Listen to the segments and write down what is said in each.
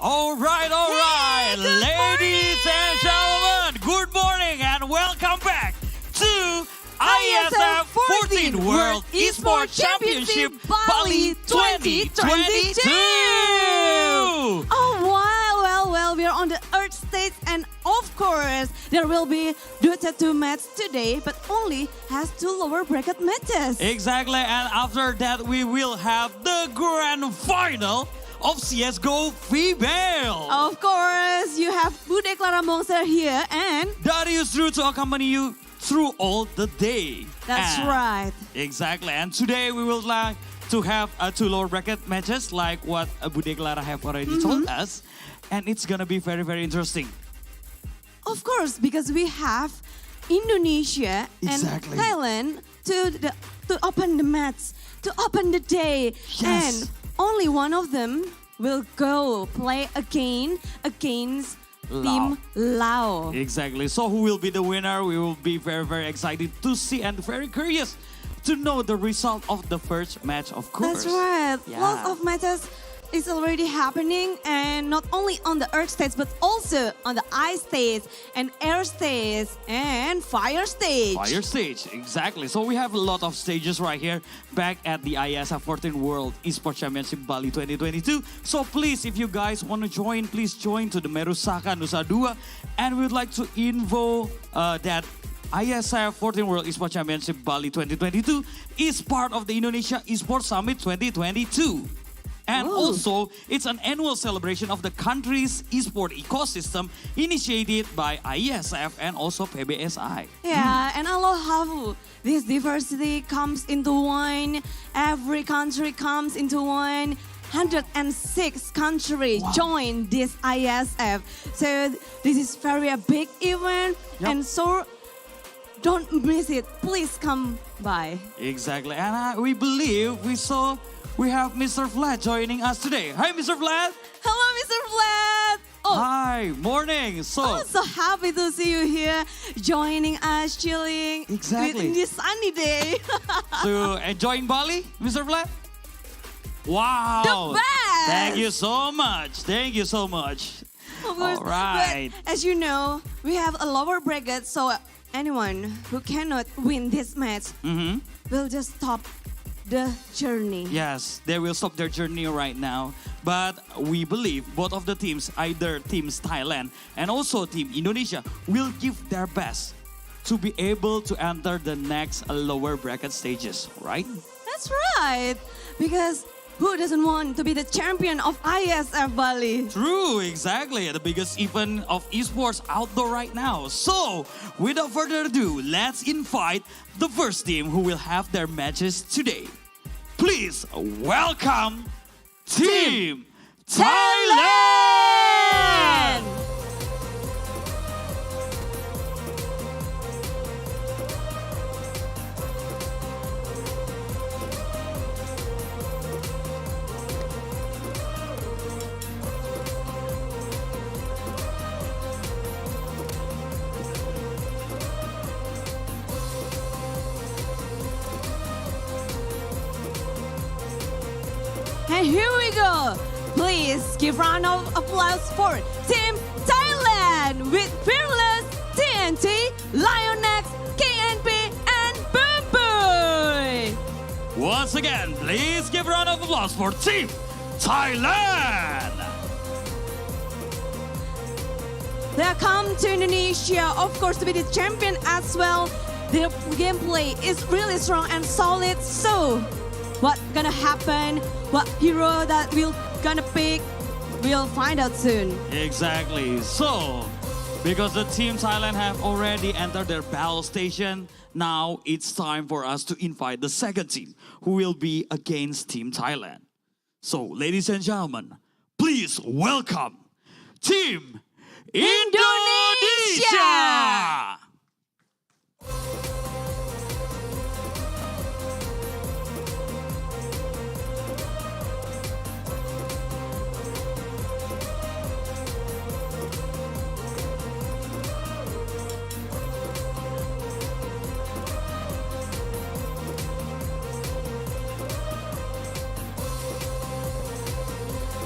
All right, ladies and gentlemen, good morning and welcome back to IESF 14th World Esports Championship Bali 2022. Oh, well, we are on the Earth stage, and of course, there will be DOTA 2 match today, but only has 2 lower bracket matches. Exactly, and after that we will have the grand final of CSGO Female. Of course, you have Bude Clara Monster here, and Darius Drew to accompany you through all the day. That's And right. Exactly, and today we will like to have 2 lower bracket matches like what Bude Clara have already told us. And it's gonna be very, very interesting. Of course, because we have Indonesia Exactly. and Thailand to open the match, to open the day. Yes. And only one of them will go play against Team LAOS. Exactly. So who will be the winner? We will be very, very excited to see and very curious to know the result of the first match, of course. That's right. Yeah. Lots of matches is already happening, and not only on the Earth stage, but also on the Ice stage, and Air stage, and Fire stage. Fire stage, exactly. So we have a lot of stages right here back at the IESF 14th World Esports Championship Bali 2022. So please, if you guys want to join, please join to the Merusaka Nusa Dua. And we would like to info that IESF 14th World Esports Championship Bali 2022 is part of the Indonesia Esports Summit 2022. And also, it's an annual celebration of the country's esport ecosystem initiated by IESF and also PBSI. Yeah, and I love how this diversity comes into one. Every country comes into one. 106 countries join this IESF. So this is very a big event, and so don't miss it. Please come by. Exactly, and we believe we have Mr. Vlad joining us today. Hi, Mr. Vlad. Hello, Mr. Vlad. Hi, morning. I'm so happy to see you here, joining us, chilling. Exactly. In this sunny day. So, enjoying Bali, Mr. Vlad? Wow. The best. Thank you so much. Thank you so much. Of course. All right. But as you know, we have a lower bracket, so anyone who cannot win this match will just stop the journey. Yes, they will stop their journey right now. But we believe both of the teams, either teams Thailand and also team Indonesia, will give their best to be able to enter the next lower bracket stages, right? That's right. Because who doesn't want to be the champion of IESF Bali? True, exactly. The biggest event of esports outdoor right now. So, without further ado, let's invite the first team who will have their matches today. Please welcome Team Thailand! And here we go. Please give round of applause for Team Thailand with Fearless, TNT, Lionex, KNP, and Boom Boy. Once again, please give a round of applause for Team Thailand! They come to Indonesia, of course, to be the champion as well. Their gameplay is really strong and solid. So, what gonna happen? What hero that we'll gonna pick? We'll find out soon. Exactly. So, because the Team Thailand have already entered their battle station, now it's time for us to invite the second team who will be against Team Thailand. So, ladies and gentlemen, please welcome Team Indonesia!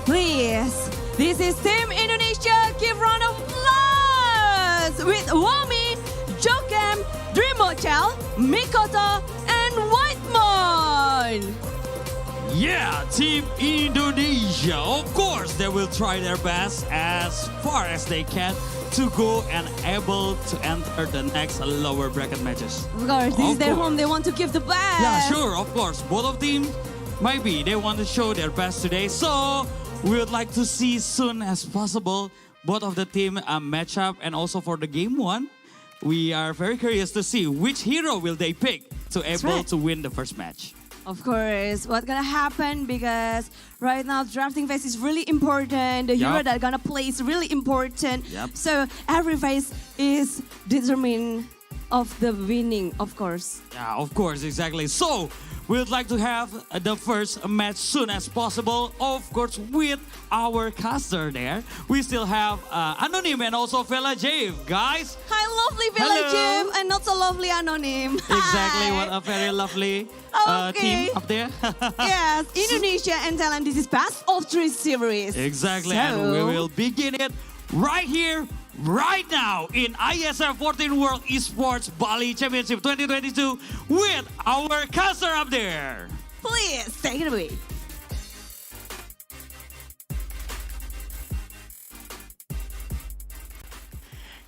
Please This is Team Indonesia. Give round of applause with Wami, Jokem, Dream Hotel, Mikoto, and Whitemon. Yeah, Team Indonesia. Of course, they will try their best as far as they can to go and able to enter the next lower bracket matches. Of course, this is their course. home. They want to give the best. Yeah, sure, of course. Both of them, maybe they want to show their best today. So we would like to see soon as possible both of the team match up, and also for the game one, we are very curious to see which hero will they pick to able right. to win the first match. Of course, what's gonna happen, because right now drafting phase is really important. The hero that gonna play is really important. So every phase is determined of the winning, of course. Yeah, of course, exactly. So we would like to have the first match soon as possible. Of course, with our caster there, we still have Anonym and also Fela Jave, guys. Hi, lovely Villa Jim, and not so lovely Anonym. Exactly, Hi. what a very lovely Okay. team up there. Yes, Indonesia and Thailand, this is best of 3 series. Exactly, So- and we will begin it right here, right now in IESF 14th World Esports Bali Championship 2022 with our caster up there. Please, take it away.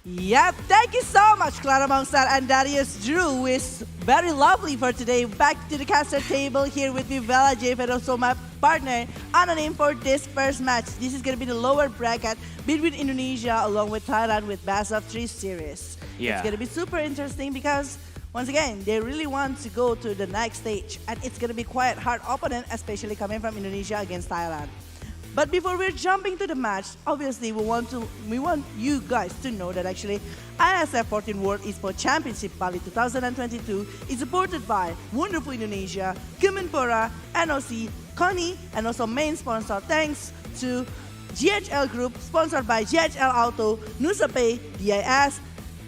Yep, thank you so much, Clara Mongsar and Darius Drew, is very lovely for today. Back to the caster table here with me, Vela J, and also my partner, Anonym, for this first match. This is going to be the lower bracket between Indonesia along with Thailand with best of 3 series. Yeah. It's going to be super interesting because, once again, they really want to go to the next stage. And it's going to be quite hard opponent, especially coming from Indonesia against Thailand. But before we're jumping to the match, obviously we want you guys to know that actually IESF 14th World Esports Championship Bali 2022 is supported by wonderful Indonesia, Kemenpora, NOC, Connie, and also main sponsor thanks to GHL Group, sponsored by GHL Auto, NusaPay, DIS,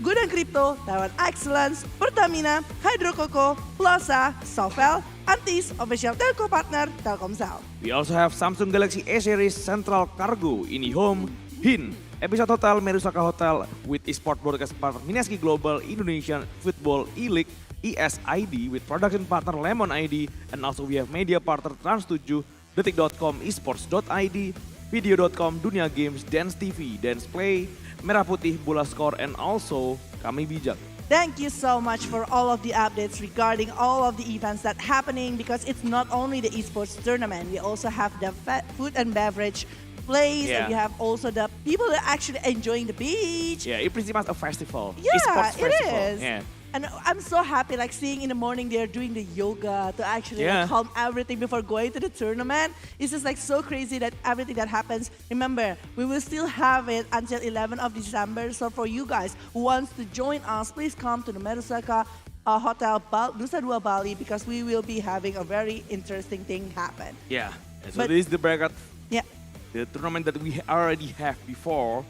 Gudang Crypto, Taiwan Excellence, Pertamina, Hydrococo, Plaza, Sofel, Antis, official telco partner, Telkomsel. We also have Samsung Galaxy A Series Central Cargo, IndiHome, HIN, Episode Hotel, Merusaka Hotel, with eSport broadcast partner Minaski Global, Indonesian Football E-League, ESID, with production partner Lemon ID, and also we have media partner Trans7, Detik.com, Esports.id, Video.com, Dunia Games, Dance TV, Dance Play, Merah Putih, Bola Score, and also Kami Bijak. Thank you so much for all of the updates regarding all of the events that happening, because it's not only the esports tournament, we also have the food and beverage place, and we have also the people that are actually enjoying the beach. Yeah, it's pretty much a festival. Yeah, Esports it festival. is. Yeah. And I'm so happy, like seeing in the morning they're doing the yoga to actually like, calm everything before going to the tournament. It's just like so crazy that everything that happens. Remember, we will still have it until 11th of December. So for you guys who wants to join us, please come to the Merusaka Hotel Nusa Dua Bali, because we will be having a very interesting thing happen. Yeah. And so But- this is the bracket, Yeah. the tournament that we already have before.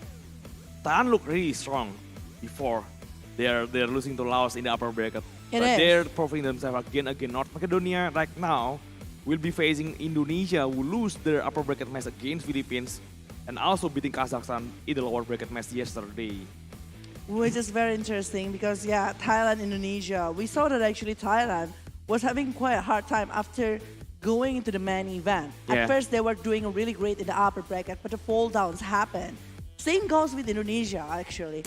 Thailand looked really strong before. They're losing to Laos in the upper bracket. It But is. they're proving themselves again. North Macedonia right now will be facing Indonesia, who lose their upper bracket match against Philippines, and also beating Kazakhstan in the lower bracket match yesterday. Which is very interesting because, yeah, Thailand, Indonesia. We saw that actually Thailand was having quite a hard time after going into the main event. Yeah. At first, they were doing really great in the upper bracket, but the fall downs happened. Same goes with Indonesia, actually.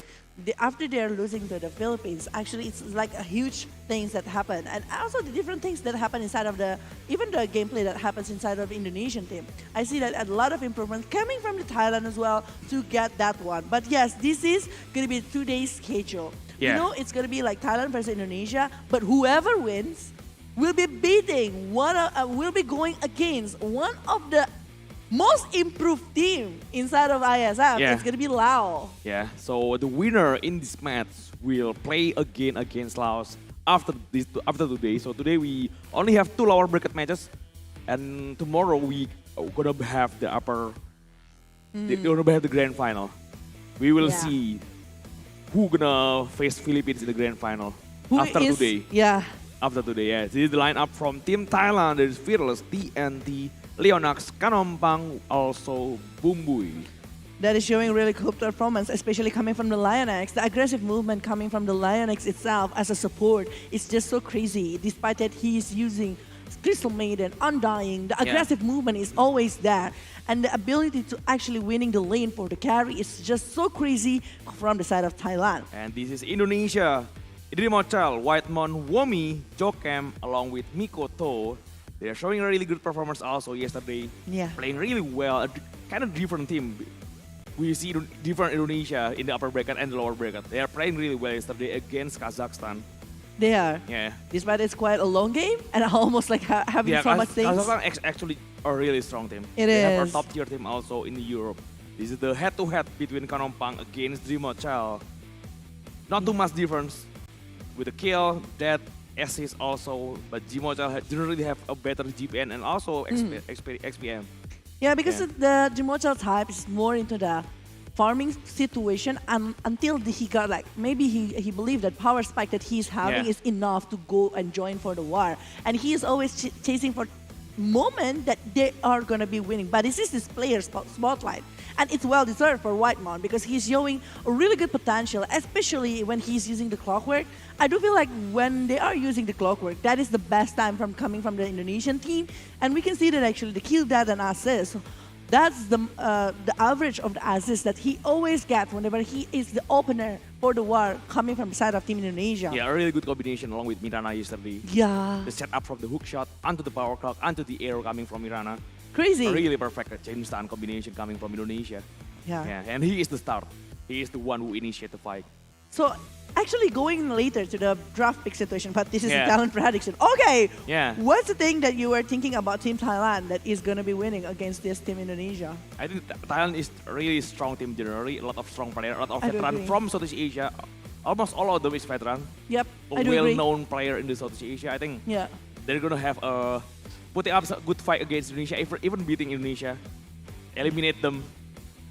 After they're losing to the Philippines, actually, it's like a huge things that happen. And also the different things that happen inside of even the gameplay that happens inside of the Indonesian team. I see that a lot of improvements coming from the Thailand as well to get that one. But yes, this is going to be a 2-day schedule. Yeah. You know, it's going to be like Thailand versus Indonesia, but whoever wins will be will be going against one of the most improved team inside of ISF. Yeah. It's going to be Lao. Yeah, so the winner in this match will play again against Laos after today. So today we only have 2 lower bracket matches, and tomorrow we gonna have the we're gonna have the grand final. We will see who gonna face Philippines in the grand final today. Yeah. After today, yeah. This is the lineup from Team Thailand. There's Fearless, TNT, Leonax, Kanompang, also Bumbui. That is showing really good performance, especially coming from the Lionx. The aggressive movement coming from the Lionx itself as a support is just so crazy. Despite that he is using Crystal Maiden, Undying, the aggressive movement is always there. And the ability to actually winning the lane for the carry is just so crazy from the side of Thailand. And this is Indonesia. Idrimochal, Whitemon, Womi, Jokem, along with Mikoto. They are showing a really good performance also yesterday. Yeah. Playing really well, a kind of different team. We see different Indonesia in the upper bracket and the lower bracket. They are playing really well yesterday against Kazakhstan. They are. Yeah. Despite it's quite a long game and almost like having so much things. Kazakhstan is actually a really strong team. They have a is. top tier team also in Europe. This is the head-to-head between Kanompang against Drimochal. Not too much difference with the kill, death, assist also, but Drimochal generally have a better GPN and also XPM. Yeah, because the Drimochal type is more into the farming situation until he got like, maybe he believed that power spike that he's having is enough to go and join for the war. And he is always chasing for moment that they are going to be winning. But this is this player's spotlight. And it's well deserved for Whitemon because he's showing a really good potential, especially when he's using the clockwork. I do feel like when they are using the clockwork, that is the best time from coming from the Indonesian team. And we can see that actually the kill, death, and assist. That's the average of the assists that he always gets whenever he is the opener for the war coming from the side of Team Indonesia. Yeah, a really good combination along with Mirana yesterday. Yeah. The setup from the hook shot onto the power clock, onto the arrow coming from Mirana. Crazy. A really perfect chain stun combination coming from Indonesia. Yeah. And he is the star. He is the one who initiated the fight. So actually going later to the draft pick situation, but this is a talent prediction. Okay. Yeah. What's the thing that you were thinking about Team Thailand that is going to be winning against this Team Indonesia? I think Thailand is a really strong team generally. A lot of strong players, a lot of I do veterans agree. from Southeast Asia. Almost all of them is veteran. Yep, A I do agree. well-known player in the Southeast Asia. I think Yeah. they're gonna have putting up a good fight against Indonesia, even beating Indonesia, eliminate them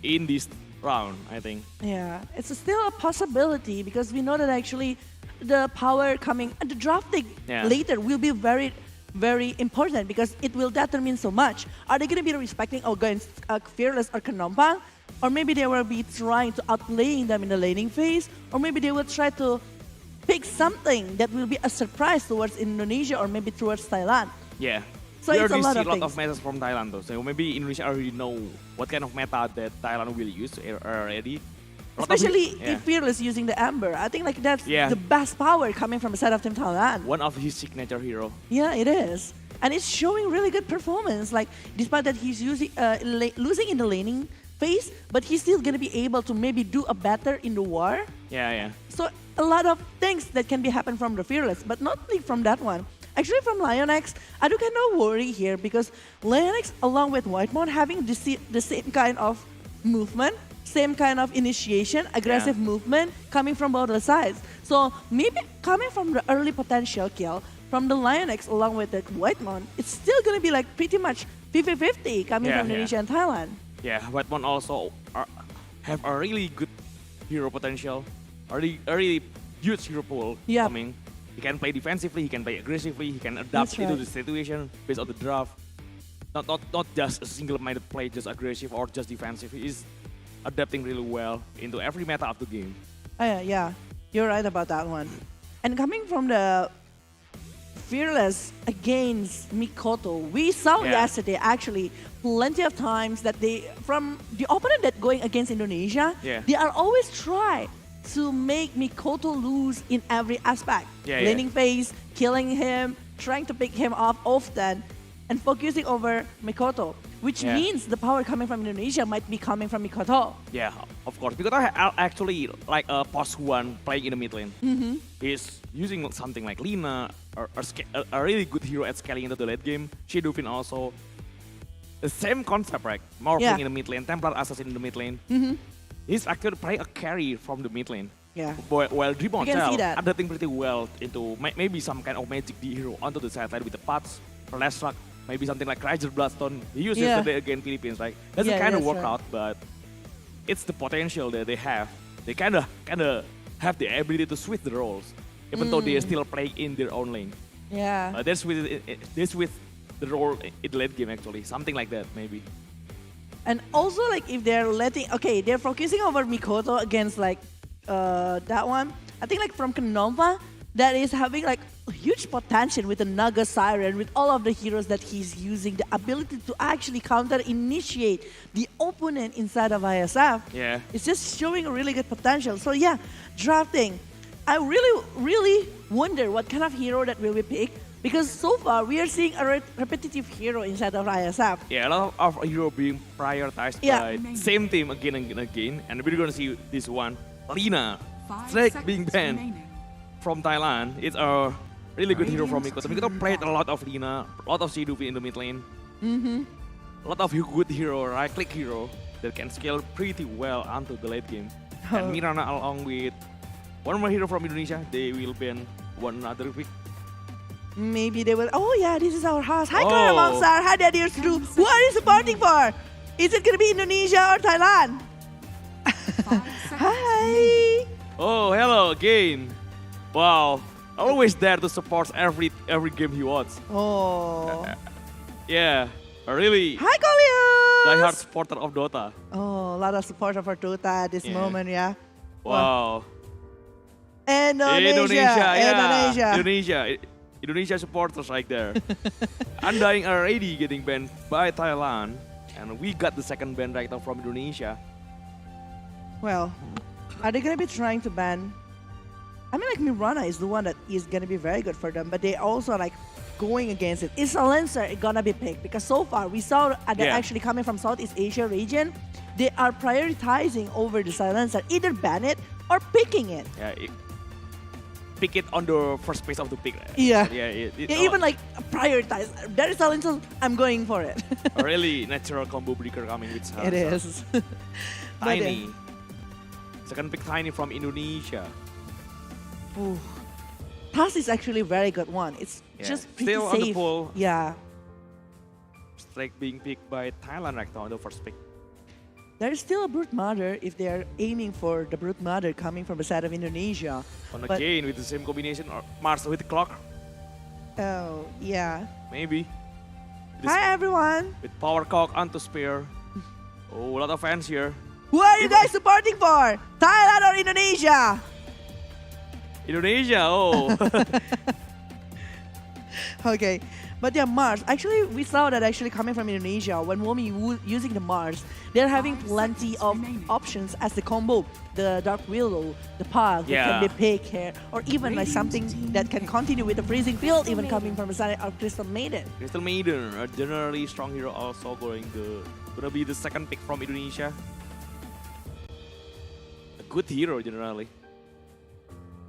in this round, I think. Yeah, it's still a possibility because we know that actually the power coming and the drafting later will be very, very important because it will determine so much. Are they going to be respecting against Fearless or Kanompang? Or maybe they will be trying to outplaying them in the laning phase? Or maybe they will try to pick something that will be a surprise towards Indonesia or maybe towards Thailand. Yeah. So we it's a already lot see of a lot things. of metas from Thailand though. So maybe Indonesia already know what kind of meta that Thailand will use already. Especially if Fearless using the Amber. I think like that's the best power coming from the side of Team Thailand. One of his signature hero. Yeah, it is. And it's showing really good performance. Like, despite that he's using, losing in the laning phase, but he's still going to be able to maybe do a better in the war. Yeah. So a lot of things that can be happen from the Fearless, but not only from that one. Actually, from Lionx, I do kind of worry here because Lionx, along with Whitemon, having the same kind of movement, same kind of initiation, aggressive movement coming from both the sides. So maybe coming from the early potential kill from the Lionx along with the Whitemon, it's still going to be like pretty much 50-50 coming from Indonesia and Thailand. Yeah, Whitemon also have a really good hero potential, a really huge hero pool coming. He can play defensively, he can play aggressively, he can adapt into the situation based on the draft. Not just a single-minded play, just aggressive or just defensive. He's adapting really well into every meta of the game. Yeah, you're right about that one. And coming from the Fearless against Mikoto, we saw yesterday actually plenty of times that from the opponent that going against Indonesia, they are always try to make Mikoto lose in every aspect. Laning phase, killing him, trying to pick him up often, and focusing over Mikoto, which means the power coming from Indonesia might be coming from Mikoto. Yeah, of course. Mikoto actually like a post one playing in the mid lane. He's using something like Lina, or a really good hero at scaling into the late game. Shadowfin also. The same concept, right? Morphing in the mid lane, Templar Assassin in the mid lane. He's actually playing a carry from the mid lane. Yeah. While Drimochal that. adapting pretty well into maybe some kind of magic D hero onto the side line with the Pats, Last Rock, maybe something like Riser Bloodstone. He used yesterday against Philippines, right? Doesn't kind of work out, but it's the potential that they have. They kind of have the ability to switch the roles, even though they are still playing in their own lane. Yeah. This with the role in the late game actually. Something like that maybe. And also, like, if they're they're focusing over Mikoto against, like, that one. I think, like, from Kanova, that is having, like, a huge potential with the Naga Siren, with all of the heroes that he's using, the ability to actually counter-initiate the opponent inside of ISF. Yeah. It's just showing a really good potential. So, yeah, drafting. I really, really wonder what kind of hero that will be picked. Because so far, we are seeing a repetitive hero inside of ISF. Yeah, a lot of hero being prioritized by same team again and again. And we're gonna see this one, Lina, Drake being banned from Thailand. It's a really good hero from Mikoto. Mikoto played a lot of Lina, a lot of Shidovi in the mid lane. A lot of good hero, right-click hero that can scale pretty well onto the late game. And Mirana along with one more hero from Indonesia, they will ban one other pick. Maybe they will. Oh yeah, this is our house. Hi, Clara Mongsar. Hi, Daddy Drew. Who are you supporting for? Is it gonna be Indonesia or Thailand? Hi. Oh, hello again. Wow, always there to support every game he wants. Oh. Yeah, a really Hi, Goliath. diehard supporter of Dota. Oh, a lot of support for Dota at this moment, yeah. Wow. Indonesia. Indonesia supporters right there. Undying already getting banned by Thailand, and we got the second ban right now from Indonesia. Well, are they gonna be trying to ban? I mean, like, Mirana is the one that is gonna be very good for them, but they also like going against it. Is Silencer gonna be picked? Because so far we saw that actually coming from Southeast Asia region, they are prioritizing over the Silencer, either ban it or picking it. Yeah, pick it on the first place of the pick. Yeah. Yeah, even like prioritize. There is Silencer, I'm going for it. a really natural combo breaker coming with Silencer. It is. Tiny. Second pick Tiny from Indonesia. Pass is actually a very good one. It's just pretty still safe. on the pool. Yeah. Strike being picked by Thailand right now on the first pick. There's still a Brute Mother if they're aiming for the Brute Mother coming from the side of Indonesia. Again with the same combination, or Mars with the clock. Oh, yeah. Maybe. Hi, everyone. With power cock onto spear. Oh, a lot of fans here. Who are you guys supporting for? Thailand or Indonesia? Indonesia, oh. Okay. But yeah, Mars. Actually, we saw that actually coming from Indonesia. When Womi using the Mars, they're having plenty of options as the combo. The Dark Willow, the Path that can be picked here. Or even like something that can continue with the Freezing Field, even coming from the side of Crystal Maiden. Crystal Maiden, a generally strong hero, also gonna be the second pick from Indonesia. A good hero generally.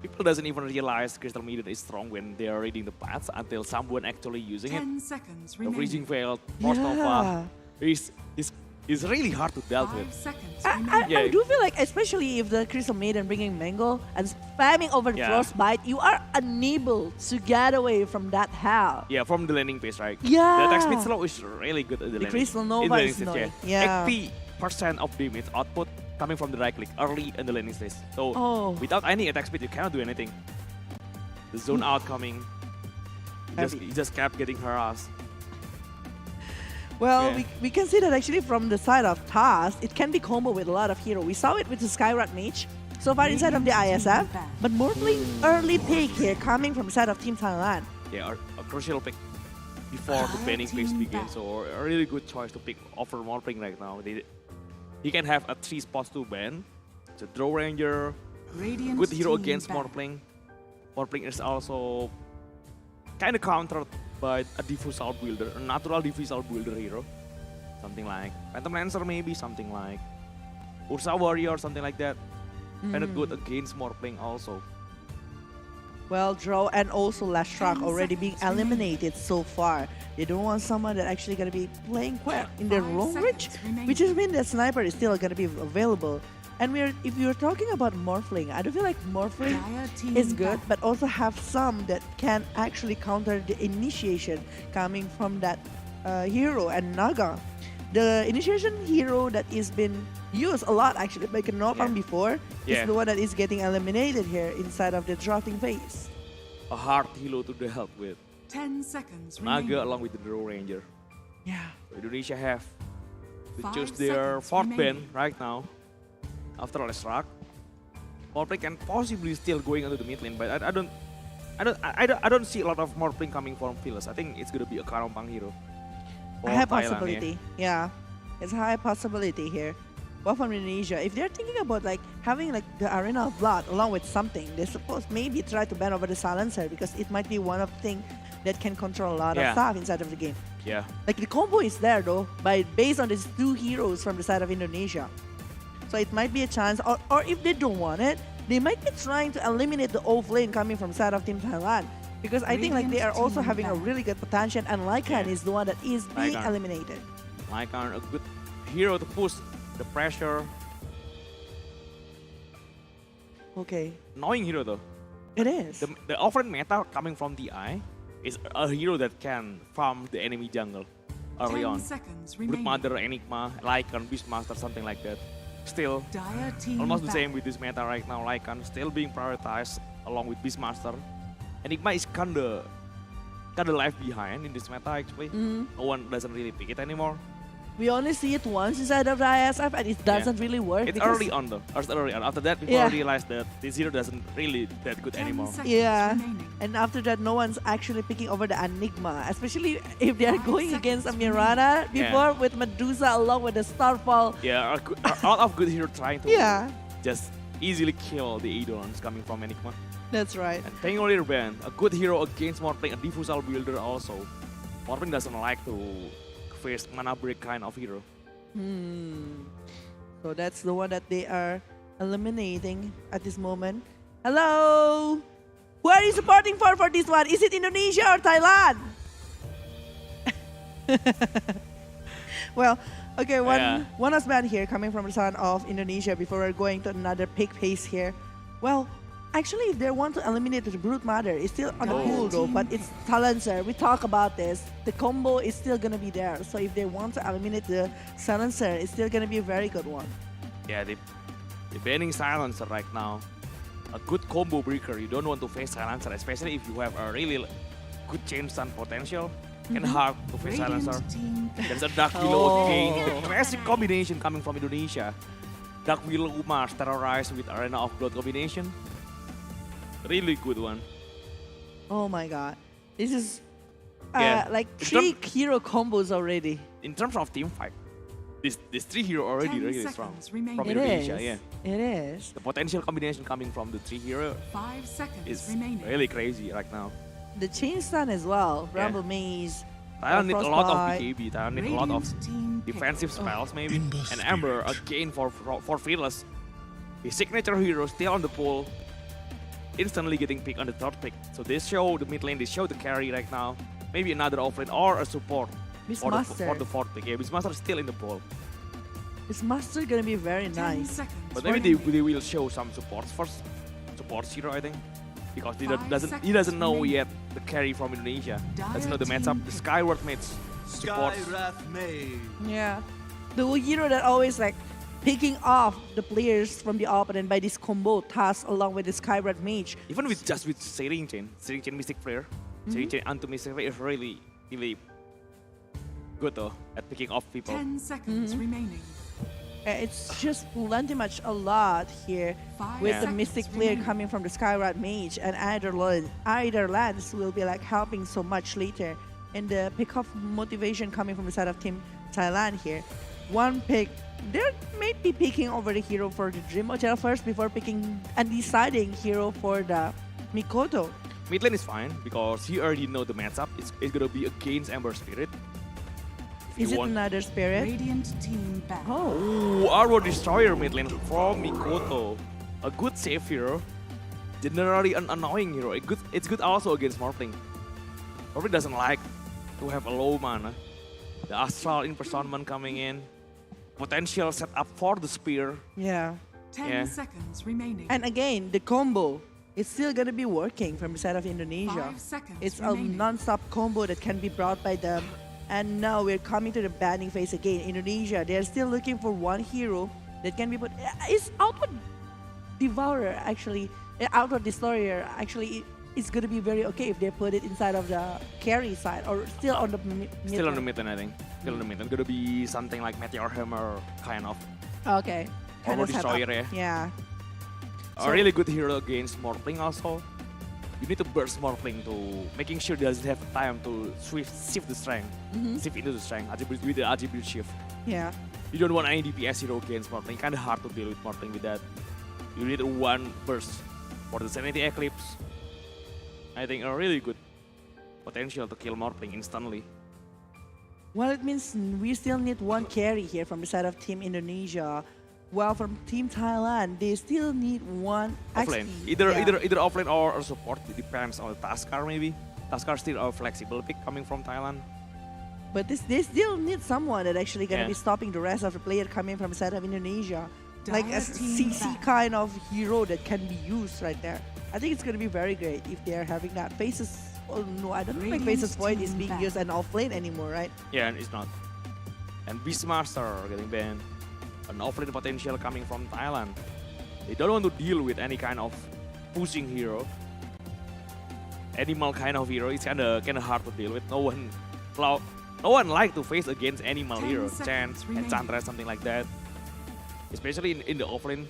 People doesn't even realize Crystal Maiden is strong when they are reading the paths until someone actually using 10 seconds it. The remaining. Freezing Veil, Frost Nova is really hard to deal 5 with. seconds I remaining. do feel like, especially if the Crystal Maiden bringing Mango and spamming over the Frostbite, you are unable to get away from that hell. Yeah, from the landing phase, right? Yeah. The attack speed slow is really good at the landing. Crystal Nova is annoying. Yeah. 80% of damage output coming from the right click early in the landing stage. So without any attack speed, you cannot do anything. The zone out coming. He just kept getting harassed. Well, we can see that actually from the side of TAS, it can be combo with a lot of hero. We saw it with the Skyrat Mage so far inside of the ISF, but Morphling early pick here coming from the side of Team Thailand. Yeah, a crucial pick before the banning phase begins. So a really good choice to pick over Morphling right now. He can have a 3 spots to ban. It's a Draw Ranger, good hero against Morphling. Morphling is also kind of countered by a diffusal builder, a natural diffusal builder hero. Something like Phantom Lancer maybe, something like Ursa Warrior, something like that. Kind of good against Morphling also. Well, Draw and also Lashrak already being eliminated so far. They don't want someone that actually going to be playing quite in their long range, which is mean that Sniper is still going to be available. And if you're talking about Morphling, I do feel like Morphling is good, but also have some that can actually counter the initiation coming from that hero and Naga. The initiation hero that is been used a lot actually by Kanopang before is the one that is getting eliminated here inside of the drafting phase. A hard hero to deal with. 10 seconds Naga remaining. along with the Draw Ranger. Yeah. So Indonesia have to 5 choose their seconds fourth remaining. ban right now. After last rock, Morpling can possibly still going into the mid lane, but I don't see a lot of Morpling coming from Phyllis. I think it's gonna be a Karampang hero. A high For Thailand, possibility. Yeah. It's a high possibility here. But from Indonesia, if they're thinking about like having like the Arena of Blood along with something, they suppose maybe try to ban over the Silencer because it might be one of the things that can control a lot of Yeah. stuff inside of the game. Yeah, Like the combo is there though, by based on these two heroes from the side of Indonesia. So it might be a chance, or if they don't want it, they might be trying to eliminate the off lane coming from side of Team Thailand. Because I think like they are Radiant also team having a back. really good potential, and Lycan Yeah. is the one that is being Lycan. eliminated. Lycan, a good hero to push the pressure. Okay, Annoying hero though. it is. The offering meta coming from DI is a hero that can farm the enemy jungle early 10 on. seconds Brood remaining. Mother, Enigma, Lycan, Beastmaster, something like that. Still, Dire team almost the back. same with this meta right now. Lycan still being prioritized along with Beastmaster. Enigma is kinda left behind in this meta actually. Mhm. No one doesn't really pick it anymore. We only see it once inside of the ISF, and it doesn't really work. It's because- early on though. It's early on. After that, people Yeah. realized that this hero doesn't really that good 10 anymore. seconds Yeah, remaining. and after that, no one's actually picking over the Enigma, especially if they are 5 going against a seconds Mirana Yeah. before with Medusa along with the Starfall. Yeah, a lot of good hero trying to Yeah, just easily kill the Eidolons coming from Enigma. that's right. And playing only ban, a good hero against Morpling, a diffusal builder also. Morpling doesn't like to face mana break kind of hero. So that's the one that they are eliminating at this moment. Hello, who are you supporting for this one? Is it Indonesia or Thailand? Well, okay, Yeah. one husband here coming from the son of Indonesia before we're going to another pick pace here. Well, actually, if they want to eliminate the Brood Mother, it's still on the Oh. pool though, but it's Silencer. We talk about this. The combo is still gonna be there. So if they want to eliminate the Silencer, it's still gonna be a very good one. Yeah, they're banning Silencer right now. A good combo breaker. You don't want to face Silencer, especially if you have a really good chain stun potential. And hard to face Silencer. Radiant team back. There's a Dark Willow Oh. again. The classic combination coming from Indonesia. Dark Willow Mars terrorized with Arena of Blood combination. Really good one. Oh my god. This is Yeah. like In three hero combos already. In terms of team fight, this three hero already 10 really strong seconds remaining. from It Indonesia. is. Yeah, It is. the potential combination coming from the three hero 5 seconds is remaining. really crazy right now. The chain stun as well. Yeah. Rumble Maze. Thailand need a lot of Frostbite. BKB. Thailand need a lot of Radiant team pick. defensive Oh. spells maybe. And Amber again for Fearless. His signature hero still on the pole. Instantly getting picked on the third pick. So they show the mid lane, they show the carry right now. Maybe another offlane or a support for Beastmaster. the fourth pick. Yeah, Beastmaster is still in the pole. Beastmaster gonna be very 10 nice. seconds But maybe they remaining. will show some supports first. Supports hero, I think. Because he 5 doesn't seconds know remaining. yet the carry from Indonesia. Doesn't know the Dire matchup. team The pick. Skyward mates supports. Skywrath Maid. Yeah. The hero that always like picking off the players from the opponent by this combo task along with the Skyward Mage. Even with just with Searing Chain Mystic Flare, Searing Chain Anto Mystic Flare is really good though at picking off people. 10 seconds remaining. It's just plenty much a lot here 5 with the seconds Mystic Flare remaining. coming from the Skyward Mage, and either lands will be like helping so much later. And the pick off motivation coming from the side of Team Thailand here. One pick, they may be picking over the hero for the Dream Hotel first before picking and deciding hero for the Mikoto. Mid lane is fine because he already know the matchup. It's gonna be against Ember Spirit. If Is you it want- another spirit? Radiant team back. Oh, Ooh, Arrow Destroyer mid lane from Mikoto. A good save hero. Generally an annoying hero. It's good also against Morpling. Morpling doesn't like to have a low mana. The Astral Impersonment coming in. Potential setup for the spear. yeah. 10 Yeah. seconds remaining. And again, the combo is still gonna be working from the side of Indonesia. 5 seconds It's a remaining. non-stop combo that can be brought by them. And now we're coming to the banning phase again. Indonesia, they're still looking for one hero that can be put. Is Outward Devourer actually? Outward Destroyer actually it's going to be very okay if they put it inside of the carry side or still on the Still on the mid, I think. Still on the mid. It's gonna be something like Meteor Hammer kind of. Okay. Kind Armor of setup. Destroyer, Yeah. A really good hero against Morphling also. You need to burst Morphling to making sure he doesn't have time to shift the strength. Shift into the strength with the attribute shift. Yeah. You don't want any DPS hero against Morphling. Kind of hard to deal with Morphling with that. You need one burst for the Sanity Eclipse. I think a really good potential to kill Morphling instantly. Well, it means we still need one carry here from the side of Team Indonesia. While from Team Thailand, they still need one Offlane. XP. Either offlane or support. It depends on the Taskar maybe. Taskar still a flexible pick coming from Thailand. But they still need someone that actually gonna Yeah. be stopping the rest of the player coming from the side of Indonesia. Like a Dire team CC back. kind of hero that can be used right there. I think it's gonna be very great if they're having that. Faces, oh no, I don't think Radiant Faces Point is team being back. used and offlane anymore, right? Yeah, and it's not. And Beastmaster getting banned. An offlane potential coming from Thailand. They don't want to deal with any kind of pushing hero. Animal kind of hero is kind of hard to deal with. No one like to face against animal 10 hero, seconds Chance and remaining. Chandra, something like that. Especially in the offlane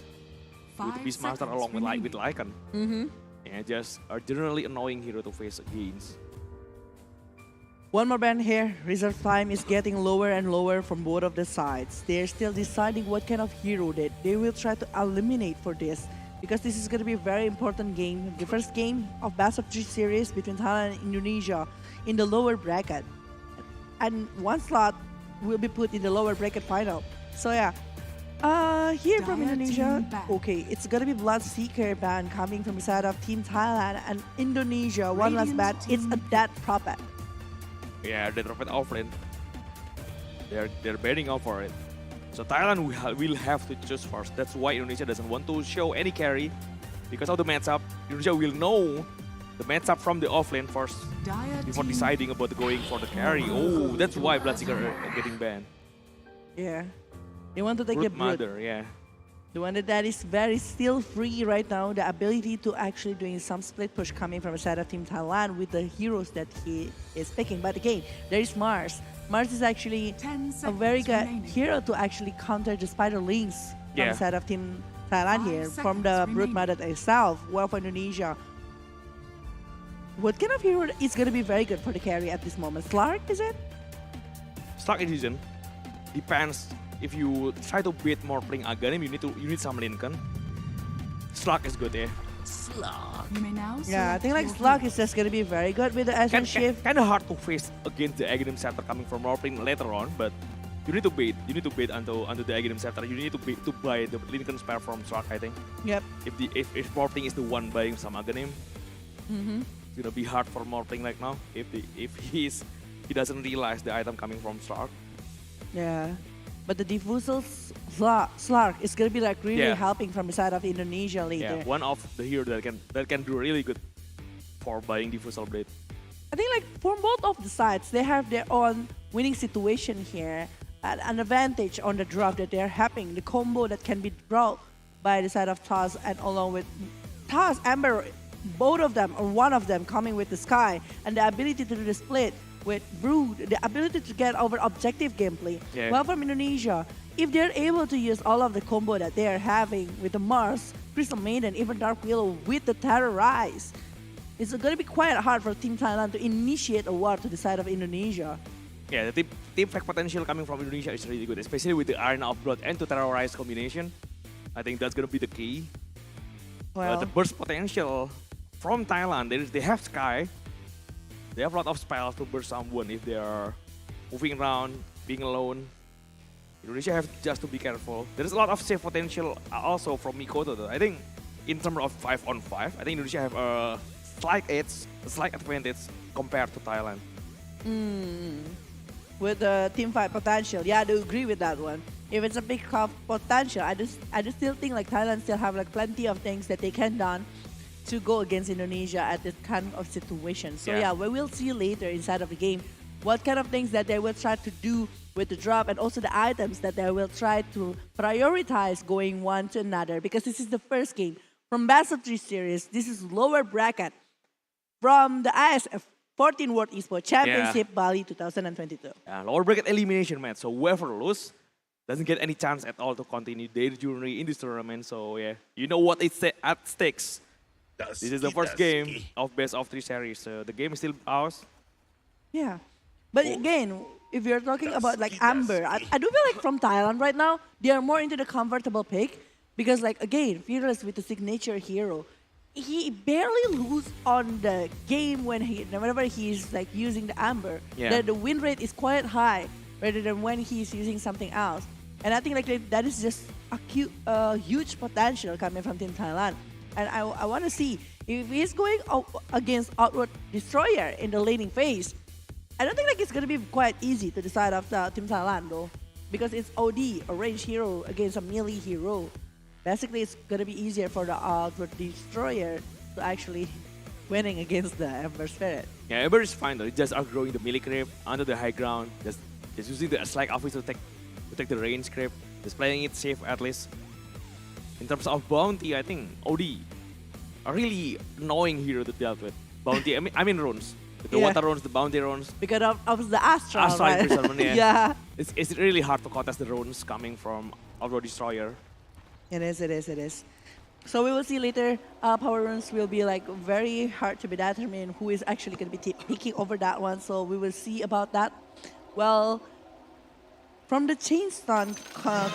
with 5 Beastmaster seconds along with remaining. Lycan. Mm-hmm. Yeah, just a generally annoying hero to face against. One more ban here. Reserve time is getting lower and lower from both of the sides. They're still deciding what kind of hero that they will try to eliminate for this. Because this is going to be a very important game. The first game of Best of 3 series between Thailand and Indonesia in the lower bracket. And one slot will be put in the lower bracket final. So yeah. Here from Dire Indonesia, team ban. okay, it's gonna be Bloodseeker ban coming from the side of Team Thailand and Indonesia. One last ban, Radiant it's a team dead prophet. Yeah, they drop it offlane. They're betting out for it. So Thailand will have to choose first. That's why Indonesia doesn't want to show any carry because of the matchup. Indonesia will know the matchup from the offlane first Dire before team deciding about going for the carry. Oh, that's why Bloodseeker are getting banned. Yeah, they want to take Brood a brood. Mother, yeah. The one that is very still free right now. The ability to actually doing some split push coming from the side of Team Thailand with the heroes that he is picking. But again, there is Mars. Mars is actually 10 a seconds very good remaining. hero to actually counter the Spider Links from Yeah. the side of Team Thailand 5 here, from the seconds Brood remaining. Mother itself, well for Indonesia. What kind of hero is going to be very good for the carry at this moment? Slark, is it? Stark Edition depends. If you try to beat more playing Aghanim, you need some Lincoln. Slug is good, yeah. You may now Yeah, I think like select your Slug hero. is just going to be very good with the Ashen Shift. Kind of hard to face against the Aghanim Scepter coming from Morphling later on, but you need to bait. You need to bait until the Aghanim Scepter. You need to buy the Lincoln Spare from Slug, I think. Yep. If Morphling is the one buying some Aghanim, Mm-hmm. it's gonna be hard for Morphling right now. If he doesn't realize the item coming from Slug. Yeah. But the Diffusal Slark is going to be like really Yeah. helping from the side of Indonesia later. Yeah, one of the hero that can do really good for buying Diffusal Blade. I think like for both of the sides, they have their own winning situation here. An advantage on the drop that they're having. The combo that can be dropped by the side of Taz and along with Taz, Amber, both of them or one of them coming with the Sky and the ability to do the split with Brood, the ability to get over objective gameplay. Yeah. Well, from Indonesia, if they're able to use all of the combo that they are having with the Mars, Crystal Maiden, even Dark Willow with the Terrorize, it's going to be quite hard for Team Thailand to initiate a war to the side of Indonesia. Yeah, the team fact potential coming from Indonesia is really good, especially with the Arena of Blood and to Terrorize combination. I think that's gonna be the key. Well, The burst potential from Thailand, they have Sky. They have a lot of spells to burst someone if they are moving around, being alone. Indonesia have just to be careful. There's a lot of save potential also from Mikoto though. I think in terms of 5-on-5, I think Indonesia have a slight advantage compared to Thailand. with the team fight potential, yeah, I do agree with that one. If it's a big half potential, I just still think like Thailand still have like plenty of things that they can done to go against Indonesia at this kind of situation. So Yeah. yeah, we will see later inside of the game what kind of things that they will try to do with the drop and also the items that they will try to prioritize going one to another because this is the first game from Best of 3 series. This is lower bracket. from the IESF 14th World Esports Championship Bali 2022. Lower bracket elimination match. So whoever lose doesn't get any chance at all to continue their journey in this tournament. So yeah, you know what is at stakes. This is the first game of best of 3 series. So the game is still ours. Yeah. But again, if you're talking about like Amber, I do feel like from Thailand right now, they are more into the comfortable pick. Because like, again, Fearless with the signature hero, he barely lose on the game whenever he's like using the Amber. Yeah. The win rate is quite high rather than when he's using something else. And I think like that is just a huge potential coming from Team Thailand. And I want to see if he's going against Outward Destroyer in the laning phase. I don't think like it's going to be quite easy to decide after Team Thailand though. Because it's OD, a range hero against a melee hero. Basically, it's going to be easier for the Outward Destroyer to actually winning against the Ember Spirit. Yeah, Ember is fine though. It's just outgrowing the melee creep onto the high ground. Just using the Slack office to take the range creep. Just playing it safe at least. In terms of bounty, I think OD a really annoying hero to deal with. Bounty, I mean runes. The water runes, the bounty runes. Because of the Astral, Astral right? Imprisonment, yeah. Yeah. It's really hard to contest the runes coming from Outward Destroyer. It is. So we will see later, power runes will be like very hard to be determined who is actually going to be taking over that one. So we will see about that. Well, from the chain stun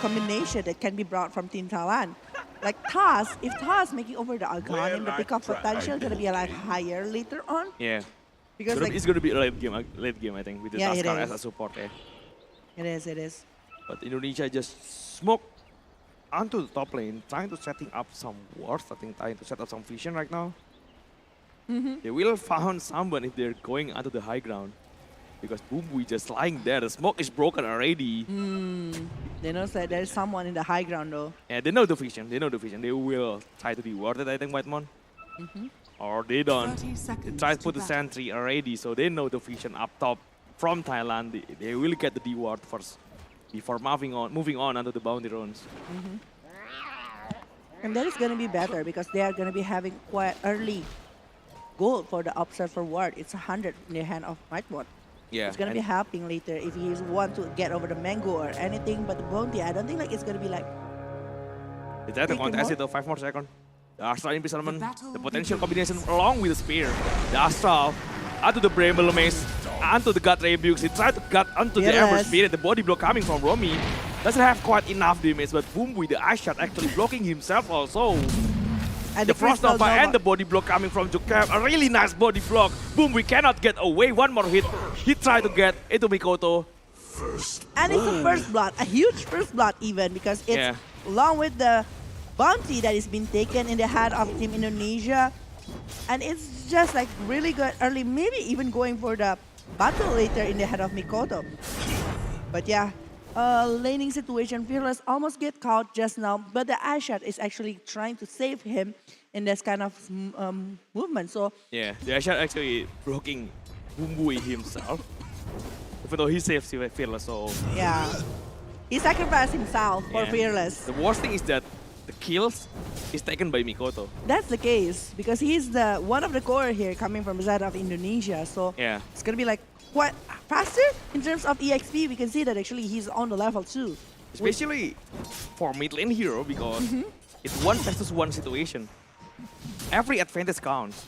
combination that can be brought from Team Thailand, like Taz, if Taz making over the Arcanium, the pickup potential going to be like higher later on. Yeah. Because it's going to be a late game, I think, with the Taskar as a support. It is. But Indonesia just smoked onto the top lane, trying to setting up some wards. I think trying to set up some vision right now. They will found someone if they're going onto the high ground. Because Bumbu just lying there. The smoke is broken already. They know that there's someone in the high ground though. Yeah, they know the vision. They will try to reward it, I think, Whitemon. Or they don't. 30 They seconds try to to put the battle. sentry already, so they know the vision up top from Thailand. They will get the reward first before moving on under the bounty runes. And that is going to be better because they are going to be having quite early goal for the Observer ward. It's 100 in the hand of Whitemon. Yeah, It's going to be helping later if he want to get over the mango or anything. But the bounty, I don't think like it's going to be like... They try to Freaking contest more. it though, 5 more seconds. The Astral Imprisonment, The battle the potential combination along with the Spear. The Astral, onto the Bramble Maze, onto the God Rebukes. He tried to cut onto the Ember Yes. Spirit. The body block coming from Romy doesn't have quite enough damage, but boom with the Ice Shot actually blocking himself also. And The Frost Crystal Nova Nova. and the body block coming from Jukab. A really nice body block. Boom, we cannot get away. One more hit. He tried to get into Mikoto. And it's a first blood, a huge first blood even because it's Yeah. along with the bounty that is being taken in the hand of Team Indonesia. And it's just like really good early, maybe even going for the battle later in the head of Mikoto. But yeah, laning situation, Fearless almost get caught just now, but the Ashat is actually trying to save him in this kind of movement. So Yeah, the Ice Shot actually blocking Bumbui himself. Even though he saves Fearless, so... yeah, he sacrificed himself for Yeah. Fearless. The worst thing is that the kills is taken by Mikoto. That's the case because he's the one of the core here coming from the side of Indonesia. So Yeah. it's gonna be like quite faster in terms of EXP. We can see that actually he's on the level 2. Especially for mid lane hero because it's 1 versus 1 situation. Every advantage counts.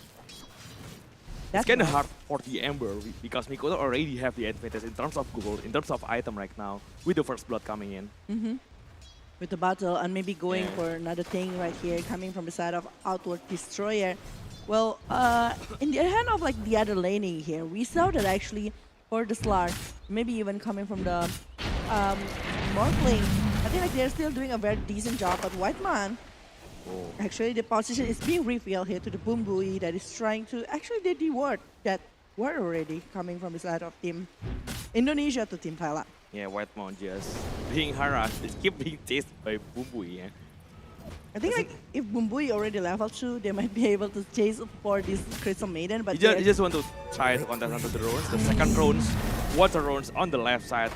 That's It's kind of nice. hard for the Ember because Mikoto already have the advantage in terms of gold, in terms of item right now with the first blood coming in. With the battle and maybe going Yeah. for another thing right here coming from the side of Outward Destroyer. Well, in the hand of like the other laning here, we saw that actually for the Slar, maybe even coming from the Morph lane, I think like they're still doing a very decent job. But Whiteman, actually the position is being refilled here to the Bumbui that is trying to actually they reward that word already coming from the side of Team Indonesia to Team Thailand. Yeah, Whitemon just being harassed. They keep being chased by Bumbui. Yeah. I think like if Bumbui already level 2, they might be able to chase for this Crystal Maiden, but You just want to try to contest onto the runes. The second runes, water runes on the left side,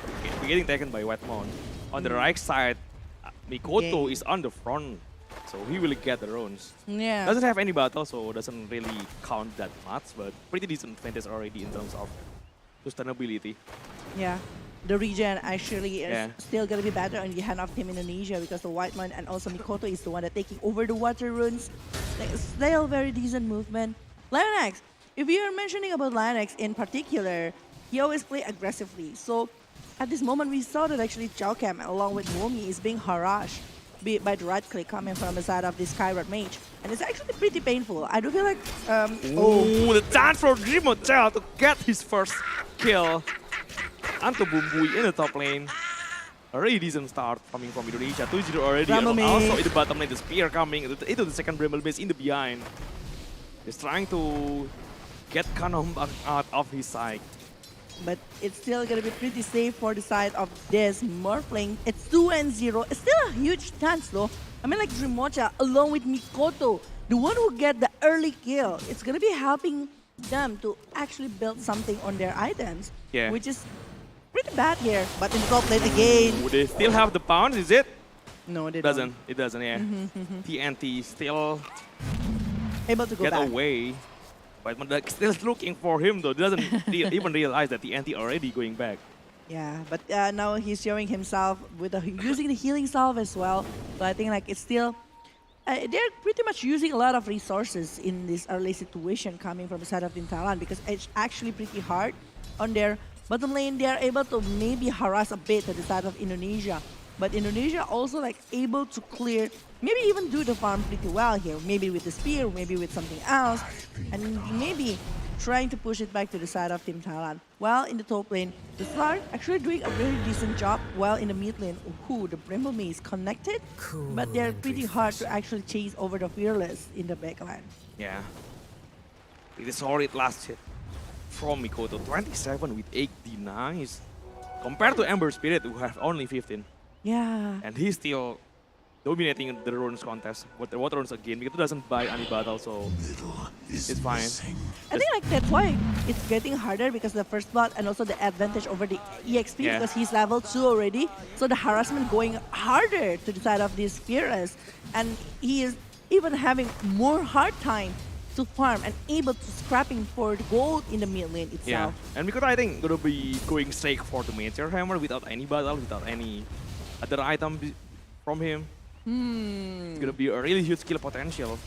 getting taken by Whitemon. On the right side, Mikoto Okay. is on the front. So he will get the runes. Yeah. Doesn't have any battle, so doesn't really count that much, but pretty decent advantage already in terms of sustainability. Yeah. The region actually is Yeah. still going to be better on the hand of Team Indonesia because the White Man and also Mikoto is the one that taking over the water runes. Like, still very decent movement. LAOS, if you are mentioning about LAOS in particular, he always play aggressively. So at this moment, we saw that actually Chowcam along with Womi is being harassed by the right click coming from the side of this Skyward Mage. And it's actually pretty painful. I do feel like... Oh, the chance for Drimotel to get his first kill. Anto Bumbui in the top lane. A really decent start coming from Indonesia. 2-0 already. And Bramble also Mage. in the bottom lane, the spear coming into the second Bramble Mage in the behind. He's trying to get Kanom back out of his side. But it's still going to be pretty safe for the side of this Morphling. It's 2-0. It's still a huge chance though. I mean like Drimocha along with Mikoto, the one who get the early kill. It's going to be helping them to actually build something on their items. Yeah. Which is pretty bad here. But in the top lane again. Would they still have the pounds, is it? No, they Doesn't. don't. It doesn't, yeah. TNT still Able to go get back. away. But Mandak still looking for him though. Doesn't even realize that TNT already going back. Yeah, but now he's showing himself with using the healing salve as well. So I think like it's still they're pretty much using a lot of resources in this early situation coming from the side of Team Thailand because it's actually pretty hard on their bottom lane. They are able to maybe harass a bit to the side of Indonesia, but Indonesia also like able to clear, maybe even do the farm pretty well here. Maybe with the spear, maybe with something else, and maybe trying to push it back to the side of Team Thailand. While in the top lane, the Slar actually doing a very decent job. While in the mid lane, the Bramble Mage is connected, but they're pretty hard to actually chase over the Fearless in the backline. Yeah. It is solid last hit from Mikoto. 27 with 8 denies. Compared to Ember Spirit who have only 15. Yeah. And he's still dominating the runes contest. But the water runes again because it doesn't buy any battle, so it's fine. I think like that's why it's getting harder because the first blood and also the advantage over the EXP Yeah. because he's level 2 already. So the harassment going harder to the side of this Fearless. And he is even having more hard time to farm and able to scrapping for the gold in the mid lane Yeah. itself. And because I think gonna be going straight for the Major Hammer without any battle, without any other item from him. It's gonna be a really huge skill potential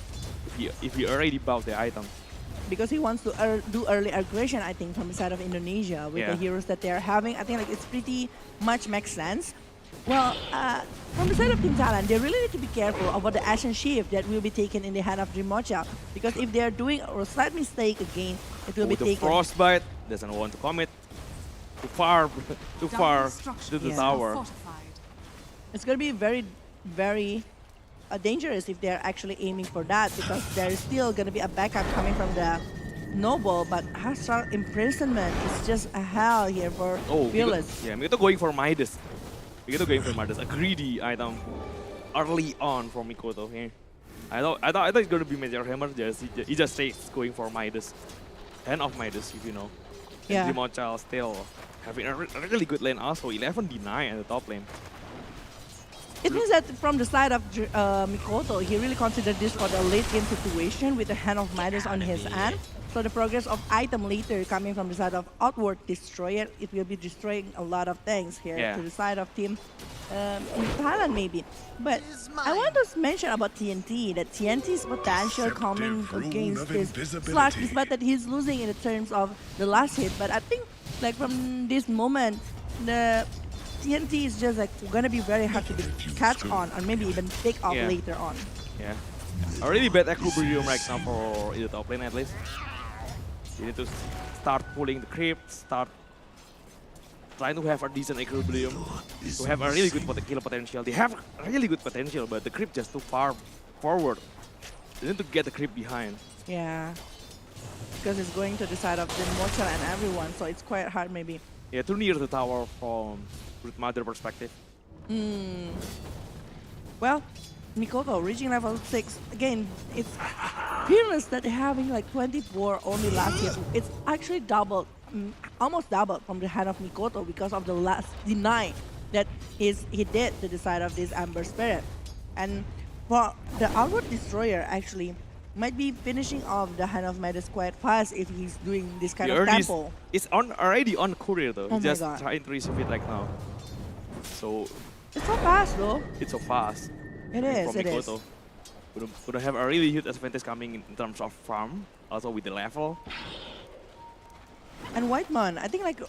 if he already bought the item. Because he wants to do early aggression, I think, from the side of Indonesia with the Yeah. heroes that they're having. I think like it's pretty much makes sense. Well, from the side of Team Thailand, they really need to be careful about the action shift that will be taken in the hand of Drimocha. Because if they're doing a slight mistake again, it will be The taken. Frostbite doesn't want to commit too far, too far to the Yeah. tower. Fortified. It's going to be very, very dangerous if they're actually aiming for that because there's still going to be a backup coming from the Noble, but Hostile Imprisonment is just a hell here for Oh, Fearless. Yeah, Mikoto going for Midas. Mikoto going for Midas, a greedy item early on from Mikoto here. I thought it's gonna be Major Hammer. He just stays going for Midas, hand of Midas, if you know. Yeah. And Drimocha still having a really good lane. Also 11 deny at the top lane. It means that from the side of Mikoto, he really considered this for the late game situation with the hand of Midas on his hand. So the progress of item later coming from the side of Outward Destroyer, it will be destroying a lot of things here Yeah. to the side of Team in Thailand maybe. But I want to mention about TNT, that TNT's potential coming against this Slash, despite that he's losing in the terms of the last hit. But I think like from this moment, the TNT is just like gonna be very hard to catch on or maybe even pick off Yeah. later on. Yeah. A really bad equilibrium right now for the top lane at least. You need to start pulling the creep, start trying to have a decent equilibrium, to have a really good kill potential. They have really good potential, but the creep just too far forward. They need to get the creep behind. Yeah, because it's going to the side of the Mortal and everyone, so it's quite hard maybe. Yeah, too near the tower from Root Mother perspective. Well, Mikoto reaching level 6. Again, it's Fearless that having like 24 only last year. It's actually doubled, almost doubled from the hand of Mikoto because of the last deny that he did to the side of this Amber Spirit. And Well, the Outward Destroyer actually might be finishing off the Hand of Midas quite fast if he's doing this kind of tempo. It's already on courier though. Oh He's my just God. trying to receive it right now. So It's so fast though. it's so fast. It is, From it is. Mikoto. Would have a really huge advantage coming in terms of farm, also with the level. And Whitemon, I think like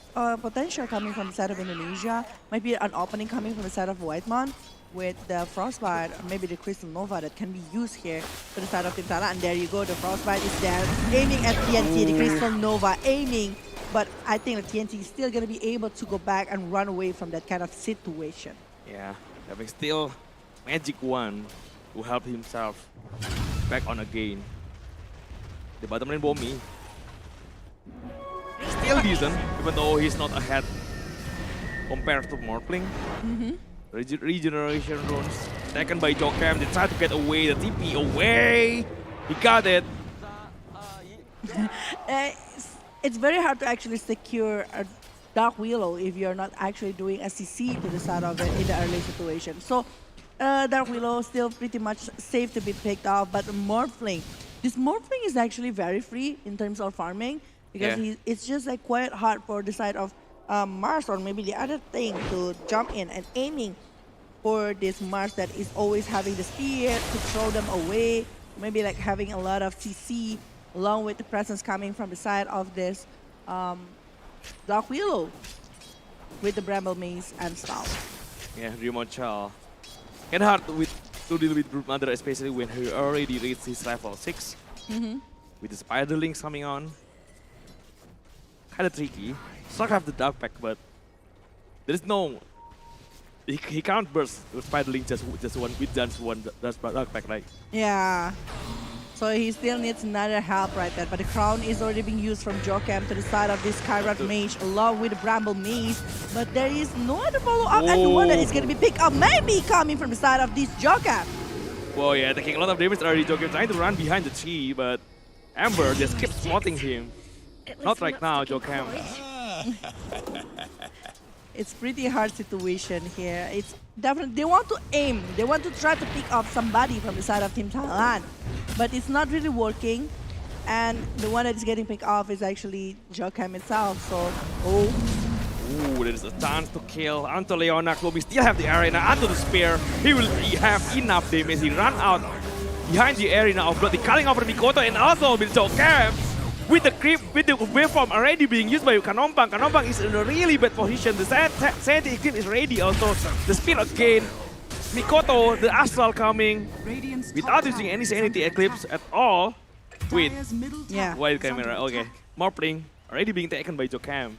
potential coming from the side of Indonesia, might be an opening coming from the side of Whitemon with the Frostbite or maybe the Crystal Nova that can be used here to the side of Team Thailand. And there you go, the Frostbite is there, aiming at TNT, the Crystal Nova aiming, but I think the TNT is still going to be able to go back and run away from that kind of situation. Yeah, having still Magic One to help himself back on again. The bottom lane Bomi still decent, even though he's not ahead compared to Morpling. Regeneration runes taken by Jokem. They try to get away, the TP away. He got it. It's very hard to actually secure a Dark Willow if you're not actually doing a CC to the side of it in the early situation. So Dark Willow still pretty much safe to be picked off, but Morphling, this Morphling is actually very free in terms of farming because it's just like quite hard for the side of Mars or maybe the other thing to jump in and aiming for this Mars that is always having the spear to throw them away, maybe like having a lot of CC along with the presence coming from the side of this Dark Willow with the Bramble Maze and stuff. Yeah, Rimochal. Kind of hard to deal with Brute Mother, especially when he already reached his level 6. With the Spiderlings coming on. Kind of tricky. Stark have the Dark Pack, but there is no... He can't burst with Spiderling just one with just one Dark Pack, right? Yeah. So he still needs another help right there. But the crown is already being used from Jokem to the side of this Kyrat Mage along with the Bramble Maze. But there is no other follow-up. And the one that is going to be picked up maybe coming from the side of this Jokem. Whoa, yeah, taking a lot of damage already. Jokem trying to run behind the tree, but Amber just keeps spotting him. Not right now, Jokem. It's pretty hard situation here. It's definitely, they want to aim. They want to try to pick up somebody from the side of Team Thailand. But it's not really working. And the one that is getting picked off is actually Jokem itself. So, Ooh, there is a chance to kill Anto Leonak. We still have the arena Anto the spear. He will have enough damage. He run out behind the arena of blood. The calling over Mikoto and also with Jokem. With the creep, with the waveform already being used by Kanompang. Kanompang is in a really bad position. The Sanity Eclipse is ready also. The spear again. Mikoto, the Astral coming. Without using any Sanity Eclipse at all. Wait. yeah. Wide camera, okay. Morpling already being taken by Jokem.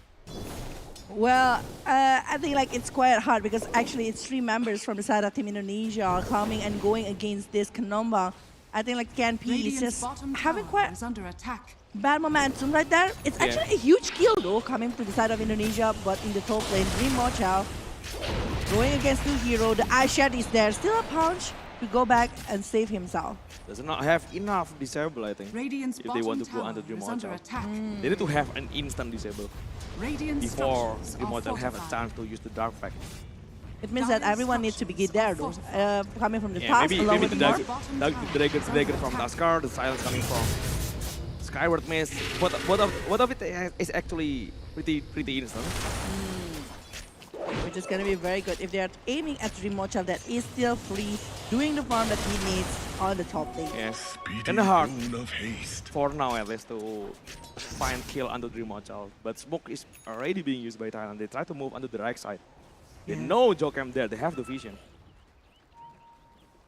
Well, I think like it's quite hard because actually it's 3 members from the side of Team Indonesia are coming and going against this Kanombang. I think like KNP is just having quite under attack. bad momentum right there. It's actually a huge kill though coming to the side of Indonesia, but in the top lane, Rimochal going against 2 hero. The Ice Shard is there, still a punch to go back and save himself. Does not have enough disable, I think. Radiant's If they want to go bottom under tower is Dream under Watch attack. They need to have an instant disable Radiant before structures Dream are Watch have a fortified. chance to use the Dark Pack. It means that everyone needs to be there though. Coming from the top maybe along the with Morph. Dragon from Daskar, the Silence coming from Skyward Mist. What of it is actually pretty instant. Which is going to be very good if they are aiming at Rimochal that is still free, doing the farm that he needs on the top lane. Yes, kind of hard for now at least to find kill under Dreamwatchal. But smoke is already being used by Thailand. They try to move under the right side. They know Jokem there. They have the vision.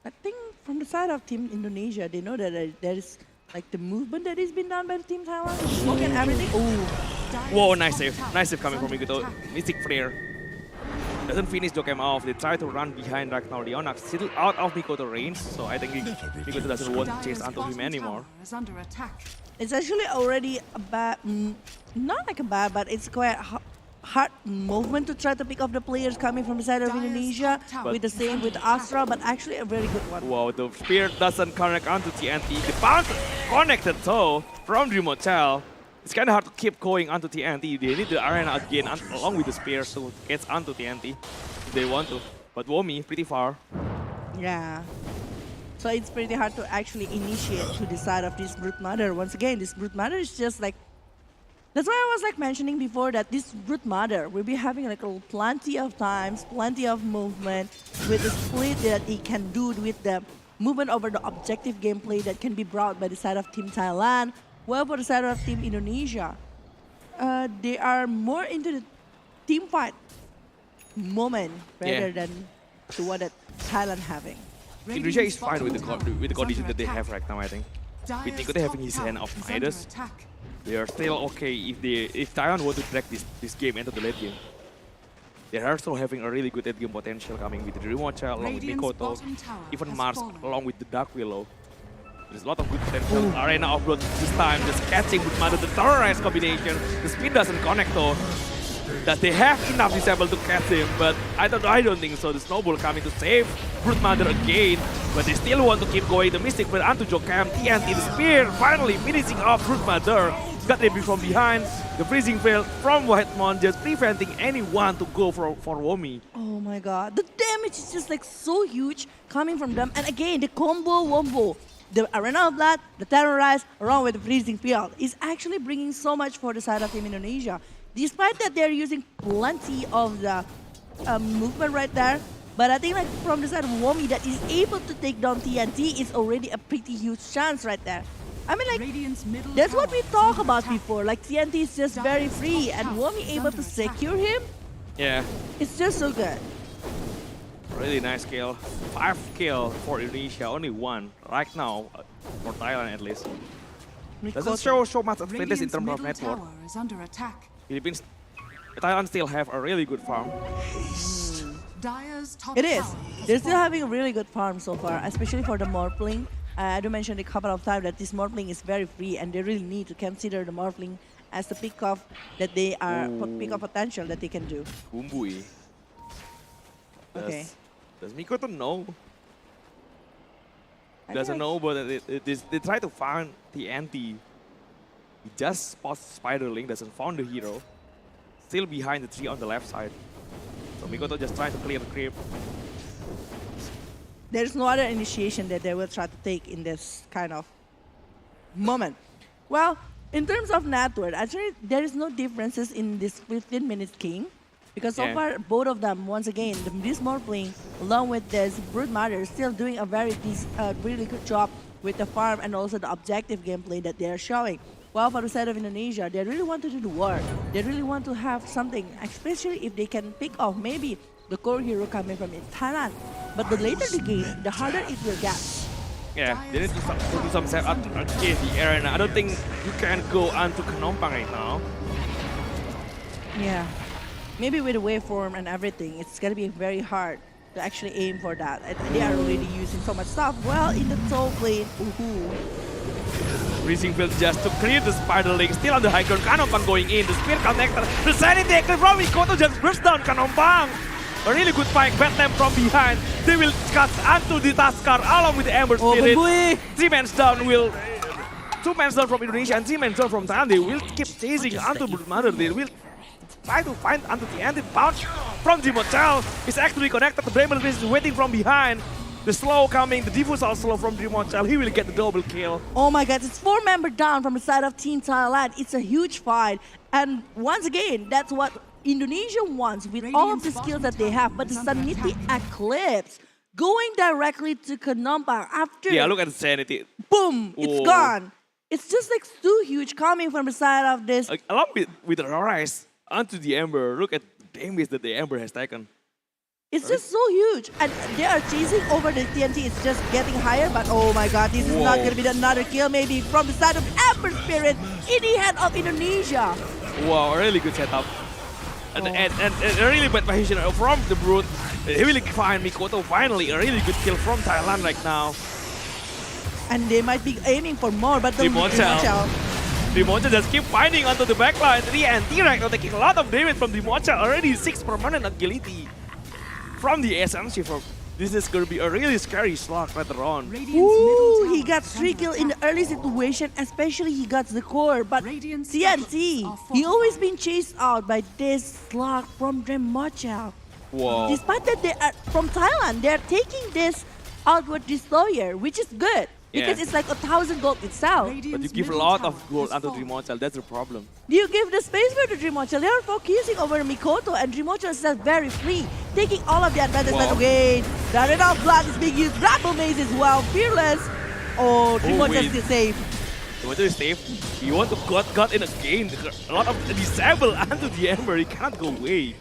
I think from the side of Team Indonesia, they know that there is like the movement that is being done by the Team Thailand, smoke and everything. Oh, Whoa, nice save coming from Mikoto. Mystic Flare doesn't finish Jokem off. They try to run behind right now. Leonak still out of Mikoto range, so I think Mikoto doesn't want to chase onto him anymore. Is under attack. it's actually already a bad, not like a bad, but it's quite hard movement to try to pick up the players coming from the side of Indonesia with the same with Astra, but actually a very good one. Wow, the spear doesn't connect onto TNT. The bounce connected though from Dreamwatchal. It's kind of hard to keep going onto TNT. They need the arena again along with the spear to get onto TNT if they want to. But Womi, pretty far. Yeah. So it's pretty hard to actually initiate to the side of this Brute Mother. Once again, this Brute Mother is just like, that's why I was like mentioning before that this Brute Mother will be having like plenty of times, plenty of movement with the split that it can do with the movement over the objective gameplay that can be brought by the side of Team Thailand. Well, for the side of Team Indonesia, they are more into the team fight moment rather than the one that Thailand having. Indonesia is fine with the condition that they have right now, I think. With Nico having his hand off Midas, they are still okay if Thailand want to drag this game into the late game. They are still having a really good late game potential coming with the Dreamwatcher along with Mikoto, even Mars along with the Dark Willow. There's a lot of good potential. Arena of Blood this time just catching with Mother the terrorize combination. The speed doesn't connect though. That they have enough disable to catch him, but I don't think so. The Snowball coming to save Brute Mother again, but they still want to keep going. The Mystic but onto Jokam, TNT, the Spear finally finishing off Brute Mother. Got Debbie from behind. The freezing veil from Whitemon just preventing anyone to go for Womi. Oh my god, the damage is just like so huge coming from them. And again, the combo wombo. The Arena of Blood, the Terrorize, along with the Freezing Field is actually bringing so much for the side of Team Indonesia. Despite that they're using plenty of the movement right there, but I think like from the side of Womi that is able to take down TNT is already a pretty huge chance right there. I mean like, that's what we talked about before, like TNT is just very free and Womi able to secure him. Yeah. It's just so good. Really nice kill. 5 kill for Indonesia, only 1 right now for Thailand at least. Doesn't show so much advantage in terms of network. Is under attack. Philippines, Thailand still have a really good farm. Dire's top It is. tower They're still having a really good farm so far, especially for the Morphling. I do mention a couple of times that this Morphling is very free and they really need to consider the Morphling as the pick-off that they are, pick-off potential that they can do. Bumbui. Okay. Does Mikoto know? I Doesn't think know, but they try to find the anti. He just spots Spiderling, doesn't find the hero. Still behind the tree on the left side. So Mikoto just trying to clear the creep. There's no other initiation that they will try to take in this kind of moment. Well, in terms of network, actually there is no differences in this 15 minutes king. Because so far, both of them, once again, this Morphling, along with this Brute Mother, still doing a really good job with the farm and also the objective gameplay that they are showing. Well, for the side of Indonesia, they really want to do the work. They really want to have something, especially if they can pick off maybe the core hero coming from Thailand. But the later the game, the harder it will get. Yeah, they need to do some setup against the arena. I don't think you can go onto Kanompang right now. Yeah. Maybe with the waveform and everything, it's gonna be very hard to actually aim for that. And they are already using so much stuff. Well, in the Soul Blade, Freezing Field just to clear the Spiderling, still on the high ground. Kanompang going in, the Spear Connector, the Sanity Active from Mikoto just burst down Kanompang. A really good fight, Batman from behind. They will cut onto the Tuskar along with the Ember Spirit. 3 men down will... 2 men down from Indonesia and 3 men down from Thailand. They will keep chasing onto Brute Mother. They will try to find onto the end. Bounce from the Motel is actually connected. The Bremer is waiting from behind. The slow coming, the diffuse also slow from Dreamwatcher. He will get the double kill. Oh my god, it's 4 members down from the side of Team Thailand. It's a huge fight. And once again, that's what Indonesia wants with all of the skills that they have. But the Sanity Eclipse going directly to Kanompang after... Yeah, look at the Sanity. Boom! It's gone. It's just like too huge coming from the side of this. Along with the Rise onto the Ember, look at the damage that the Ember has taken. It's just so huge. And they are chasing over the TNT. It's just getting higher. But oh my god, this is not going to be another kill maybe from the side of Ember Spirit in the hand of Indonesia. Wow, a really good setup. And a really bad position from the Brute. He will find Mikoto finally. A really good kill from Thailand right now. And they might be aiming for more, but the Dreamwatcher just keep finding onto the backline. 3 and T right now taking a lot of damage from Dreamwatcher. Already 6 permanent agility from the SMC. This is going to be a really scary slot later on. Ooh, he got 3 kills in the early situation, especially he got the core. But TNT, he always been chased out by this slot from Dreamwatcher. Wow. Despite that they are from Thailand, they're taking this outward destroyer, which is good because Yeah. it's like 1,000 gold itself. But you Radiant's give a middle lot tower of gold is onto falling. Dreamwatch, that's the problem. You give the space for the Dreamwatcher. They are focusing over Mikoto, and Dreamwatcher is just very free, taking all of the advantage. But Wow. again, the Arena of Blood is being used. Grapple Maze is well, Fearless. Oh, Dreamwatcher wait. is still safe. Dreamwatch is safe. You want to got in again. A lot of disable onto the Ember, he cannot go away.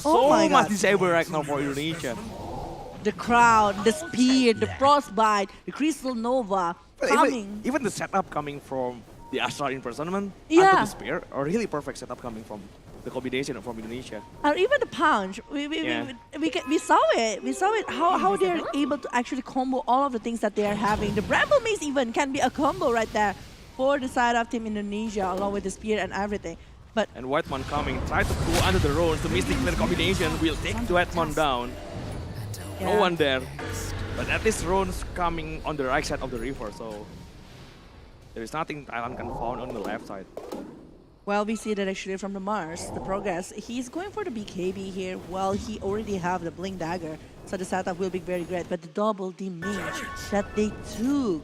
Oh my So much God. disable right now for Indonesia. The crowd, the spear, the frostbite, the crystal nova But coming. even the setup coming from the Astral Imprisonment Yeah. onto the Spear, a really perfect setup coming from the combination from Indonesia. Or even the punch. Yeah. We saw it. We saw it. How they're able to actually combo all of the things that they are having. The Bramble Maze even can be a combo right there for the side of Team Indonesia, along with the spear and everything. But And Whitemon coming, try to go under the road. The Mystic Flare combination will take Whitemon down. No yeah. one there. But at least Rone's coming on the right side of the river, so there is nothing Thailand can find on the left side. Well, we see that actually from the Mars, the progress. He's going for the BKB here. Well, he already have the Blink Dagger, so the setup will be very great. But the double damage that they took.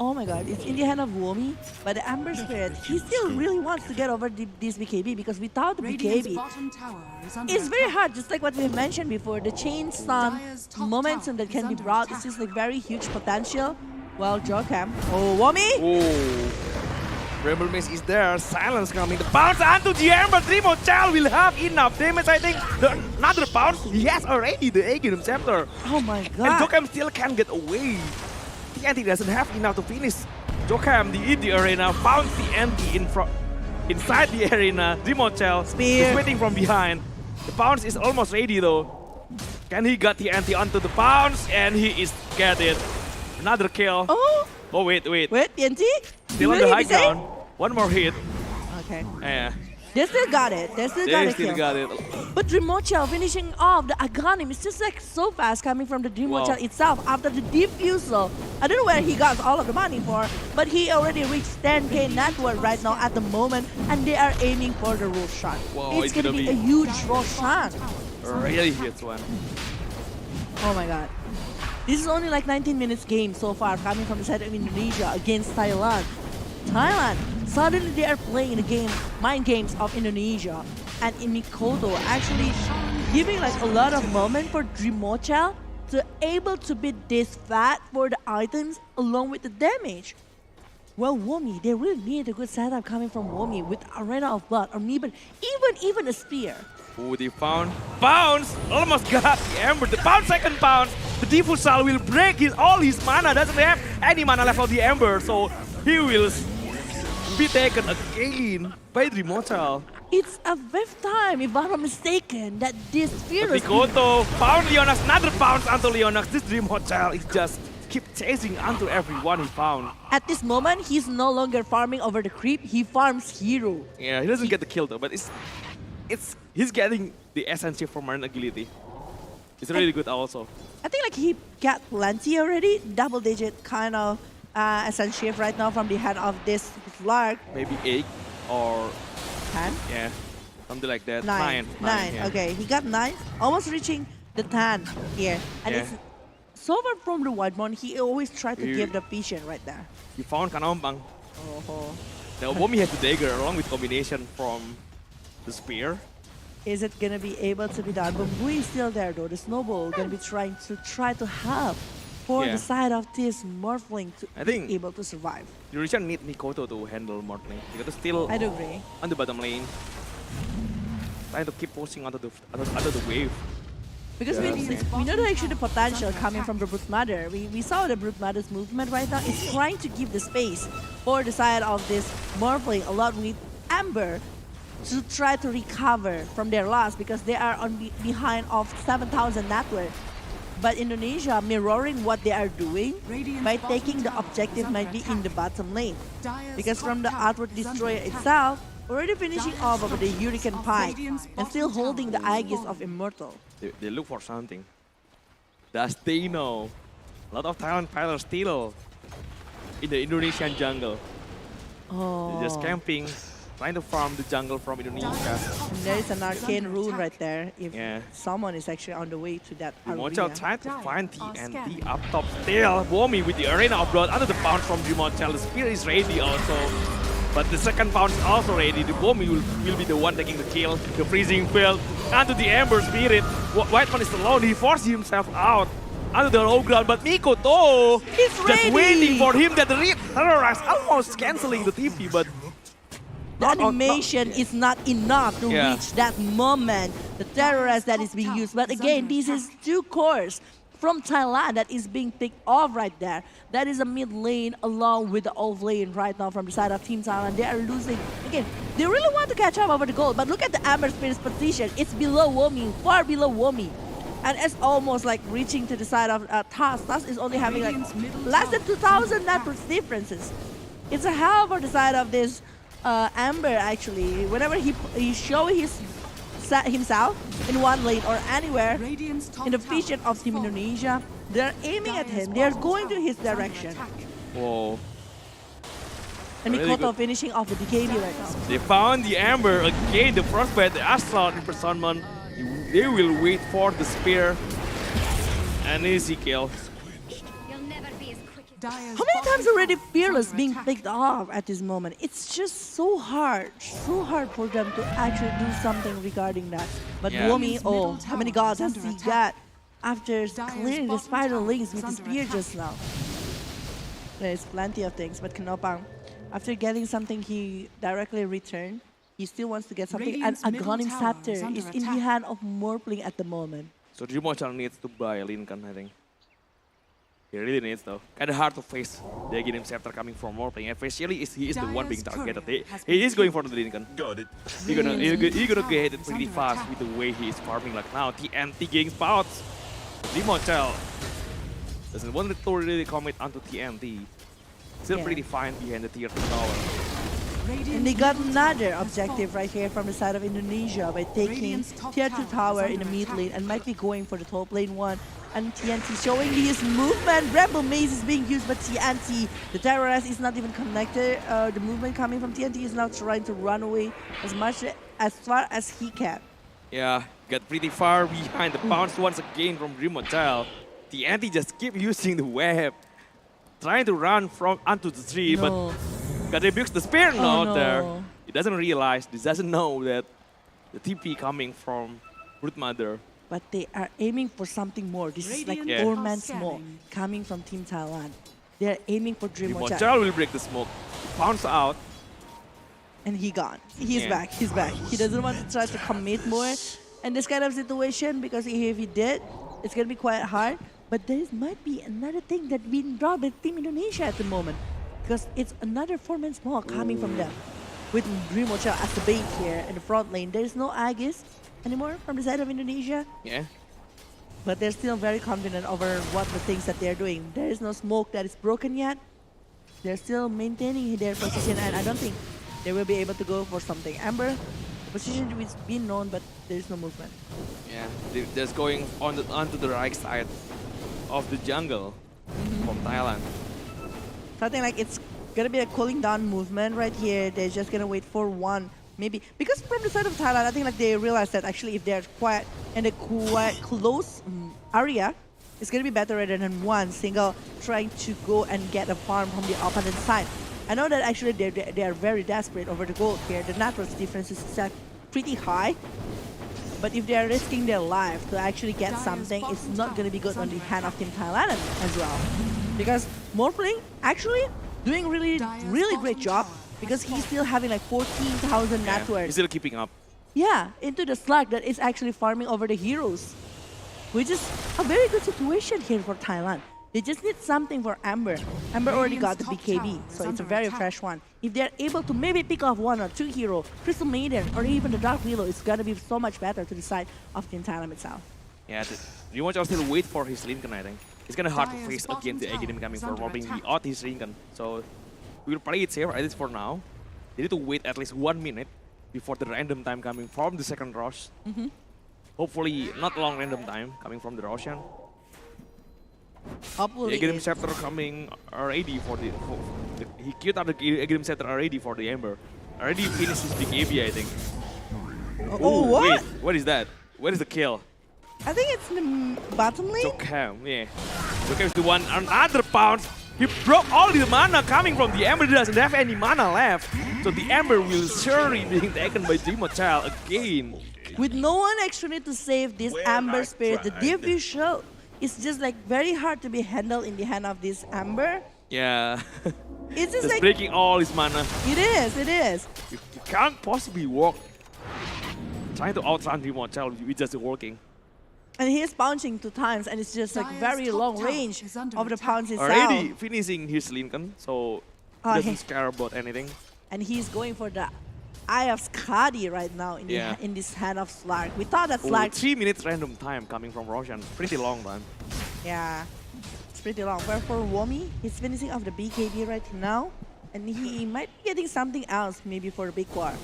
Oh my god, it's in the hand of Womi, but the Amber Spirit, he still really wants to get over this BKB because without the Radiant's BKB, bottom tower is under it's very attack. hard, just like what we mentioned before. The chain stun Dire's top momentum tower that can is be under brought attack. is just like very huge potential. Well, Jokam. Oh, Womi! Oh, Rebel Mace is there, silence coming. The bounce onto the Ember. Dreamwatch will have enough damage, I think. Another bounce, he has already the Aegean Scepter. Oh my And god. Jokam still can't get away. TNT doesn't have enough to finish. Jokam, the arena, found TNT inside the arena. Dreamwatch Spear. is waiting from behind. The bounce is almost ready though. Can he get TNT onto the bounce? And he is get it. Another kill. Oh, Oh wait. wait, TNT? Still on Really? the high He say? ground. One more hit. Okay. Yeah, They still got it. They still got they it. still Kill. got it. But Dreamwatcher finishing off the Aghanim is just like so fast coming from the Dreamwatcher Wow. itself after the defusal. I don't know where he got all of the money for, but he already reached 10k net worth right now at the moment, and they are aiming for the Roshan. Wow, it's gonna be a huge Roshan. Really hits one. Oh my god. This is only like 19 minutes game so far coming from the side of Indonesia against Thailand. Thailand, suddenly they are playing the game, mind games of Indonesia. And in Mikoto actually giving like a lot of moment for Dreamwatcher to able to beat this fat for the items along with the damage. Well, Womi, they really need a good setup coming from Womi with Arena of Blood or even a spear. Who they found? Bounce! Almost got the Ember. The bounce second bounce. The Diffusal will break all his mana. Doesn't have any mana left of the Ember. So he will be taken again by Dreamwatch. It's a fifth time, if I'm not mistaken, that this fearless Mikoto found Leonax. Another bounce onto Leonax. This Dreamwatch is just keep chasing onto everyone he found. at this moment, he's no longer farming over the creep, he farms hero. Yeah, he doesn't get the kill though, but he's getting the essence from Marine Agility. It's really good also. I think like he got plenty already, double digit kind of essential right now from the hand of this Lark. Maybe 8 or 10? yeah, something like that. 9. 9. Yeah. Okay, he got 9, almost reaching the 10 here. And Yeah. it's so far from the Whitemon, he always tried to He- give the vision right there. He found Kanompang. Oh. Now Womi has the dagger along with combination from the spear. Is it gonna be able to be done? But Bui is still there though. The snowball gonna be trying to help for Yeah. the side of this Morphling to I be think- able to survive. Indonesia need Mikoto to handle Mortling because it's still I do agree. on the bottom lane. Trying to keep pushing onto the wave. Because Yeah, we know that actually the potential coming from the Brute Mother. We saw the Brute Mother's movement right now. It's trying to give the space for the side of this Morphling along with Amber to try to recover from their loss because they are behind of 7,000 net worth. But Indonesia mirroring what they are doing Radiant's by bottom taking the tower objective is under might be in the attack. bottom lane. Dire's Because from the top tower outward is under destroyer attack. itself, already finishing Dire's off over the Hurricane of Pike Radiant's and still bottom holding the tower is Aegis of falling. Immortal. They look for something. Does they know? A lot of Thailand players still in the Indonesian jungle. Oh. They're just camping, trying to farm the jungle from Indonesia. And there is an arcane rune right there if Yeah. someone is actually on the way to that Dreamochel area. tried to find TNT up top still. Womi with the Arena of Blood under the bounce from Dreamochel. The spear is ready also. But the second bounce is also ready. The Womi will be the one taking the kill. The freezing field onto the Ember Spirit. Whiteman is alone. He forced himself out onto the low ground. But Mikoto He's just ready. waiting for him that the terrorize almost canceling the TP. But The animation is not enough to Yeah. reach that moment, the terrorist that is being used. But again, this is two cores from Thailand that is being picked off right there. That is a mid lane along with the off lane right now from the side of Team Thailand. They are losing. Again, they really want to catch up over the goal, but look at the Amber Spirit's position. It's below Womi, far below Womi. And it's almost like reaching to the side of TAS. TAS is only having like less than 2,000 net differences. It's a hell for the side of this Amber actually. Whenever he show himself in one lane or anywhere Radiant's top in the tower vision of has Team fallen. Indonesia, they're aiming at him. They're going to his direction. whoa. And Really Mikoto good. finishing off the DKB right now. They found the Amber again. The Frostbite, the Assault in Personman. They will wait for the spear. An easy kill. Dire's How many bottom times already tower is Fearless under being attack. picked off at this moment? It's just so hard for them to actually do something regarding that. But Yeah. Womi, oh, how many gods has Under he attack. got after clearing the bottom spiral tower links is with the under spear attack. just now? There's plenty of things, but Kanopang, after getting something he directly returned, he still wants to get something. Radiant's And middle Aghanim tower Scepter is under is in the attack. hand of Morpling at the moment. So Dreamochel needs to buy Lincoln, I think. He really needs though. Kind of hard to face the Aghanim Scepter coming from Morpling. Especially he is the one being Dire's targeted. courier has He been is going for the Lincoln. Got it. He's gonna get it is pretty under fast attack. with the way he is farming like now. TNT getting spouts. Dreamochel doesn't want to really commit onto TNT. Still Yeah. pretty fine behind the tier 2 tower. And they got another objective right here from the side of Indonesia by taking Radiant's top tier 2 tower tower is in the under mid attack. lane and might be going for the top lane one. And TNT showing his movement. Rebel Maze is being used, but TNT, the terrorist, is not even connected. The movement coming from TNT is now trying to run away as far as he can. Yeah, got pretty far behind the bounce once again from Dreamochel. TNT just keep using the web. Trying to run from onto the tree, but No. got rebukes the spear Oh, not there. no. He doesn't realize, he doesn't know that the TP coming from Broodmother. But they are aiming for something more. This is like Radiant Yeah. four are man smoke scanning. coming from Team Thailand. They're aiming for Dreamocha. Dreamochel will break the smoke. Bounce out. And he gone. He's Yeah. back. He's back. He doesn't want to try to commit more in this kind of situation because if he did, it's gonna be quite hard. But there might be another thing that being brought by Team Indonesia at the moment because it's another four-man smoke coming from them. With Dreamocha as the bait here in the front lane, there is no Aegis anymore from the side of Indonesia. Yeah. But they're still very confident over what the things that they're doing. There is no smoke that is broken yet. They're still maintaining their position, and I don't think they will be able to go for something. Amber, the position is being known, but there is no movement. Yeah, they're just going onto the right side of the jungle from Thailand. So I think like it's gonna be a cooling down movement right here. They're just gonna wait for one, maybe because from the side of Thailand, I think like they realize that actually if they're quite in a quite close area, it's gonna be better rather than one single trying to go and get a farm from the opponent side. I know that actually they are very desperate over the gold here. The net worth difference is pretty high. But if they are risking their life to actually get something, it's not going to be good on the hand of Team Thailand as well. Because Morphling actually doing really great job because he's still having like 14,000 Yeah, net worth. he's still keeping up. Yeah, into the slug that is actually farming over the heroes. Which is a very good situation here for Thailand. They just need something for Amber. Amber already got the Radiant's BKB, top tower so is it's a under very attack. fresh one. If they're able to maybe pick off one or two hero, Crystal Maiden or even the Dark Willow, it's gonna be so much better to the side of Team Thailand itself. Yeah, Dreamochel still wait for his Lincoln, I think. It's kind of hard to Dire's face bottom against the tower Aghanim coming is from under robbing attack. out his Lincoln. So we'll play it safe, at least for now. They need to wait at least 1 minute before the random time coming from the second rush. Hopefully not long random time coming from the Roshan. Hopefully, The Aghanim it's- Scepter coming ready for he queued up the Aghanim Scepter ready for the Ember. Already finished his big AB, I think. Oh, what? Wait, what is that? What is the kill? I think it's the bottom lane. Jokam, yeah. Jokam is the one, another pounce. He broke all the mana coming from the Ember. He doesn't have any mana left. So the Ember will surely being taken by Dreamochild again. With no one actually to save this Amber Spirit, the diffusion is just like very hard to be handled in the hand of this Amber. Yeah. It's just like, breaking all his mana. it is. You can't possibly walk. Trying to outrun Dreamochild with just working. And he is bouncing 2 times, and it's just like Dire's very top long tower range is under of the attack. pounce itself. Already finishing his Lincoln, so Oh, doesn't he- care about anything. And he's going for the Eye of Skadi right now in, Yeah. in this hand of Slark. We thought that Oh, Slark, 3 minutes random time coming from Roshan. Pretty long time. yeah, it's pretty long. But for Womi, he's finishing off the BKB right now, and he might be getting something else maybe for the big war.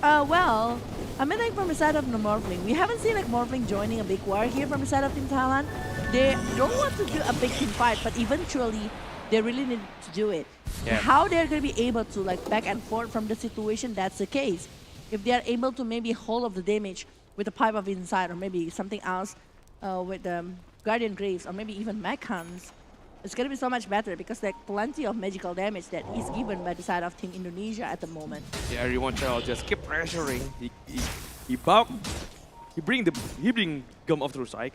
Well, I mean like from the side of the Morphling, we haven't seen like Morphling joining a big war here from the side of Team Thailand. They don't want to do a big team fight, but eventually they really need to do it. Yeah. How they're going to be able to like back and forth from the situation, that's the case. If they are able to maybe hold of the damage with a pipe of inside or maybe something else with the Guardian Graves or maybe even Mechans, it's going to be so much better because like plenty of magical damage that is given by the side of Team Indonesia at the moment. Yeah, Dreamochild just keep pressuring. He bring Gum of True Strike.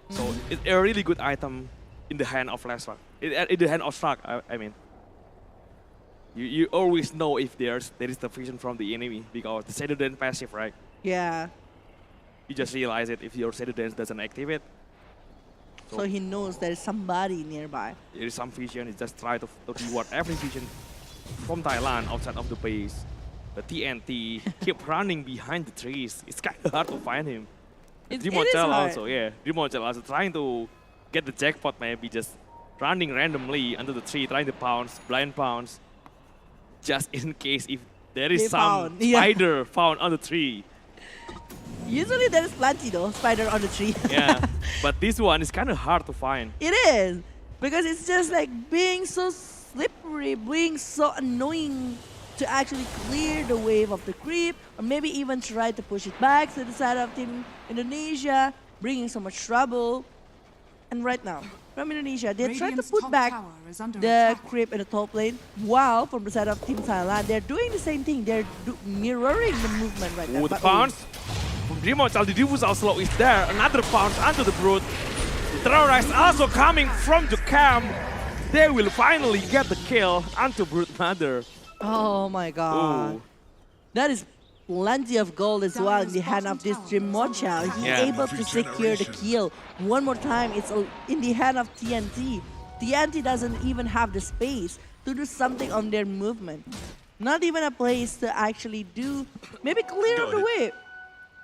So it's a really good item in the hand of Last Strike. In the hand of Strike, I mean. You always know if there is the vision from the enemy because the Shadow Dance passive, right? Yeah. You just realize it if your Shadow Dance doesn't activate. So he knows there is somebody nearby. There is some vision. He just try to reward every vision from Thailand outside of the base. The TNT keep running behind the trees. It's kind of hard to find him. It is Dreamochild hard. also, yeah. Dreamochild also trying to get the jackpot, maybe just running randomly under the tree, trying to pounce, blind pounce, just in case if there is They some found, yeah. spider found on the tree. Usually there is plenty though, spider on the tree. Yeah, but this one is kind of hard to find. It is. Because it's just like being so slippery, being so annoying to actually clear the wave of the creep, or maybe even try to push it back to the side of Team Indonesia, bringing so much trouble. And right now, from Indonesia, they try to Radiant's put top back tower is under the attack. creep in the top lane, while from the side of Team Thailand, they're doing the same thing. They're mirroring the movement right now. Oh, the But- pounce from Dreamochild, the diffusal slow is there. Another pounce onto the Brute. The terrorize also coming from the camp. They will finally get the kill onto Brute Mother. Oh my god. Ooh. That is plenty of gold as well in the hand of this Dreamochild. He's Yeah. able to secure the kill. One more time, it's in the hand of TNT. TNT doesn't even have the space to do something on their movement. Not even a place to actually do, maybe clear the way.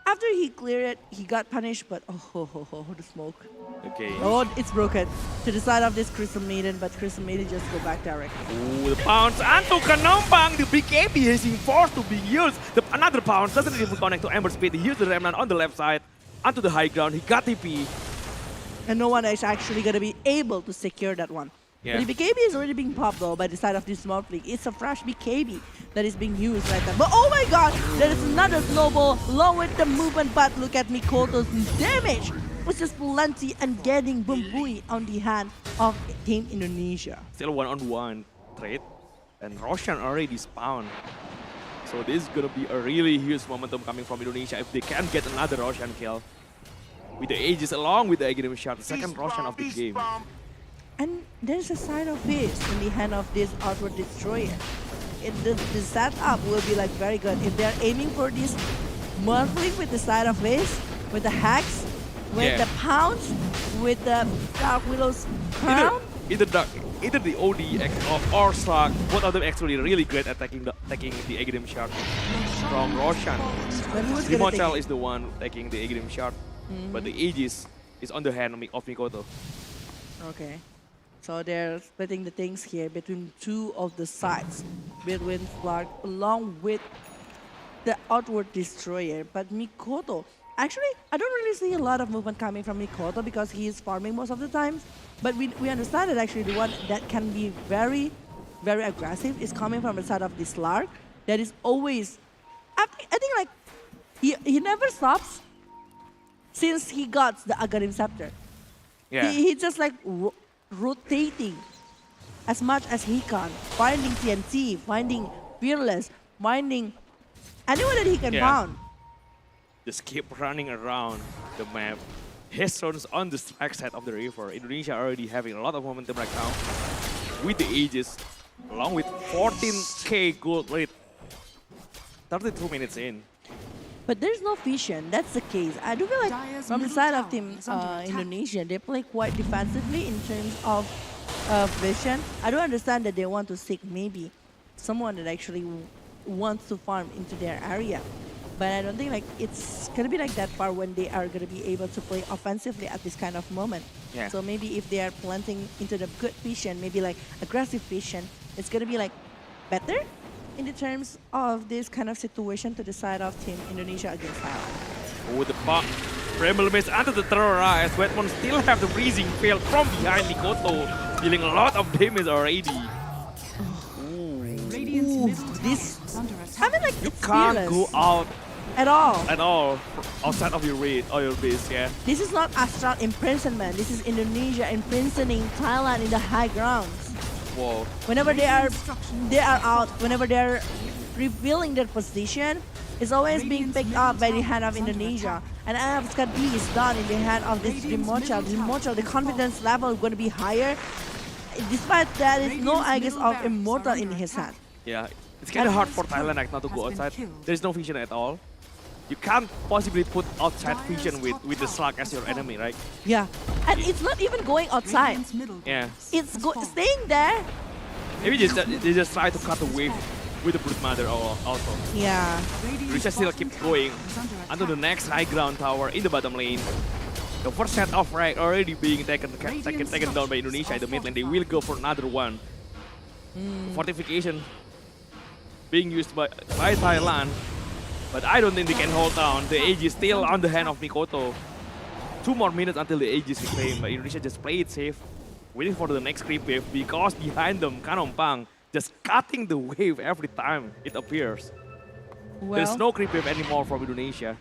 After he cleared it, he got punished, but the smoke. Okay. Oh, it's broken to the side of this Crystal Maiden, but Crystal Maiden just go back directly. Ooh, the pounce onto Kanombang. The big AB is being forced to be used. Another pounce doesn't even connect to Ember Speed. He used the Remnant on the left side onto the high ground. He got TP. And no one is actually going to be able to secure that one. Yeah. But the BKB is already being popped though by the side of this small fleet. It's a fresh BKB that is being used right now. But oh my god, there is another snowball along with the movement, but look at Mikoto's damage. Was just plenty and getting Bumbui on the hand of Team Indonesia. Still one-on-one trade. And Roshan already spawned. So this is going to be a really huge momentum coming from Indonesia if they can get another Roshan kill. With the Aegis along with the Aghanim shot, the second Roshan of the game. And there's a side of Fist in the hand of this Outward Destroyer. The setup will be like very good. If they're aiming for this Morphling with the side of Fist, with the Hex, with Yeah. the Pounce, with the Dark Widow's Crown. Either the OD or Slug, both of them actually really great at taking the Aghanim shot from Roshan. But who's gonna take Immortal it? is the one taking the Aghanim shot, but the Aegis is on the hand of Mikoto. Okay. So they're splitting the things here between two of the sides, between Clark along with the Outward Destroyer. But Mikoto, actually, I don't really see a lot of movement coming from Mikoto because he is farming most of the times. But we understand that actually the one that can be very very aggressive is coming from the side of this Lark. That is always, I think like, he never stops since he got the Agarim Scepter. Yeah. He just like rotating as much as he can, finding TNT, finding Fearless, finding anyone that he can Yeah. find. Just keep running around the map. His zones on the strike side of the river. Indonesia already having a lot of momentum right now with the Aegis, along with 14k gold rate. 32 minutes in. But there's no vision. That's the case. I do feel like Dire's from the middle side of tower team is under attack. Indonesia, they play quite defensively in terms of vision. I do understand that they want to seek maybe someone that actually wants to farm into their area. But I don't think like it's gonna be like that far when they are gonna be able to play offensively at this kind of moment. Yeah. So maybe if they are planting into the good vision, maybe like aggressive vision, it's gonna be like better in the terms of this kind of situation to the side of Team Indonesia against Thailand. With the pop, Bramble Mist under the terrorize. Wetmon still have the freezing field from behind Mikoto, dealing a lot of damage already. Radiant's Ooh, middle tower this- is under I attack. mean like You it's can't fearless go out at all. at all outside of your raid or your base, yeah. This is not astral imprisonment. This is Indonesia imprisoning Thailand in the high grounds. Whoa. Whenever they are out, whenever they are revealing their position, it's always being picked up by the hand of Indonesia. And as Scott D is done in the hand of this Dreamochal, the confidence level is going to be higher. Despite that, there is no Aegis of Immortal in his hand. Yeah, it's kind of hard for Thailand right now to go outside. There's no vision at all. You can't possibly put outside vision with the slug as your enemy, right? Yeah, and it's not even going outside. Radiant's middle Yeah. barracks It's has fallen. staying there. Maybe they just try to cut the wave with the Brood Mother also. Yeah. Radiant's Indonesia still bottom keep tower going is under until the attack. next high ground tower in the bottom lane. The first set of frag already being taken down by Indonesia in the mid lane. They will go for another one. Fortification being used by Thailand, but I don't think they can hold down. The Aegis still on the hand of Mikoto. 2 more minutes until the Aegis is claimed, but Indonesia just play it safe, waiting for the next creep wave because behind them, Kanompang just cutting the wave every time it appears. There's Well, no creep wave anymore from Indonesia.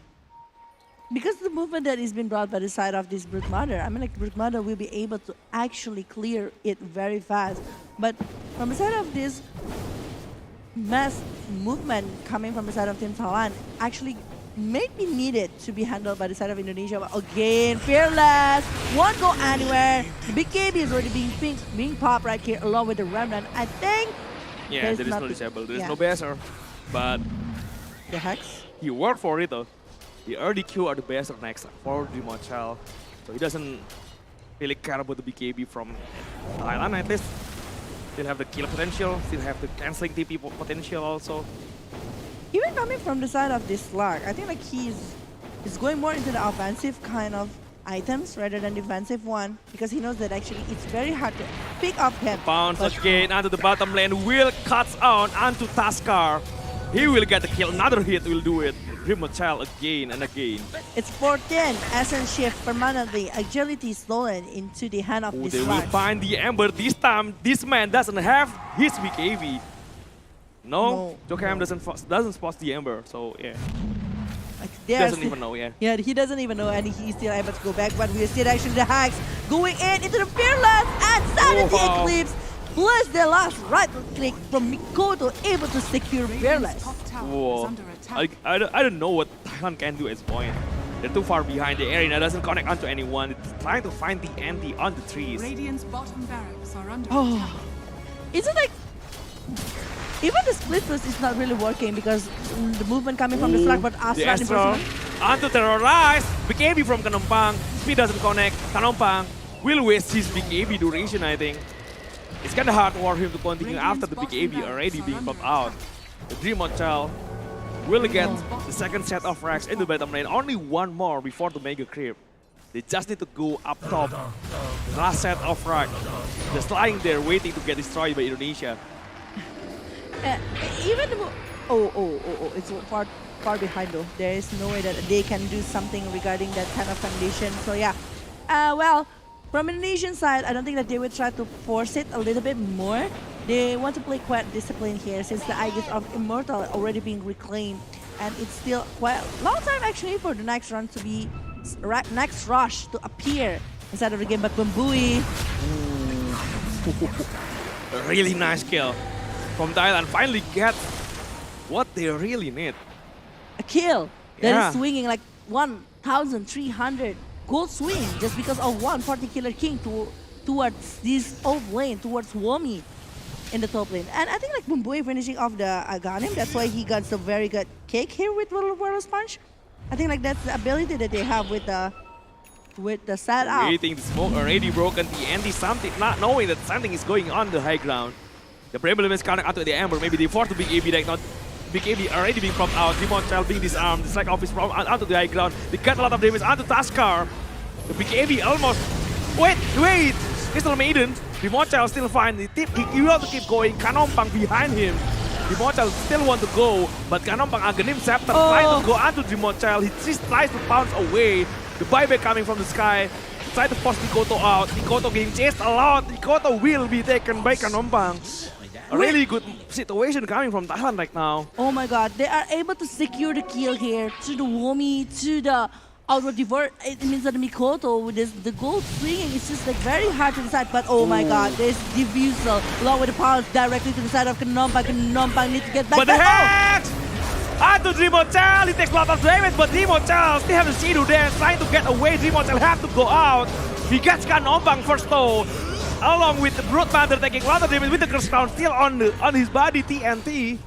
because the movement that is being brought by the side of this Brute Mother, I mean like Brute Mother will be able to actually clear it very fast. But from the side of this mass movement coming from the side of Team Thailand actually may be needed to be handled by the side of Indonesia. But again, Fearless won't go anywhere. The BKB is already being popped right here along with the Remnant. I think Yeah, there's there is no nothing- disable, there is yeah. no Bezer, but the Hex. he worked for it though. He already queued the Bezer next for Dreamochal, so he doesn't really care about the BKB from Thailand at least. Still have the kill potential, still have the canceling TP potential also. Even coming from the side of this Lark, I think like he's going more into the offensive kind of items rather than defensive one because he knows that actually it's very hard to pick up him. Bounce But again onto the bottom lane, will cuts out onto Taskar. He will get the kill, another hit will do it. Dreamochal again and again. it's 14, Essence Shift permanently, agility stolen into the hand of Oh, this they will Lark. find the Ember. This time, this man doesn't have his BKB. No, Jokam doesn't spot the Ember, so yeah. Like, He they are doesn't still- even know, yeah. Yeah, he doesn't even know, and he's still able to go back. But we are still actually the Hacks going in into the Fearless and Sanity Oh, wow. Eclipse. Plus the last right click from Mikoto able to secure Radiant's Fearless. top tower is Whoa. under attack. I don't know what Thailand can do at this point. They're too far behind. The arena doesn't connect onto anyone. It's trying to find the anti on the trees. Radiant's bottom barracks are under Oh. attack. Is it like even the split boost is not really working because the movement coming from the Ooh, Slug, but the Astral Astral imprisonment. onto terrorize. BKB from Kanompang. Speed doesn't connect. Kanompang will waste his BKB duration, I think. It's kind of hard for him to continue after the BKB already being popped out. The Dreamochal will get the second set of racks in the bottom lane. Only one more before the Mega Creep. They just need to go up top. The last set of rack. Just lying there waiting to get destroyed by Indonesia. Even the it's far behind though. There is no way that they can do something regarding that kind of condition. So yeah, well, from Indonesian side, I don't think that they would try to force it a little bit more they want to play quite disciplined here since the Aegis of Immortal already being reclaimed. And it's still quite a long time actually for the next run to be, next rush to appear inside of the game. But Bumbui, A really nice kill from Thailand. Finally get what they really need. a kill that Yeah. is swinging like 1,300 gold swing just because of one particular king towards this off lane, towards Womi in the top lane. And I think like Bumbui finishing off the Aghanim, that's why he got some very good cake here with Whirl's Punch. I think like that's the ability that they have with the setup. Really think the smoke already broken. The anti something, not knowing that something is going on the high ground. The problem is coming out to the Ember. Maybe they force the Big AB deck. Not Big AB already being propped out. Dimonchal being disarmed. It's like off his prop onto the high ground. They got a lot of damage onto Taskar. The Big AB almost. Wait! Crystal Maiden. Dimonchal still fine. He want to keep going. Kanompang behind him. Dimonchal still want to go, but Kanompang Aghanim Scepter trying to go onto Dimonchal. He just tries to bounce away. The buyback coming from the sky. Try to force Nikoto out. Nikoto getting chased a lot. Nikoto will be taken by Kanompang. A really good situation coming from Thailand right now. Oh my god, they are able to secure the kill here to the Womi, to the outward divert. It means that the Mikoto with the gold swinging is just like very hard to decide. But oh my god, there's Diffusal along with the pounce directly to the side of Kanompang. Kanompang needs to get back. But the head! Onto Dimonchal, he takes a lot of damage, but Dimonchal still have the Shido there, trying to get away. Dimonchal have to go out. He gets Kanompang first though, along with the Brute Mother taking a lot of damage with the Curse Crown still on his body, TNT.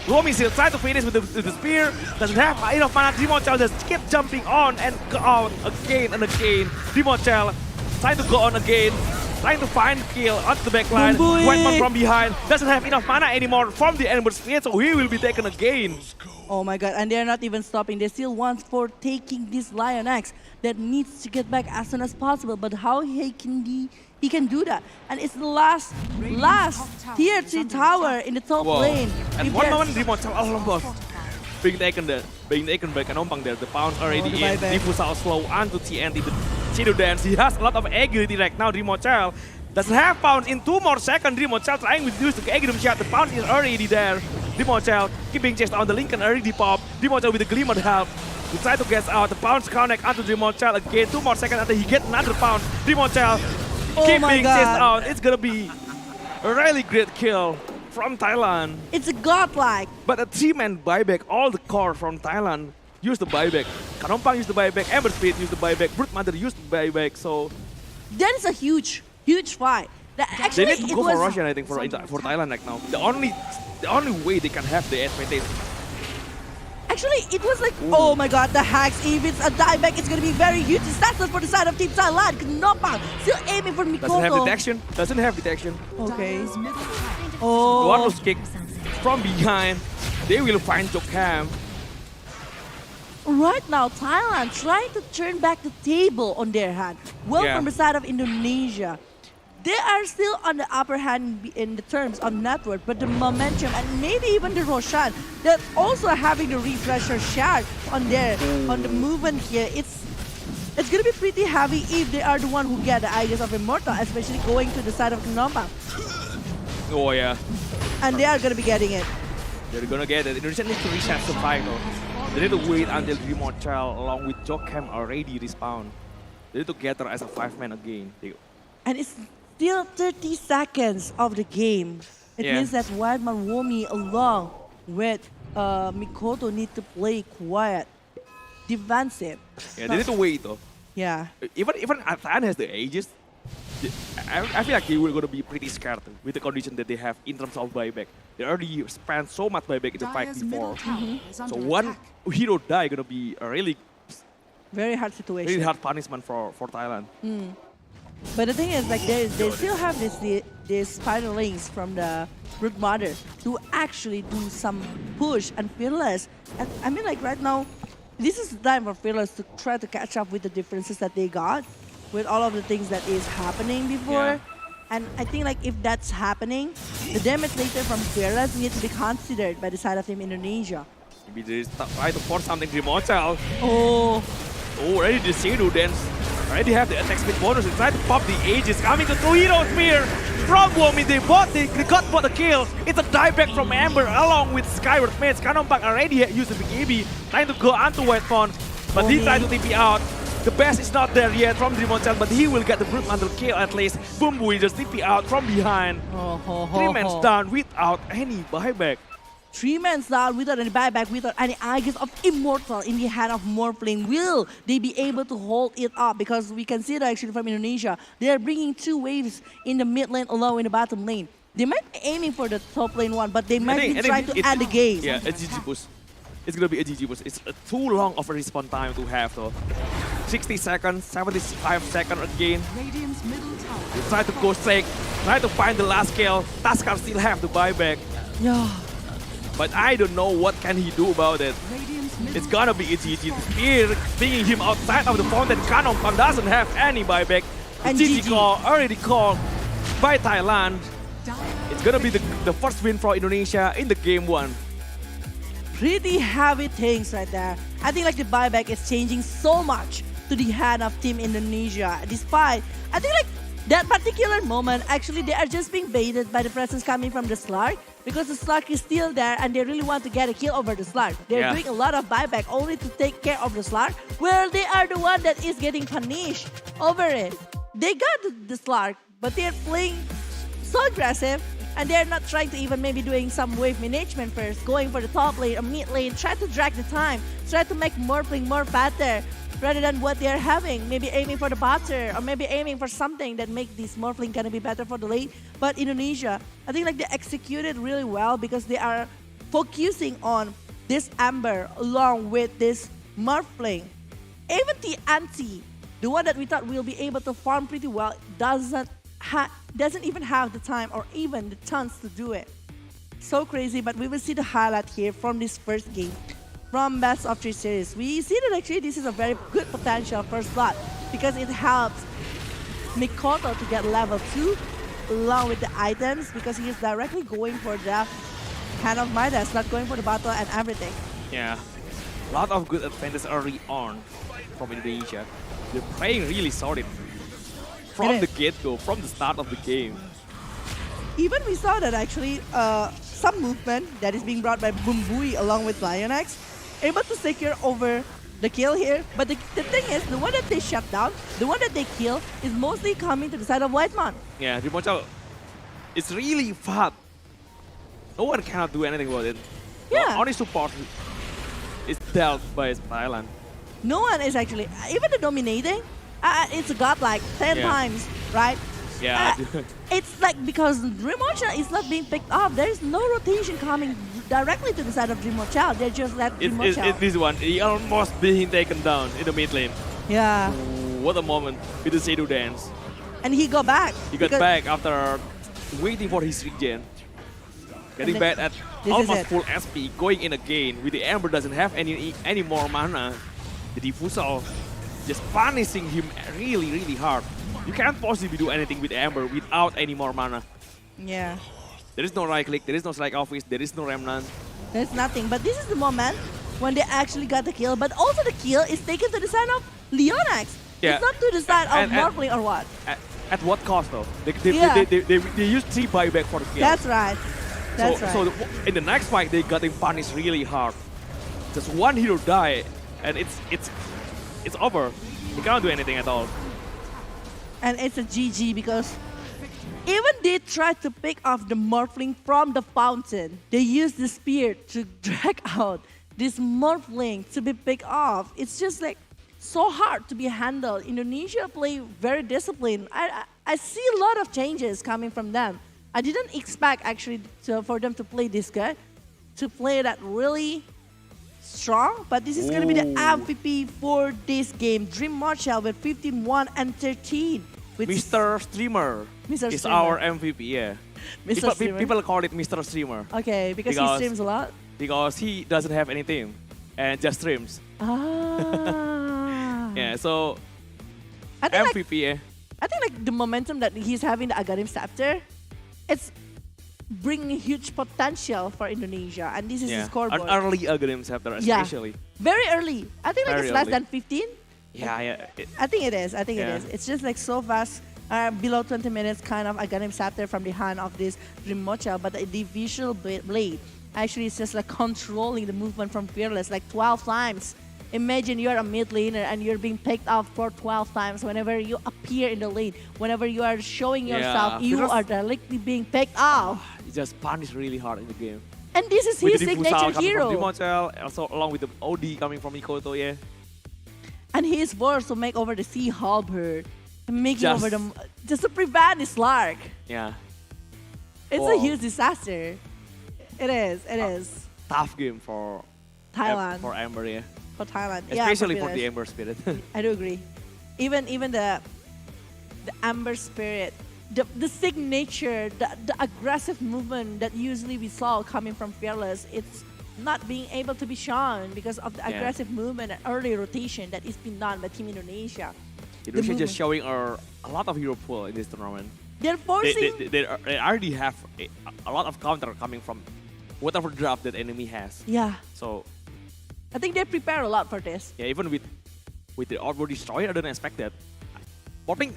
Romy still trying to finish with the spear, doesn't have enough mana. Dimonchal just keep jumping on and go out again and again. Dimonchal trying to go on again, trying to find kill onto the backline. Whiteman from behind doesn't have enough mana anymore from the Ember Spear, so he will be taken again. Oh my god, and they're not even stopping. They still want for taking this Lion Axe that needs to get back as soon as possible. But how he can do that? And it's the last tier 3 tower in the top lane. At If one there's- moment, Dimonchal almost being taken by Kanompang there. The pounce already the in. buyback. Diffusal slow onto TNT. The Shadow Dance. He has a lot of agility right now. Dimonchal doesn't have pounce in 2 more seconds. Dimonchal trying to use the Aghanim shot. The pounce is already there. Dimonchal keeping chased on the Lincoln already popped. Dimonchal with the Glimmer help. He tries to get out. The pounce connect onto Dimonchal again. 2 more seconds until he get another pounce. Dimonchal keep my being chased God. out. It's gonna be a really great kill from Thailand. It's a godlike. But a 3-man buyback, all the core from Thailand use the buyback. Kanompang used the buyback, Ember Speed used the buyback, Brute Mother used the buyback, so That is a huge fight. That they actually, need to it go for was Russian, I think, for Thailand right now. The only way they can have the advantage. Actually, it was like, oh my god, the hacks. If it's a dieback, it's gonna be very huge. That's not for the side of Team Thailand. Kanompang still aiming for Mikoto. Doesn't have detection. Okay. The Oh. one was kicked from behind. They will find Jokam. Right now, Thailand trying to turn back the table on their hand. Well, Yeah. from the side of Indonesia, they are still on the upper hand in the terms of network, but the momentum and maybe even the Roshan, they're also having the refresher shard on the movement here. It's gonna be pretty heavy if they are the one who get the Aegis of Immortal, especially going to the side of Kanompang. Oh yeah, And they are gonna be getting it. they're gonna get it. Indonesia needs to reset the final. They need to wait until Dimonchal along with Jokam already respawn. They need to gather as a 5-man again. And it's still 30 seconds of the game. It Yeah. means that Wildman Womi along with Mikoto need to play quiet, defensive. Yeah, they need to wait though. Yeah. Even Thailand has the ages. I feel like they were gonna be pretty scared with the condition that they have in terms of buyback. They already spent so much buyback in the fight Dire's middle before. tower is So under one attack. hero die gonna be a really Very hard situation. hard punishment for Thailand. But the thing is, like, they still have this spider links from the Brute Mother to actually do some push and Fearless. And I mean, like, right now, this is the time for Fearless to try to catch up with the differences that they got with all of the things that is happening before. Yeah. And I think, like, if that's happening, the damage later from Fearless needs to be considered by the side of Team Indonesia. Maybe they try to force something Dimonchal. Oh, Already the Shadow Dance. Already have the attack speed bonus and try to pop the Aegis. Coming to 2 heroes here. from Womi, they got both the kills. It's a dieback from Amber along with Skyward Mates. Kanompak already used the big EB, trying to go onto White Fawn, but he tried to TP out. The best is not there yet from Dreamonchal, but he will get the Brute Mantle kill at least. Bumbui just TP out from behind. 3 men down without any buyback. 3 men down without any buyback, without any IESF of Immortal in the hand of Morphling. Will they be able to hold it up? Because we can see that actually from Indonesia, they are bringing 2 waves in the mid lane along in the bottom lane. They might be aiming for the top lane one, but they might be trying to add the game. Yeah, a GG push. It's gonna be a GG push. It's too long of a respawn time to have though. 60 seconds, 75 seconds again. Radiant's middle tower. They try to go straight, try to find the last kill. Taskar still have the buyback. Yeah. But I don't know what can he do about it. Radiant's middle It's gonna be a GG. The spear stinging him outside of the fountain. Kanompak doesn't have any buyback. The And GG GG. call already called by Thailand. Dire It's gonna be the first win for Indonesia in the game 1. Pretty heavy things right there. I think like the buyback is changing so much to the hand of Team Indonesia. Despite, I think like that particular moment, actually they are just being baited by the presence coming from the Slark, because the Slark is still there and they really want to get a kill over the Slark. They're doing a lot of buyback only to take care of the Slark, where they are the one that is getting punished over it. They got the Slark, but they're playing so aggressive, and they're not trying to even maybe doing some wave management first, going for the top lane or mid lane, try to drag the time, try to make Morphling more faster rather than what they're having. Maybe aiming for the butter or maybe aiming for something that make this Morphling gonna be better for the lane. But Indonesia, I think like they executed really well because they are focusing on this Amber along with this Morphling. Even the anti, the one that we thought will be able to farm pretty well, doesn't even have the time or even the chance to do it. So crazy, but we will see the highlight here from this first game from Best of 3 series. We see that actually this is a very good potential first blood because it helps Mikoto to get level 2 along with the items because he is directly going for the hand of Midas, not going for the battle and everything. Yeah, a lot of good advantage early on from Indonesia. They're playing really solid from the get-go, from the start of the game. Even we saw that actually some movement that is being brought by Bumbui along with Lionex, able to secure over the kill here. But the thing is, the one that they shut down, the one that they kill, is mostly coming to the side of Whiteman. Yeah, Dreamonchal, it's really fast. No one cannot do anything about it. Yeah. Only support is dealt by Thailand. No one is actually, even the dominating, it's got like 10 times, right? Yeah. It's like because Dreamonchal is not being picked up. There is no rotation coming directly to the side of Dreamonchal. They just let Dreamonchal. It's this one. He almost being taken down in the mid lane. Yeah. Ooh, what a moment with the Shadow Dance. And he got back. He got back after waiting for his regen. Getting back at almost full SP, going in again with the Amber doesn't have any more mana. The Diffusal just punishing him really, really hard. You can't possibly do anything with Amber without any more mana. Yeah. There is no right click, there is no Slack Office, there is no Remnant. There's nothing. But this is the moment when they actually got the kill. But also the kill is taken to the side of Leonax. Yeah. It's not to the side of Morphling or what. At what cost though? They used 3 buyback for the kill. That's right. That's right. So in the next fight, they got him punished really hard. Just one hero die, and it's over. He can't do anything at all. And it's a GG because even they tried to pick off the Morphling from the fountain. They used the spear to drag out this Morphling to be picked off. It's just like so hard to be handled. Indonesia play very disciplined. I see a lot of changes coming from them. I didn't expect actually for them to play this good, to play that really strong, but this is going to be the MVP for this game. Dreamonchal with 15-1 and 13. With Mr. Streamer is our MVP, yeah. People call it Mr. Streamer. Okay, because he streams a lot? Because he doesn't have any team and just streams. Ah. Yeah, so I think MVP, yeah. I think like the momentum that he's having the Agarim Scepter, it's bringing huge potential for Indonesia, and this is the scoreboard. An early Agarim Scepter especially. Very early. I think like it's less than 15. Yeah. I think it is. I think it is. It's just like so fast. below 20 minutes, kind of, I got him sat there from behind of this Rimocha, but the visual blade actually is just like controlling the movement from Fearless like 12 times. Imagine you're a mid laner and you're being picked off for 12 times whenever you appear in the lane. Whenever you are showing yourself, Yeah. you Because- are directly being picked off. He just punished really hard in the game. And this is With his the Diffusal signature coming hero. from Dimochel, also along with the OD coming from Mikoto, yeah. And he is forced to make over the Sea Halberd. Making Just- over the... Just to prevent his Slark. Yeah. It's Oh. a huge disaster. It is, it is. Tough game for Thailand. for Amber, yeah. For Thailand. Especially yeah, for the Fearless. Amber Spirit. I do agree. Even the Amber Spirit, the signature, the aggressive movement that usually we saw coming from Fearless, it's not being able to be shown because of the Yeah. aggressive movement and early rotation that is being done by Team Indonesia. Indonesia movement. just showing a lot of hero pool in this tournament. They're forcing. They already have a lot of counter coming from whatever draft that enemy has. Yeah, So I think they prepare a lot for this. yeah, even with the Outboard Destroyer, I don't expect that. Warping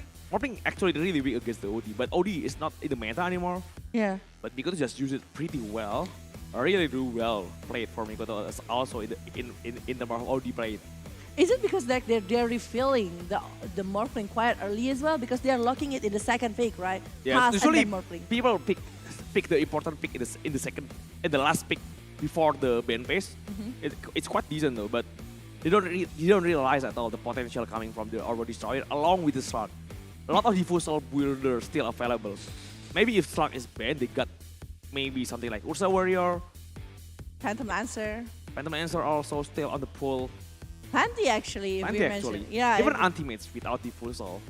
actually really weak against the OD, but OD is not in the meta anymore. Yeah. But Mikoto just use it pretty well. Really do well played for Mikoto also in the OD played. Is it because like they're refilling the Morphling quite early as well because they're locking it in the second pick, right? Yeah, Pass and usually then Morphling. people pick the important pick in the last pick before the ban phase. It's quite decent though, but you don't realize at all the potential coming from the Outboard Destroyer along with the slot. A lot of diffusal builders still available. Maybe if slot is banned, they got maybe something like Ursa Warrior, Phantom Lancer. Phantom Answer also still on the pool. Panty actually, if we Anti mention. actually. Yeah, Even if- Antimates without diffusal.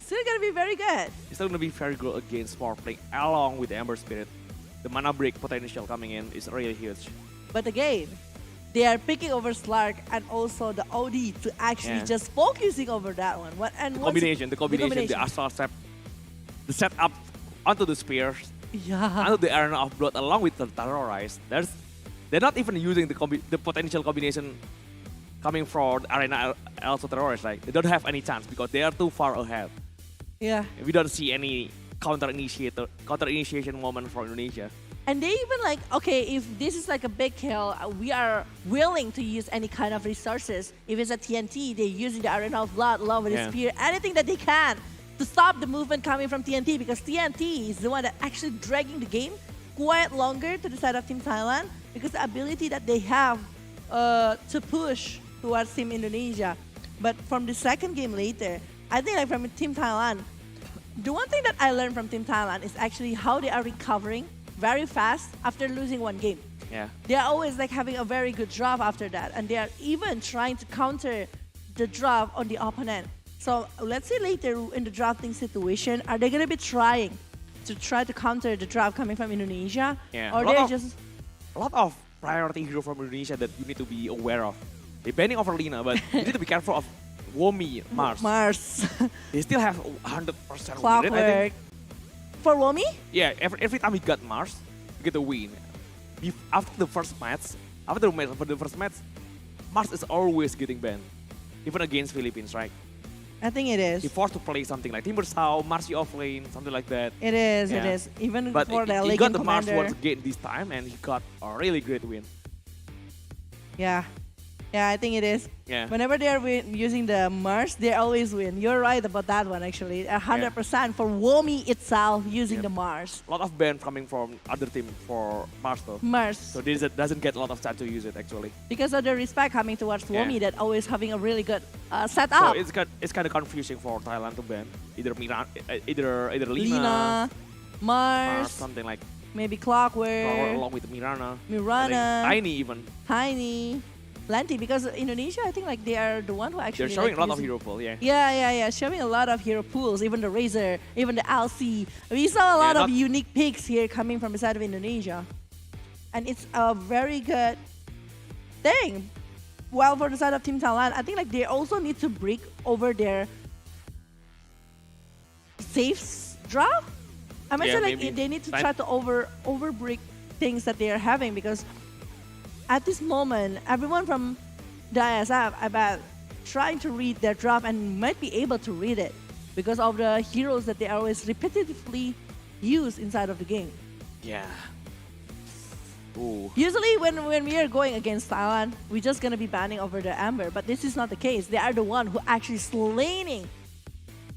still gonna be very good. It's still gonna be very good against Morphling along with the Amber Spirit. The mana break potential coming in is really huge. But again, they are picking over Slark and also the OD to actually Yeah. just focusing over that one. The combination, the Astral Step, the setup onto the spears, Yeah. onto the Arena of Blood along with the Terrorize. They're not even using the potential combination coming from Arena also Terrorize. Like they don't have any chance because they are too far ahead. Yeah. We don't see any counter initiation moment from Indonesia. And they even like, okay, if this is like a big kill, we are willing to use any kind of resources. If it's a TNT, they're using the Arena of Blood along with the Yeah. Spear, anything that they can to stop the movement coming from TNT because TNT is the one that actually dragging the game quite longer to the side of Team Thailand because the ability that they have to push towards Team Indonesia. But from the second game later, I think like from Team Thailand, the one thing that I learned from Team Thailand is actually how they are recovering very fast after losing one game. Yeah. They are always like having a very good drop after that, and they are even trying to counter the drop on the opponent. So let's say later in the drafting situation, are they gonna be trying to counter the drop coming from Indonesia, Yeah. or A lot they're of- just A lot of priority hero from Indonesia that you need to be aware of. They're banning over Lina, but you need to be careful of Womi, Mars. Mars, They still have 100% win rate, I Clockwork. think. For Womi? Yeah, every time he got Mars, you get a win. After the first match, Mars is always getting banned. Even against Philippines, right? I think it is. He forced to play something like Timbersau, Marcy offlane, something like that. It is. It Yeah. is. Even But for the he got Legion the Mars Commander. once again this time, and he got a really great win. Yeah. Yeah, I think it is. Yeah. Whenever they are using the Mars, they always win. You're right about that one, actually. 100% for Womi itself using Yep. the Mars. A lot of ban coming from other team for Mars though. Mars. So this doesn't get a lot of time to use it actually. Because of the respect coming towards Yeah. Womi that always having a really good So setup. it's kind of confusing for Thailand to ban either either Lina, Lina, Mars, Mars, something like maybe or Clockwork, along with Mirana, Mirana, Tiny even. Tiny, Lanti. Because Indonesia, I think like they are the one who actually They're showing like, a lot of using- hero pool, yeah. Yeah, showing a lot of hero pools, even the Razor, even the LC. We saw a lot of not- unique picks here coming from the side of Indonesia. And it's a very good thing. Well, for the side of Team Thailand, I think like they also need to break over their safe draft. I'm Yeah, actually like maybe. they need to Fine. try to over break things that they are having because at this moment, everyone from the ISF about trying to read their draft and might be able to read it. because of the heroes that they always repetitively use inside of the game. Yeah. Ooh. Usually when we are going against Thailand, we're just going to be banning over the Amber, but this is not the case. They are the one who actually slaying,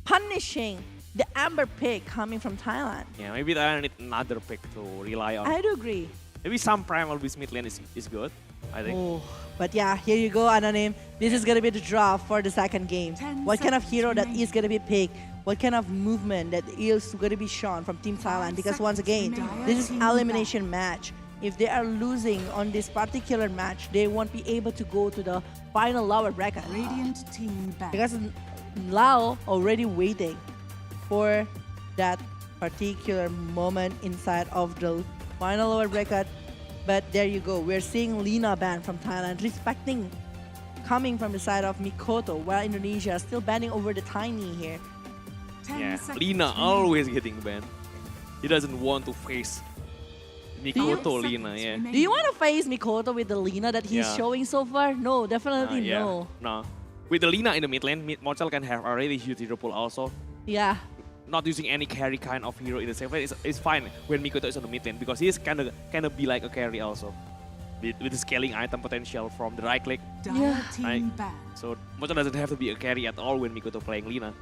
punishing the Amber pick coming from Thailand. Yeah, maybe Thailand need another pick to rely on. I do agree. Maybe some Primal with mid lane is good, I think. Oh, but yeah, here you go, Anonym. This is going to be the draw for the second game. 10 What kind of seconds hero that remaining. is going to be picked? What kind of movement that is going to be shown from Team Thailand? Because once again, remaining. this is Team elimination match. If they are losing on this particular match, they won't be able to go to the final lower bracket. Radiant team back. Because Lao already waiting for that particular moment inside of the final lower bracket. But there you go. We're seeing Lina ban from Thailand, respecting coming from the side of Mikoto, while Indonesia is still banning over the Tiny here. 10 Yeah, seconds Lina remaining. always getting banned. He doesn't want to face Mikoto 5 Lina, seconds yeah. remaining. Do you want to face Mikoto with the Lina that he's Yeah. showing so far? No, definitely Yeah, no. no. With the Lina in the mid lane, Mochel can have a really huge hero pool also. Yeah. Not using any carry kind of hero in the same lane is fine when Mikoto is on the mid lane because he's kind of be like a carry also. With the scaling item potential from the right click. Dire Yeah. team Right. back. So Mochel doesn't have to be a carry at all when Mikoto playing Lina.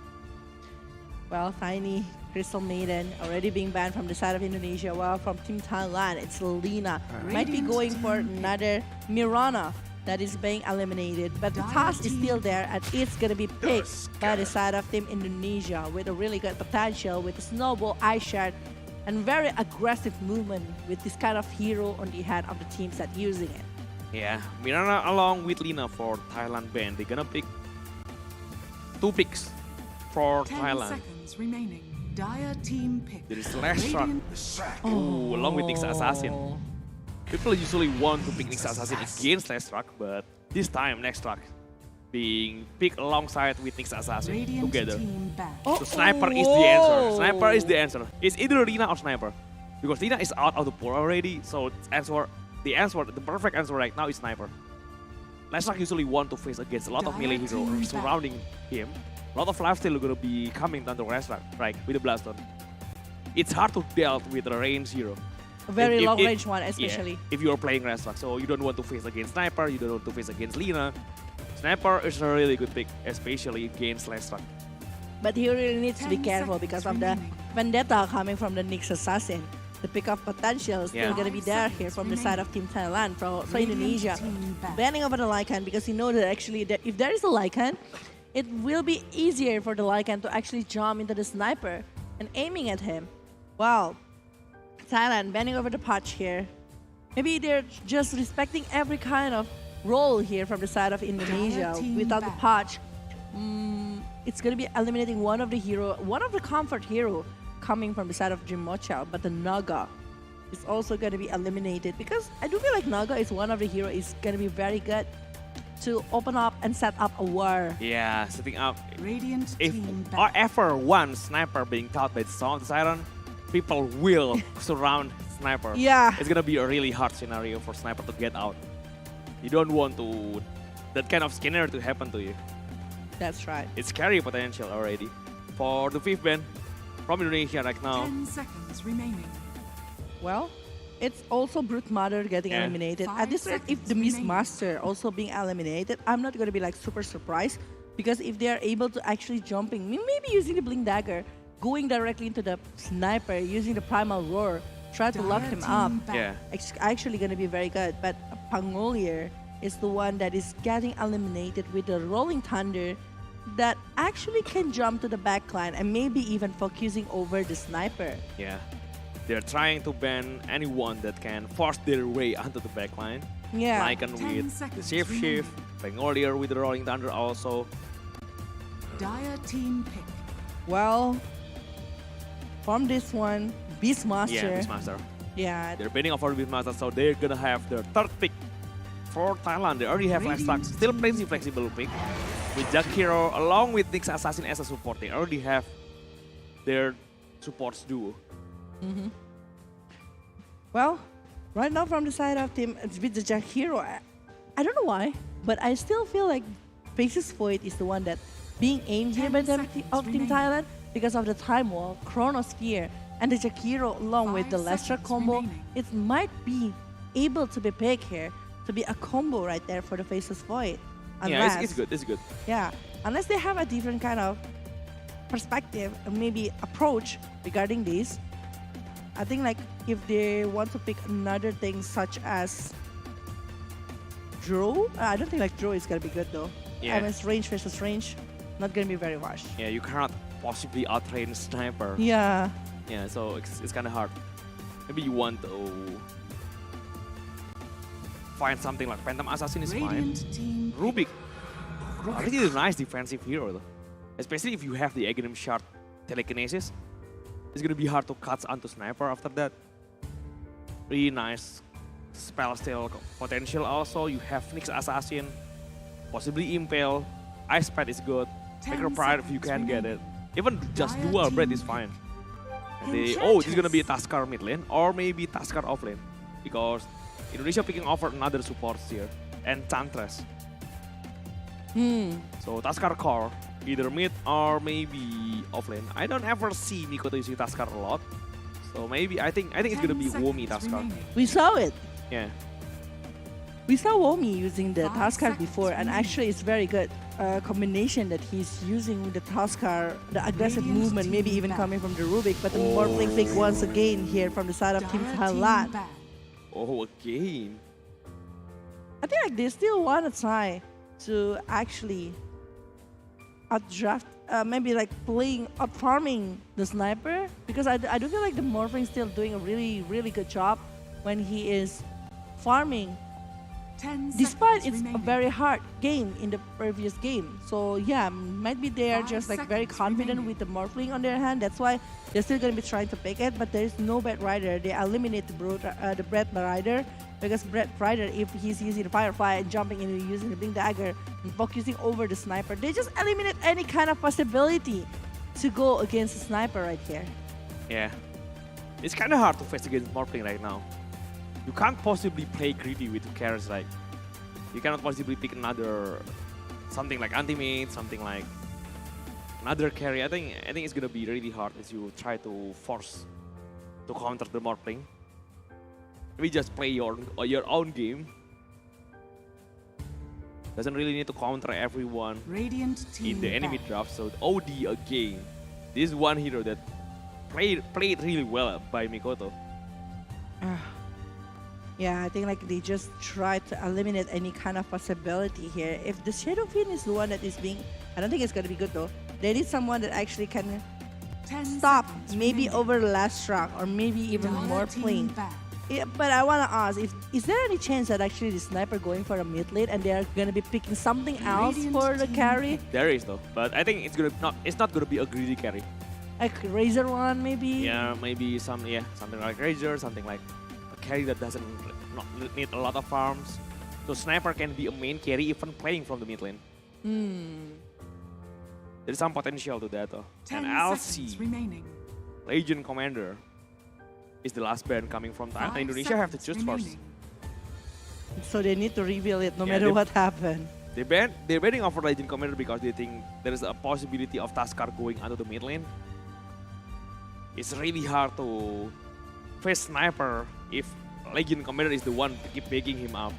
Well, Tiny, Crystal Maiden already being banned from the side of Indonesia. While from Team Thailand, it's Lina. Might be Radiant going team for pick. another Mirana that is being eliminated. But the Dire task is team still there and it's going to be picked by the side of Team Indonesia with a really good potential with the Snowball, Ice Shard, and very aggressive movement with this kind of hero on the head of the teams that using it. Yeah, Mirana along with Lina for Thailand ban. They're gonna pick 2 picks for 10 Thailand. seconds remaining. Dire team pick. There is Last Truck. Radiant Ooh, along with Nyx Assassin. Oh. People usually want to pick Nyx Assassin against Last Truck, but this time Next Truck being picked alongside with Nyx Assassin Radiant together. team back. Oh, So Sniper is the answer. whoa. Sniper is the answer. It's either Lina or Sniper. Because Lina is out of the pool already, so the perfect answer right now is Sniper. Last Truck usually want to face against a lot of melee heroes surrounding him. A lot of lifesteal gonna be coming down to Last Truck, right, with the Blaston. It's hard to deal with a range hero. A very If- long if- range one, especially. Yeah, if you're playing Last Truck, so you don't want to face against Sniper, you don't want to face against Lina. Sniper is a really good pick, especially against Last Truck. But he really needs to be 10 careful because of the remaining. vendetta coming from the Nyx Assassin. The pick-up potential is still Yeah. going to be there here from the side of Team Thailand, for Indonesia. team back. Banning over the Lycan because you know that actually that if there is a Lycan, it will be easier for the Lycan to actually jump into the sniper and aiming at him. Wow. Thailand banning over the patch here. Maybe they're just respecting every kind of role here from the side of Indonesia. team Without the back. patch, it's going to be eliminating one of the comfort hero coming from the side of Jim Mochel, but the Naga is also going to be eliminated because I do feel like Naga is one of the hero is going to be very good to open up and set up a war. Yeah, setting up. Radiant If team or back. ever one Sniper being taught by Song of the Siren, people will surround Sniper. Yeah. It's gonna be a really hard scenario for Sniper to get out. You don't want that kind of scenario to happen to you. That's right. It's scary potential already. For the 5th ban from Indonesia right now. 10 seconds remaining. Well, it's also Brute Mother getting Yeah. eliminated. 5 At this rate, if the seconds Miss remaining. Master also being eliminated, I'm not going to be like super surprised because if they are able to actually jumping, maybe using the Blink Dagger, going directly into the sniper, using the Primal Roar, try to lock Dire him team up, back. Yeah. it's actually going to be very good. But Pangolier is the one that is getting eliminated with the Rolling Thunder that actually can jump to the backline and maybe even focusing over the sniper. Yeah. They're trying to ban anyone that can force their way onto the backline. Yeah. Lycan 10 with the seconds Shift Shift, Pangolier with the Rolling Thunder also. Dire team pick. Well, from this one, Beastmaster. Yeah, Beastmaster. Yeah, They're banning over Beastmaster, so they're gonna have their 3rd pick for Thailand. They already have Last Truck, still pretty flexible pick. With Jack Hero along with Nyx Assassin as a support, they already have their supports duo. well, right now from the side of team, it's with the Jack Hero. I don't know why, but I still feel like Faces Void is the one that being aimed here by 10 them seconds of Team remaining. Thailand because of the time wall, Chronosphere, and the Jakiro along with the 5 Lestra seconds combo. remaining. It might be able to be picked here to be a combo right there for the Faceless Void. Unless, Yeah, it's good. It's good. yeah, unless they have a different kind of perspective or maybe approach regarding this. I think like if they want to pick another thing such as draw, I don't think like draw is gonna be good though. Yeah. I mean, it's range versus range, not gonna be very rushed. Yeah, you cannot possibly outtrain sniper. Yeah. Yeah, so it's kind of hard. Maybe you want to find something like Phantom Assassin is fine. Radiant team Rubik. I think it's a nice defensive hero though. Especially if you have the Aghanim Shard telekinesis. It's gonna be hard to cut onto sniper after that. Really nice spell steal potential also. You have Phoenix Assassin, possibly Impale. Ice Pad is good. 10 Micro Pride if you seconds can get it. Even just Dire dual bread team is fine. And Enchantress. this is gonna be a Tuskar mid lane or maybe Tuskar off lane. Because Indonesia picking over another supports here. And Chantress. So Tuskar core, either mid or maybe offlane. I don't ever see Mikoto using Tuskar a lot. So maybe I think it's gonna 10 be Womi seconds Tuskar. remaining. We saw it. Yeah. We saw Womi using the 5 Tuskar seconds before, and remaining. actually it's very good combination that he's using with the Tuskar, the aggressive Radiant movement, maybe team even back. coming from the Rubik, but the Morphling pick once again here from the side of Team Dire Thailand. back. Oh, again. I think like they still want to try to actually outdraft, maybe like playing, out farming the sniper, because I do feel like the Morphling still doing a really, really good job when he is farming, 10 despite seconds it's a remaining. very hard game in the previous game. So yeah, might be they are 5 just like very seconds confident remaining. with the Morphling on their hand. That's why they're still going to be trying to pick it, but there is no Bread Rider. They eliminate the Bread Rider, because Bread Rider, if he's using the Firefly and jumping in and using the Blink Dagger and focusing over the sniper, they just eliminate any kind of possibility to go against the sniper right here. Yeah. It's kind of hard to face against Morphling right now. You can't possibly play greedy with two characters. Like, you cannot possibly pick another something like Antimate, something like another carry. I think it's gonna be really hard as you try to force to counter the Morphling. Maybe just play your own game. Doesn't really need to counter everyone Radiant team in the enemy back. draft. So OD again. This is one hero that played really well by Mikoto. Yeah, I think like they just try to eliminate any kind of possibility here. If the Shadow Fiend is the one that is being, I don't think it's gonna be good though. They need someone that actually can 10 stop, seconds maybe remaining. over the last round or maybe even Dire more team playing. back. Yeah, but I wanna ask, is there any chance that actually the sniper going for a mid lane and they are gonna be picking something else Radiant for the team carry? There is though, but I think it's not gonna be a greedy carry. Like Razor one maybe? Yeah, maybe something like Razor, something like a carry that doesn't not need a lot of farms. So Sniper can be a main carry even playing from the mid lane. There's some potential to that though. 10 And seconds LC, remaining. Legion Commander, is the last band coming from Thailand. 5 Indonesia have to seconds choose first. remaining. So they need to reveal it no Yeah, matter they- what happened. They're betting over Legion Commander because they think there is a possibility of Tuskar going onto the mid lane. It's really hard to face Sniper if Legion Commander is the one to keep picking him up.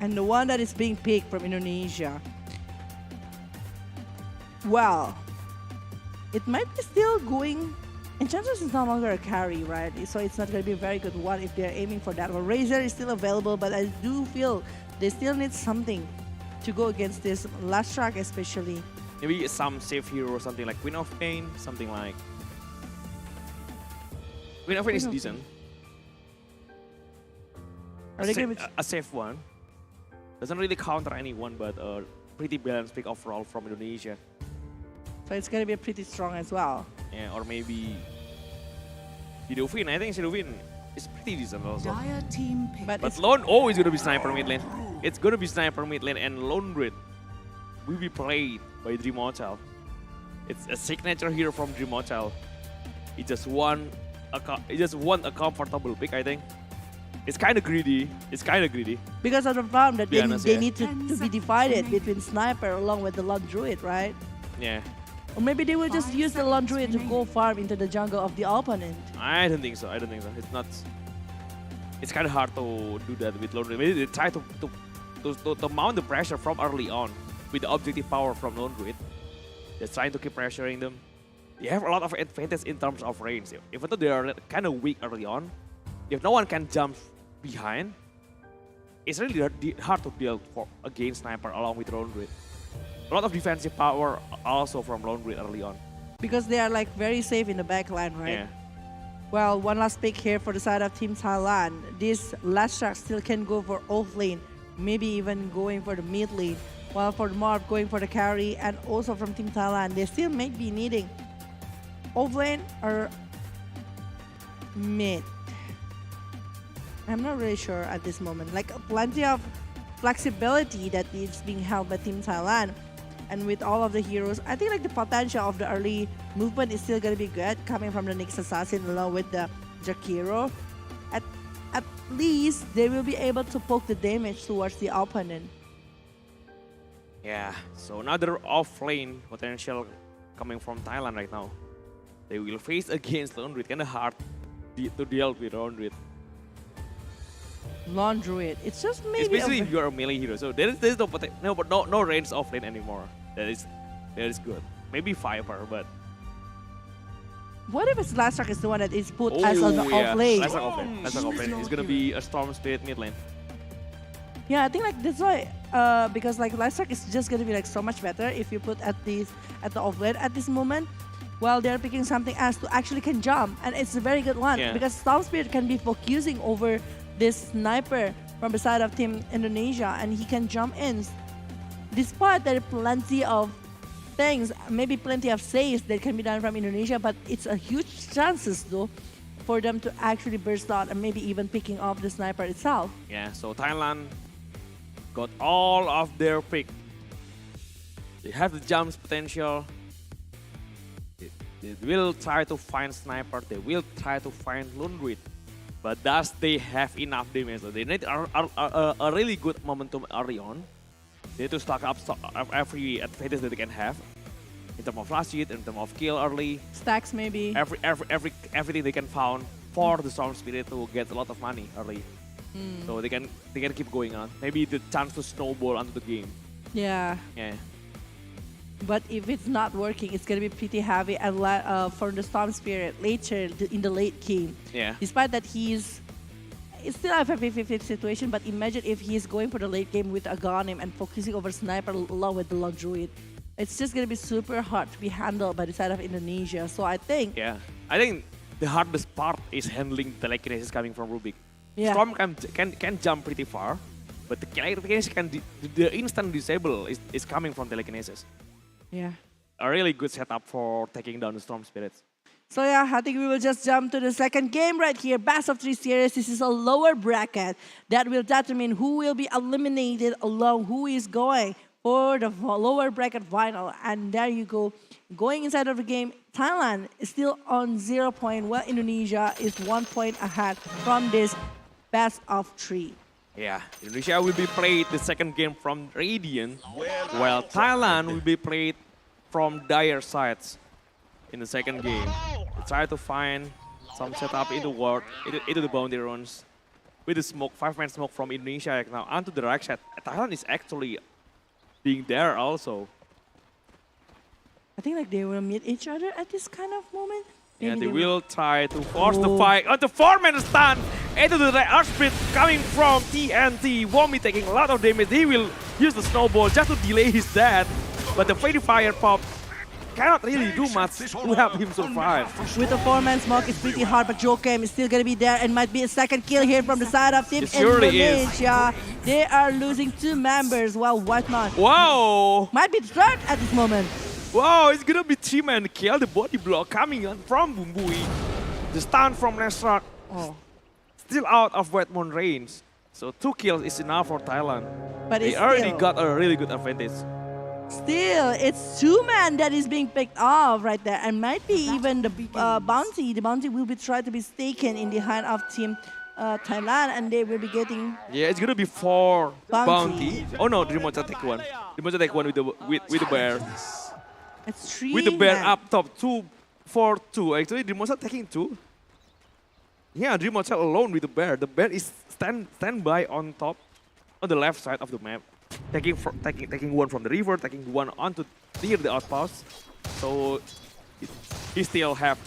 And the one that is being picked from Indonesia. Well, it might be still going. Enchantress is no longer a carry, right? So it's not going to be a very good one if they're aiming for that one. Razor is still available, but I do feel they still need something to go against this last track, especially. Maybe some safe hero or something like Queen of Pain, something like. Queen of Pain is Queen of decent. Are they gonna be- A safe one. Doesn't really counter anyone, but a pretty balanced pick overall from Indonesia. So it's going to be pretty strong as well. Yeah, or maybe Shadowfin. I think Shadowfin is pretty decent also. Dire team pick. But But it's Lone is gonna be Sniper mid lane. It's gonna be Sniper mid lane, and Lone Grid will be played by Dream Hotel. It's a signature hero from Dream Hotel. He just won a comfortable pick, I think. It's kind of greedy. It's kind of greedy. Because of the problem that Be honest, they yeah. need to 10 be seconds divided remaining. between sniper along with the lone druid, right? Yeah. Or maybe they will just 5 use the lone seconds druid to go remaining. farm into the jungle of the opponent. I don't think so. I don't think so. It's not. It's kind of hard to do that with Lone Druid. Maybe they try to mount the pressure from early on with the objective power from Lone Druid. They're trying to keep pressuring them. They have a lot of advantage in terms of range. Even though they are kind of weak early on, if no one can jump behind, it's really hard to build against Sniper along with Lone Druid. A lot of defensive power also from Lone Druid early on. Because they are like very safe in the backline, right? Yeah. Well, one last pick here for the side of Team Thailand. This last shark still can go for off lane, maybe even going for the mid lane. While for the Marv going for the carry, and also from Team Thailand, they still may be needing off lane or mid. I'm not really sure at this moment. Like plenty of flexibility that is being held by Team Thailand. And with all of the heroes, I think like the potential of the early movement is still gonna be good, coming from the Nyx Assassin along with the Jakiro. At least they will be able to poke the damage towards the opponent. Yeah. So another off-lane potential coming from Thailand right now. They will face against Lone Druid. Kind of hard to deal with Lone Druid. Lone Druid. It's just maybe Especially if you're a melee hero. So there's no range off lane anymore. That is good. Maybe Viper, but what if it's Last Shark is the one that is put as on the off lane? That's off lane. That's off lane. It's gonna be a Storm Spirit mid lane. Yeah, I think like that's why because like Last Shark is just gonna be like so much better if you put at the off lane at this moment. While they're picking something else to actually can jump, and it's a very good one Yeah. because Storm Spirit can be focusing over this sniper from the side of Team Indonesia, and he can jump in. Despite there are plenty of things, maybe plenty of saves that can be done from Indonesia, but it's a huge chances though for them to actually burst out and maybe even picking off the sniper itself. Yeah. So Thailand got all of their pick. They have the jumps potential. They will try to find sniper. They will try to find Lone Druid. But does they have enough damage? So they need a really good momentum early on. They need to stack up every advantage that they can have in terms of flash hit, in terms of kill early, Stacks maybe. everything they can found for the Storm Spirit to get a lot of money early. So they can keep going on. Maybe the chance to snowball onto the game. Yeah. Yeah. But if it's not working, it's gonna be pretty heavy and for the Storm Spirit later in the late game. Yeah. Despite that it's still a 50-50 situation, but imagine if he's going for the late game with Aghanim and focusing over Sniper along with the Lone Druid. It's just gonna be super hard to be handled by the side of Indonesia. So I think Yeah. I think the hardest part is handling the telekinesis coming from Rubik. Yeah. Storm can jump pretty far, but the telekinesis the instant disable is coming from telekinesis. yeah. A really good setup for taking down the Storm Spirits. So yeah, I think we will just jump to the second game right here. Best of 3 series. This is a lower bracket that will determine who will be eliminated along who is going for the lower bracket final. And there you go. Going inside of the game, Thailand is still on 0 point, while Indonesia is 1 point ahead from this best of 3. Yeah, Indonesia will be played the second game from Radiant, while Thailand will be played from Dire sides in the second game. They try to find some setup in the world, into the boundary runs. With the smoke, 5-man smoke from Indonesia right now onto the right side. Thailand is actually being there also. I think like they will meet each other at this kind of moment. Yeah, Maybe they will try to force the fight on the 4-man stun into the Earth Spirit coming from TNT. Womi taking a lot of damage. He will use the snowball just to delay his death. But the Fairy Fire Pop cannot really do much to help him survive. With the 4-man smoke, it's pretty hard, but Jokem is still going to be there and might be a second kill here from the side of Team It surely is. Indonesia. They are losing 2 members while Whiteman Wow! might be third at this moment. Wow, it's gonna be 3-man kill. The body block coming on from Bumbui. The stun from Nesrak. Oh. Still out of Whitemon range. So 2 kills is enough for Thailand. But They it's already still, got a really good advantage. it's 2-man that is being picked off right there. And might be even the bounty. The bounty will be tried to be taken in the hand of Team Thailand, and they will be getting Yeah, it's gonna be 4 Bounty. bounty. Oh no, Dreamocha take one. Dreamocha take one with the bear. it's 3 With the bear men. up top, 2 for 2. Actually, Dreamocha taking 2. Yeah, Dreamocha alone with the bear. The bear is stand by on top, on the left side of the map, taking one from the river, taking one onto near the outpost. So he still have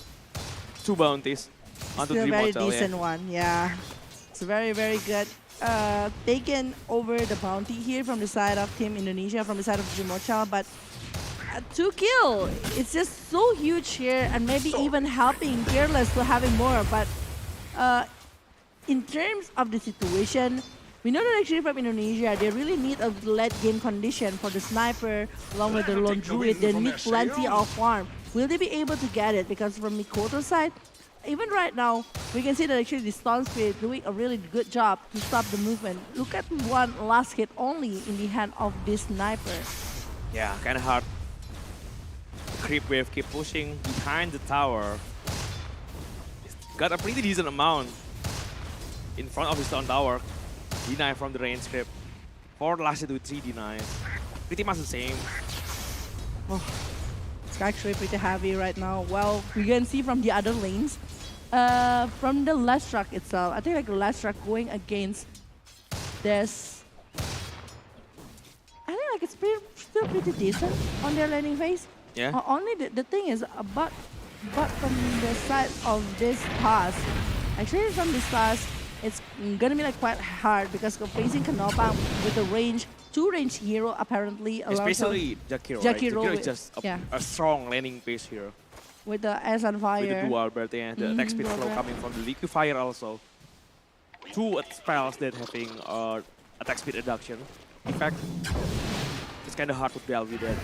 2 bounties onto Still very Dreamocha. decent one, yeah. It's very, very good. Taken over the bounty here from the side of Team Indonesia, from the side of Jumocha, but 2 kill. It's just so huge here, and maybe even helping Careless to having more. But in terms of the situation, we know that actually from Indonesia, they really need a late game condition for the sniper along with the lone druid. They need plenty of farm. Will they be able to get it? Because from Mikoto's side, even right now, we can see that actually the Stone Spirit doing a really good job to stop the movement. Look at one last hit only in the hand of this sniper. Yeah, kind of hard. The creep wave keep pushing behind the tower. It's got a pretty decent amount in front of his stone tower. Deny from the range creep. 4 last hit with 3 denies. Pretty much the same. It's actually pretty heavy right now. Well, we can see from the other lanes, from the last truck itself, I think like the last truck going against this. I think like it's still pretty decent on their landing phase. Yeah. Only the thing is, but from the side of this task, actually from this task, it's gonna be like quite hard because of facing Kanopang with the range, 2 range hero apparently. Especially Jakiro. Jakiro Jakiro is with- just yeah. a strong landing base here. with the Ice on Fire. With the dual bird, yeah. The attack speed dual flow bird. coming from the liquefier also. 2 spells that having attack speed reduction. In fact, it's kind of hard to deal with that.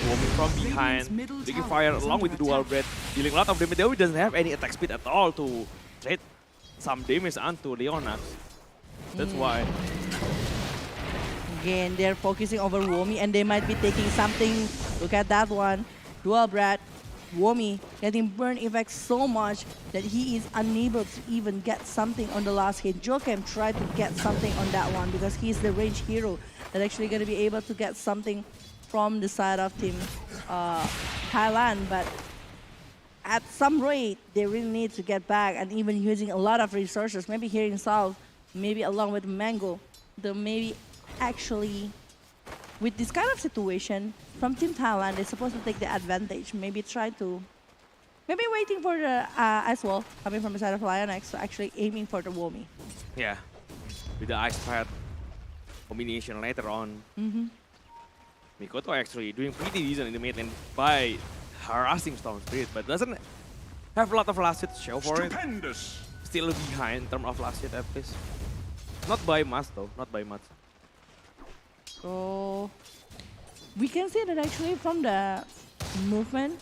Warming from behind, liquefier along with the dual bread, dealing a lot of damage. They doesn't have any attack speed at all to trade some damage onto Leonax. That's why. Again, they're focusing over Womi and they might be taking something. Look at that one. Dual Brat, Womi getting burn effect so much that he is unable to even get something on the last hit. Jokem tried to get something on that one because he's the range hero that actually going to be able to get something from the side of Team Thailand. But at some rate, they really need to get back and even using a lot of resources. Maybe here in South, maybe along with Mango, the maybe actually with this kind of situation from Team Thailand, they're supposed to take the advantage. Maybe try to, maybe waiting for the as well coming from the side of Lionx, so actually aiming for the Womi. Yeah. With the ice pad combination later on. Mikoto actually doing pretty decent in the mid lane by harassing Storm Spirit, but doesn't have a lot of last hit to show for it. Still behind in terms of last hit at least. Not by much though, not by much. So we can see that actually from the movement,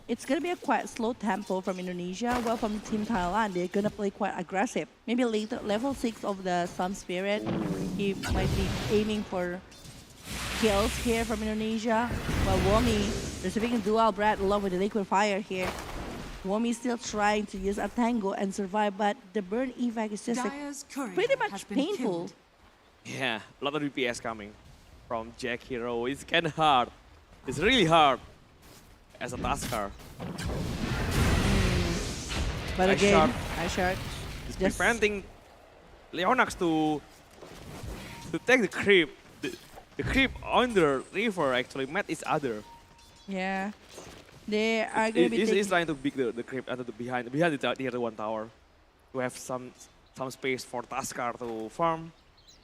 it's gonna be a quite slow tempo from Indonesia. Well, from Team Thailand, they're gonna play quite aggressive. Maybe later, level 6 of the Sun Spirit, he might be aiming for kills here from Indonesia. While Womi receiving a dual Brat along with the liquid fire here. Womi still trying to use a tango and survive, but the burn effect is just like Dyer's courier pretty has much been painful. killed. Yeah, a lot of DPS coming from Jack Hero. It's kind of hard. It's really hard as a tasker. But Nice again, shot. nice shot. It's Just- preventing Leonax to take the creep. The creep on the river actually met each other. Yeah. They are going to be He's taking... trying to beat the creep at the behind the tier 1 tower to have some space for Taskar to farm,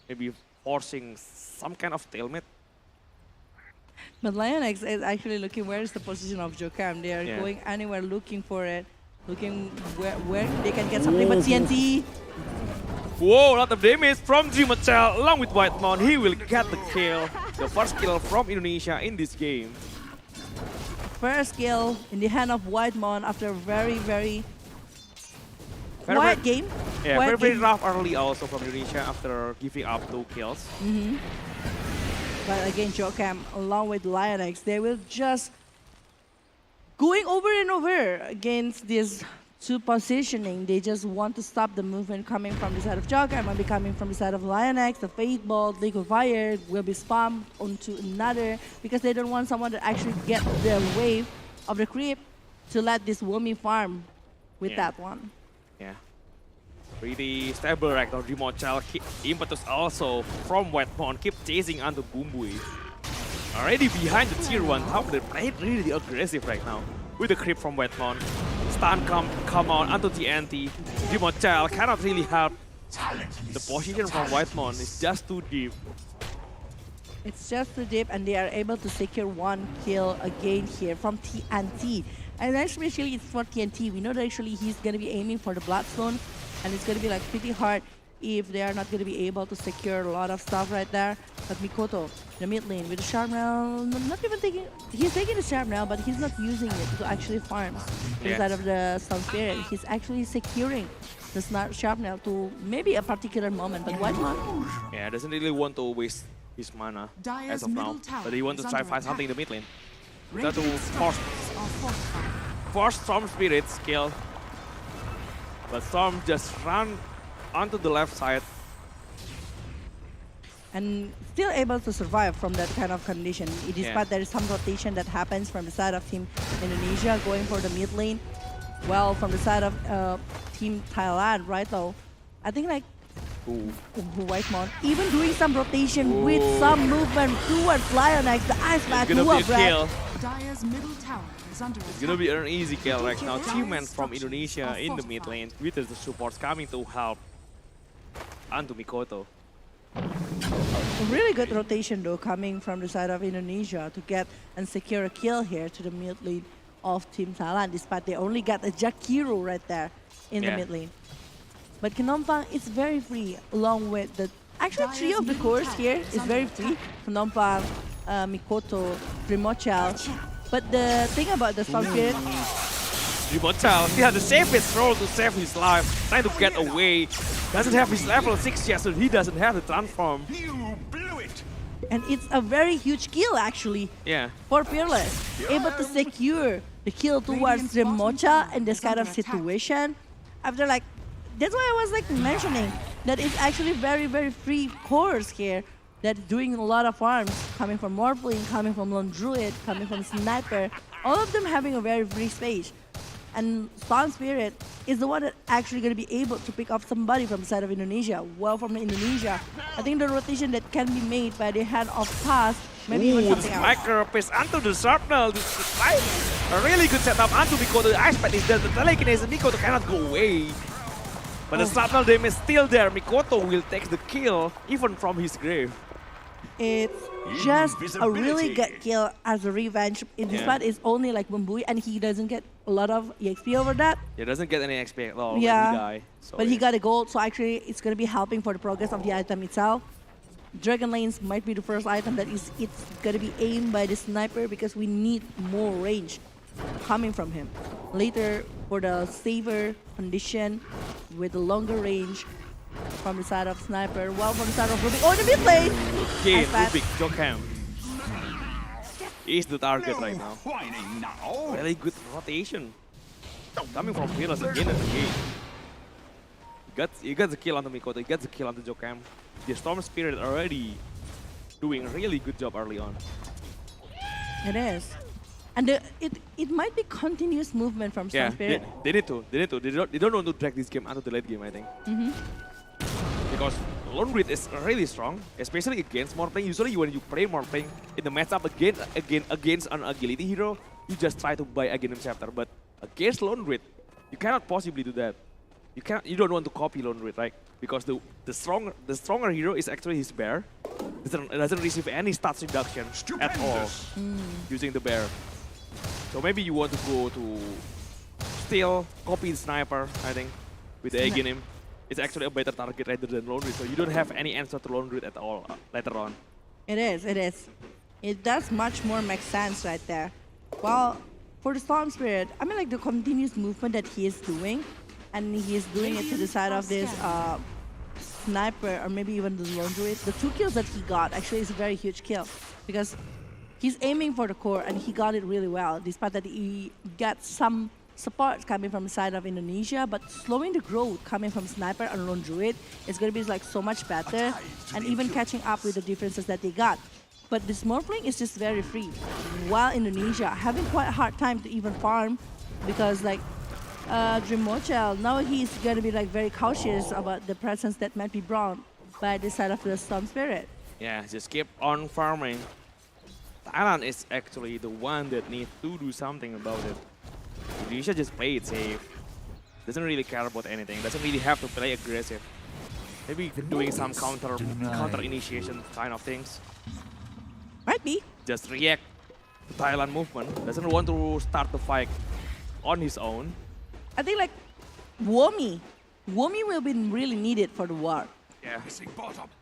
maybe forcing some kind of stalemate. But Lionx is actually looking where is the position of Jokam. They are Yeah. going anywhere looking for it, looking where they can get something. But TNT, Whoa, a lot of damage from Dreamocha along with Whitemon. He will get the kill, the first kill from Indonesia in this game. first kill in the hand of Whitemon after a very, very Very, quiet very- game. Yeah, Quiet very game. rough early also from Indonesia after giving up 2 kills. But again, Jokam along with Lionx, they will just going over and over against this to positioning. They just want to stop the movement coming from the side of Joker, might be coming from the side of Lionx, the Faithball, Liquefier will be spammed onto another because they don't want someone to actually get the wave of the creep to let this Wumi farm with Yeah. that one. Yeah. Pretty stable right now. Dimochal, impetus also from Wetmon, keep chasing onto Bumbui. Already behind the tier 1 top, they played really aggressive right now. With the creep from Wetmon. Stun come on onto TNT. Dimochal cannot really help. The position from Wetmon is just too deep. It's just too deep, and they are able to secure 1 kill again here from TNT. And especially it's for TNT. We know that actually he's going to be aiming for the Bloodstone, and it's going to be like pretty hard if they are not going to be able to secure a lot of stuff right there. But Mikoto, the mid lane with the Sharpnel, not even taking, he's taking the Sharpnel, but he's not using it to actually farm inside of the Sun Spirit. He's actually securing the Sharpnel to maybe a particular moment, but Whitemon? Yeah, doesn't really want to waste his mana as of now. But he wants to try to find something in the mid lane. Try to force Storm Spirit's kill. But Storm just run onto the left side. And still able to survive from that kind of condition. Despite there is some rotation that happens from the side of Team Indonesia going for the mid lane. Well, from the side of Team Thailand, right though, I think like Whitemon even doing some rotation with some movement towards Lionx, the Ice Bat, It's gonna be a kill. Dire's middle tower is under It's gonna be an easy kill right now. Team-man from Indonesia in the mid lane with the supports coming to help onto Mikoto. A really good rotation though coming from the side of Indonesia to get and secure a kill here to the mid lane of Team Thailand, despite they only got a Jakiro right there in the mid lane. But Knompang is very free along with the actually 3 of the cores here is very free. Knompang, Mikoto, Primochal. But the thing about the Storm Spirit, Dimochal, he has to save his role to save his life, trying to get away. Doesn't have his level 6 yet, so he doesn't have the transform. and it's a very huge kill actually Yeah. for Fearless. Able to secure the kill towards Primocha in this kind of situation. After like, that's why I was like mentioning that it's actually very, very free cores here that doing a lot of farms, coming from Morphling, coming from Lone Druid, coming from Sniper, all of them having a very free space. And Storm Spirit is the one that actually going to be able to pick up somebody from the side of Indonesia. Well, from Indonesia, I think the rotation that can be made by the hand of Pass, maybe even something else. Micro pace onto the Sharpnel. This is like a really good setup onto Mikoto. The Ice Bat is there. The telekinesis, Mikoto cannot go away. But the Sharpnel damage is still there. Mikoto will take the kill even from his grave. It's just a really good kill as a revenge. Despite it's only like Bumbui and he doesn't get a lot of EXP over that. He doesn't get any XP at all when Yeah, he die. So but he got a gold, so actually it's going to be helping for the progress of the item itself. Dragon Lanes might be the first item that it's going to be aimed by the Sniper because we need more range coming from him. Later, for the saver condition with the longer range from the side of Sniper, well, from the side of Rubik. Oh, the mid lane! Okay, Ice Bat. Rubik, Jokham is the target right now. Really good rotation. Coming from Fearless again and again. He got the kill on the Mikoto, he got the kill on the Jokham. The Storm Spirit already doing a really good job early on. It is. And it might be continuous movement from Storm Yeah, Spirit. they need to. They don't want to drag this game onto the late game, I think. Because Lone Grid is really strong, especially against Morphling. Usually when you play Morphling in the matchup against an agility hero, you just try to buy Aghanim Scepter. But against Lone Grid, you cannot possibly do that. You don't want to copy Lone Grid, right? Because the stronger hero is actually his bear. It doesn't receive any stats reduction at all using the bear. So maybe you want to go to still copy the Sniper, I think, with the Aghanim. It's actually a better target rather than Lone Grid, so you don't have any answer to Lone Grid at all later on. It is, it is. It does much more make sense right there. Well, for the Storm Spirit, I mean like the continuous movement that he is doing, and he is doing it to the side of this Sniper or maybe even the Lone Druid. The 2 kills that he got actually is a very huge kill because he's aiming for the core and he got it really well, despite that he got some support coming from the side of Indonesia, but slowing the growth coming from Sniper and Lone Druid is going to be like so much better, and even catching up with the differences that they got. But this Morphling is just very free, while Indonesia having quite a hard time to even farm, because like Dreamochel, now he's going to be like very cautious about the presence that might be brought by the side of the Storm Spirit. Yeah, just keep on farming. Thailand is actually the one that needs to do something about it. Indonesia just play it safe. Doesn't really care about anything. Doesn't really have to play aggressive. Maybe doing some counter initiation kind of things. Might be. Just react to Thailand movement. Doesn't want to start the fight on his own. I think like Womi will be really needed for the war. Yeah.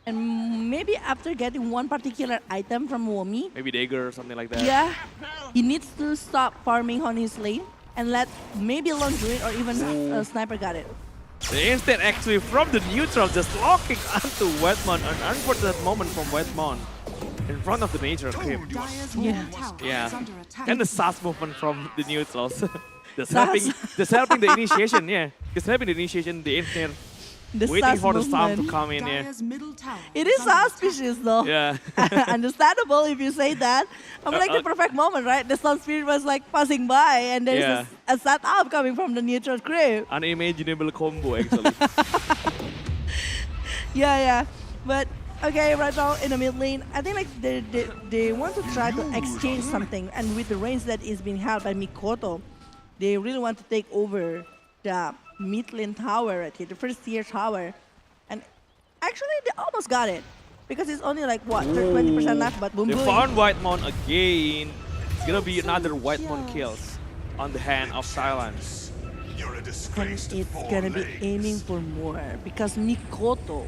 And maybe after getting one particular item from Womi, Maybe dagger or something like that. yeah, he needs to stop farming on his lane and let maybe Lone Druid or even Sniper got it. Instead, actually, from the neutral, just locking onto Wetmon. An unfortunate moment from Wetmon in front of the nature crypt. Dire's Yeah. middle tower Yeah. is under attack. And the SAS movement from the neutrals. just helping the initiation, yeah. Just helping the initiation, the engineer The waiting sus for the storm to movement. come in, yeah. Dire's middle tower It is under suspicious though. Yeah. Understandable if you say that. I'm like the perfect moment, right? The Storm Spirit was like passing by and there's Yeah. a setup coming from the neutral crypt. Unimaginable combo, actually. Yeah. But okay, right now in the mid lane, I think like they want to try to exchange something, and with the range that is being held by Mikoto, they really want to take over the mid lane tower right here, the first tier tower, and actually they almost got it because it's only like what 20% left, but boom They boom. found Whitemon again. It's gonna be another Whitemon kills on the hand of Thailand. And it's gonna be aiming for more because Mikoto.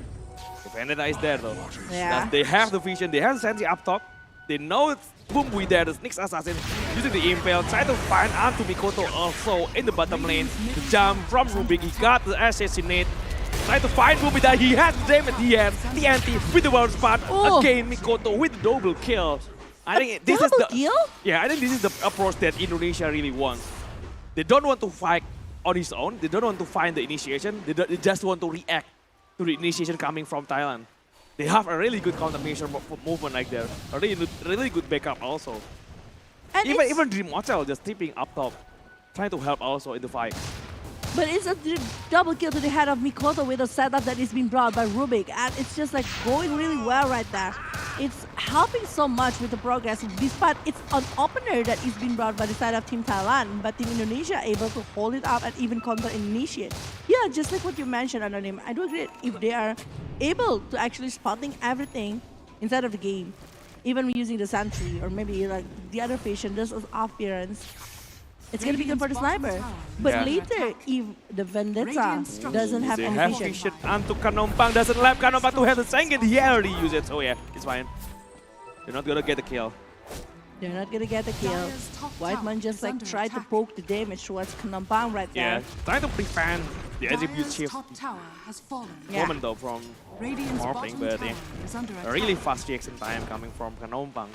The Vendetta is there though. Yeah. They have the vision, they have the sentry up top. They know it's Boomboy there, the next assassin using the impale, try to find onto Mikoto also in the bottom lane. The jump from Rubik, he got the assassinate. Try to find Boomboy there, he has the damage, he has TNT with the world spot. Oh. Again, Mikoto with the double kill. I think this is Double the kill? Yeah, I think this is the approach that Indonesia really wants. They don't want to fight on his own. They don't want to find the initiation. They just want to react to the initiation coming from Thailand. They have a really good countermeasure movement like there. A really good backup also. And Even Dream Hotel just tipping up top, trying to help also in the fight. But it's a double kill to the head of Mikoto with a setup that is being brought by Rubik, and it's just like going really well right there. It's helping so much with the progress, despite it's an opener that is being brought by the side of Team Thailand, but Team Indonesia able to hold it up and even counter-initiate. Yeah, just like what you mentioned, Anonym, I do agree. If they are able to actually spotting everything inside of the game, even using the sentry or maybe like the other patient does an appearance, it's gonna be good for the sniper. But Yeah. later, if the Vendetta doesn't have They any have vision, vision onto Kanompang, doesn't allow Kanompang to have the second. He already used it, so yeah, it's fine. They're not gonna get the kill. they're not gonna get the kill. Dire's top Whiteman tower just is like under tried to attack. poke the damage towards Kanampang right Yeah, there. trying to prevent the attribute Dire's shift top tower has fallen. Yeah. moment though from Radiant's Morphling, bottom but tower yeah, is under a really attack. fast reaction time coming from Kanompang.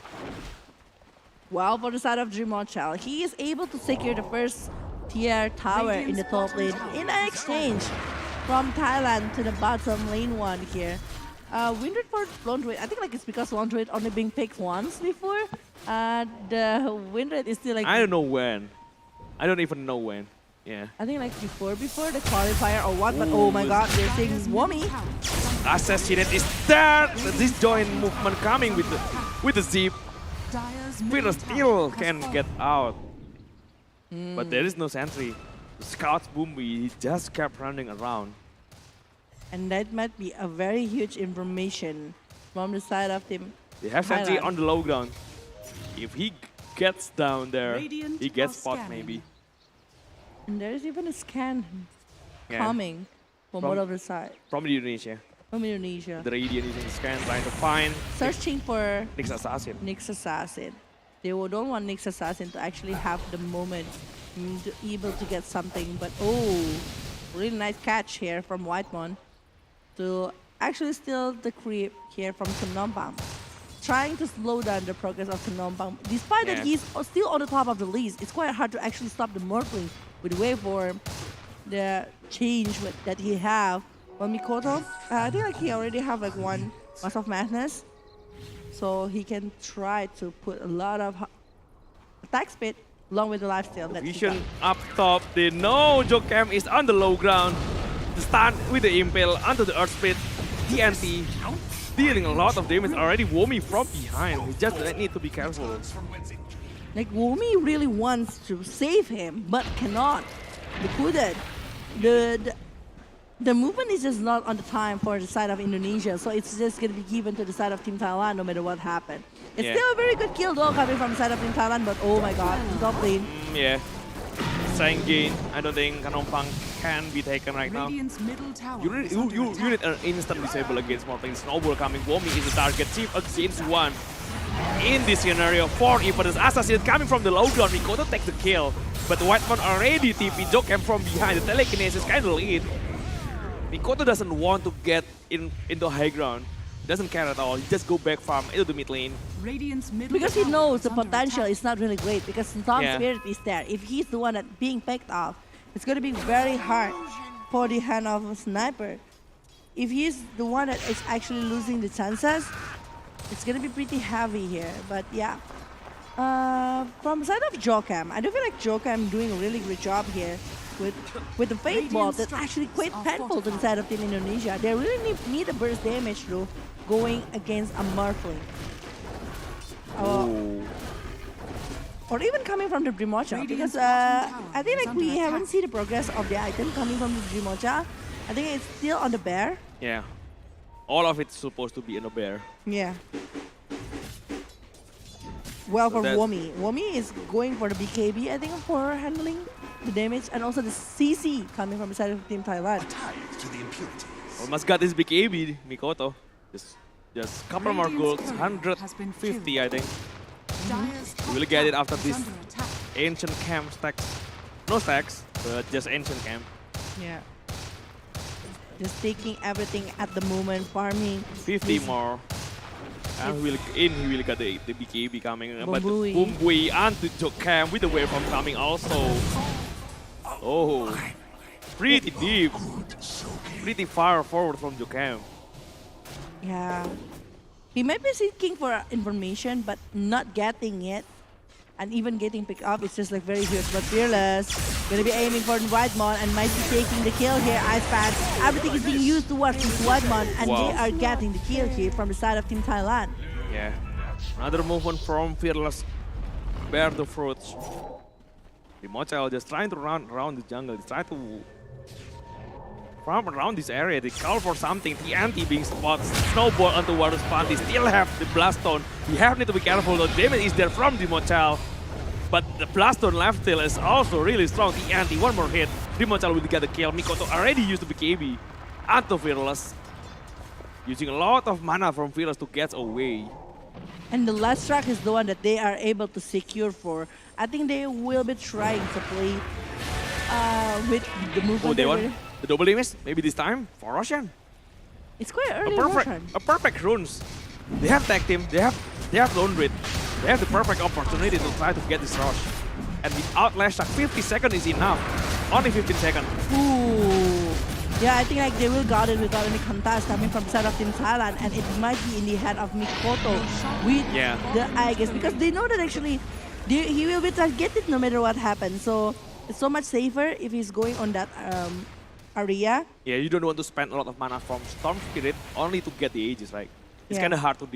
Well, for the side of Dreamochel, he is able to secure the first tier tower in the top lane in an exchange from Thailand to the bottom lane one here. Windred for Lone Druid, I think like it's because Lone Druid only being picked once before. The Windred is still like, I don't know when. I don't even know when. Yeah. I think like before the qualifier or what, but oh my god, they're saying Dire's middle Wommy. tower is under Assassinate is there. This joint movement coming with the zip. Dire's Peter middle still tower has can fallen. get out. But there is no sentry. The scouts Boomby, he just kept running around. And that might be a very huge information from the side of Team They have sentry Thailand. on the low ground. If he gets down there, Radiant he gets are spot scanning. maybe. And there's even a scan Yeah. coming from From- one of the side, From Indonesia. from Indonesia. The Radiant using the scan, trying to find Searching for next assassin. Nyx Assassin. They don't want Nyx Assassin to actually have the moment to able to get something. But oh, really nice catch here from Whitemon to actually steal the creep here from Kanompang. Trying to slow down the progress of Kanompang. Despite that Yeah. he's still on the top of the list, it's quite hard to actually stop the Morphling with waveform, the change that he have. Well, Mikoto, I think like he already have like one Mass of Madness, so he can try to put a lot of attack speed along with the lifesteal. That he Vision got. up top. They know Jokem is on the low ground. The stun with the impale onto the earth speed. TNT dealing a lot of damage already. Womi from behind. He just need to be careful. Like Womi really wants to save him, but cannot. They couldn't. The movement is just not on the time for the side of Indonesia, so it's just gonna be given to the side of Team Thailand no matter what happened. It's Yeah. still a very good kill though coming from the side of Team Thailand, but oh my god, top lane. Yeah. Sangin, I don't think Kanompang can be taken right now. Radiant's middle tower You need, is under you attack. need an instant disable against Mortal. Snowball coming. Womi is the target. Chief against one. In this scenario, 4 Esports Assassin coming from the low ground. Mikoto takes the kill. But the White Mon already TP Jokem from behind. The telekinesis kind of lead. Mikoto doesn't want to get into high ground. Doesn't care at all. He just go back farm into the mid lane. Radiant's middle Because he tower knows is the under potential attack. is not really great because Storm Yeah. Spirit is there. If he's the one that being picked off, it's gonna be very hard for the hand of a sniper. If he's the one that is actually losing the chances, it's gonna be pretty heavy here. But yeah. From the side of Jokem, I do feel like Jokem doing a really great job here with the Fate Ball that's actually quite painful to the side of Team Indonesia. They really need a burst damage though, going against a Murphy. Or even coming from the Drimocha, because I think like we haven't seen the progress of the item coming from the Drimocha. I think it's still on the bear. Yeah. All of it's supposed to be in a bear. Yeah. Well, So for that- Womi is going for the BKB, I think, for handling the damage, and also the CC coming from the side of Team Thailand. Almost got his BKB, Mikoto. Just couple more Radiant's golds, courier has been 150 I think. Dire's top We will get it tower after is this under attack. ancient camp stacks. No stacks, but just ancient camp. Yeah. Just taking everything at the moment, farming. 50 This- more. And he will get the BKB coming. But Bumbui. Bumbui onto Jokem with the waveform coming also. Oh. Pretty deep. Pretty far forward from Jokem. Yeah. He might be seeking for information, but not getting it. And even getting picked up is just like very huge. But Fearless gonna be aiming for the Whitemon and might be taking the kill here. Ice Patch. Everything is being used towards this Whitemon, and Wow. they are getting the kill here from the side of Team Thailand. Yeah. Another movement from Fearless. Bear the fruits. The Mochel just trying to run around the jungle. He's trying to farm around this area. They call for something. TNT being spotted. Snowball onto Water Spawn. They still have the Blast Stone. You have need to be careful. The damage is there from the Mochel. But the Blast Stone left tail is also really strong. TNT, one more hit. The Mochel will get the kill. Mikoto already used the BKB. Onto Fearless. Using a lot of mana from Fearless to get away. And the last track is the one that they are able to secure for. I think they will be trying to play with the movement. Oh, they over- want the double damage? Maybe this time for Roshan. It's quite early A perfect runes. They have tag team. They have lone raid. They have the perfect opportunity to try to get this rush. And without last shot, 50 seconds is enough. Only 15 seconds. Ooh. Yeah, I think like they will guard it without any contest coming from the side of Team Thailand, and it might be in the head of Mikoto with Yeah. the Aegis, because they know that actually he will be targeted no matter what happens. So it's so much safer if he's going on that area. Yeah, you don't want to spend a lot of mana from Storm Spirit only to get the Aegis, right? It's Yeah. kind of hard to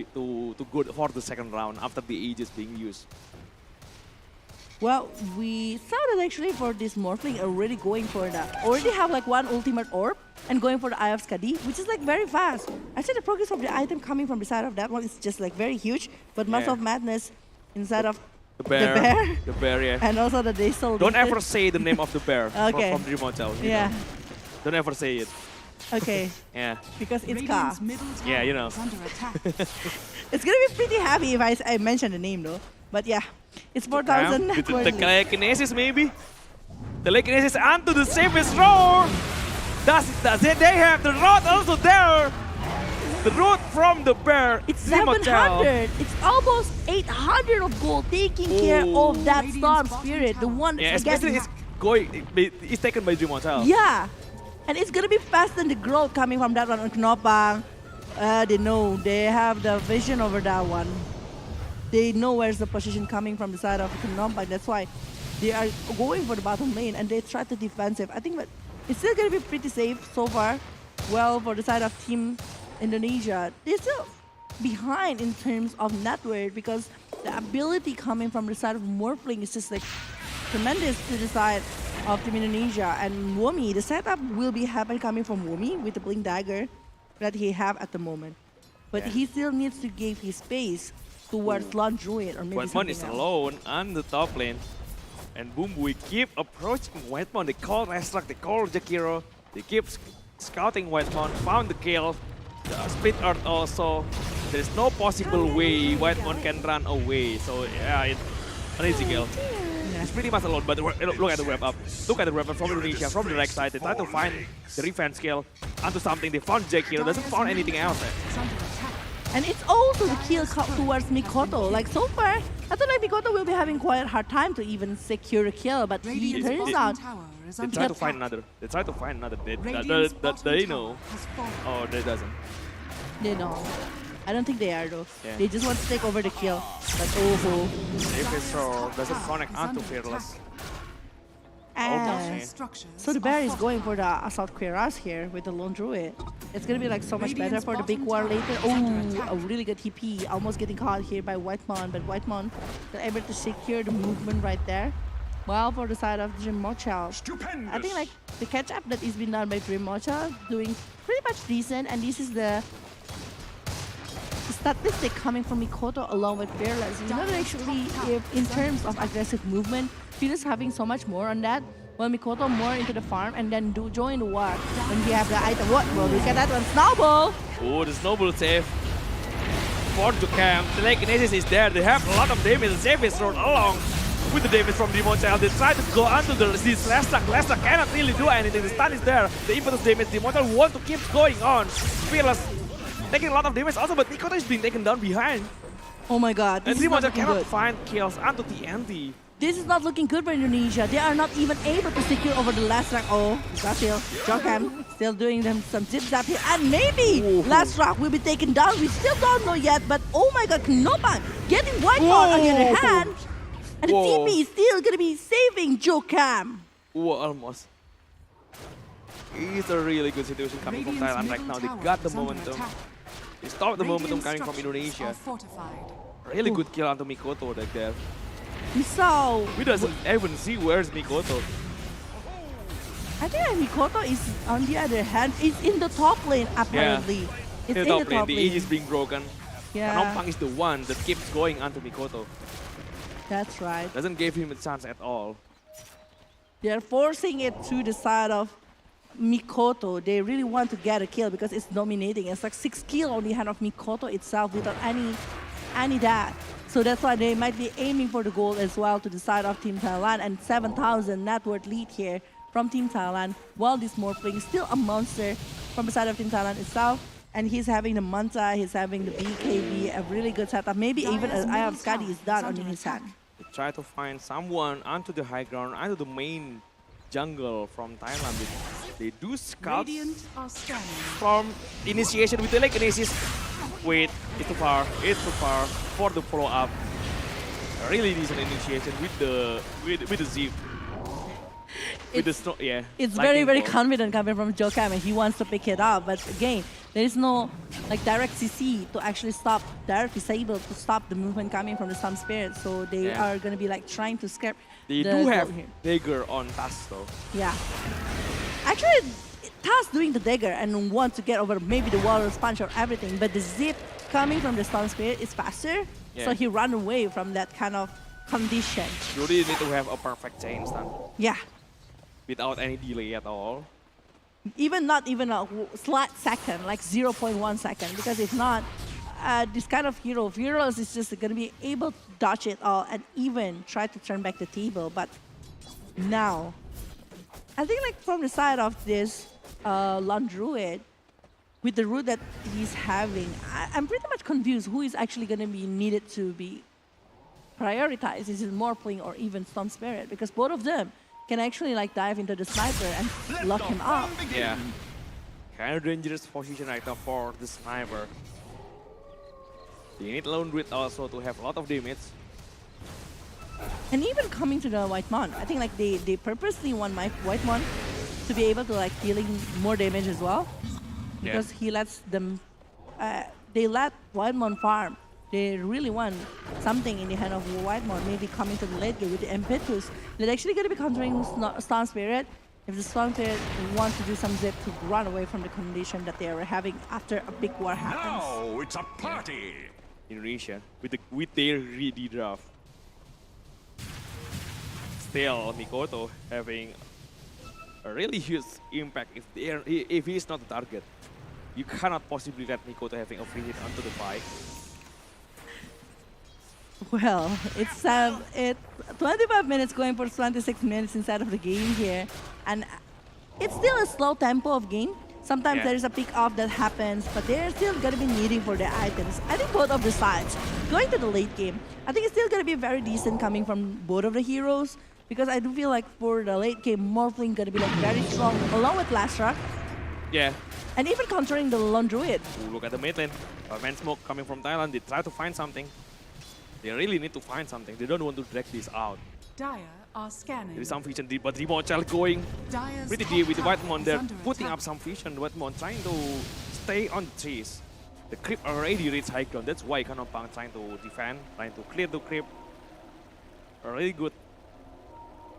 go for the second round after the Aegis being used. Well, we saw that actually for this Morphling already going for that. Already have like one ultimate orb and going for the Eye of Skadi, which is like very fast. Actually, the progress of the item coming from the side of that one is just like very huge. But Mass Yeah. of Madness inside of The bear. bear. The bear, yeah. and also the Daysol. Don't ever say the name of the bear Okay. from Dream Hotel. you Yeah. know. Don't ever say it. Okay. Yeah. Because it's Ka. Radiant's middle tower Yeah, you know. is under attack. It's gonna be pretty heavy if I mention the name though. But yeah, it's 4,000 The quarterly. telekinesis maybe? Telekinesis onto the safest roar! Does it? They have the rod also there! The road from the bear. It's Dream Hotel. 700. It's almost 800 of gold taking care Oh. of that Radiant's Storm bottom Spirit, the tower. one Yeah, that's especially against is taken by Dream Hotel. Yeah, and it's gonna be faster than the growth coming from that one on Knopang. They know, they have the vision over that one. They know where's the position coming from the side of Knopang. That's why they are going for the bottom lane and they try to defensive. I think that it's still gonna be pretty safe so far. Well, for the side of Team Indonesia, they're still behind in terms of network because the ability coming from the side of Morphling is just like tremendous to the side of Team Indonesia. And Womi, the setup will be happening coming from Womi with the Blink Dagger that he have at the moment. But Yeah. he still needs to give his space towards Lon Druid or maybe Whitemon something is else. alone on the top lane. And boom, we keep approaching Whitemon. They call Restrak, they call Jakiro. They keep scouting Whitemon, found the kill. The split earth also. There's no possible way Whitemon can run away. So yeah, it's an easy kill. He's pretty much alone, but look at the wrap up. Look at the wrap up from Indonesia, from the right side. They try to find the revenge kill onto something. They found Jakiro, doesn't found anything else. Is under attack. And it's also the kill towards Mikoto. Like so far, I thought like Mikoto will be having quite a hard time to even secure a kill, but he Radiant's turns bottom out tower is They under try to attack. find another. They try to find another. Radiant's bottom They tower know. has fallen. Oh, they doesn't. they know. I don't think they are though. Yeah. They just want to take over the kill. But oh, If it's so, doesn't connect onto Fearless. and Almost. Structures so the are bear is fortified. going for the Assault Cuirass here with the Lone Druid. It's gonna be like so much better for the big war later. Oh, a really good TP. Almost getting caught here by Whitemon, but Whitemon got able to secure the movement right there. Well, for the side of Dream Mochel, I think like the catch up that is been done by Dream Mochel doing pretty much decent, and this is the statistic coming from Mikoto along with Fearless. You know, actually, if in terms of aggressive movement, Fearless having so much more on that. Well, Mikoto more into the farm and then do join the war when we have the item. What? Well, look at that one, Snowball. Oh, the snowball save. For Jukam, the telekinesis is there. They have a lot of damage. The save is thrown along with the damage from Demon Child. They try to go onto this Lester. Lester cannot really do anything. The stun is there. The impetus damage. Demon Child want to keep going on. Fearless taking a lot of damage also, but Mikoto is being taken down behind. Oh my God, And this is Demon not Child looking cannot good. find kills onto TNT. This is not looking good for Indonesia. They are not even able to secure over the last rock. Oh, Gatil, Jokam still doing them some zip zap here. And maybe last rock will be taken down. We still don't know yet. But oh my God, Knopan getting Whitemon on the other hand. And the Whoa. TP is still going to be saving Jokam. Ooh, almost. It's a really good situation coming from Radiant's Thailand right middle now. They tower got the is under momentum. attack. They stopped the momentum Radiant coming from structures Indonesia. are fortified. Really good kill onto Mikoto right there. So, We doesn't even see where's Mikoto. I think that Mikoto is on the other hand, is in the top lane apparently. It's In the top lane, the edge is being broken. Yeah, Knompang is the one that keeps going onto Mikoto. that's right. Doesn't give him a chance at all. They're forcing it to the side of Mikoto. They really want to get a kill because it's dominating. It's like 6 kills on the hand of Mikoto itself without any that. So that's why they might be aiming for the goal as well to the side of Team Thailand, and 7,000 net worth lead here from Team Thailand, while this Morphling is still a monster from the side of Team Thailand itself. And he's having the Manta, he's having the BKB, a really good setup. Maybe even an Eye of Skadi is done on his hand. They try to find someone onto the high ground, onto the main jungle from Thailand. They do scout Radiant are scanning. from initiation with the telekinesis. Wait, it's too far. It's too far for the follow up. Really decent initiation with the zip. With the snow, yeah. It's lightning very bolt. confident coming from Jokam, and he wants to pick it up. But again, there is no like direct CC to actually stop, direct disable to stop the movement coming from the Sun Spirit. So they Yeah. are gonna be like trying to scrap. They the do goal have here. Dagger on task though. Yeah. Actually, Taz doing the dagger and want to get over maybe the Walrus Punch or everything, but the zip coming from the Sun Spirit is faster, so Yeah. he ran away from that kind of condition. You really need to have a perfect chain stun Yeah. without any delay at all. Even not even a slight second, like 0.1 second, because if not, this kind of hero, Fearless is just going to be able to dodge it all and even try to turn back the table. But now, I think like from the side of this Lon Druid, with the route that he's having, I'm pretty much confused who is actually going to be needed to be prioritized. Is it Morphling or even Storm Spirit? Because both of them can actually like dive into the sniper and lock him up. Yeah. Kind of dangerous position right now for the sniper. They need Lone Druid also to have a lot of damage. And even coming to the White Mon, I think like they purposely want my White Mon to be able to like dealing more damage as well, because he lets them. They let White Mon farm. They really want something in the hand of White Mon, maybe coming to the late game with the impetus. They're actually going to be countering Storm Spirit. If the Storm Spirit wants to do some zip to run away from the condition that they are having after a big war happens. Now it's a party. Indonesia with their greedy draft. Still, Mikoto having a really huge impact if he is not the target. You cannot possibly let Mikoto having a free hit onto the fight. Well, it's 25 minutes going for 26 minutes inside of the game here, and it's still a slow tempo of game. Sometimes there is a pick off that happens, but they're still gonna be needing for their items. I think both of the sides going to the late game, I think it's still gonna be very decent coming from both of the heroes, because I do feel like for the late game, Morphling gonna be like very strong along with Lashrak. Yeah. And even countering the Lone Druid. Ooh, look at the mid lane. Man Smoke coming from Thailand. They try to find something. They really need to find something. They don't want to drag this out. Dire are scanning. There is some vision, but Rimochel going Dire's pretty top deep with the tower White Mon. is They're under putting attack. up some vision. White Mon trying to stay on the trees. The creep already reached high ground. That's why Kanompang trying to defend, trying to clear the creep. A really good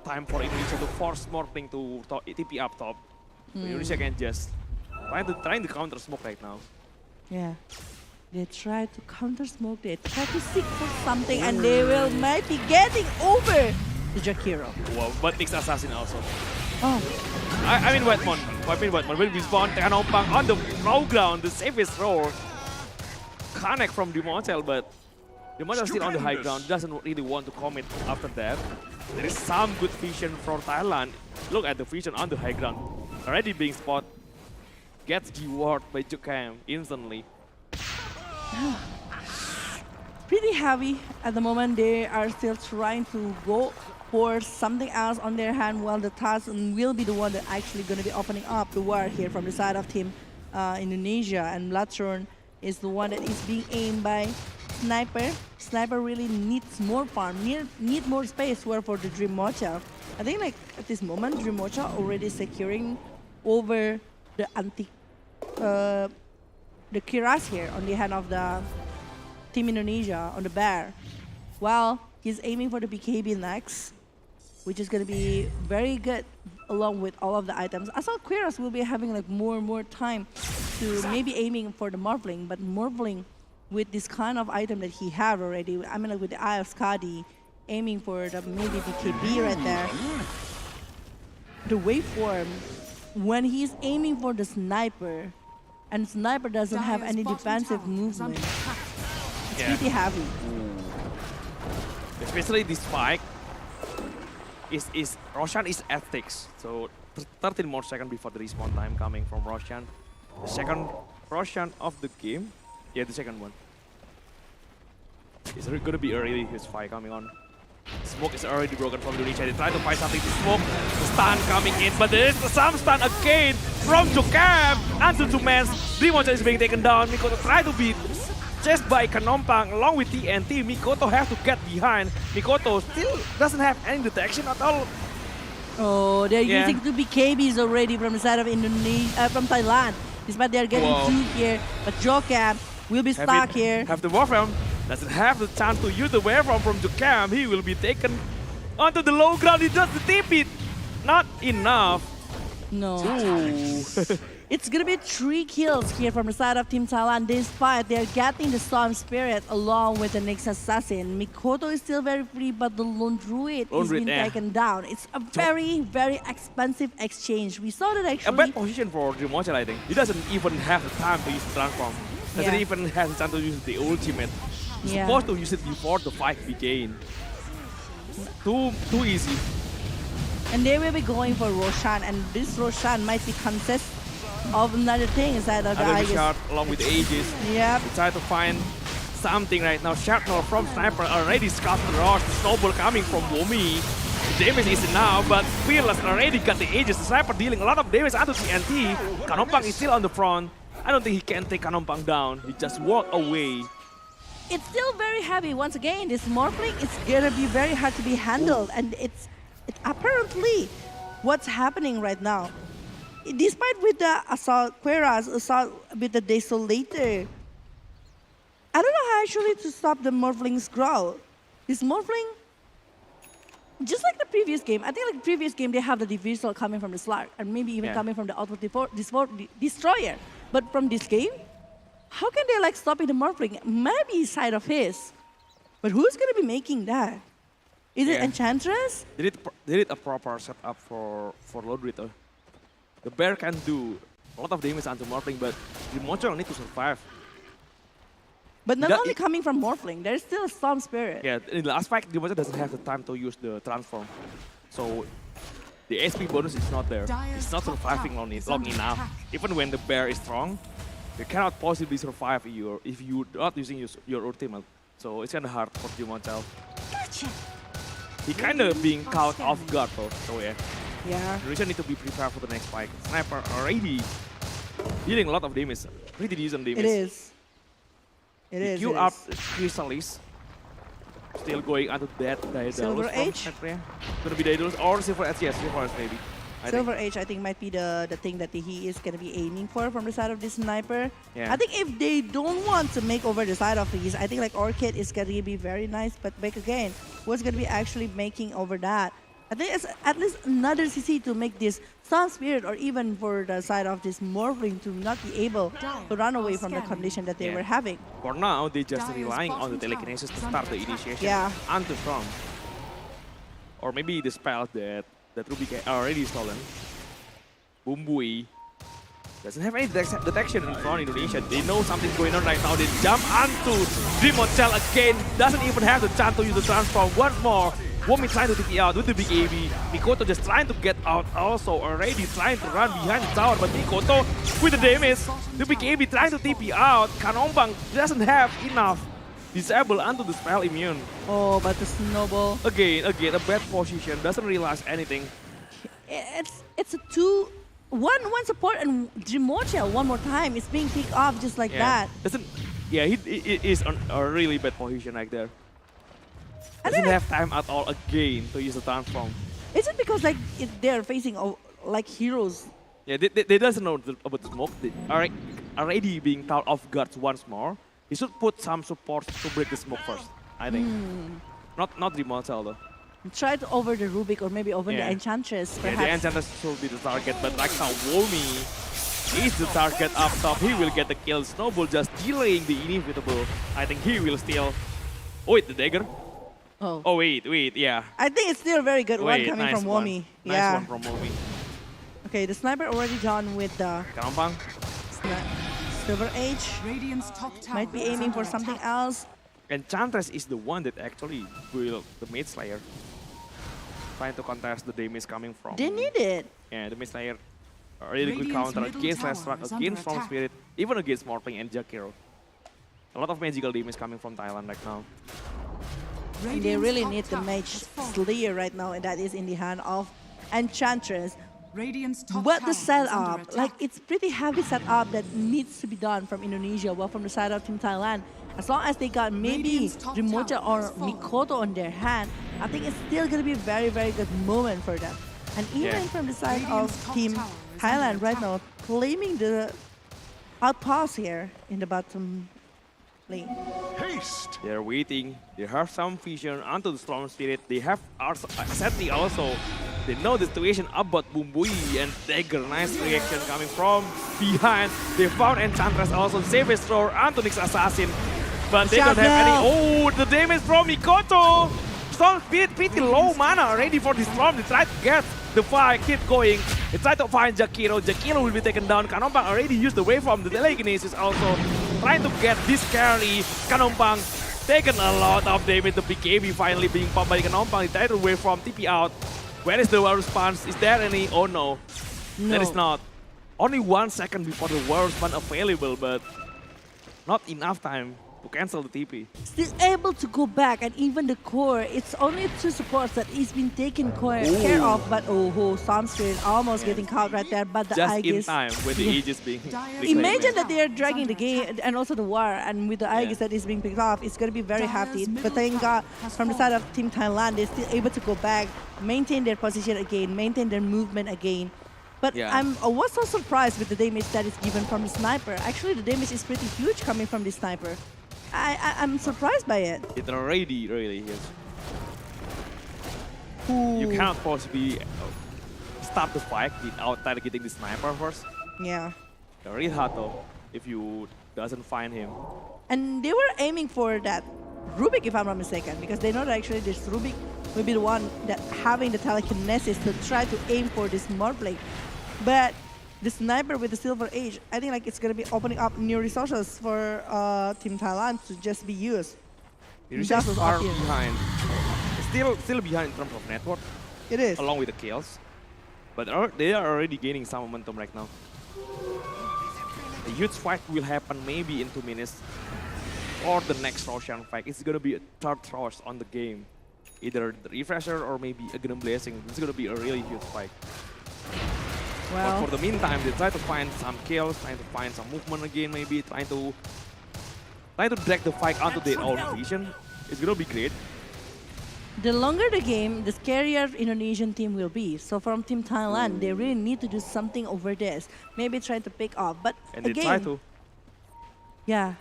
time for Indonesia to force Morphling to TP up top. So Indonesia can just trying to counter smoke right now. Yeah. They try to counter smoke, they try to seek for something, and they will might be getting over the Jakiro. Wow, but Nick's Assassin also. Oh, I mean White Mon will respawn Kanompang on the low ground, the safest role. Connect from Dimochel, but Dimochel still on the high ground, doesn't really want to commit after that. There is some good vision from Thailand. Look at the vision on the high ground. Already being spotted. Gets devoured by Jukam instantly. pretty heavy at the moment. They are still trying to go for something else on their hand, while the task will be the one that actually going to be opening up the war here from the side of Team Indonesia. And Bloodthorn is the one that is being aimed by Sniper. Sniper really needs more farm, need more space for the Dream Mocha. I think like at this moment, Dream Mocha already securing over the the Kiras here on the hand of the Team Indonesia on the Bear, while he's aiming for the BKB next, which is going to be very good along with all of the items. I saw Quiras will be having like more and more time to maybe aiming for the Morphling, but Morphling with this kind of item that he have already, I mean like with the Eye of Skadi, aiming for the maybe BKB right there. The waveform, when he's aiming for the Sniper, and Sniper doesn't have Dire's any bottom defensive tower is under movement, attack. it's pretty heavy. Especially this spike is Roshan is at 6, so 13 more seconds before the respawn time coming from Roshan. The second Roshan of the game. Yeah, the second one. It's gonna be a really huge fight coming on. Smoke is already broken from Indonesia. They try to find something to smoke. The stun coming in, but there is some stun again from Jokam. And the two men, Dreamoncha is being taken down. Mikoto try to beat chased by Kanompang along with TNT. Mikoto have to get behind. Mikoto still doesn't have any detection at all. Oh, they're using 2 BKBs already from the side of Indonesia, from Thailand. Despite they're getting 2 here, but Jokam will be stuck here. Have the Warframe. Doesn't have the chance to use the Warframe from Jokam. He will be taken onto the low ground. He does the TP. Not enough. No. Ooh. It's gonna be 3 kills here from the side of Team Thailand. Despite they're getting the Storm Spirit along with the next Assassin. Mikoto is still very free, but the Lone Druid is being taken down. It's a very, very expensive exchange. We saw that A actually. bad position for Dreamoncha, I think. He doesn't even have the time to use the transform. Doesn't even have the chance to use the ultimate. He's supposed to use it before the fight begin. Too easy. And they will be going for Roshan, and this Roshan might be consist of another thing inside of the Another Aegis. shot along with Aegis. Yep. We try to find something right now. Sharpnel from Sniper already scuffed the rush. Snowball coming from Womi. damage is enough, but Fearless already got the Aegis. The Sniper dealing a lot of damage onto TNT. Kanompang is still on the front. I don't think he can take Kanompang down. He just walked away. It's still very heavy. Once again, this Morphling is gonna be very hard to be handled, and it's apparently what's happening right now. Despite with the assault, Quera's assault with the Desolator, I don't know how actually to stop the Morphling's growl. This Morphling, just like the previous game, I think like the previous game they have the Divisal coming from the Slark, and maybe even coming from the Outward Destroyer. But from this game, how can they like stopping the Morphling? Maybe side of his. But who's gonna be making that? Is it Enchantress? They did a proper setup for Lodrito. The bear can do a lot of damage onto Morphling, but the monster need to survive. But not only coming from Morphling, there's still a Storm Spirit. Yeah, in the last fight, the monster doesn't have the time to use the transform. So the SP bonus is not there. It's not surviving long enough. Even when the bear is strong, you cannot possibly survive if you're not using your ultimate. So it's kind of hard for Jumontel. Gotcha. He kind of being caught off guard though. So yeah. Yeah. Indonesia need to be prepared for the next fight. Sniper already dealing a lot of damage. Pretty decent damage. It is. It is. Queue up Chrysalis. Still going under that Daedalus. Silver Age? Gonna be Daedalus or Silver Edge, yes, Silver Edge maybe. Silver Age, I think, might be the thing that he is going to be aiming for from the side of this Sniper. Yeah. I think if they don't want to make over the side of these, I think like Orchid is going to be very nice. But back again, what's going to be actually making over that? I think it's at least another CC to make this Sun Spirit, or even for the side of this Morphling to not be able to run away from the condition that they were having. For now, they just relying on the telekinesis to start the initiation. Yeah. Onto Storm. Or maybe the spell that Ruby already stolen. Bumbui doesn't have any detection in front of Indonesia. They know something's going on right now. They jump onto Dream Hotel again. Doesn't even have the chance to use the transform once more. Womi trying to TP out with the big AB. Mikoto just trying to get out also, already trying to run behind the tower, but Mikoto with the damage. The big AB trying to TP out. Kanompang doesn't have enough. Disable onto the spell immune. Oh, but the snowball. Again, a bad position. Doesn't realize anything. It's a one support and Drimocha one more time. It's being picked off just like that. He is on a really bad position right there. Doesn't have time at all again to use the transform. Is it because like they're facing like heroes? Yeah, they doesn't know about the smoke. They are already being caught off guard once more. He should put some support to break the smoke first, I think. Not the Mortal though. Try to over the Rubik or maybe over the Enchantress, perhaps. Yeah, the Enchantress should be the target, but right now Womi is the target up top. He will get the kill. Snowball just delaying the inevitable. I think he will steal. Oh wait, the dagger. Oh wait, yeah. I think it's still a very good one coming from Womi. Nice one from Womi. Okay, the Sniper already done with the Kanompang. Silver Age. Radiant's top tower Might be aiming for something else. Enchantress is the one that actually will the Mage Slayer. Trying to contest the damage coming from. They need it. Yeah, the Mage Slayer. A really good counter against Last against Storm Spirit, even against Morphling and Jakiro. A lot of magical damage coming from Thailand right now. And they really need the Mage Slayer right now, and that is in the hand of Enchantress. But the setup, like it's pretty heavy setup that needs to be done from Indonesia, well from the side of Team Thailand. As long as they got maybe Rimocha or Mikoto on their hand, I think it's still going to be a very, very good moment for them. And even from the side of Team Thailand right now, claiming the outpost here in the bottom lane. Haste! They're waiting. They have some vision onto the Storm Spirit. They have Seti also. They know the situation about Bumbui and Dagger. Nice reaction coming from behind. They found Enchantress also. Savage thrower onto Nyx Assassin. But they don't have any. Oh, the damage from Mikoto! Storm Spirit pretty low mana ready for this storm. They try to get the fire, keep going. They try to find Jakiro. Jakiro will be taken down. Kanompang already used the waveform. The telekinesis also trying to get this carry. Kanompang taken a lot of damage. The BKB finally being popped by Kanompang. He tried to waveform, TP out. Where is the war response? Is there any? Oh no. There is not. Only 1 second before the war response available, but not enough time to cancel the TP. Still able to go back, and even the core, it's only two supports that is being taken care of, but Sunscreen almost getting caught right there, but the Just in Aegis. time when the age is being Imagine that they are dragging the game and also the war, and with the Aegis that is being picked off, it's going to be very hefty. But thank God, from the side of Team Thailand, they're still able to go back, maintain their position again, maintain their movement again. But I was so surprised with the damage that is given from the sniper. Actually, the damage is pretty huge coming from the sniper. I'm surprised by it. It already really is. You cannot possibly stop the fight without targeting the sniper first. Yeah. It's really hard though if you doesn't find him. And they were aiming for that Rubik, if I'm not mistaken, because they know that actually this Rubik will be the one that having the telekinesis to try to aim for this Morblade. But the sniper with the Silver Age, I think like it's going to be opening up new resources for Team Thailand to just be used. It is just far behind. Still behind in terms of network, It is. along with the kills. But they are already gaining some momentum right now. A huge fight will happen maybe in 2 minutes. Or the next Roshan fight. It's going to be a third Rosh on the game. Either the Refresher or maybe a Gun Blazing. It's going to be a really huge fight. Well, But for the meantime, they try to find some kills, trying to find some movement again, maybe trying to drag the fight onto their own vision. It's gonna be great. the longer the game, the scarier Indonesian team will be. So from Team Thailand, they really need to do something over this. Maybe try to pick off. But And they again, try to, yeah,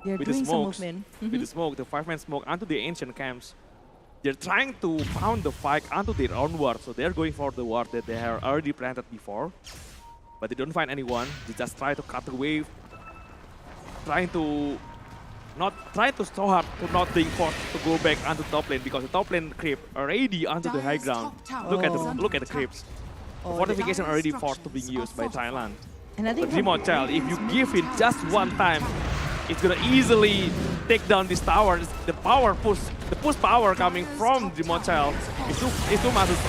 they're with the doing some smokes, movement. with the smoke, the 5-man smoke onto the ancient camps. They're trying to pound the fight onto their own ward. So they're going for the ward that they have already planted before. But they don't find anyone. They just try to cut the wave. Trying to so hard to not being forced to go back onto top lane because the top lane creep already onto the high ground. Look at the creeps. The fortification already forced to being used by Thailand. And I But think Remote Child, if you give it just one time, it's gonna easily take down this tower. The push power coming from Remote Child is too massive.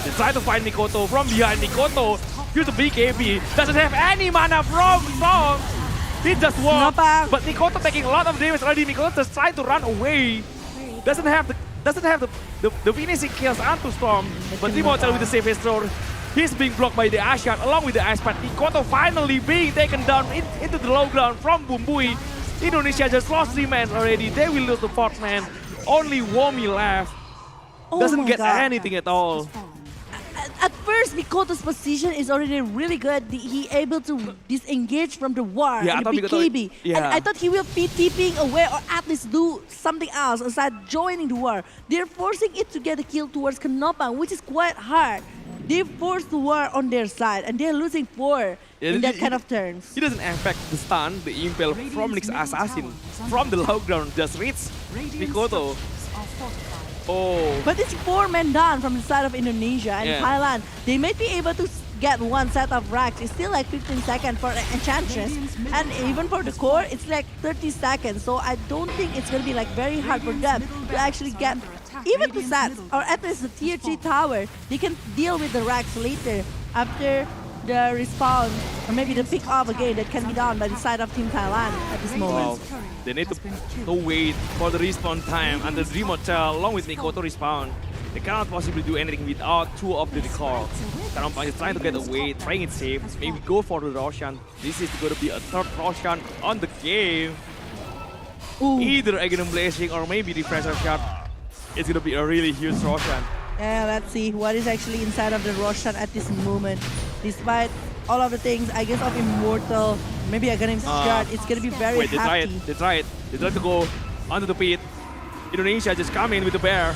They try to find Mikoto from behind. Mikoto, use the BKB, doesn't have any mana from Storm. He just walked, but Mikoto taking a lot of damage already. Mikoto just trying to run away. Doesn't have the finishing kills onto Storm. But Remote Child with the safest throw. He's being blocked by the Ashan along with the Ice Path. Mikoto finally being taken down into the low ground from Bumbui. Indonesia just lost 3 men already. They will lose the 4th man. Only Womi left. Doesn't my get God. anything at all. At first, Mikoto's position is already really good. He able to disengage from the war Yeah, I and the thought Mikoto- BKB. yeah. And I thought he will be TPing away or at least do something else aside joining the war. They're forcing it to get a kill towards Kenopang, which is quite hard. They forced the war on their side and they're losing 4 in that kind of terms. He doesn't expect the stun, the impale from Nyx Assassin from the low ground just reach Mikoto. Oh, But it's 4 men down from the side of Indonesia and Yeah. Thailand. They might be able to get one set of racks. It's still like 15 seconds for the Enchantress. And even for the core, it's like 30 seconds. So I don't think it's going to be like very hard for them to actually get even to sets or at least the tier 3 tower. They can deal with the racks later after the respawn or maybe the pick off again that can be done by the side of Team Thailand at this moment. wow. They need to wait for the respawn time and the Remote Child along with Mikoto respawn. They cannot possibly do anything without 2 of the recall. Karampang is trying to get away, playing it safe, maybe go for the Roshan. This is going to be a 3rd Roshan on the game. Ooh. Either Aghanim Blazing or maybe Refresher Shot. It's going to be a really huge Roshan. Yeah, let's see what is actually inside of the Roshan at this moment. Despite all of the things, I guess, of Immortal, maybe Aghanim Shard, it's going to be very Wait, they try hefty. it. They try it. They try to go onto the pit. Indonesia just come in with the bear.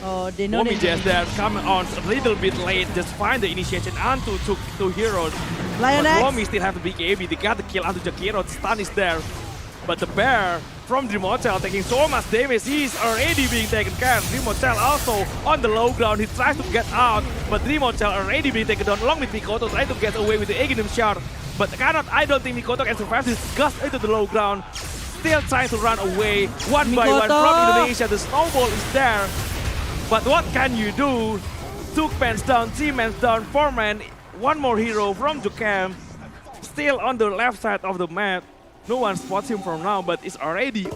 Oh, they know Womi just there, come on a little bit late, just find the initiation onto two heroes. Lion But X. Womi still have the big AB, they got the kill onto Jakiro, the stun is there. But the bear from Remote Child taking so much damage, he's already being taken care of. Remote Child also on the low ground, he tries to get out, but Remote Child already being taken down along with Mikoto, trying to get away with the Aghanim Shard. But I don't think Mikoto can survive this gust into the low ground. Still trying to run away, one by one Mikoto. from Indonesia, the snowball is there. But what can you do? 2 men down, 3 men down, 4 men, one more hero from Jukam. Still on the left side of the map. No one spots him from now, but it's already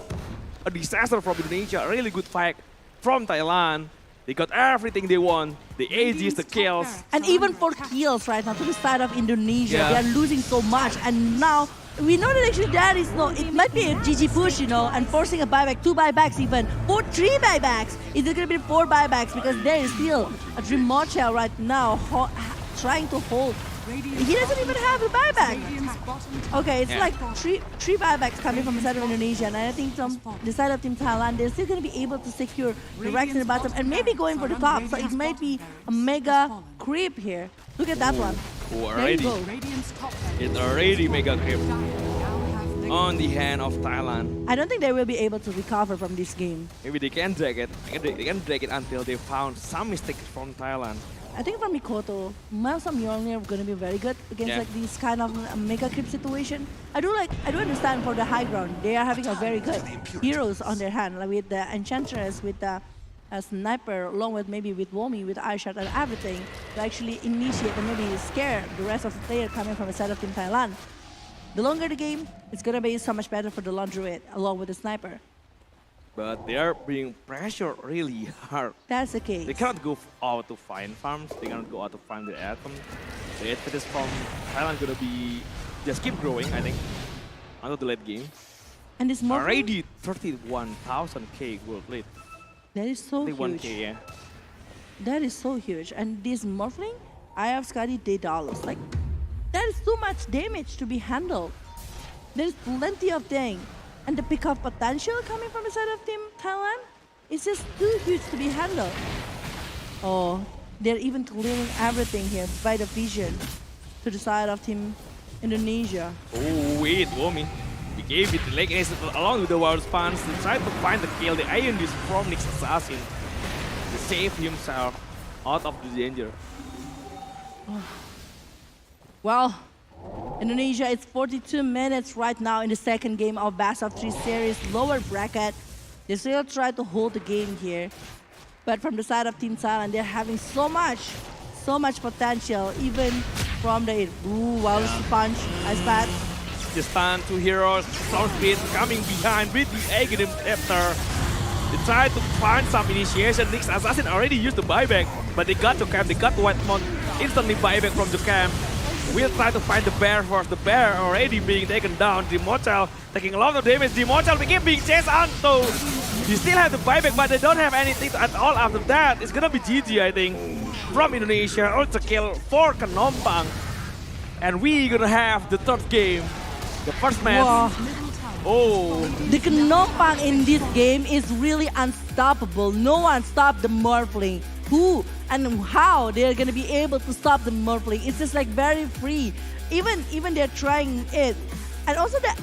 a disaster from Indonesia. A really good fight from Thailand. They got everything they want. The ages, the kills. And even for kills right now to the side of Indonesia, Yeah. they are losing so much. And now we know that actually there is no, it might be a GG push, you know, and forcing a buyback, 2 buybacks even, or 3 buybacks. Is it going to be 4 buybacks? Because there is still a Dream Mochel right now trying to hold. He doesn't even have a buyback. Okay, it's like three buybacks coming from the side of Indonesia, and I think from the side of Team Thailand, they're still going to be able to secure the ranks in the bottom and maybe going for the top. So it might be a mega creep here. Look at that one. Oh, There you already. go. It's already mega creep on the hand of Thailand. I don't think they will be able to recover from this game. Maybe they can drag it. They can drag it until they found some mistakes from Thailand. I think from Mikoto, Miles and Mjolnir are going to be very good against like these kind of mega creep situation. I do understand for the high ground, they are having a very good heroes on their hand, like with the Enchantress, with the Sniper, along with maybe with Womi, with Eyeshot and everything, to actually initiate and maybe scare the rest of the player coming from the side of Team Thailand. The longer the game, it's going to be so much better for the Lone Druid, along with the Sniper. But they are being pressured really hard. That's the case. They cannot go out to find farms. They cannot go out to find the atom. The advantage from Thailand gonna be just keep growing, I think, until the late game. And this Morphin, Already 31,000k gold lead. that is so 31k, huge. yeah. That is so huge. And this Morphling, I have studied $8. Like, that is too much damage to be handled. There's plenty of things. And the pickup potential coming from the side of Team Thailand is just too huge to be handled. Oh, they're even clearing everything here by the vision to the side of Team Indonesia. Oh wait, Womi. He gave it the leg ace along with the wild spans to try to find the kill. The Iron is from Nick's assassin to save himself out of the danger. Well, Indonesia is 42 minutes right now in the second game of Best of 3 series, lower bracket. They still try to hold the game here. But from the side of Team Thailand, they're having so much potential, even from the punch, Ice Bat. The stun, 2 heroes, Storm Speed coming behind with the Aghanim Scepter. They try to find some initiation. Nick's assassin already used the buyback, but they got to camp, they got Whitemon instantly buyback from the camp. We'll try to find the bear first. The bear already being taken down. Dimochel taking a lot of damage. Dimochel begin being chased on. So you still have the buyback, but they don't have anything at all after that. It's gonna be GG, I think, from Indonesia. Also kill for Kenompang. And we gonna have the third game. The first match. Wow. Oh, The Kenompang in this game is really unstoppable. No one stopped the Morphling. Who and how they're gonna be able to stop the Morphling? It's just like very free. Even they're trying it, and also the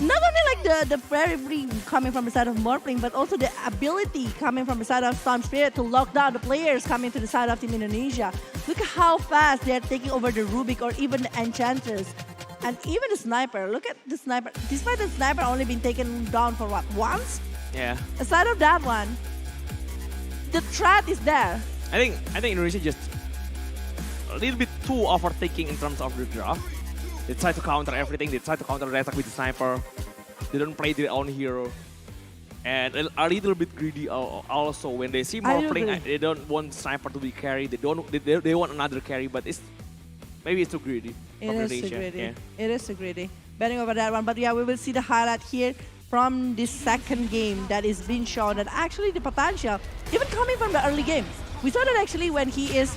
not only like the very free coming from the side of Morphling, but also the ability coming from the side of Storm Spirit to lock down the players coming to the side of Team Indonesia. Look at how fast they're taking over the Rubik or even the Enchantress. And even the Sniper, look at the Sniper. Despite the Sniper only been taken down for what, once? yeah. Aside of that one, the threat is there. I think Indonesia just a little bit too overthinking in terms of the draft. They try to counter everything. They try to counter the attack with the sniper. They don't play their own hero. And a little bit greedy also when they see more playing. agree. They don't want sniper to be carry. They want another carry, but maybe it's too greedy. It from is too Indonesia. greedy. Yeah. It is too greedy. Betting over that one. But yeah, we will see the highlight here from this second game that is being shown. That actually the potential, even coming from the early game. We saw that actually when he is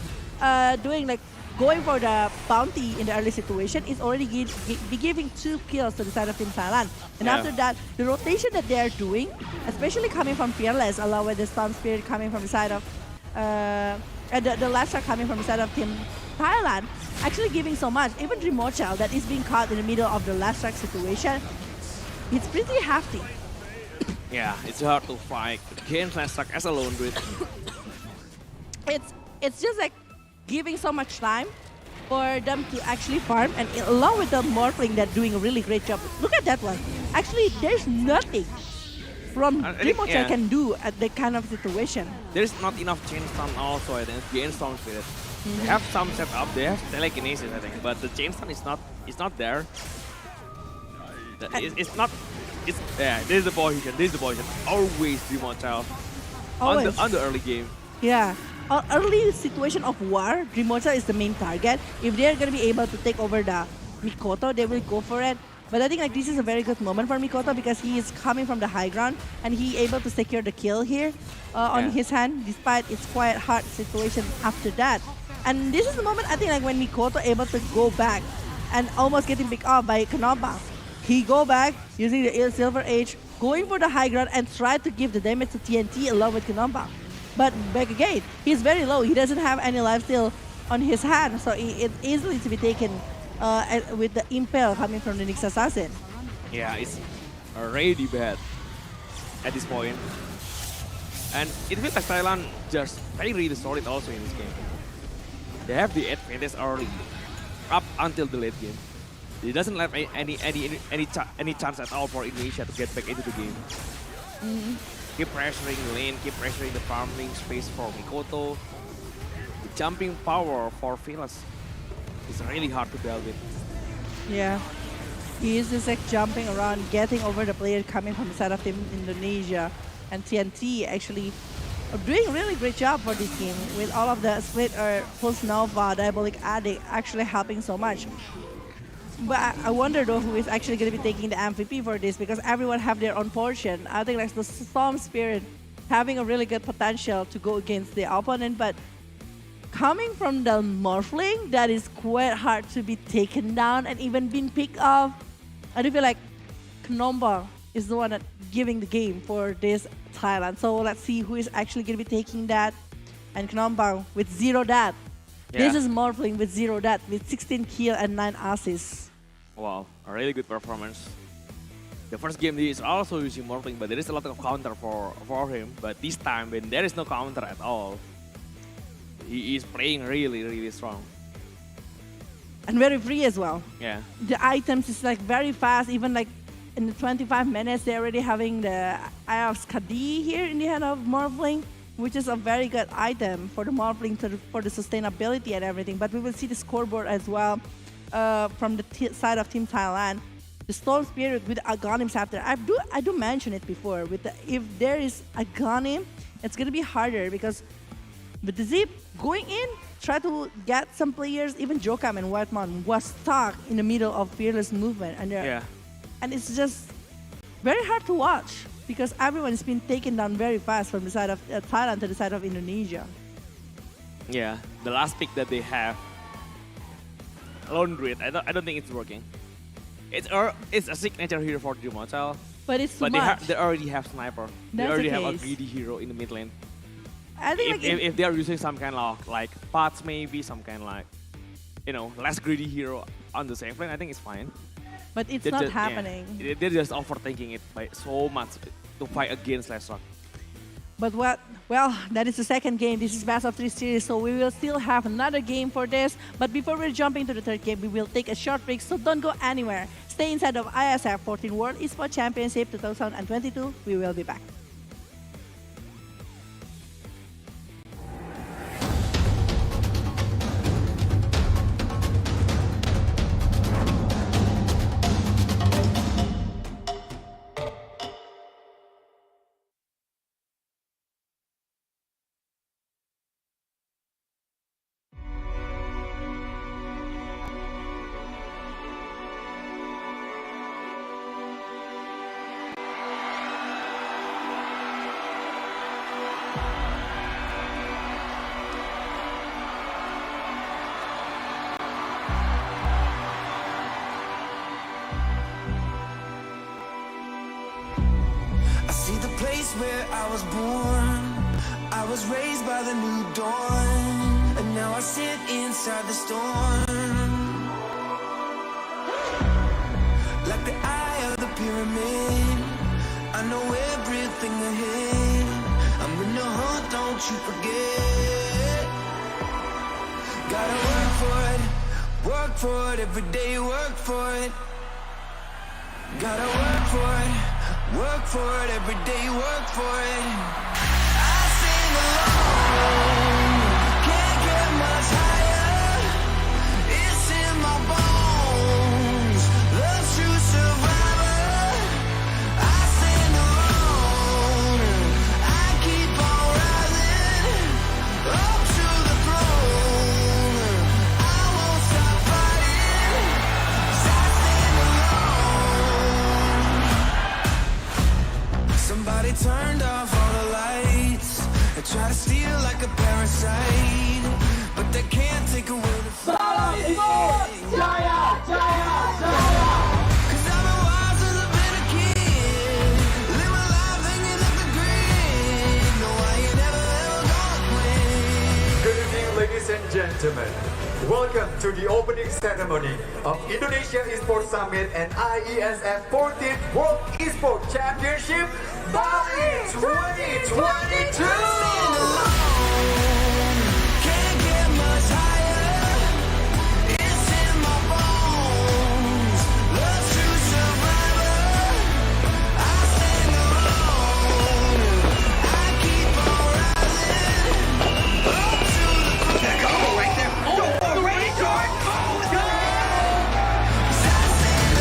going for the bounty in the early situation, is already giving 2 kills to the side of Team Thailand. And Yeah. after that, the rotation that they are doing, especially coming from Fearless, along with the Storm Spirit coming from the side of, and the last shot coming from the side of Team Thailand, actually giving so much. Even Rimochel that is being caught in the middle of the last track situation, it's pretty hefty. Yeah, it's hard to fight against Last as a lone druid. It's just like giving so much time for them to actually farm, and along with the Morphling that doing a really great job. Look at that one. Actually, there's nothing from I think, Rimochel yeah. can do at that kind of situation. There's not enough chainstone also, I think, against Storm Spirit. They have some setup, they have telekinesis, I think, but the chainstone is not there. It's not. It's yeah. This is the position. This is the position. Always Dreamhotel Always. on the early game. Yeah. Early situation of war, Dreamhotel is the main target. If they're going to be able to take over the Mikoto, they will go for it. But I think like this is a very good moment for Mikoto because he is coming from the high ground and he able to secure the kill here on his hand, despite its quite hard situation after that. And this is the moment I think like when Mikoto able to go back and almost getting picked off by Kanaba. He go back using the Silver Age, going for the high ground and try to give the damage to TNT along with Kanaba. But back again, he's very low. He doesn't have any lifesteal on his hand, so it's easily to be taken with the impale coming from the Nyx Assassin. Yeah, it's already bad at this point. And it feels like Thailand just very really solid also in this game. They have the advantage early, up until the late game. It doesn't have any chance at all for Indonesia to get back into the game. Keep pressuring lane, keep pressuring the farming space for Mikoto. The jumping power for Velas is really hard to deal with. Yeah. He is just like jumping around, getting over the player coming from the side of Team Indonesia. And TNT actually doing a really great job for this game with all of the split or Pulse Nova, Diabolic Addict actually helping so much. But I wonder though who is actually going to be taking the MVP for this because everyone have their own portion. I think like the Storm Spirit having a really good potential to go against the opponent, but coming from the Morphling, that is quite hard to be taken down and even being picked off. I do feel like Knomba is the one that giving the game for this Thailand. So let's see who is actually going to be taking that. And Knomba with 0 death. Yeah. This is Morphling with 0 death with 16 kill and 9 assists. Wow, a really good performance. The first game he is also using Morphling, but there is a lot of counter for him. But this time, when there is no counter at all, he is playing really, really strong. And very free as well. Yeah. The items is like very fast, even like in the 25 minutes, they're already having the Eye of Skadi here in the hand of Morphling, which is a very good item for the Morphling for the sustainability and everything. But we will see the scoreboard as well from the side of Team Thailand. The Storm Spirit with Aghanim Scepter. I do mention it before. If there is Aghanim, it's gonna be harder because with the Zip going in, try to get some players. Even Jokam and Whitemon was stuck in the middle of Fearless movement, and it's just very hard to watch because everyone has been taken down very fast from the side of Thailand to the side of Indonesia. Yeah, the last pick that they have, Lone Druid, I don't think it's working. It's a signature hero for Dreamhotel, But it's too but much. they already have Sniper. They That's already the have a case. greedy hero in the mid lane. I think If they are using some kind of like pots, maybe some kind of like, less greedy hero on the safe lane, I think it's fine. but it's They're not just- yeah, happening. they're just overthinking it by so much to fight against Lesrock. But well, that is the second game. This is best of 3 series, so we will still have another game for this. But before we're jumping to the third game, we will take a short break, so don't go anywhere. Stay inside of IESF 14th World Esports Championship 2022. We will be back. I see the place where I was born. I was raised by the new dawn, and now I sit inside the storm. Like the eye of the pyramid, I know everything ahead. I'm in the hunt, don't you forget. Gotta work for it, every day work for it. Gotta work for it, every day work for it. I sing alone, can't get much higher. It's in my bones, love's true survivor. gentlemen, welcome to the opening ceremony of Indonesia Esports Summit and IESF 14th World Esports Championship Bali 2022! Can't get much higher. It's in my bones. Love to survivor. I stand alone. I keep on rising. Up to the goal right there. Oh, ready, George? Oh, go! I stand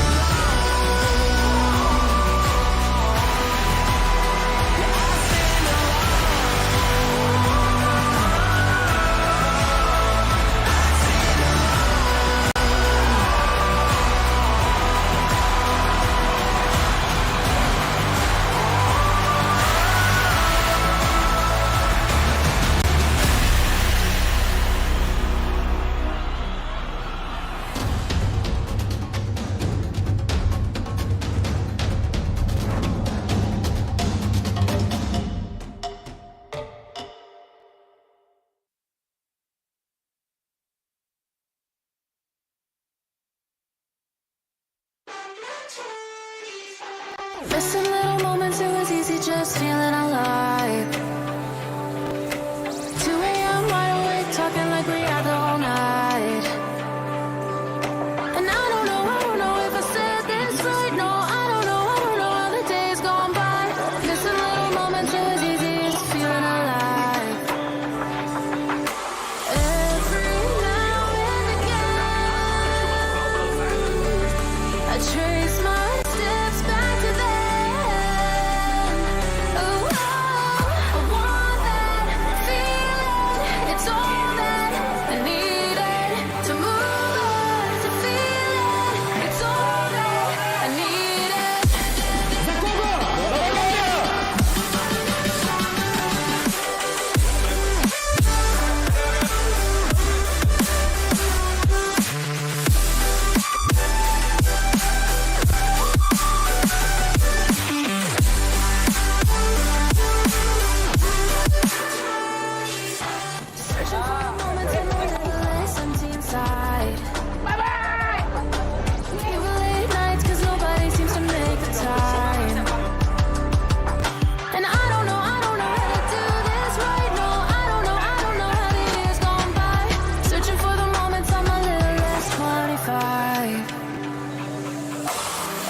Missing little moments, it was easy just feeling alive. 2 a.m. wide awake, talking like we had the whole night. And I don't know if I said this right. No, I don't know how the days gone by. Missing little moments, it was easy just feeling alive.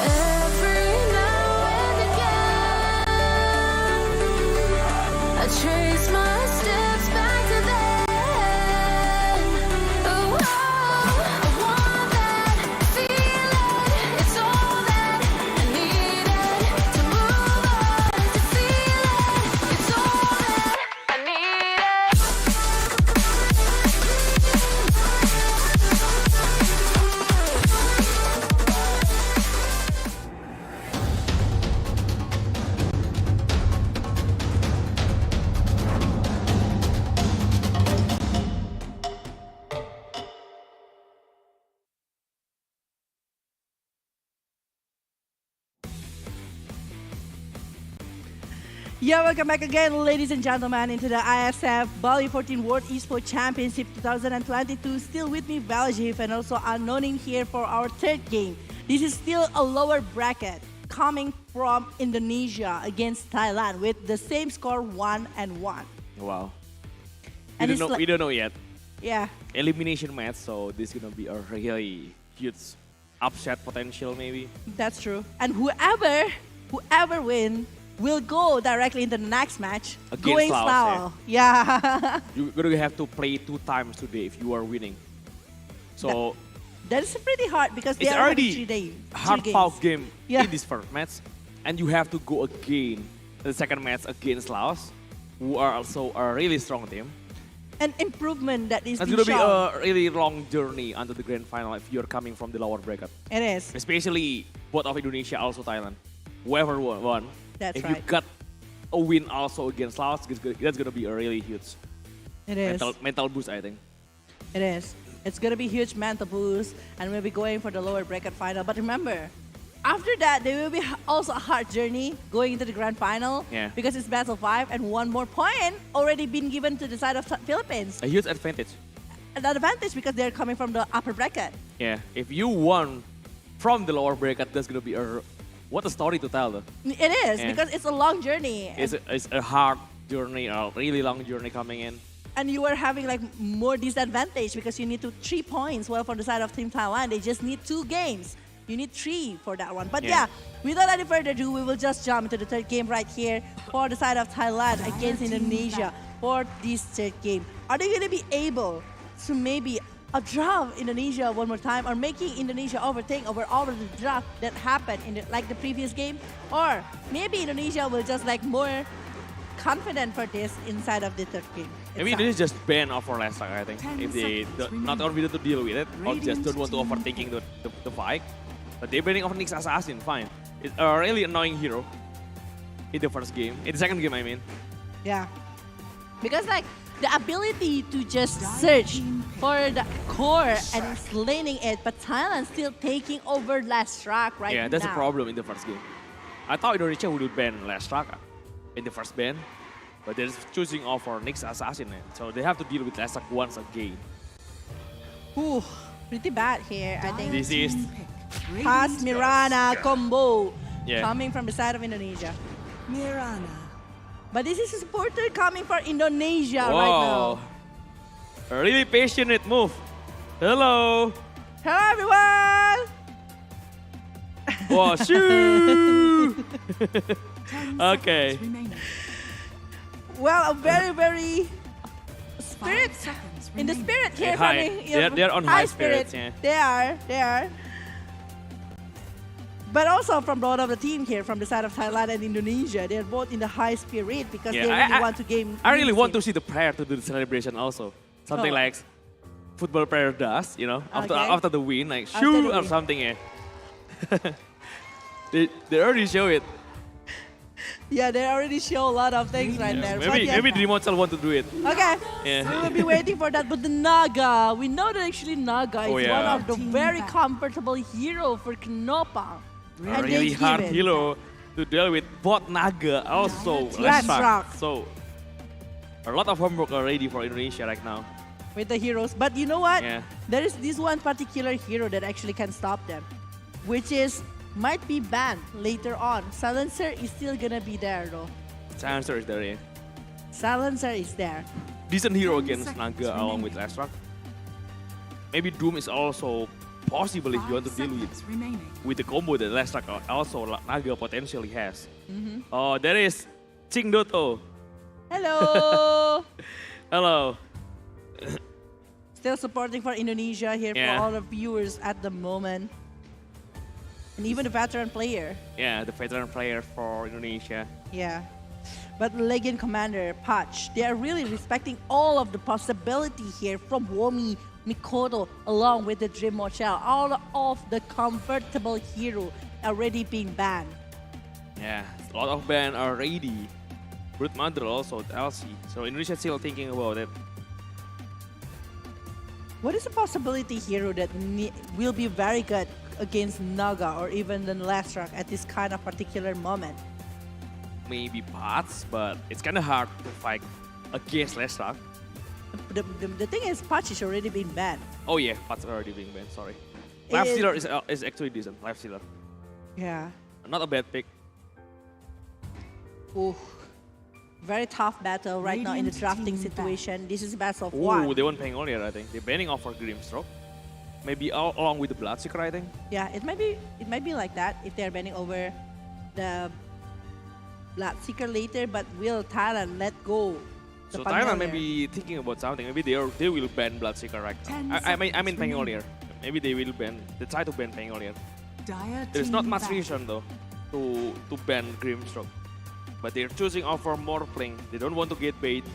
Every now and again, I trace my steps back to then. Yeah, welcome back again, ladies and gentlemen, into the ISF Bali 14 World Esports Championship 2022. Still with me, Valjif, and also Anonim here for our third game. This is still a lower bracket coming from Indonesia against Thailand with the same score 1-1. Wow. And We it's don't, know, like- we don't know yet. Yeah, Elimination match, so this is gonna be a really huge upset potential maybe. that's true. And whoever win will go directly into the next match. Against going Laos, Laos. Yeah. You're gonna have to play 2 times today if you are winning. So That's pretty hard because they it's are having already 3 days. hard fought game Yeah. in this first match, and you have to go again the second match against Laos, who are also a really strong team. An improvement that is It's being gonna be shown. a really long journey until the grand final if you're coming from the lower bracket. It is. Especially both of Indonesia, also Thailand. Whoever won, That's if right. you got a win also against Laos, that's gonna be a really huge It is. mental boost, I think. It is. It's going to be huge mental boost, and we'll be going for the lower bracket final. But remember, after that, there will be also a hard journey going into the grand final. Yeah. Because it's best of 5, and 1 more point already been given to the side of Philippines. A huge advantage. an advantage because they're coming from the upper bracket. Yeah, if you won from the lower bracket, that's gonna be what a story to tell though. It is Yeah. because it's a long journey. It's a hard journey, a really long journey coming in. And you are having like more disadvantage because you need 3 points. Well, for the side of Team Thailand, they just need 2 games. You need 3 for that one. But yeah, without any further ado, we will just jump into the third game right here for the side of Thailand against Indonesia for this third game. Are they going to be able to maybe draft Indonesia one more time or making Indonesia overthink over all of the draft that happened in like the previous game? Or maybe Indonesia will just like more confident for this inside of the third game. Maybe they just ban off for last I think. 10 If they seconds not able to deal with it, or just Radiant don't want to team overthinking the fight. But they're banning off Nyx Assassin, fine. It's a really annoying hero in the first game. In the second game, I mean. Yeah. Because like the ability to just search for the core and laning it, but Thailand still taking over last track right now. Yeah, that's a problem in the first game. I thought Indonesia would ban last track in the first ban, but they're choosing off for Nyx Assassin, so they have to deal with last track once again. Ooh, pretty bad here, I think. This is Pass Mirana combo Yeah. coming from the side of Indonesia. Mirana. But this is a supporter coming for Indonesia right wow, now. a really passionate move. Hello. Hello everyone! Wow, shoot. 10 Okay. seconds remaining. Well, a very spirit 5 seconds in the remaining. spirit here High. from They're on high spirits, yeah. They are. But also from both of the team here, from the side of Thailand and Indonesia, they're both in the high spirit because Yeah, they really want to game. I really want to this see the player to do the celebration also. Something Oh. like football player does, you know, after Okay. after the win, like After shoot the or win. something. Yeah. they already show it. game. Yeah, they already show a lot of things right there. But Maybe yeah. maybe Dream Hotel want to do it. Okay, Yeah. we will be waiting for that. But the Naga, we know that actually Naga is Oh, yeah. one of the Team very back. comfortable hero for Knopa. A And really they hard give it. hero to deal with. Bot Naga also. Last track. track. So a lot of homework already for Indonesia right now. With the heroes. But you know what? Yeah. There is this one particular hero that actually can stop them, which is might be banned later on. Silencer is still gonna be there though. Chancer is there. Yeah. Silencer is there. Decent hero 10 against seconds Naga along with remaining. last track. Maybe Doom is also possible if you want to 5 deal with seconds remaining. with the combo that last track also Naga potentially has. Mm-hmm. Oh, there is Ching Doto. Hello. Hello. Still supporting for Indonesia here Yeah. for all the viewers at the moment. And even the veteran player. Yeah, the veteran player for Indonesia. Yeah. But Legend Commander, Patch, they are really respecting all of the possibility here from Womi, Mikoto, along with the Dream Mochel. All of the comfortable hero already being banned. Yeah, a lot of band are ready. Brood Mother also, LC. So Indonesia still thinking about it. What is a possibility hero that will be very good against Naga or even the last track at this kind of particular moment? Maybe Pats, but it's kind of hard to fight against last track. The thing is, Patch is already been banned. Oh yeah, Pats are already being banned, sorry. Life It- Stealer is actually decent, Life Stealer. Yeah. Not a bad pick. Ooh. Very tough battle right now in the Radiant drafting team back. situation. This is best of Ooh, one. they won't paying earlier, I think. They're banning off for Grimstroke. Maybe along with the Bloodseeker, I think. Yeah, it might be like that if they're banning over the Bloodseeker later, but will Thailand let go? the So Thailand may familiar? be thinking about something. Maybe they will ban Bloodseeker right 10 now. I mean seconds paying remaining. earlier. Maybe they will ban. They try to ban paying earlier. Dire There's not team much back. reason though to ban Grimstroke. But they're choosing off for Morphling. They don't want to get bait.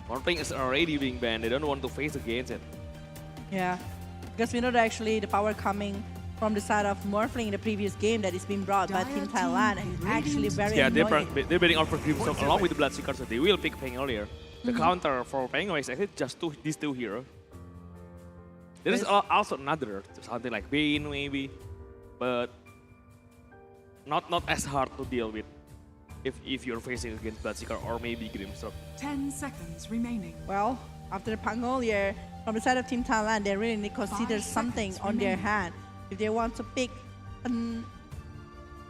Morphling is already being banned. They don't want to face against it. Yeah, because we know that actually the power coming from the side of Morphling in the previous game that is being brought by Dire Team team Thailand, and it's actually very Yeah, annoying. they're betting out for Grimstroke along with the Bloodseeker, so they will pick Peng earlier. The counter for Peng is actually just these two heroes. There is Yes. also another, something like Bane maybe, but not as hard to deal with if you're facing against Bloodseeker or maybe Grimstroke. 10 seconds remaining. Well, after the Pangolier, from the side of Team Thailand, they really need to consider 5 something seconds on their remaining. hand. If they want to pick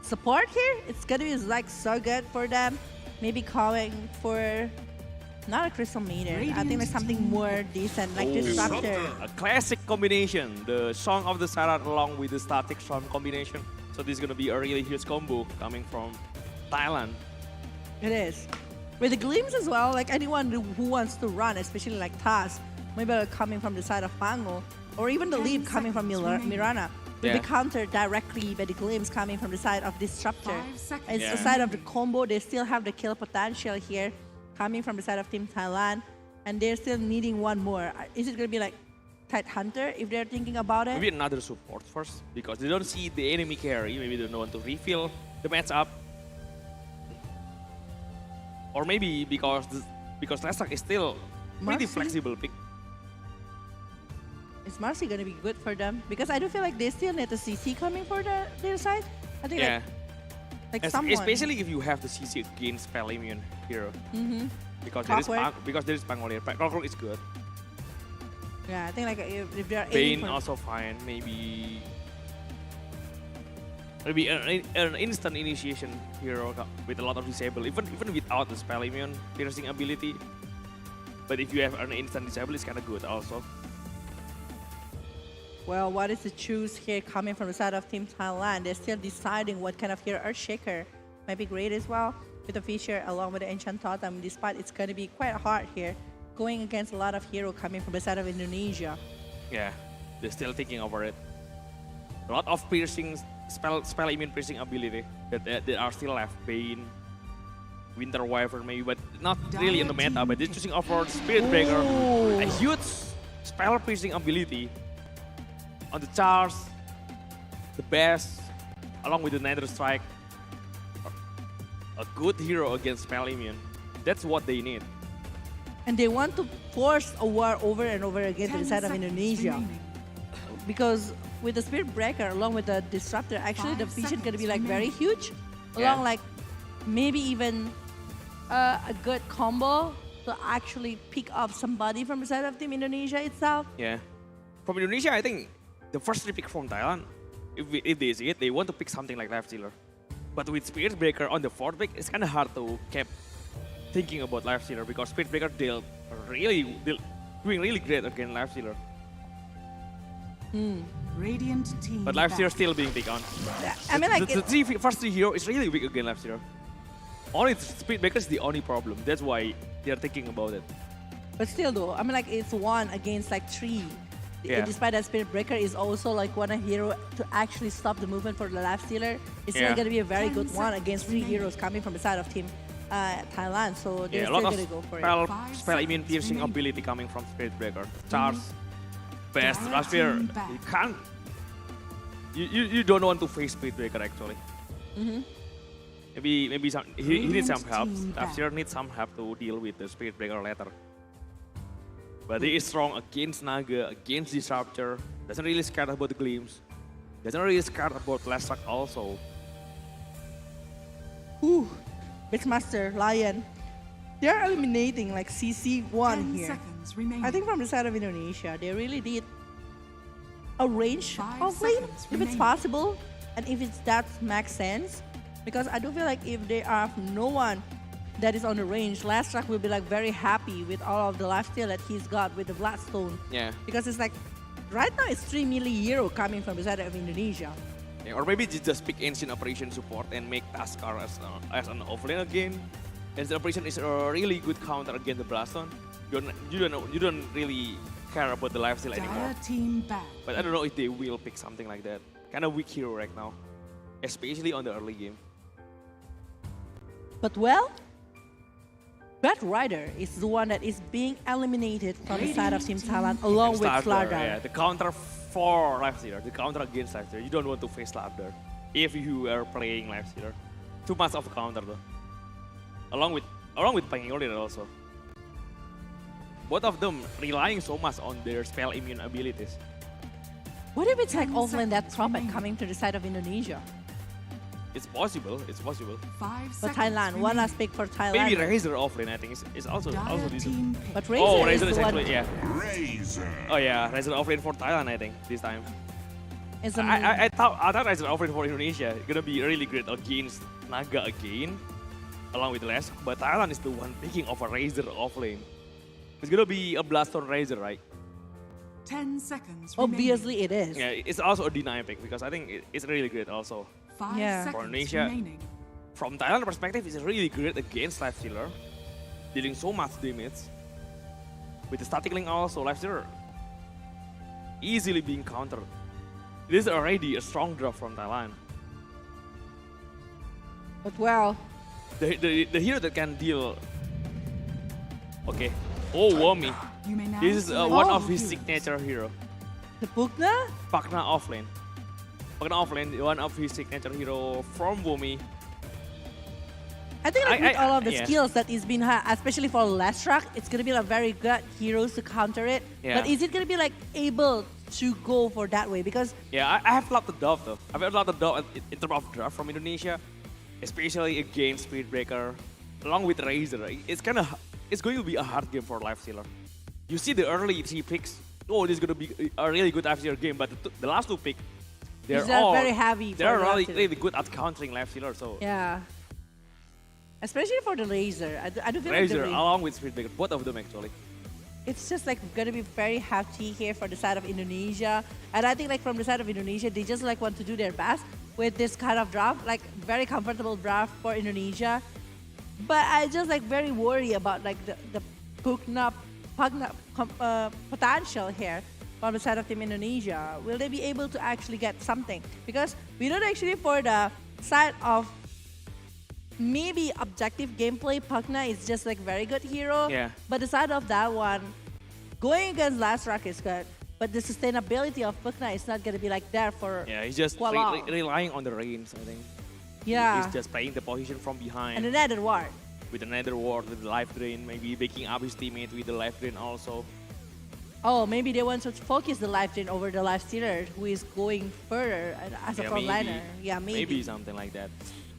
support here, it's gonna be like so good for them. Maybe calling for not a crystal meter. I think like Radiant something team more decent, like Oh. disruptor. A classic combination, the Song of the Sarat along with the Static Storm combination. So this is gonna be a really huge combo coming from Thailand. It is. With the glimpse as well, like anyone who wants to run, especially like Tas, maybe coming from the side of Pango, or even the 10 leap coming from seconds remaining. Mirana, will Yeah. be countered directly by the glimpse coming from the side of Disruptor. 5 seconds It's the Yeah. side of the combo. They still have the kill potential here, coming from the side of Team Thailand, and they're still needing one more. Is it gonna be like Tide Hunter if they're thinking about it? Maybe another support first because they don't see the enemy carry. Maybe they don't want to refill the matchup. Or maybe because Lesak is still pretty Mercy? flexible pick. Is Marcy gonna be good for them? Because I do feel like they still need a CC coming for their side. I think Yeah. like someone. Especially if you have the CC against spell immune hero. Because Clockwork. there is Pangolier. Clockwork is good. Yeah, I think like if they're Bane aiming for also fine. Maybe an instant initiation hero with a lot of disable, even without the spell immune piercing ability. But if you have an instant disable, it's kind of good also. Well, what is the choose here coming from the side of Team Thailand? They're still deciding what kind of hero Earthshaker might be great as well with the feature along with the Enchant Totem, despite it's going to be quite hard here going against a lot of hero coming from the side of Indonesia. Yeah, they're still thinking over it. A lot of piercing spell immune piercing ability that are still left. Bane, Winter Wyvern maybe, but not really in the meta. But they're choosing over Spirit Breaker, a huge spell piercing ability on the charge, the best, along with the Nether Strike. A good hero against spell immune. That's what they need. And they want to force a war over and over again to 10 the side of seconds Indonesia. remaining. Because with the Spirit Breaker along with the Disruptor, actually the 5 vision going to be like seconds very remaining. huge. Yeah. Along like maybe even a good combo to actually pick up somebody from the side of Team Indonesia itself. Yeah. From Indonesia, I think the first three pick from Thailand, if they see it, they want to pick something like Life Stealer. But with Spirit Breaker on the fourth pick, it's kind of hard to keep thinking about Life Stealer because Spirit Breaker doing really great against Life Stealer. Radiant team But Life Stealer back. still being picked on. I mean, like, the first three hero is really weak against Life Stealer. Only Spirit Breaker is the only problem. That's why they're thinking about it. but still though, I mean, like it's one against like three. Yeah. Despite that Spirit Breaker is also like one a hero to actually stop the movement for the Life Stealer. It's still Yeah. going to be a very 10 good one seconds against three remaining. heroes coming from the side of Team Thailand. So they're Yeah, a still lot going of to go for it. spell 5 immune seconds piercing remaining. ability coming from Spirit Breaker. Charge, best, Dire Life Stealer, team back. you can't. You don't want to face Spirit Breaker actually. Maybe some he needs some help. Team Life back. Stealer needs some help to deal with the Spirit Breaker later. But he is strong against Naga, against Disruptor. Doesn't really scared about the Glimpse. Doesn't really scared about Lesak also. Ooh, Beastmaster, Lion. They're eliminating like CC1 10 here. seconds remaining. I think from the side of Indonesia, they really did a range 5 of lane, seconds if it's remaining. possible, and if it's that makes sense. Because I do feel like if they have no one that is on the range, Last Track will be like very happy with all of the lifesteal that he's got with the Bloodstone. Yeah. Because it's like, right now it's 3 milli hero coming from the side of Indonesia. Yeah, or maybe just pick Ancient Operation support and make Taskar as an offlane again. Ancient Operation is a really good counter against the Blaston. You don't really care about the lifesteal anymore. Dire team back. But I don't know if they will pick something like that. Kind of weak hero right now, especially on the early game. But well, Bad Rider is the one that is being eliminated from the side of Team Thailand along with Slardar, Slardar. yeah, the counter for Lifestealer, the counter against Lifestealer. You don't want to face Slardar if you are playing Lifestealer. Too much of a counter though. Along with Pangolier also. Both of them relying so much on their spell immune abilities. What if it's like 10 offline that seconds Prophet remaining. coming to the side of Indonesia? It's possible. It's possible. 5 For seconds. Thailand, one remaining. last pick for Thailand. Maybe Razor offlane, I think, is also Dire decent. team pick. But Razor Oh, is Razor is the one. actually, yeah. Oh yeah, Razor offlane for Thailand, I think, this time. Is a- I thought Razor offlane for Indonesia gonna be really great against Naga again, along with Les. But Thailand is the one picking of a Razor offlane. It's gonna be a blast on Razor, right? 10 seconds. Obviously, it is. Yeah, it's also a deny pick because I think it's really great also. Remaining. 5 Yeah. seconds For Indonesia. remaining. From Thailand perspective, it's really great against Life Stealer, dealing so much damage. With the static link also, Life Stealer easily being countered. This is already a strong draft from Thailand. But well, The hero that can deal. Okay. Oh, Wami. You may now This is select one Oh. of his heroes. signature hero. the Pugna? Pakna offlane. Pakna offlane, one of his signature hero from Wami. I think like I- with all of the yeah. skills that is being had, especially for Lastrak, it's gonna be like very good heroes to counter it. Yeah. But is it gonna be like able to go for that way? Because Yeah, I have a lot of doubt though. I have a lot of doubt in terms of draft from Indonesia, especially against Speedbreaker, along with Razor. It's going to be a hard game for Life Stealer. You see the early 3 picks. Oh, this is going to be a really good Life Stealer game. But the last 2 picks, they're These are all very heavy for They're Life really, Stealer. really good at countering Life Stealer. So yeah, especially for the Razor, I do feel Razor like the along with Speedbreaker, both of them actually. it's just like gonna be very hefty here for the side of Indonesia. And I think like from the side of Indonesia, they just like want to do their best with this kind of draft, like very comfortable draft for Indonesia. But I just like very worry about like the Pugna potential here from the side of Team Indonesia. Will they be able to actually get something? Because we don't actually for the side of maybe objective gameplay, Pugna is just like very good hero. Yeah. But the side of that one, going against Last Rock is good. But the sustainability of Pugna is not gonna be like there for Yeah, he's just quite long. relying on the range, I think. Yeah. He's just playing the position from behind. And another ward. With another ward, with the life drain, maybe baking up his teammate with the life drain also. Oh, maybe they want to focus the life drain over the life stealer who is going further as a Yeah, frontliner. Yeah, maybe. Maybe something like that.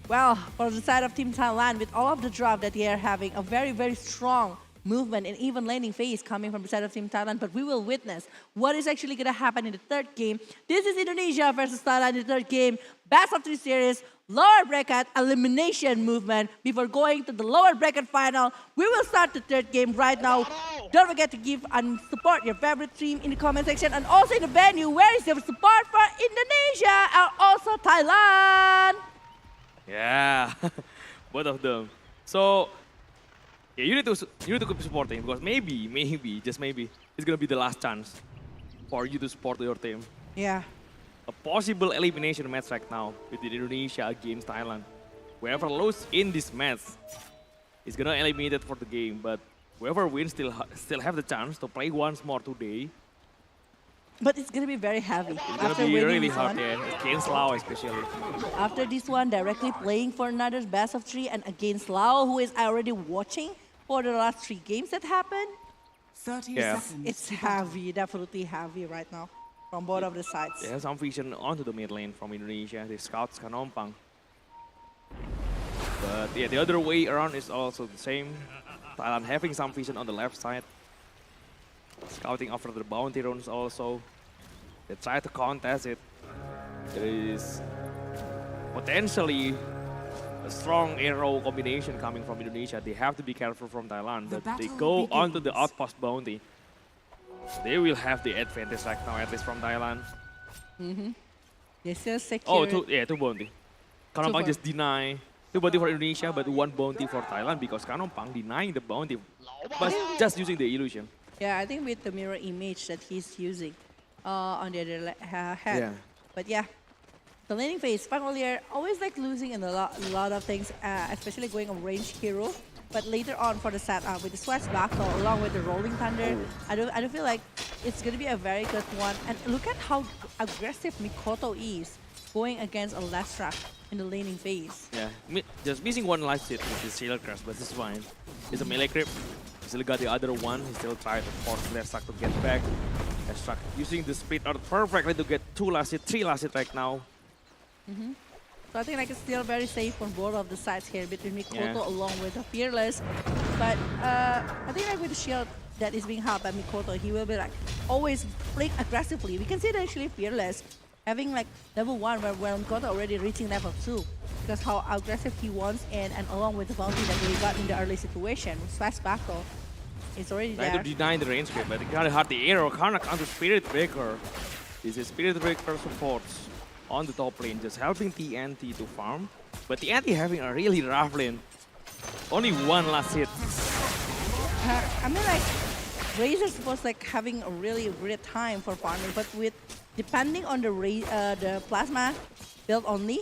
Well, for the side of Team Thailand, with all of the draft that they are having, a very, very strong movement and even laning phase coming from the side of Team Thailand, but we will witness what is actually going to happen in the third game. This is Indonesia versus Thailand in the third game. Best of 3 series, lower bracket elimination movement before going to the lower bracket final. We will start the third game right now. Don't forget to give and support your favorite team in the comment section and also in the venue. Where is your support for Indonesia and also Thailand? Yeah, both of them. So yeah, you need to keep supporting because maybe just maybe it's gonna be the last chance for you to support your team. Yeah. A possible elimination match right now with Indonesia against Thailand. Whoever loses in this match is gonna eliminate it for the game, but whoever wins still have the chance to play once more today. But it's gonna be very heavy. It's gonna be winning really this hard, one. yeah, against Lao especially. After this one, directly playing for another best of 3 and against Lao, who is already watching for the last 3 games that happened. 30 Yeah. seconds. It's to battle. heavy, definitely heavy right now from both of the sides. They have some vision onto the mid lane from Indonesia. The scouts Kanompang. But yeah, the other way around is also the same. Thailand having some vision on the left side. Scouting after the bounty runs also. They try to contest it. There is potentially a strong arrow combination coming from Indonesia. They have to be careful from Thailand. The But they battle go onto the begins. outpost bounty. They will have the advantage right now, at least from Thailand. They still secure. Oh, two bounty. Kanompang for- just deny 2 bounty for Indonesia, but 1 bounty for Thailand because Kanompang denying the bounty, but just using the illusion. Yeah, I think with the mirror image that he's using on the other hand. Yeah. But yeah, the laning phase, Fangolier always like losing in a lot of things, especially going on ranged hero. But later on for the setup with the Sweats Battle along with the Rolling Thunder, I don't feel like it's gonna be a very good one. And look at how aggressive Mikoto is going against a Lestrak in the laning phase. Yeah, just missing 1 life set with his Sailor Crash, but it's fine. It's a melee creep. He still got the other one. He still tried to force Lestrak to get back. Lestrak using the speed art perfectly to get 2 last hit, 3 last hit right now. So I think like it's still very safe for both of the sides here between Mikoto Yeah. along with the Fearless. But I think like with the shield that is being held by Mikoto, he will be like always playing aggressively. We can see that actually Fearless having like level 1 where Mikoto already reaching level 2. Because how aggressive he wants and along with the bounty that they got in the early situation. Fast battle is already Trying there. to deny the range grip, but kind of hard the arrow, kind of counter Spirit Breaker. This is Spirit Breaker supports on the top lane, just helping TNT to farm. But TNT having a really rough lane. Only one last hit. I mean like Razor's was like having a really great time for farming, but with depending on the plasma build only,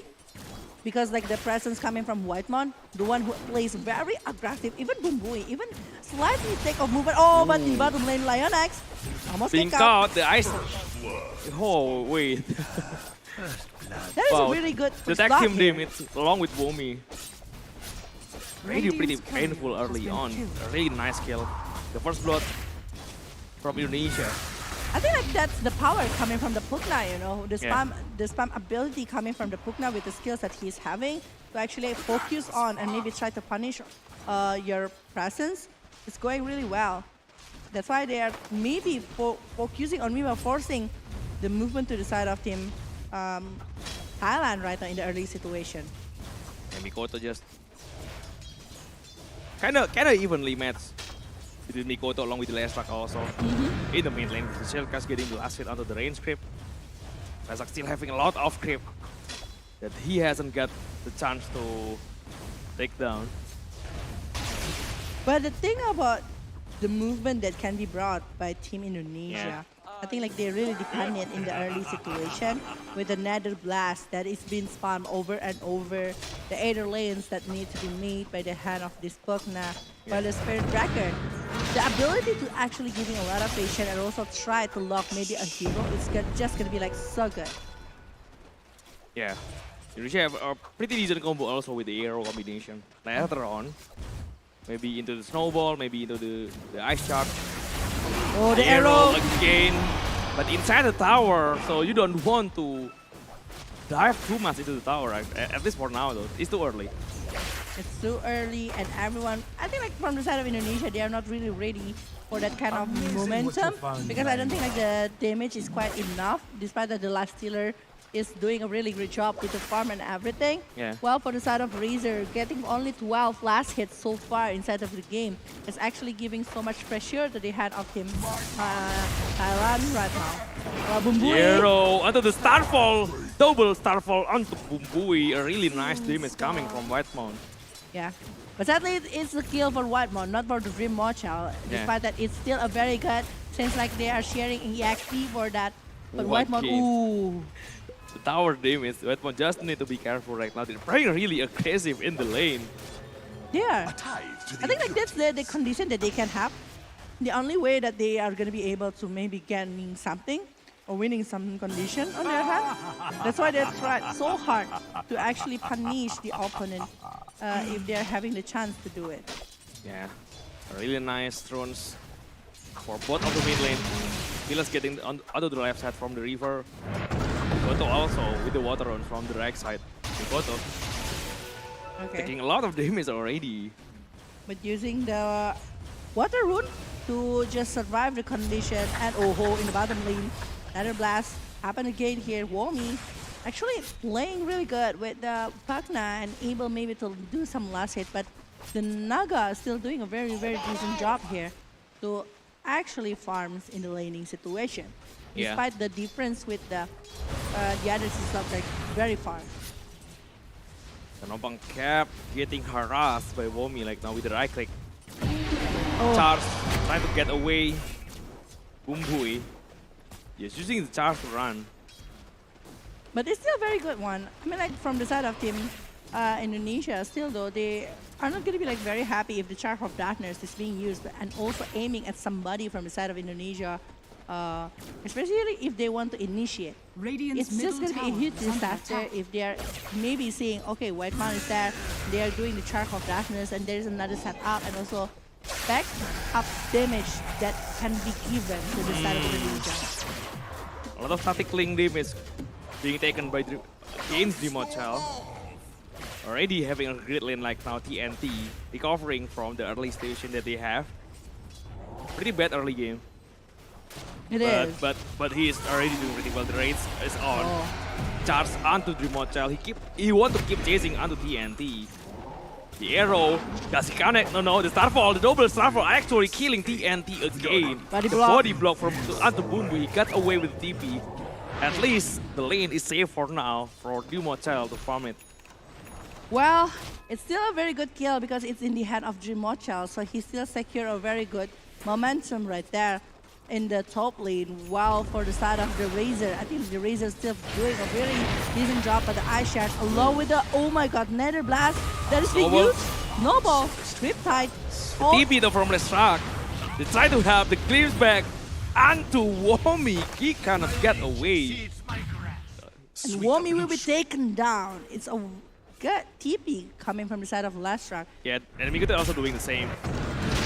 because like the presence coming from Whitemon, the one who plays very aggressive, even Bumbui, even slight mistake of movement. Oh, but in bottom lane, Lionex almost Being kicked out. caught, the ice. Oh, wait. That is Wow. a really good The start tag team here. damage along with Womi. Pretty painful early on. A really nice kill. The first blood from Indonesia. I think like that's the power coming from the Pugna, you know, the Yeah. spam ability coming from the Pugna with the skills that he's having to actually focus on and maybe try to punish your presence. It's going really well. That's why they are maybe focusing on maybe forcing the movement to the side of team Thailand right now in the early situation. And Mikoto just kind of evenly matched between Mikoto along with the Lesak also. In the mid lane, Shellcast getting the last hit onto the range creep. Lesak still having a lot of creep that he hasn't got the chance to take down. But the thing about the movement that can be brought by Team Indonesia, I think like they're really dependent in the early situation with the Nether Blast that is being spammed over and over, the Aether lanes that need to be made by the hand of this Pugna, by the Spirit Breaker. The ability to actually giving a lot of patience and also try to lock maybe a hero is just gonna be like so good. Yeah, Indonesia have a pretty decent combo also with the arrow combination. Later on, maybe into the snowball, maybe into the ice charge. Oh, the arrow! Again, but inside the tower, so you don't want to dive too much into the tower. At least for now, though, it's too early. It's too early and everyone, I think like from the side of Indonesia, they are not really ready for that kind of momentum because I don't think like the damage is quite enough despite that the Life Stealer is doing a really great job with the farm and everything. Yeah. Well, for the side of Razor, getting only 12 last hits so far inside of the game is actually giving so much pressure to the hand of Team Thailand right now. Well, Bumbui, Arrow onto the Starfall, double Starfall onto Bumbui. A really nice damage coming from Whitemon. yeah. But sadly, it's a kill for Whitemon, not for the Dream Mochel. Despite that, it's still a very good, since like they are sharing EXP for that. But Whitemon, Okay. ooh. The tower damage, Whitemon just need to be careful right now. They're playing really aggressive in the lane. Yeah. I think like that's the condition that they can have. The only way that they are going to be able to maybe gaining something or winning some condition on their hand. That's why they try so hard to actually punish the opponent if they're having the chance to do it. Yeah, really nice thrones for both of the mid lane. Vilas getting onto the left side from the river. Goto also with the water run from the right side. Goto Okay. taking a lot of damage already. But using the water rune to just survive the condition and oh in the bottom lane. Another blast happen again here. Womi actually playing really good with the Pugna and able maybe to do some last hit, but the Naga is still doing a very decent job here to actually farms in the laning situation. Yeah. Despite the difference with the others is not like very far. Nopang kept getting harassed by Womi like now with the right click. Oh. Charge, trying to get away. Bumbui. Yes, using the charge to run. But it's still a very good one. I mean, like from the side of Team Indonesia, still though, they are not going to be like very happy if the Charm of Darkness is being used and also aiming at somebody from the side of Indonesia, especially if they want to initiate. Radiant's It's just middle going to be a tower huge is under disaster attack. if they are maybe saying, okay, Whitemon is there, they are doing the Charm of Darkness, and there is another setup and also back up damage that can be given to the side of Indonesia. A lot of static link damage being taken by against the Mochel. already having a great lane like now TNT, recovering from the early situation that they have. Pretty bad early game. It is. But he is already doing pretty well. The race is on. Charge onto Dreamochel. He want to keep chasing onto TNT. The arrow, does he connect? No, the Starfall, the double Starfall actually killing TNT again. Body The block. body block from onto Bumbu. He got away with TP. At least the lane is safe for now for Dreamochel to farm it. Well, it's still a very good kill because it's in the hand of Dreamochel, so he still secure a very good momentum right there in the top lane. While for the side of the Razor, I think the Razor still doing a very decent job at the Ice Shard, along with the, oh my god, Nether Blast that is being Snowball. used. Snowball, Triptide. Oh, TP though from Lestrak. They try to have the glimpse back onto Womi. He cannot get away. and Womi will be taken down. It's a good TP coming from the side of Lestrak. Yeah, and Mikoto also doing the same.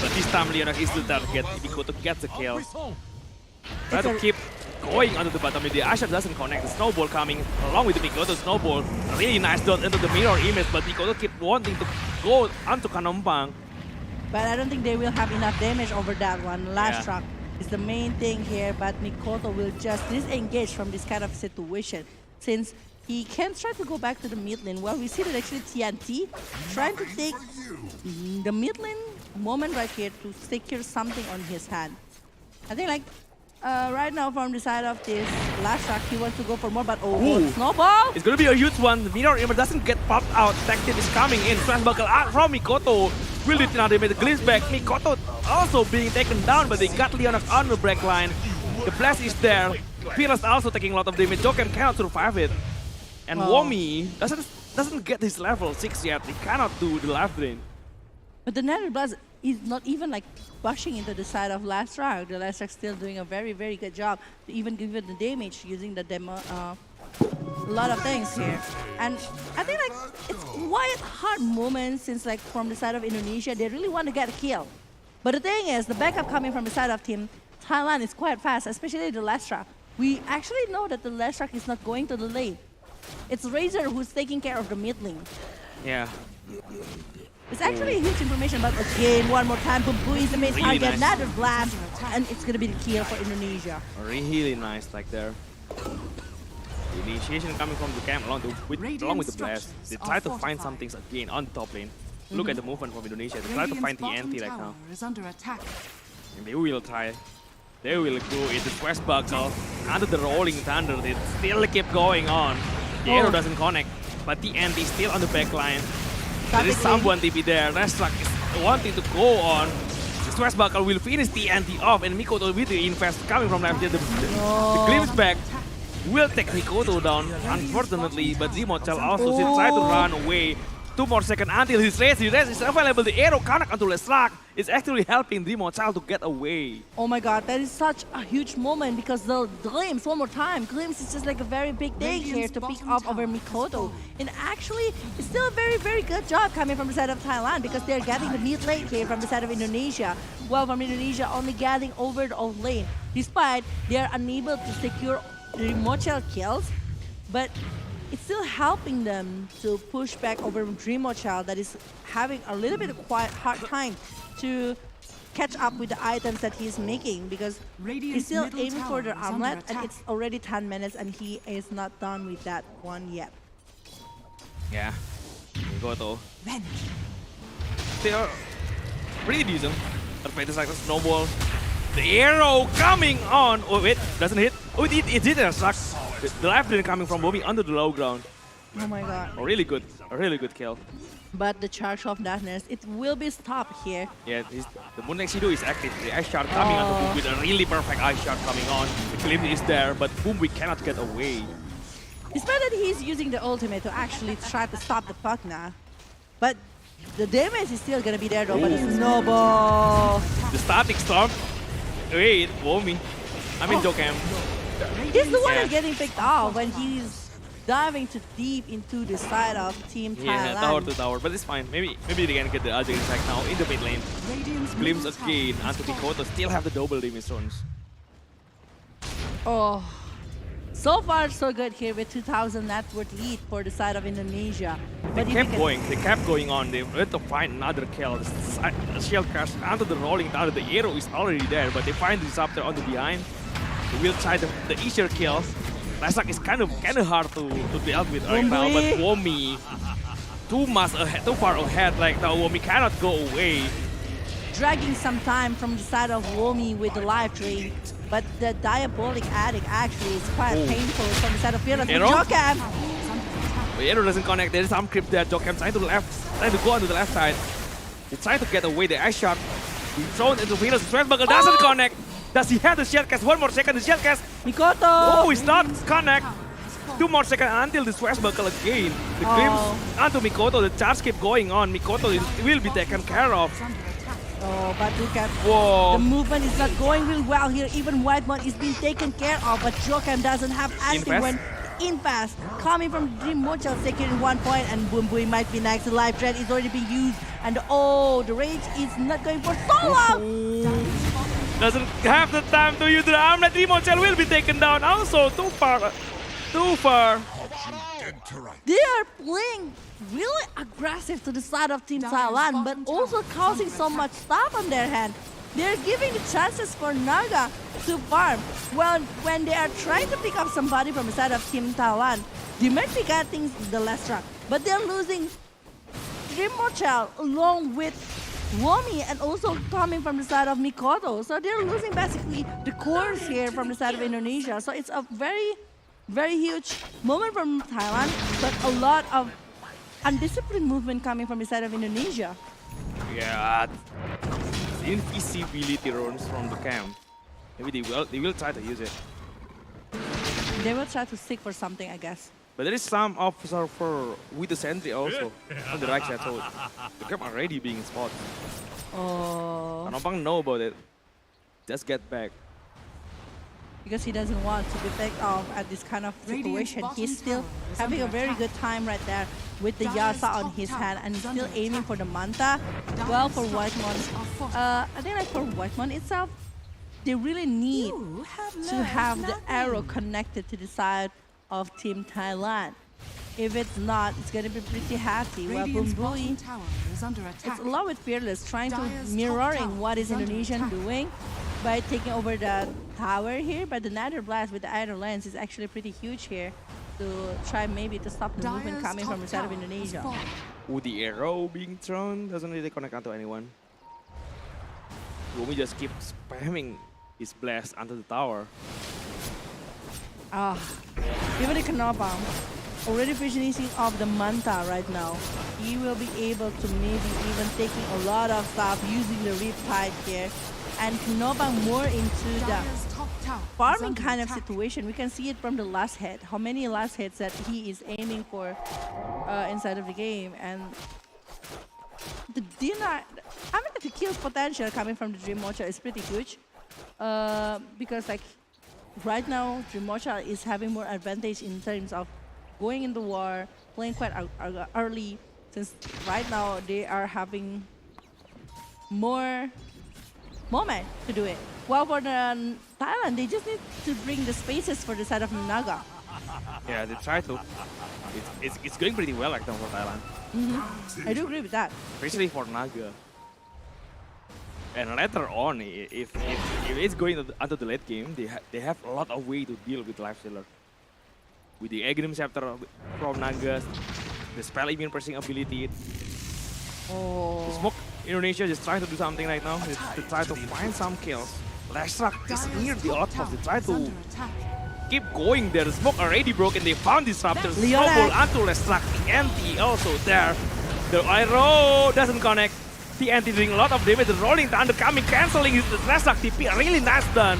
But this time Leonard is the target. Mikoto gets the kill. Try to keep going onto the bottom. The Asher doesn't connect. The Snowball coming along with the Mikoto Snowball. A really nice dot into the mirror image, but Mikoto keep wanting to go onto Kanompang. But I don't think they will have enough damage over that one. Lestrak is the main thing here, but Mikoto will just disengage from this kind of situation since he can try to go back to the mid lane. Well, we see that actually TNT trying to take the mid lane moment right here to secure something on his hand. I think like right now from the side of this Lestrak, he wants to go for more, but Ooh. Snowball! It's gonna be a huge one. The mirror image doesn't get popped out. Tactic is coming in. Swashbuckle out from Mikoto. Will it now make the glimpse back? Mikoto also being taken down, but they got Leonard on the break line. The blast is there. Fearless also taking a lot of damage. Jokem cannot survive it. And Womi doesn't get his level 6 yet. He cannot do the life drain. But the Nether Blast is not even like pushing into the side of Lestrak. The Lestrak still doing a very, very good job to even give it the damage using the demo. A lot of things here. And I think like it's quite hard moment since like from the side of Indonesia, they really want to get a kill. But the thing is, the backup coming from the side of team Thailand is quite fast, especially the Lestrak. We actually know that the Lestrak is not going to the lane. It's Razor who's taking care of the mid lane. Yeah. It's actually a huge information, but again, one more time, Bumbu is the main Really target, nice. Nether Blast, and it's gonna be the kill for Indonesia. Really nice like there. The initiation coming from the camp along with the blast. They try to find some things again on the top lane. Look at the movement from Indonesia. They try to find TNT right now. Is under attack. And they will try. They will go into Swashbuckle. Under the Rolling Thunder, they still keep going on. The arrow doesn't connect, but TNT is still on the back line. There is someone TP there. Lestrak is wanting to go on. The Swashbuckle will finish TNT off, and Mikoto with the invest coming from left. The glimpse back will take Mikoto down, unfortunately, but Dreamochel also still try to run away. 2 more seconds until his race is available. The arrow connect onto Lestrak is actually helping Dreamochel to get away. Oh my god, that is such a huge moment because the Glimpse, one more time, Glimpse is just like a very big thing here to pick up over Mikoto. And actually, it's still a very, very good job coming from the side of Thailand because they're getting the mid lane here from the side of Indonesia. Well, from Indonesia, only getting over the off lane. Despite they are unable to secure Dreamochel kills, but it's still helping them to push back over Dreamochel that is having a little bit of quite hard time to catch up with the items that he's making because he's Radiant's still middle aiming for the tower is under armlet and attack. it's already 10 minutes and he is not done with that one yet. Yeah, Mikoto Venge. still pretty decent. Advantage like a snowball. The arrow coming on. Oh wait, doesn't hit. Oh, it did. Lestrak. The life drain coming from Bobby under the low ground. Oh my god. A really good kill. But the charge of darkness, it will be stopped here. Yeah, the Moon Exido is active. The Ice Shard coming onto Boom with a really perfect Ice Shard coming on. The Glimp is there, but Boom we cannot get away. Despite that he's using the ultimate to actually try to stop the Pugna, but the damage is still gonna be there though, but the snowball. The static storm. Wait, Womi. I mean Jokem. He's the one Yeah. that's getting picked off when he's diving too deep into the side of Team Yeah, Thailand. tower to tower, but it's fine. Maybe they can get the other attack now in the mid lane. Radiant's Glimpse middle again tower is onto falling. Mikoto. Still have the double damage zones. Oh, so far so good here with 2,000 net worth lead for the side of Indonesia. But if you can- They kept going on. They went to find another kill. The shield crash onto the rolling thunder. The arrow is already there, but they find the disruptor on the behind. They will try the easier kills. Lasak is kind of hard to deal with right now, but Womi too far ahead. Like now, Womi cannot go away. Dragging some time from the side of Womi with the live drain. But the Diabolic Addict actually is quite painful from the side of Fearless. Arrow? Jocam, The arrow doesn't connect. There is some creep there. Jocam trying to go onto the left side. He trying to get away the ice shot. He's thrown into Fearless. Swashbuckle doesn't connect. Does he have the shield cast? One more second. The shield cast. Mikoto! Oh, it's not connect. 2 more seconds until the Swashbuckle again. The creeps onto Mikoto. The charge keep going on. Mikoto will be taken care of. Oh, but look at Whoa. the movement is not going real well here. Even Whitemon is being taken care of, but Jocam doesn't have anything when in fast. Coming from Dream Mochel, securing 1 point, and Boom Bui might be next. The live thread is already being used, and the rage is not going for so long. Doesn't have the time to use the armlet. Dream Mochel will be taken down. Also, too far. Too far. They are playing really aggressive to the side of Team Thailand, but also causing so much stuff on their hand. They're giving the chances for Naga to farm. Well, when they are trying to pick up somebody from the side of Team Thailand, they might be getting the last round, but they're losing Dream Mochel along with Womi and also coming from the side of Mikoto. So they're losing basically the cores here from the side of Indonesia. So it's a very huge moment from Thailand, but a lot of undisciplined movement coming from the side of Indonesia. Yeah. The invisibility runs from the camp. Maybe they will try to use it. They will try to seek for something, I guess. But there is some officer with the sentry also on the right side, so the camp already being spotted. Oh. Anopang know about it. Just get back. Because he doesn't want to be picked off at this kind of situation. He's still having a very good time right there with the Yasa on his hand and still aiming for the Manta. Well, for Whitemon, I think like for Whitemon itself, they really need to have the arrow connected to the side of Team Thailand. If it's not, it's going to be pretty hefty. Well, Boom Bui, it's along with Fearless trying to mirroring what is Indonesian doing by taking over the tower here, but the Nether Blast with the Iron Lens is actually pretty huge here to try maybe to stop the movement coming from the side of Indonesia. With the arrow being thrown, doesn't really connect onto anyone. Gumi just keep spamming his blast onto the tower. Even the Kanobang, already finishing off the Manta right now. He will be able to maybe even taking a lot of stuff using the Riptide here. And Kanobang more into the farming kind of situation. We can see it from the last hit. How many last hits that he is aiming for inside of the game. And the Dina, I mean the kill potential coming from the Dream Mocha is pretty huge. Because like right now, Dream Mocha is having more advantage in terms of going into war, playing quite early. Since right now they are having more moment to do it. While for the Thailand, they just need to bring the spaces for the side of Naga. Yeah, they try to. It's going pretty well like now for Thailand. I do agree with that. Especially for Naga. And later on, if it's going onto the late game, they have a lot of way to deal with Lifestealer. With the Aghanim Scepter from Naga, the spell immune pressing ability. Oh. Smoke Indonesia just trying to do something right now. They try to find some kills. Lashrak is near the outpost. They try to keep going there. The smoke already broken. They found disruptors. Snowball onto Lashrak. TNT also there. The arrow doesn't connect. TNT doing a lot of damage. The rolling thunder coming, canceling his Lashrak TP. Really nice done.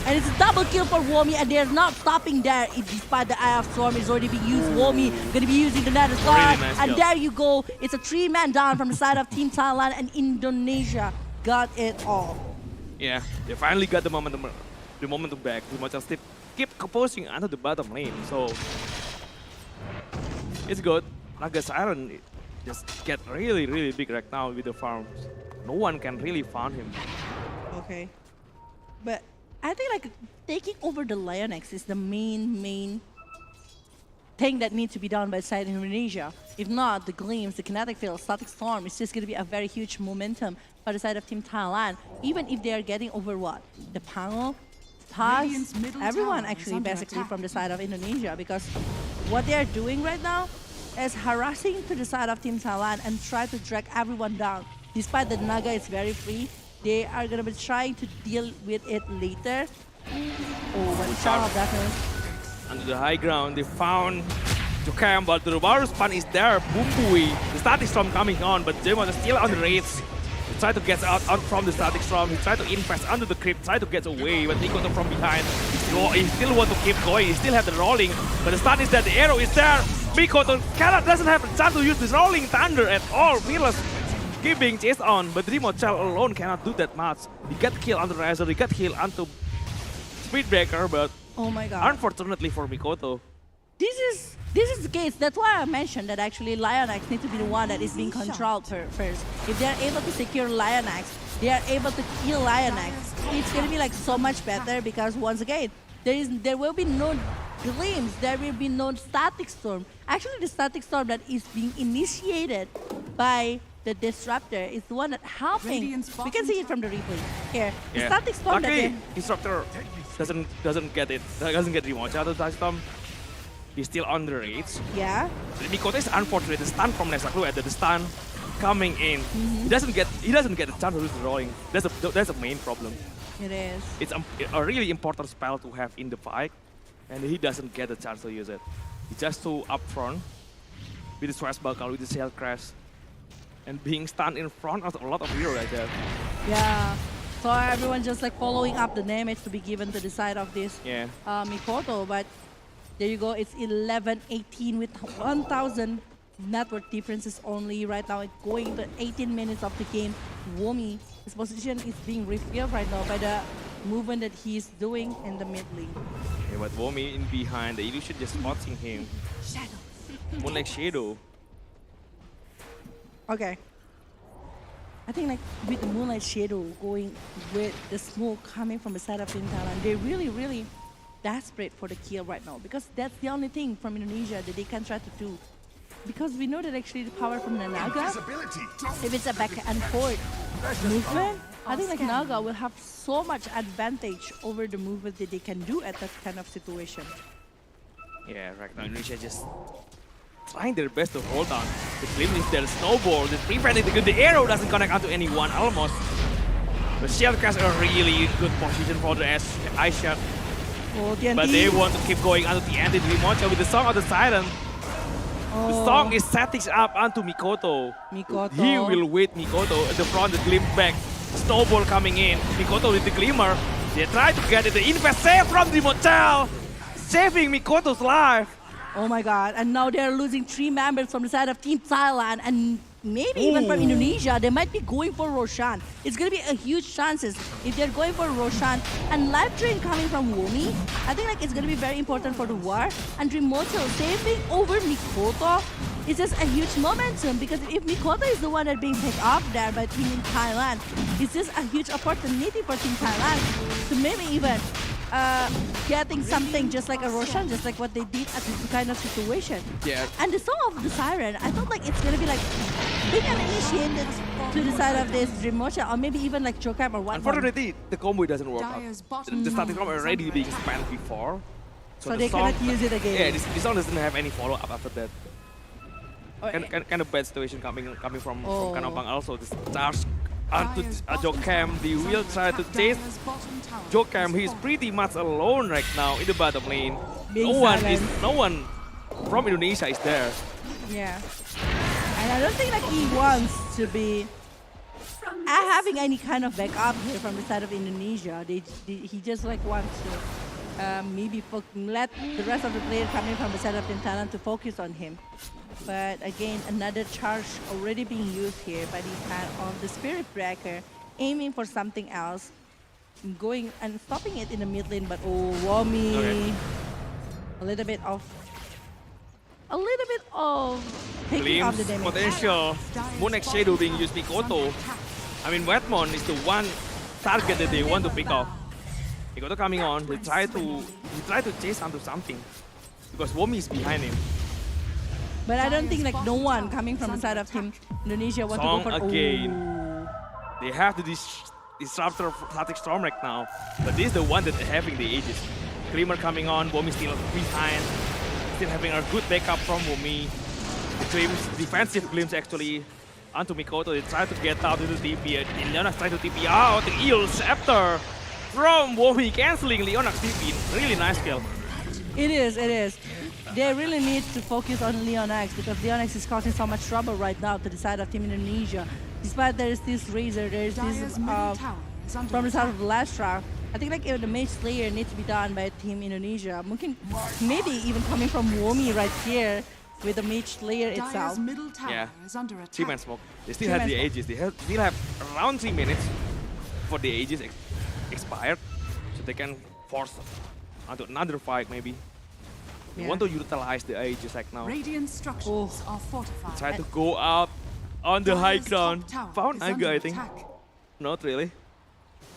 And it's a double kill for Womi, and they're not stopping there. Despite the Eye of Storm is already being used, Womi gonna be using the Nether Star. Really nice and kill. there you go. It's a 3-man down from the side of Team Thailand, and Indonesia got it all. Yeah, they finally got the momentum back. The Mocha still keep composing under the bottom lane, so it's good. Naga Siren just get really big right now with the farms. No one can really farm him. Okay. But I think like taking over the Lionex is the main thing that needs to be done by side Indonesia. If not, the Gleams, the Kinetic Field, Static Storm, it's just going to be a very huge momentum for the side of Team Thailand. Even if they are getting over what? The Pango, Taz, Radiant's middle everyone tower is actually under basically attack. from the side of Indonesia, because what they are doing right now is harassing to the side of Team Thailand and try to drag everyone down. Despite the Naga is very free, they are going to be trying to deal with it later. Oh, but shot of darkness. Under the high ground, they found Jokam, but the Water Spun is there. Bumbui, the Static Storm coming on, but Demon is still on the race. He tried to get out from the Static Storm. He tried to invest under the crypt, tried to get away, but Mikoto from behind. He still want to keep going. He still have the rolling, but the stun is there. The arrow is there. Mikoto doesn't have a chance to use this rolling thunder at all. Fearless keep being chased on, but Rimochel alone cannot do that much. He got killed onto Razor, he got killed onto Speedbreaker, but Oh my god. unfortunately for Mikoto, This is the case. That's why I mentioned that actually Lionax needs to be the one that is being controlled first. If they are able to secure Lionax, they are able to kill Lionax. It's gonna be like so much better, because once again, there will be no Gleams, there will be no Static Storm. Actually, the Static Storm that is being initiated by the Disruptor is the one that helping. Radiant's We can see it from the replay here. The yeah. Static Storm that Luckily, they, Disruptor doesn't get it. Doesn't get Rimocha out of the Storm. He's still on the rage. yeah. Mikoto is unfortunate. The stun from Nesaklu at the stun coming in. He doesn't get a chance to use the rolling. That's a main problem. It is. It's a really important spell to have in the fight, and he doesn't get a chance to use it. He's just too upfront with the Swashbuckle, with the Shell Crash, and being stunned in front of a lot of heroes right there. Yeah. So everyone just like following up the damage to be given to the side of this Yeah. Mikoto, but there you go. It's 11-18 with 1,000 network differences only right now. It's going to 18 minutes of the game. Womi, his position is being revealed right now by the movement that he's doing in the mid lane. Yeah, but Womi in behind, the illusion just spotting him. Moonlight Shadow. Okay. I think like with the Moonlight Shadow going with the smoke coming from the side of Team Thailand, they're really desperate for the kill right now, because that's the only thing from Indonesia that they can try to do. Because we know that actually the power from the Naga, if it's a back and forth movement, I think like Naga will have so much advantage over the movement that they can do at that kind of situation. Yeah, right now Indonesia just trying their best to hold on. The Gleam is their snowball, the preventing the arrow doesn't connect onto anyone almost. The Shell Crash a really good position for the ice shot. Oh, TNT. But they want to keep going onto the end of Rimocha with the Song of the Siren. The song is setting up onto Mikoto. Mikoto. He will wait Mikoto at the front, the Gleam back. Snowball coming in. Mikoto with the Glimmer. They try to get it. The invest save from Rimocha, saving Mikoto's life. Oh my god, and now they're losing 3 members from the side of Team Thailand, and maybe even from Indonesia. They might be going for Roshan. It's going to be a huge chances if they're going for Roshan. And live train coming from Womi, I think like it's going to be very important for the war. And Remoto saving over Mikoto is just a huge momentum, because if Mikoto is the one that being picked up there by Team Thailand, it's just a huge opportunity for Team Thailand to maybe even getting something just like a Roshan, just like what they did at this kind of situation. Yeah. And the Song of the Siren, I thought like it's gonna be like being initiated to the side of this Dreammocha, or maybe even like Jokam or what. Unfortunately, the combo doesn't work out. Dyer's bottom The starting tower from is already under being attack. spent before. So the they song- cannot use it again. Yeah, this song doesn't have any follow-up after that. Oh, Kind of bad situation coming from Oh. Kanabang also. This charge onto Jokam. They will try to chase Dyer's bottom tower Jokam. is He's falling. pretty much alone right now in the bottom lane. Being No one from Indonesia is there. Yeah. And I don't think like he wants to be having any kind of backup here from the side of Indonesia. He just like wants to maybe let the rest of the players coming from the side of Thailand to focus on him. But again, another charge already being used here by the hand of the Spirit Breaker, aiming for something else, going and stopping it in the mid lane. But oh, Wami, Okay. a little bit of taking off the Glimpse, damage. potential. Moon X Shadow being used Mikoto. I mean, Wetmon is the one target that they want to pick off. Mikoto coming on, he try to chase onto something. because Womi is behind him. But I don't think like no one coming from the side of Team Indonesia want Song to go for again. Ooh. They have to disrupt Static Storm right now, but this is the one that having the ages. Creamer coming on, Womi still behind, still having a good backup from Womi. The glimpse, defensive glimpse actually onto Mikoto. They try to get out to the TP. Leonax trying to TP out. The Eel Scepter from Womi canceling Leonax TP. Really nice kill. It is, it is. They really need to focus on Leonax because Leonax is causing so much trouble right now to the side of Team Indonesia. Despite there is this Razor, there is this Dire's middle tower is under from the side attack. of the last track. I think like the Mage Slayer needs to be done by Team Indonesia. Mungkin, maybe even coming from Womi right here with the Mage Slayer Dire's itself. middle tower Yeah. is under attack. 3-man smoke. They still Three-man have the smoke. ages. They still have around 3 minutes for the ages expired, so they can force onto another fight maybe. They Yeah. want to utilize the ages right now. Radiant structures are fortified. Try to go out on the high Dire's ground. top tower Found is Naga, under I think. attack. Not really.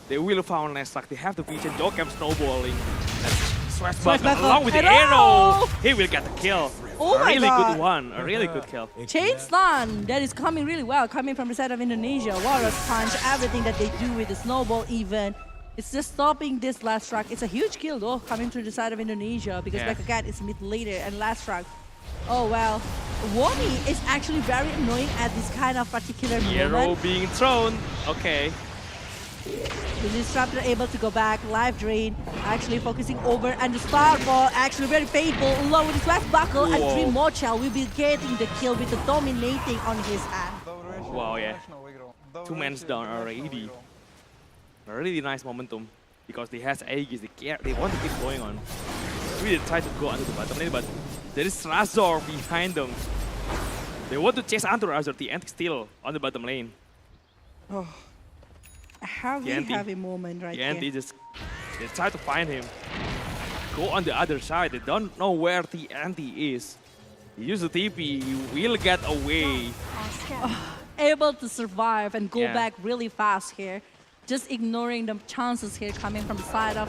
They will found Nesrak. They have the vision. Jokam snowballing. Swashbuckle along with the arrow. He will get the kill. Oh a my really God. good one. A really good kill. Chain Stun, that is coming really well, coming from the side of Indonesia. Walrus Punch, everything that they do with the snowball even. It's just stopping this last track. It's a huge kill though, coming to the side of Indonesia because Yeah. like again, it's mid later and last track. Oh well, Womi is actually very annoying at this kind of particular Arrow moment. being thrown. Okay. The Disruptor able to go back, live drain, actually focusing over, and the Starball actually very painful, along with the Swashbuckle, and Whoa. Dream Mochel will be getting the kill with the dominating on his hand. Wow, yeah. 2 men down already. A really nice momentum because they has Aegis. They want to keep going on. Really try to go onto the bottom lane, but there is Razor behind them. They want to chase onto Razor. The Antic still on the bottom lane. How we TNT. have a moment right The Antic here. just they try to find him. Go on the other side. They don't know where the Antic is. He use the TP. He will get away. Able to survive and go Yeah. back really fast here. Just ignoring the chances here coming from the side of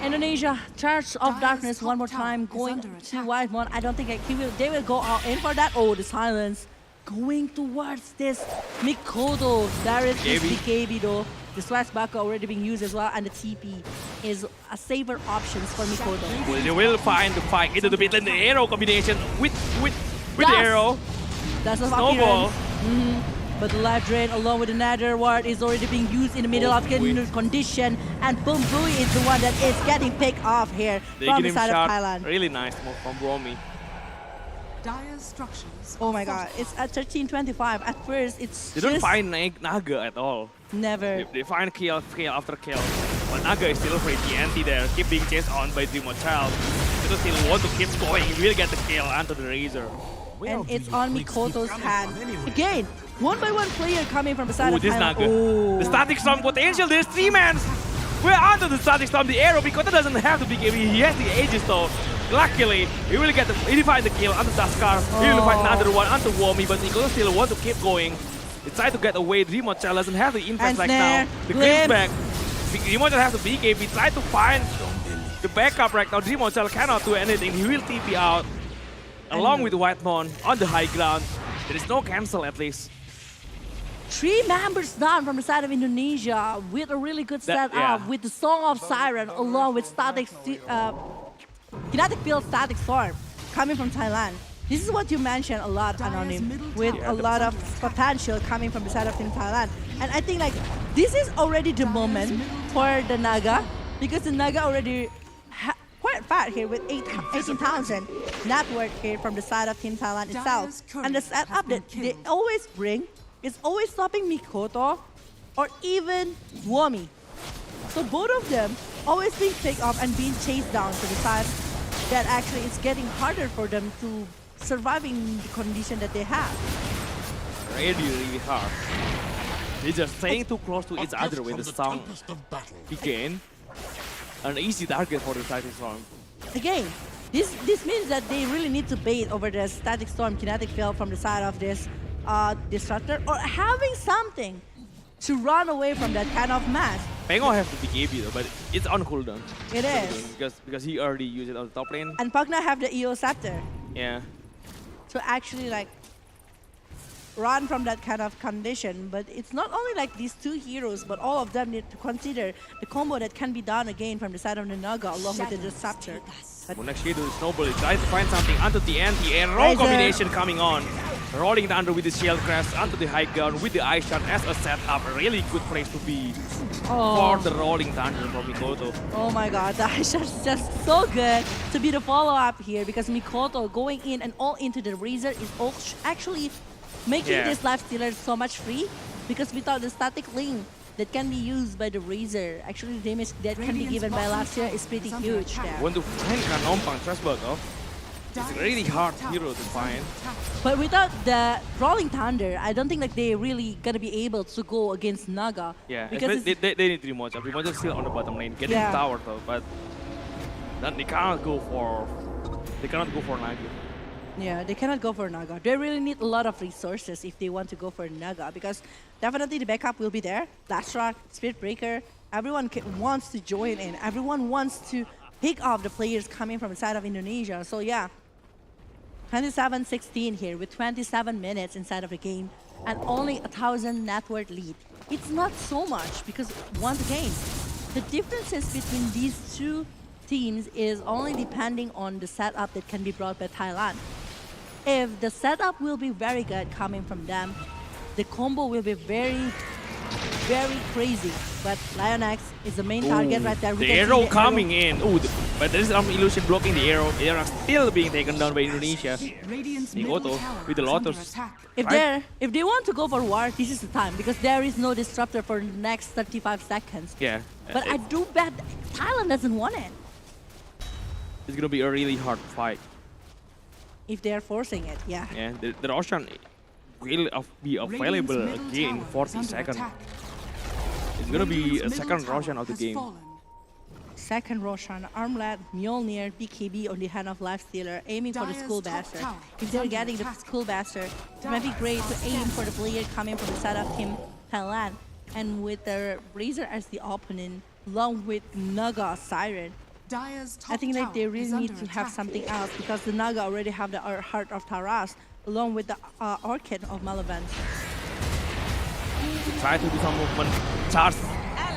Indonesia. Charge of Dire's Darkness one top more tower time is going under to attack. Whitemon. I don't think they will go all in for that. Oh, the silence. Going towards this Mikoto. There is this BKB though. The Swashbuckle already being used as well, and the TP is a safer options for Mikoto. Well, they will find the fight into the mid lane. The arrow combination with the Yes. arrow. That's the Snowball. appearance. But the life drain along with the Nether Ward is already being used in the middle of condition, and Boom Booey is the one that is getting picked off here They from get the him side shot. of Thailand. Really nice move from Romy. Dire's structures Oh are my god, it's at 13:25. At first, it's They don't just find Naga at all. never. They find kill after kill. But Naga is still free. The anti there, keep being chased on by Dream Child. They don't still want to keep going. He will get the kill onto the Razor. And it's on Mikoto's hand. Again, one by one player coming from the side Ooh, of this Thailand. Naga. Oh. The Static Storm potential. There's 3 men. We're onto the Static Storm. The arrow, because it doesn't have the big game. He has the Aegis though. Luckily, he will get he find the kill onto Daskar. He will find another one onto Womi, but Nicola still want to keep going. They try to get away. Dreamochal doesn't have the impact And right snare, now. The glimpse. glimpse back. Dreamochal has the BKB. Try to find the backup right now. Dreamochal cannot do anything. He will TP out. Along with Whitemon on the high ground. There is no cancel at least. 3 members down from the side of Indonesia with a really good That- setup yeah. with the Song of Siren along with Kinetic Field Static Storm coming from Thailand. This is what you mentioned a lot, Dire's Anonym, middle with tower a lot of potential coming from the side of Team Thailand. And I think like this is already the moment for the Naga because the Naga already quite fat here with 18,000 net worth here from the side of Team Thailand itself. Dire's And the courier setup has been that they killed. always bring is always stopping Mikoto or even Womi. So both of them always being picked up and being chased down to the side that actually it's getting harder for them to surviving the condition that they have. Really hard. They're just staying too close to each other with the song. Again, an easy target for the Static Storm. Again, this means that they really need to bait over the Static Storm Kinetic Field from the side of this Disruptor or having something to run away from that kind of match. Pengo has the BKB though, but it's on cooldown. It is. Because he already used it on the top lane. And Pugna have the EO Scepter Yeah. to actually like run from that kind of condition. But it's not only like these two heroes, but all of them need to consider the combo that can be done again from the side of the Naga along with the Disruptor. Well, next here to the Snowball, he tries to find something onto the anti-air Razor. combination coming on. Rolling it under with the shield crash onto the high ground with the ice shot as a setup. A really good place to be for the rolling thunder from Mikoto. Oh my god, the ice shot is just so good to be the follow-up here because Mikoto going in and all into the Razor is actually making this life stealer so much free because without the static link that can be used by the Razor, actually the damage that can be given by Luxia is pretty huge there. Want to find Kanompang Trashbug off. It's a really hard hero to find. But without the Rolling Thunder, I don't think like they're really gonna be able to go against Naga. Yeah, because they need Rimocha. Rimocha's still on the bottom lane, getting Yeah. tower though, but then they cannot go for Naga. yeah, they cannot go for Naga. They really need a lot of resources if they want to go for Naga because definitely the backup will be there. Last Rock, Spirit Breaker, everyone wants to join in. Everyone wants to pick off the players coming from the side of Indonesia. So yeah, 27-16 here with 27 minutes inside of the game and only 1,000 net worth lead. It's not so much because once again, the differences between these two teams is only depending on the setup that can be brought by Thailand. If the setup will be very good coming from them, the combo will be very, very crazy. But Lionex is the main target right there. We The can see arrow coming in. Ooh, but there is some illusion blocking the arrow. The arrow still being taken down by Indonesia. Radiant's middle Mikoto tower with the is under Lotus. attack. If they want to go for war, this is the time because there is no disruptor for the next 35 seconds. Yeah. But I do bet Thailand doesn't want it It's gonna be a really hard fight. if they're forcing it. Yeah. Yeah, the Roshan will be available Radiant's middle again in tower 40 is under seconds. attack. It's gonna be Radiant's a middle second tower Roshan of the has game. fallen. Second Roshan, Armlet, Mjolnir, BKB on the hand of Lifestealer, aiming for the Dire's School top Bastard. tower If is they're under getting the attack. School Bastard, it might be great to aim for the player coming from the side of Team Thailand. And with the Razor as the opponent, along with Naga Siren, Dire's top I think like they tower really is need under to have attack. something else because the Naga already have the Heart of Taras, along with the Orchid of Malavance. Try to do some movement. Charge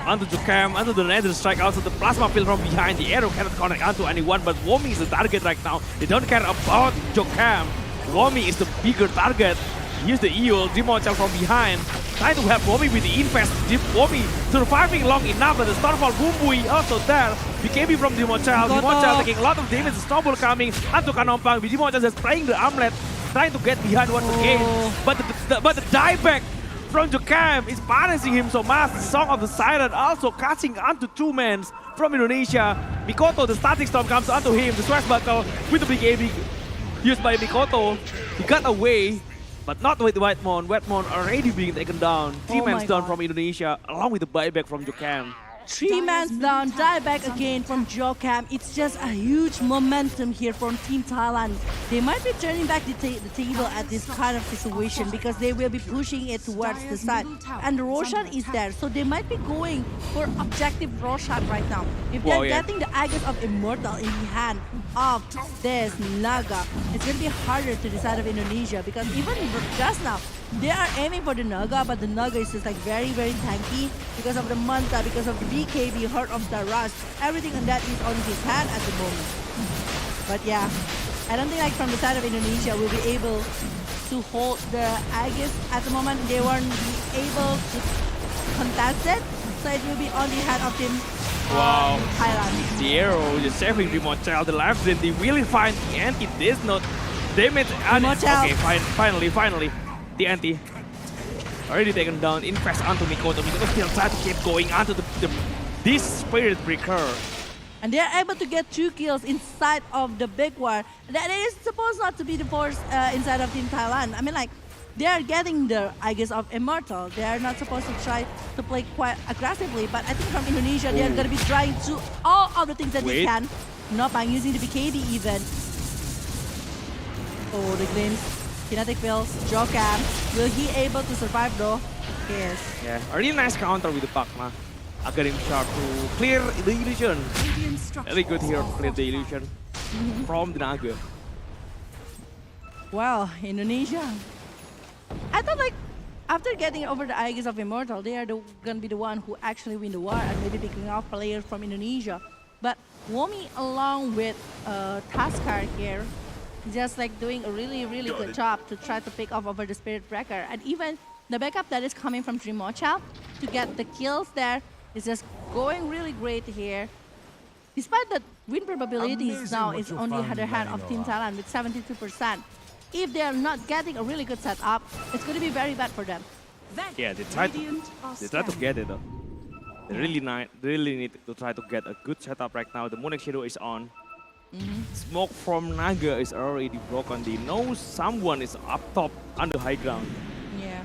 onto Jokam, onto the Nether Strike, also the Plasma Field from behind. The arrow cannot connect onto anyone, but Womi is the target right now. They don't care about Jokam. Womi is the bigger target. Here's the EO, Dimochal from behind. Trying to help Womi with the invest. Womi surviving long enough, but the Starfall Bumbui also there. BKB from Dimochal. Dimochal taking a lot of damage. Snowball coming onto Kanompang. Dimochal just playing the armlet, trying to get behind once again. But the dieback from Jokam is punishing him so much. Song of the Siren also catching onto two men from Indonesia. Mikoto, the static storm comes onto him. The swash battle with the BKB used by Mikoto. He got away, but not with Whitemon. Whitemon already being taken down. Three Oh men my down God. from Indonesia, along with the buyback from Jokam. 3 mans down, die back again from Jokam. It's just a huge momentum here from Team Thailand. They might be turning back the table at this kind of situation because they will be pushing it towards the side. And Roshan is there, so they might be going for objective Roshan right now. If they're Wow, yeah. getting the Aegis of Immortal in the hand of this Naga, it's going to be harder to decide of Indonesia because even just now, they are aiming for the Naga, but the Naga is just like very, very tanky because of the Manta, because of the BKB, Heart of the Rush. Everything on that is on his hand at the moment. But yeah, I don't think like from the side of Indonesia will be able to hold the Aegis at the moment. They weren't able to contest it, so it will be on the hand of Team Wow. Thailand. The arrow is saving Dimochal. The life drain, they really find the anti. This not damage. Dimochal. Okay, finally. The anti already taken down. Invest onto Mikoto. Mikoto still try to keep going onto this Spirit Breaker. And they're able to get 2 kills inside of the big war. That is supposed not to be the force inside of Team Thailand. I mean, like, they are getting the Aegis of Immortal. They are not supposed to try to play quite aggressively, but I think from Indonesia, they are going to be trying to all of the things that they Wait. can. Not by using the BKB even. Oh, the glimpse. Kinetic Pills, Jokam. Will he able to survive though? Yes. Yeah, a really nice counter with the Pakma. Again, shot to clear the illusion. Radiant structures Very good here, are clear the fortified. illusion from the Naga. Wow, Indonesia. I thought like after getting over the Aegis of Immortal, they are gonna be the one who actually win the war and maybe picking off players from Indonesia. But Womi along with Taskar here, just like doing a really good job to try to pick off over the Spirit Breaker. And even the backup that is coming from Trimocha to get the kills there is just going really great here. Despite that win probabilities now is only on the hand of Team Thailand with 72%. If they are not getting a really good setup, it's going to be very bad for them. Yeah, they Radiant are try to scanning. get it though. They really need to try to get a good setup right now. The Moonlight Shadow is on. Smoke from Naga is already broken. They know someone is up top on the high ground. Yeah.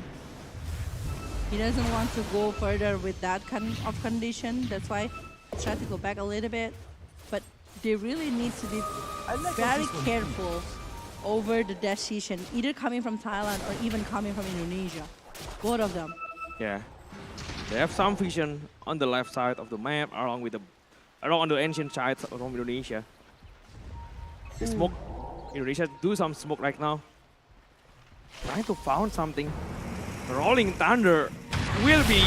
He doesn't want to go further with that kind of condition. That's why he tried to go back a little bit. But they really need to be very careful over the decision, either coming from Thailand or even coming from Indonesia. Both of them. Yeah, they have some vision on the left side of the map, along on the ancient side from Indonesia. They smoke. Indonesia do some smoke right now. Trying to find something. Rolling Thunder will be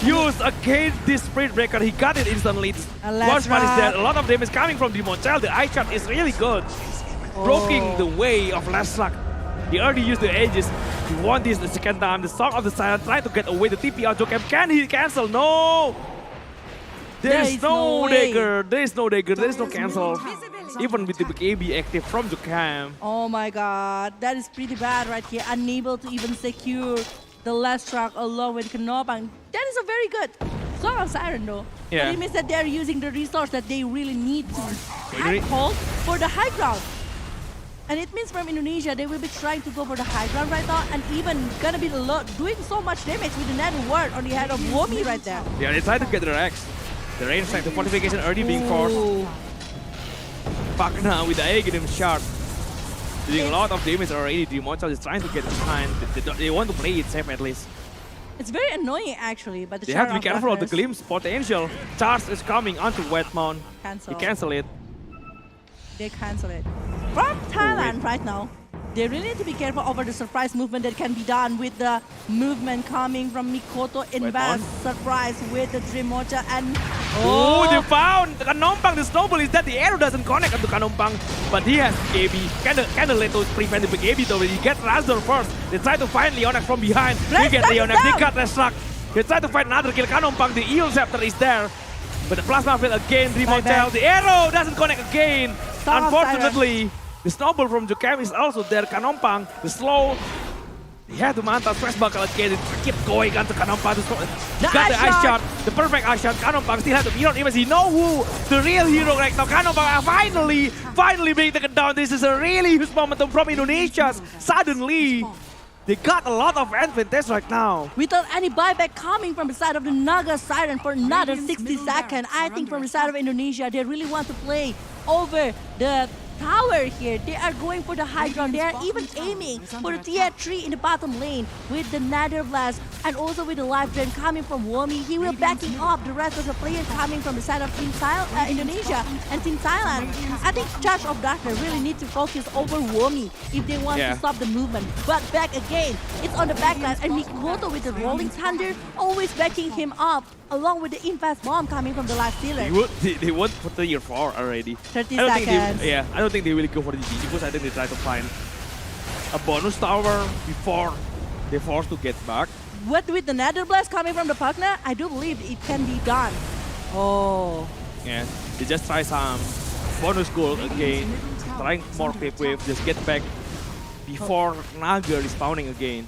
used against this Spirit Breaker. He got it instantly. Once one is dead, a lot of damage coming from Dimonchel. The eye shot is really good. Blocking the way of Lashrak. He already used the edges. He won this the second time. The Song of the Silent trying to get away the TP out. Jokem, can he cancel? No! There is no dagger. There is no dagger. There is no cancel. Even with the BKB active from Jokem. Oh my god, that is pretty bad right here. Unable to even secure the last track along with Kanopang. That is a very good Song of Siren though. Yeah. But it means that they're using the resource that they really need to Agree. hold for the high ground. And it means from Indonesia, they will be trying to go for the high ground right now and even gonna be doing so much damage with the Nether Ward on the head of Womi right there. Yeah, they try to get the Rex. The range strike, the fortification already being forced. Ooh. Pakna with the Aegidim shard. Doing a lot of damage already. Dimonchel is trying to get behind. They want to play it safe at least. It's very annoying actually, but the They have to be Shadow careful of the Darkness glimpse potential. Charge is coming onto Wetmount. cancel. He cancel it. They cancel it. From Thailand right now, they really need to be careful over the surprise movement that can be done with the movement coming from Mikoto invest. Surprise with the Trimocha and Oh, they found the Kanompang. The snowball is that the arrow doesn't connect onto Kanompang, but he has BKB. Can let to prevent the BKB though. He get Razor first. They try to find Leonac from behind. They get Leonac. They got Leshrak. They try to find another kill. Kanompang, the Eel Scepter is there. But the Plasma Field again, Dimonchel. The arrow doesn't connect again. Song of Unfortunately, the snowball from Jokem is also there. Kanompang, the slow. He had to mount a press buckle again. Keep going onto Kanompang. Got the ice shot. The perfect ice shot. Kanompang still has the mirror image. He know who the real hero right now. Kanompang finally being taken down. This is a really huge momentum from Indonesia. Suddenly, they got a lot of advantage right now. without any buyback coming from the side of the Naga Siren for another 60 seconds. I think from the side of Indonesia, they really want to play over the tower here. They are going for the high ground. They are even aiming for the tier 3 in the bottom lane with the Nether Blast and also with the life drain coming from Womi. He will backing up the rest of the players coming from the side of Team Indonesia and Team Thailand. I think Charge of Darkness really need to focus over Womi if they want to stop the movement. But back again, it's on the backline and Mikoto with the Rolling Thunder always backing him up along with the Infast Bomb coming from the Life Stealer. They went for the year 4 already. 30 I don't think seconds. I don't think they will go for the GG because I think they try to find a bonus tower before they forced to get back. What with the Nether Blast coming from the partner, I do believe it can be done. Oh. Yeah, they just try some bonus gold again, trying more Cape Wave, just get back before Naga is spawning again.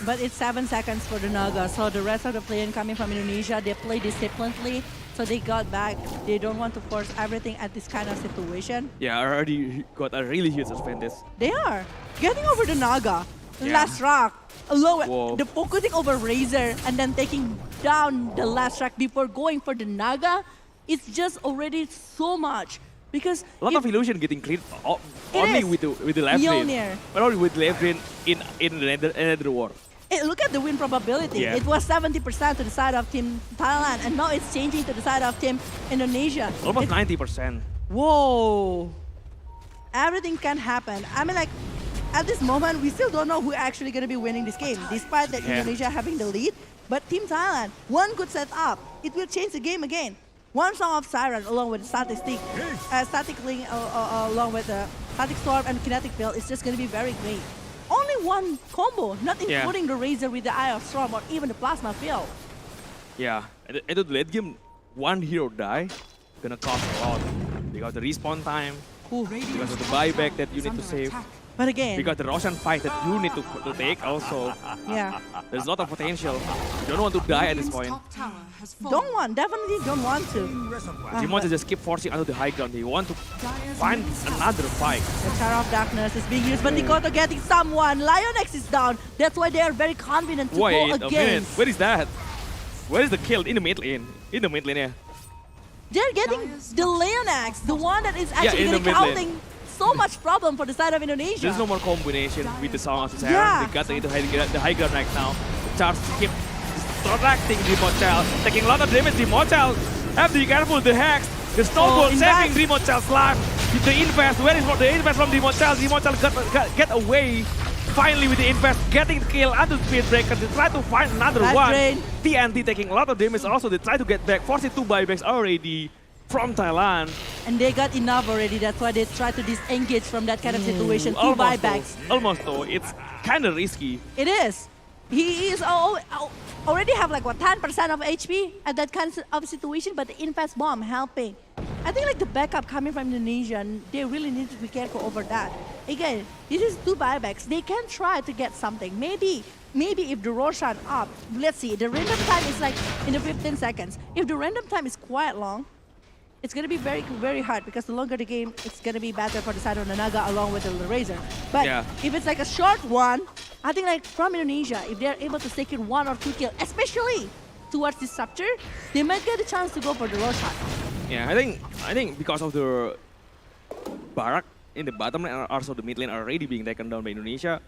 But it's 7 seconds for the Naga, so the rest of the players coming from Indonesia, they play disciplinedly, so they got back. They don't want to force everything at this kind of situation. Yeah, already got a really huge advantage. They are getting over the Naga. Yeah. Last rock, along Whoa. the focusing over Razor and then taking down the last track before going for the Naga. It's just already so much because A lot if- of illusion getting cleared only is. with the left lane. Mjolnir. But only with left lane in the Nether War. Look at the win probability. Yeah. It was 70% to the side of Team Thailand, and now it's changing to the side of Team Indonesia. Almost It's- 90%. Whoa. Everything can happen. I mean, like, at this moment, we still don't know who actually going to be winning this game, despite that Yeah. Indonesia having the lead. But Team Thailand, one good setup, it will change the game again. One song of Siren along with static stick, static link, along with the static storm and kinetic field is just going to be very great. Only one combo, not Yeah. including the Razor with the Eye of Storm or even the Plasma field. Yeah, at the late game, one hero die, gonna cost a lot. Because the respawn time, because of the buyback that you need to save, But again, because the Roshan fight that you need to take also. yeah, There's a lot of potential. You don't want to die at this Radiant's point. top tower has fallen. don't want, definitely don't want to. Demon just keep forcing onto the high ground. They want to Dire's find middle tower another fight. The Tower of Darkness is being used, but Dakota getting someone. Lionex is down. That's why they are very confident to Wait go a minute. against. Where is that? Where is the kill? In the mid lane. In the mid lane, yeah. They're getting the Leonax, the one that is actually in the gonna mid lane. causing so much problem for the side of Indonesia. There's no more combination with the Song of the Siren. Yeah. They got into the high ground right now. The Charge keep distracting Dreamochel, taking a lot of damage. Dreamochel, have to be careful. The Hex, the Snowball saving Dreamochel's life. The invest, where is the invest from Dreamochel? Dreamochel get away. Finally with the invest, getting the kill under Speed Breaker. They try to find another Life one. drain. TNT taking a lot of damage also. They try to get back. 42 buybacks already from Thailand. And they got enough already. That's why they try to disengage from that kind of situation. Two Almost buybacks. though. Almost though. It's kind of risky. It is. He is already have like what 10% of HP at that kind of situation, but the infest bomb helping. I think like the backup coming from Indonesia, and they really need to be careful over that. Again, this is two buybacks. They can try to get something. Maybe if the Roshan up, let's see, the random time is like in the 15 seconds. If the random time is quite long, it's going to be very, very hard because the longer the game, it's going to be better for the side of the Naga along with the Razor. But Yeah. if it's like a short one, I think like from Indonesia, if they're able to secure 1 or 2 kills, especially towards this Scepter, they might get a chance to go for the Roshan. Yeah, I think because of the Barak in the bottom lane and also the mid lane are already being taken down by Indonesia,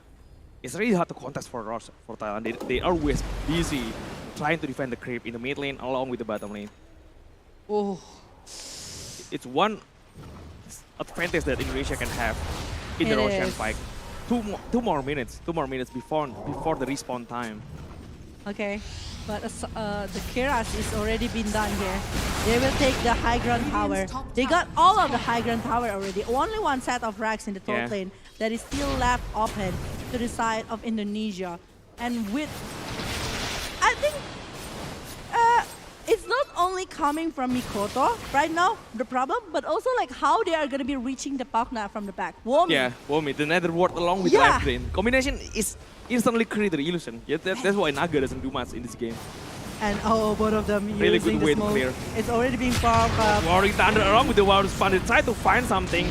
it's really hard to contest for Thailand. They are always busy trying to defend the creep in the mid lane along with the bottom lane. Oh. It's one advantage that Indonesia can have in the It Roshan is. fight. Two more minutes before the respawn time. Okay, but the Keras is already been done here. They will take the high ground tower. They got all of the high ground tower already. Only one set of racks in the top Yeah. lane that is still left open to the side of Indonesia. And with, I think, it's not only coming from Mikoto right now, the problem, but also like how they are going to be reaching the Pakna from the back. Womi. Yeah, Womi, the Nether Ward along with Yeah. Life Drain. Combination is instantly create the illusion. Yeah, that's why Naga doesn't do much in this game. And both of them Really using good way the to smoke. clear. It's already being farmed up. Roaring Thunder along with the Wild Spun, they try to find something.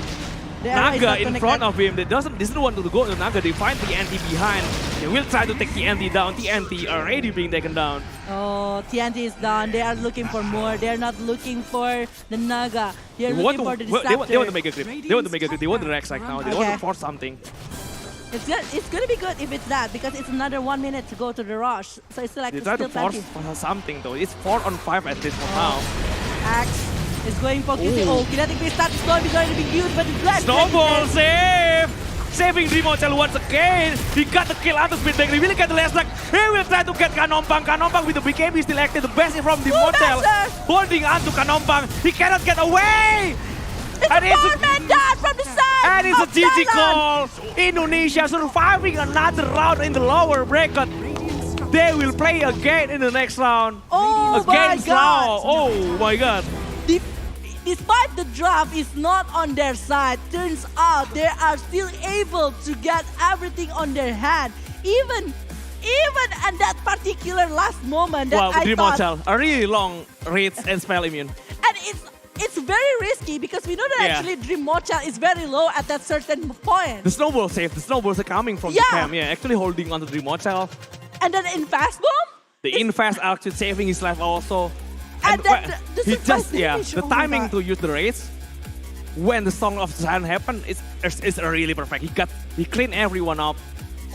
The arrow is Naga not in connected. front of him, they doesn't want to go to Naga, they find TNT behind. They will try to take TNT down. TNT already being taken down. Oh, TNT is done. They are looking for more. They are not looking for the Naga. They are They want, looking to, for the they want Disruptor. to make a grip. They want to make a grip. They want the Rex right now. They want Okay. to force something. It's gonna be good if it's that because it's another 1 minute to go to the rush. So it's like They it's try to still force plenty. something though. It's 4-on-5 at least for now. Axe is going for QC. Ooh. Oh, kinetic beast start is going to be used, but it's left. Snowball save! Saving Dreamochel once again. He got the kill out of Speedbank. He will get the last luck. He will try to get Kanompang. Kanompang with the BKB still active. The best from Dreamochel. Dasher! Holding on to Kanompang. He cannot get away! It's And a it's a- 4-man dart from the side. And it's a of GG Thailand. call. Indonesia surviving another round in the lower bracket. They will play again in the next round. Oh my Against Lao. God. Oh my god. Despite the draft is not on their side, turns out they are still able to get everything on their hand. Even at that particular last moment that Wow, I thought, Dreamochel. A really long reach and spell immune. and it's very risky because we know that Yeah. actually Dreamochel is very low at that certain point. The snowball safe. The snowballs are coming from the Yeah. camp. Yeah, actually holding on to Dreamochel. And then in fast bomb, The infast actually saving his life also. And then the he surprise just, yeah, finish, the oh my timing God. to use the race when the Song of the Siren happened is really perfect. He cleaned everyone up,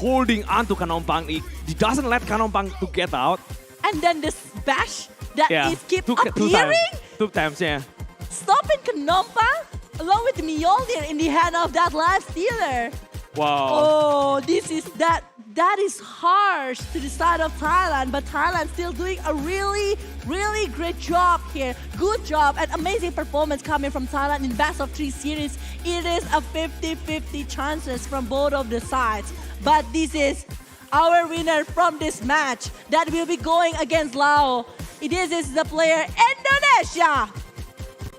holding on to Kanompang. He doesn't let Kanompang to get out. And then this bash that is keep Two appearing, times, yeah. stopping Kanompang along with Mjolnir in the hand of that life stealer. Wow. Oh, that is harsh to the side of Thailand, but Thailand still doing a really, really great job here. Good job and amazing performance coming from Thailand in best of 3 series. It is a 50-50 chances from both of the sides. But this is our winner from this match that will be going against Laos. This is the player Indonesia.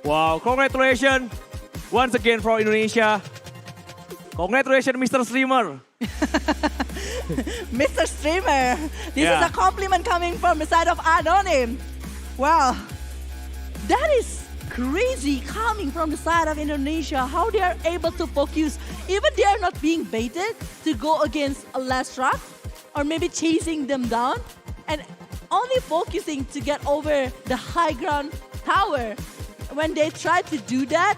Wow, congratulations once again for Indonesia. Congratulations, Mr. Streamer. Mr. Streamer, this Yeah. is a compliment coming from the side of Anonym. Wow, that is crazy coming from the side of Indonesia. How they are able to focus, even they are not being baited to go against a last rock or maybe chasing them down and only focusing to get over the high ground tower. When they try to do that,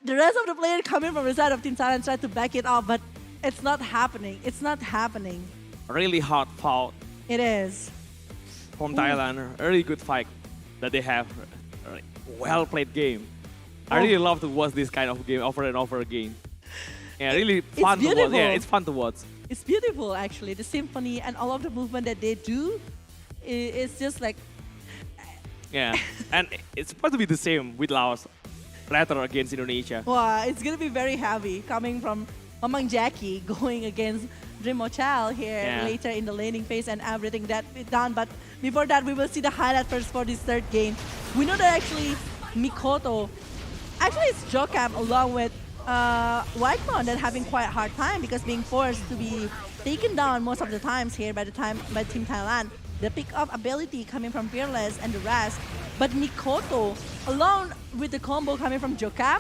the rest of the players coming from the side of Team Thailand try to back it up, but it's not happening. It's not happening. Really hard fought It is. from Thailand. A really good fight that they have. A well played game. I really love to watch this kind of game over and over again. Yeah, really fun to watch. beautiful. Yeah, it's fun to watch. It's beautiful, actually. The symphony and all of the movement that they do, it's just like, Yeah, and it's supposed to be the same with Laos later against Indonesia. wow, it's gonna be very heavy coming from Mamang Jackie going against Dream Mochal here Yeah. later in the laning phase and everything that we done. But before that, we will see the highlight first for this third game. We know that actually Mikoto, actually it's Jokam along with Whitemon that having quite a hard time because being forced to be taken down most of the times here by Team Thailand. The pick-up ability coming from Fearless and the rest. But Mikoto, along with the combo coming from Jokam,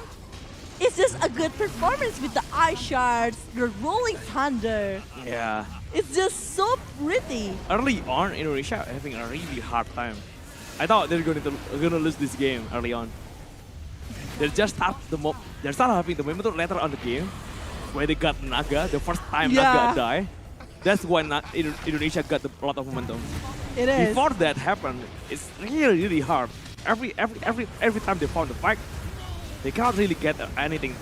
it's just a good performance with the Ice Shards, the Rolling Thunder. Yeah. It's just so pretty. Early on, Indonesia having a really hard time. I thought they're gonna lose this game early on. They just start having the momentum later on the game where they got Naga the first time Yeah. Naga died. That's when Indonesia got a lot of momentum. It is. Before that happened, it's really really hard. Every time they found the fight, they can't really get anything.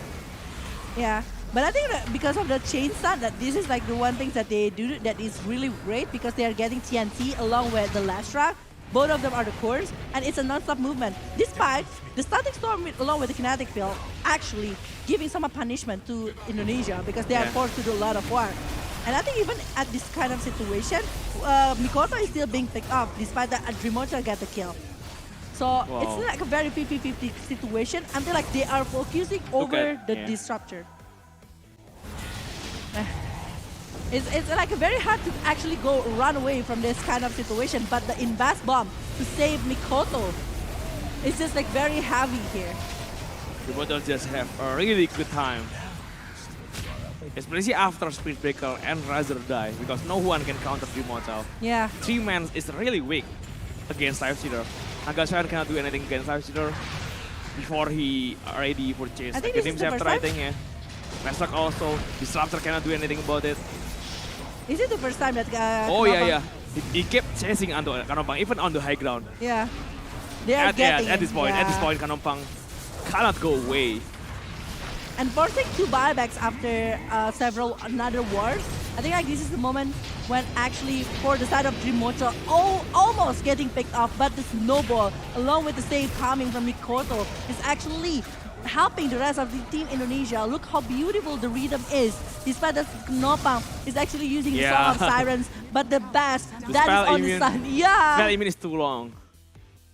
Yeah. But I think that because of the chain stun, that this is like the one thing that they do that is really great because they are getting TNT along with the last track. Both of them are the cores, and it's a non-stop movement. Despite the static storm along with the kinetic field actually giving some punishment to Indonesia because they are Yeah. forced to do a lot of work. And I think even at this kind of situation, Mikoto is still being picked up despite that Adrimocha get the kill. So it's like a very 50-50 situation until like they are focusing over the disruptor. It's like very hard to actually go run away from this kind of situation, but the invest bomb to save Mikoto is just like very heavy here. The Motel just have a really good time. Especially after Speed Breaker and Razor die, because no one can counter the Motel. Yeah. 3 man is really weak against Dive Seeder. Nagashan cannot do anything against Dive Seeder before he already purchased I think the this Team is the Scepter, first I think, yeah. Meslock also, Disruptor cannot do anything about it. Is it the first time that Oh yeah, Kanompang- yeah. He kept chasing onto Kanompang, even on the high ground. Yeah. They are getting At this point, Kanompang cannot go away. And forcing 2 buybacks after several another wars. I think like this is the moment when actually for the side of Dreamwatcher almost getting picked off, but the snowball along with the save coming from Mikoto is actually helping the rest of the team Indonesia. Look how beautiful the rhythm is. Despite that Knopang is actually using the Song of Sirens, but the best that is on the side. Yeah. Spell immune is too long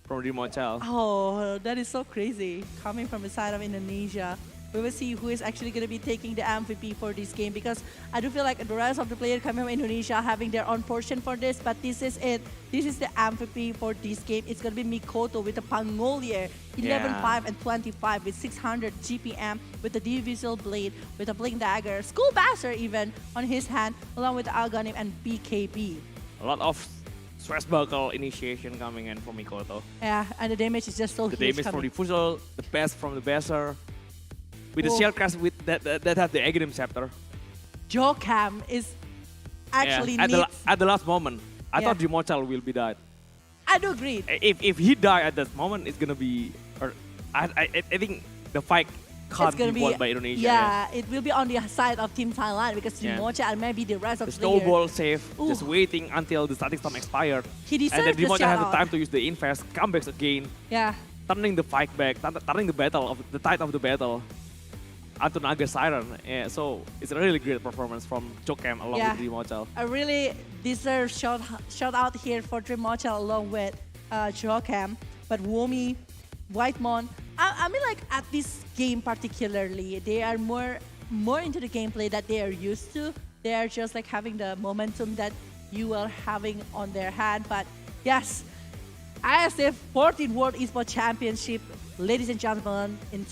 from Dreamwatcher. Oh, that is so crazy. Coming from the side of Indonesia. We will see who is actually going to be taking the MVP for this game because I do feel like the rest of the players coming from Indonesia having their own portion for this, but this is it. This is the MVP for this game. It's going to be Mikoto with the Pangolier, 11-5 and 25 with 600 GPM with the Divisal Blade, with a Blink Dagger, School Basher even on his hand, along with the Algonim and BKB. A lot of Swashbuckle initiation coming in from Mikoto. Yeah, and the damage is just so The huge damage from coming. Diffusal, the best from the Besser. With the Oh. Shellcast with that have the Aghanim Scepter. Jokam is actually at needs. at the last moment, I Yeah. thought Dreamochal will be died. I do agree. If he died at that moment, it's gonna be. Or I think the fight can't It's gonna be be won by Indonesia. Yeah, it will be on the side of Team Thailand because Yeah. Dreamochal and maybe the rest of The the player. snowball save, Ooh. just waiting until the starting time expired. He And then deserves the Dreamochal has the shout time out. to use the invest, comebacks again, Yeah. turning the fight back, turning the battle of the tide of the battle onto Naga Siren. Yeah, so it's a really great performance from Jokem along Yeah. with Dreamochal. I really deserve shout out here for Dreamochal along with Joachim, but Womi, Whitemon. I mean, like at this game particularly, they are more into the gameplay that they are used to. They are just like having the momentum that you are having on their hand. But yes, ISF 14th World Esports Championship, ladies and gentlemen, in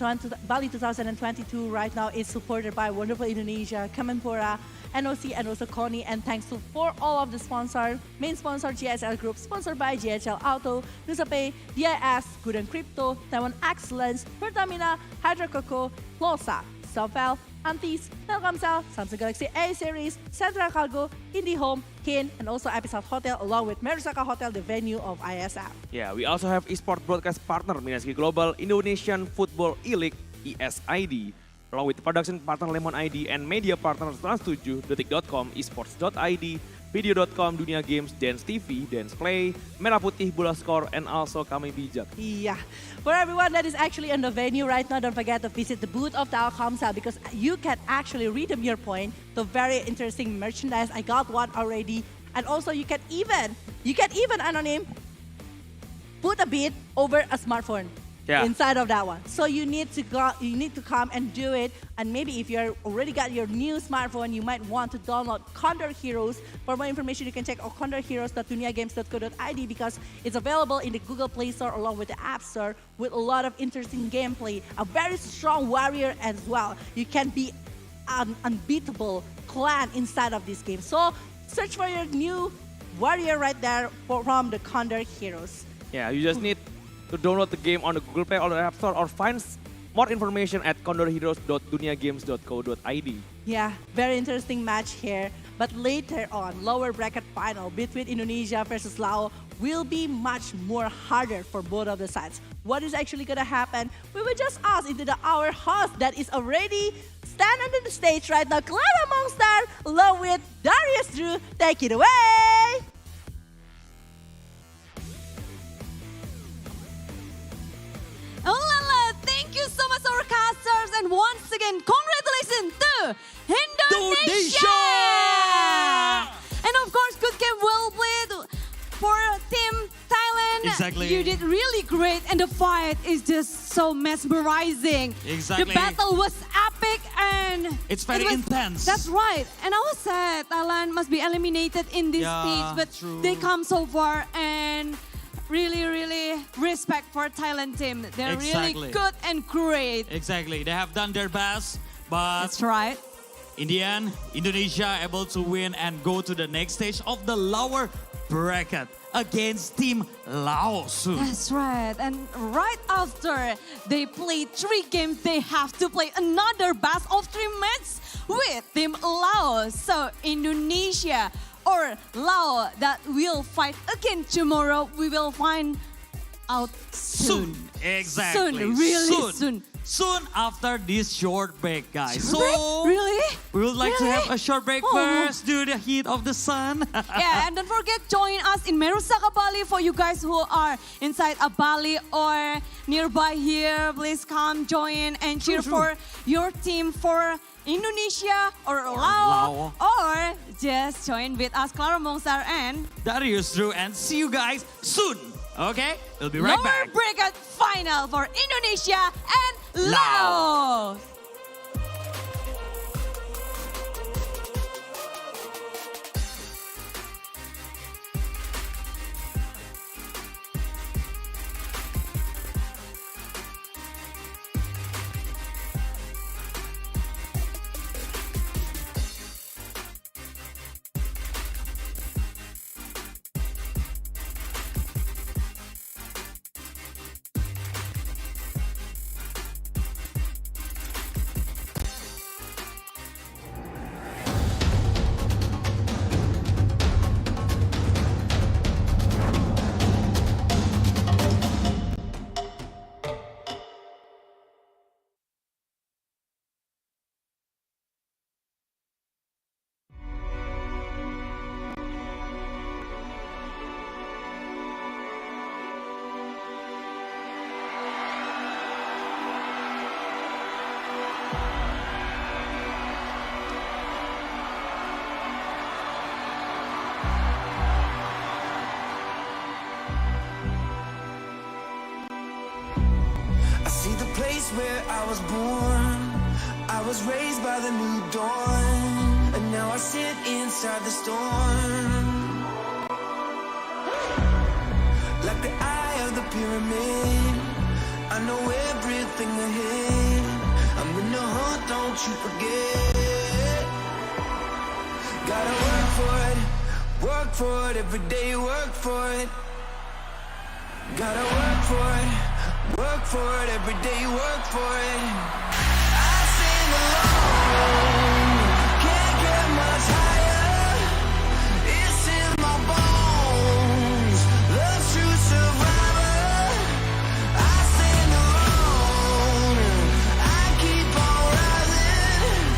Bali 2022 right now is supported by wonderful Indonesia, Kemenpora, NOC, and also Koni. And thanks to for all of the sponsors, main sponsor GSL Group, sponsored by GHL Auto, Nusapay, DIS, Good and Crypto, Taiwan Excellence, Pertamina, Hydrococo, Plosa, Sofel, Antis, Telkomsel, Samsung Galaxy A series, Central Cargo, IndiHome, Kin, and also Episode Hotel, along with Merusaka Hotel, the venue of ISF. Yeah, we also have esports broadcast partner Minaski Global, Indonesian Football E-League, ESID, along with production partner Lemon ID and media partners Trans7, Detik.com, Esports.id, Video.com, Dunia Games, Dance TV, Dance Play, Merah Putih, Bola Skor, and also Kami Bijak. Yeah. For everyone that is actually in the venue right now, don't forget to visit the booth of Telkomsel because you can actually redeem your point to very interesting merchandise. I got one already. And also you can even anonym put a bid over a smartphone. Yeah. Inside of that one. So you need to come and do it. And maybe if you're already got your new smartphone, you might want to download Condor Heroes. For more information, you can check out condorheroes.duniagames.co.id because it's available in the Google Play Store along with the App Store with a lot of interesting gameplay. A very strong warrior as well. You can be an unbeatable clan inside of this game. So search for your new warrior right there from the Condor Heroes. Yeah, you just need to download the game on the Google Play or the App Store or find more information at condorheroes.duniagames.co.id. Yeah, very interesting match here. But later on, lower bracket final between Indonesia versus Laos will be much more harder for both of the sides. What is actually going to happen? We will just ask into our host that is already standing on the stage right now, Clara Monster, along with Darius Drew. Take it away! Oh la la, thank you so much our casters, and once again, congratulations to Indonesia! And of course, good game, well played for Team Thailand. Exactly. You did really great, and the fight is just so mesmerizing. Exactly. The battle was epic and It's very intense. That's right. And I was sad Thailand must be eliminated in this Yeah, stage, but true. they come so far and really respect for Thailand team. They're Exactly. really good and great. Exactly. They have done their best, but That's right. in the end, Indonesia able to win and go to the next stage of the lower bracket against Team Laos. That's right. And right after they play 3 games, they have to play another best of 3 matches with Team Laos. So Indonesia or Laos that will fight again tomorrow, we will find out soon. Exactly. Soon, really soon. Soon after this short break, guys. So Really? we would like to Really? have a short break Oh. first due to the heat of the sun. Yeah, and don't forget, join us in Merusaka, Bali. For you guys who are inside a Bali or nearby here, please come join and cheer for your team for Indonesia or Laos. Or just join with us, Clara Mongsar and Darius Drew, and see you guys soon. Okay? We'll be right lower back. bracket final for Indonesia and Laos. where I was born. I was raised by the new dawn, and now I sit inside the storm. Like the eye of the pyramid, I know everything ahead. I'm in the hunt, don't you forget. Gotta work for it, every day work for it. Gotta work for it, every day work for it. I sing alone, can't get much higher. It's in my bones, love true survivor. I sing alone, I keep on rising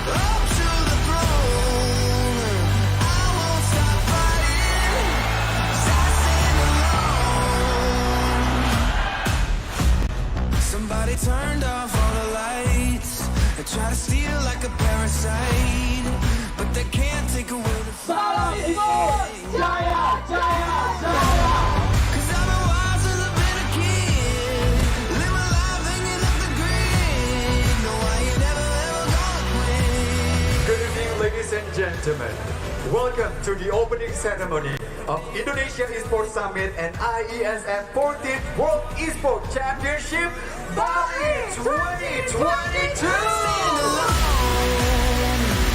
up to the throne. I won't stop fighting, 'cause I sing alone. Somebody turned off all the lights. They try to steal like a parasite, but they can't take away the fight. 'Cause I've been wild since I've been a kid. Live my life hanging up the grid. No, I ain't never ever gonna quit. Good evening, ladies and gentlemen. Welcome to the opening ceremony of Indonesia Esports Summit and IESF 14th World Esports Championship Bali 2022.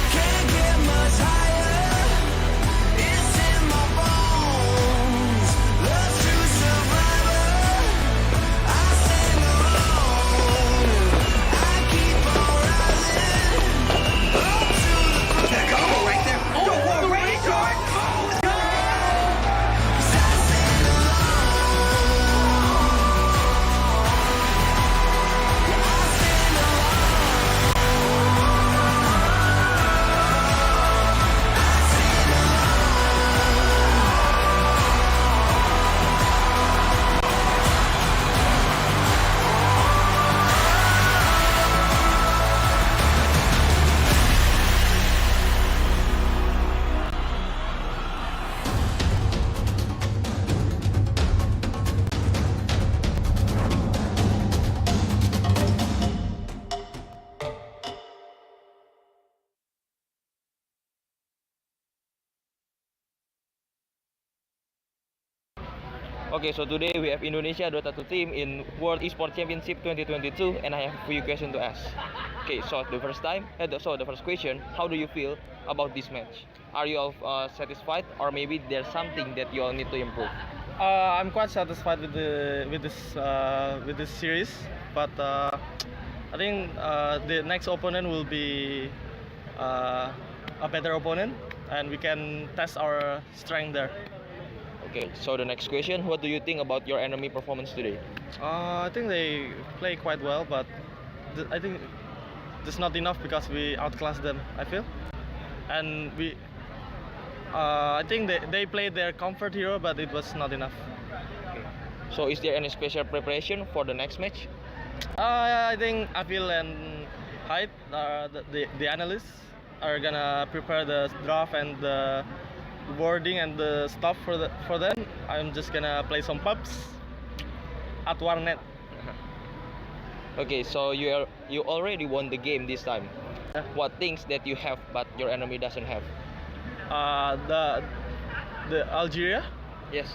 Can't get much higher. It's in my bones. Love true survivor. I sing alone. I keep on rising up to the combo right there. Go for it, ready, George. Okay, so today we have Indonesia Dota 2 team in World Esports Championship 2022, and I have a few questions to ask. Okay, so the first question, how do you feel about this match? Are you all satisfied, or maybe there's something that you all need to improve? I'm quite satisfied with this series, but I think the next opponent will be a better opponent, and we can test our strength there. Okay, so the next question, what do you think about your enemy performance today? I think they play quite well, but I think that's not enough because we outclassed them, I feel. And I think they played their comfort hero, but it was not enough. So is there any special preparation for the next match? I think Avil and Hyde, the analysts, are gonna prepare the draft and the wording and the stuff for them. I'm just gonna play some pubs at Warnet. Okay, so you already won the game this time. What things that you have but your enemy doesn't have? The Algeria. Yes.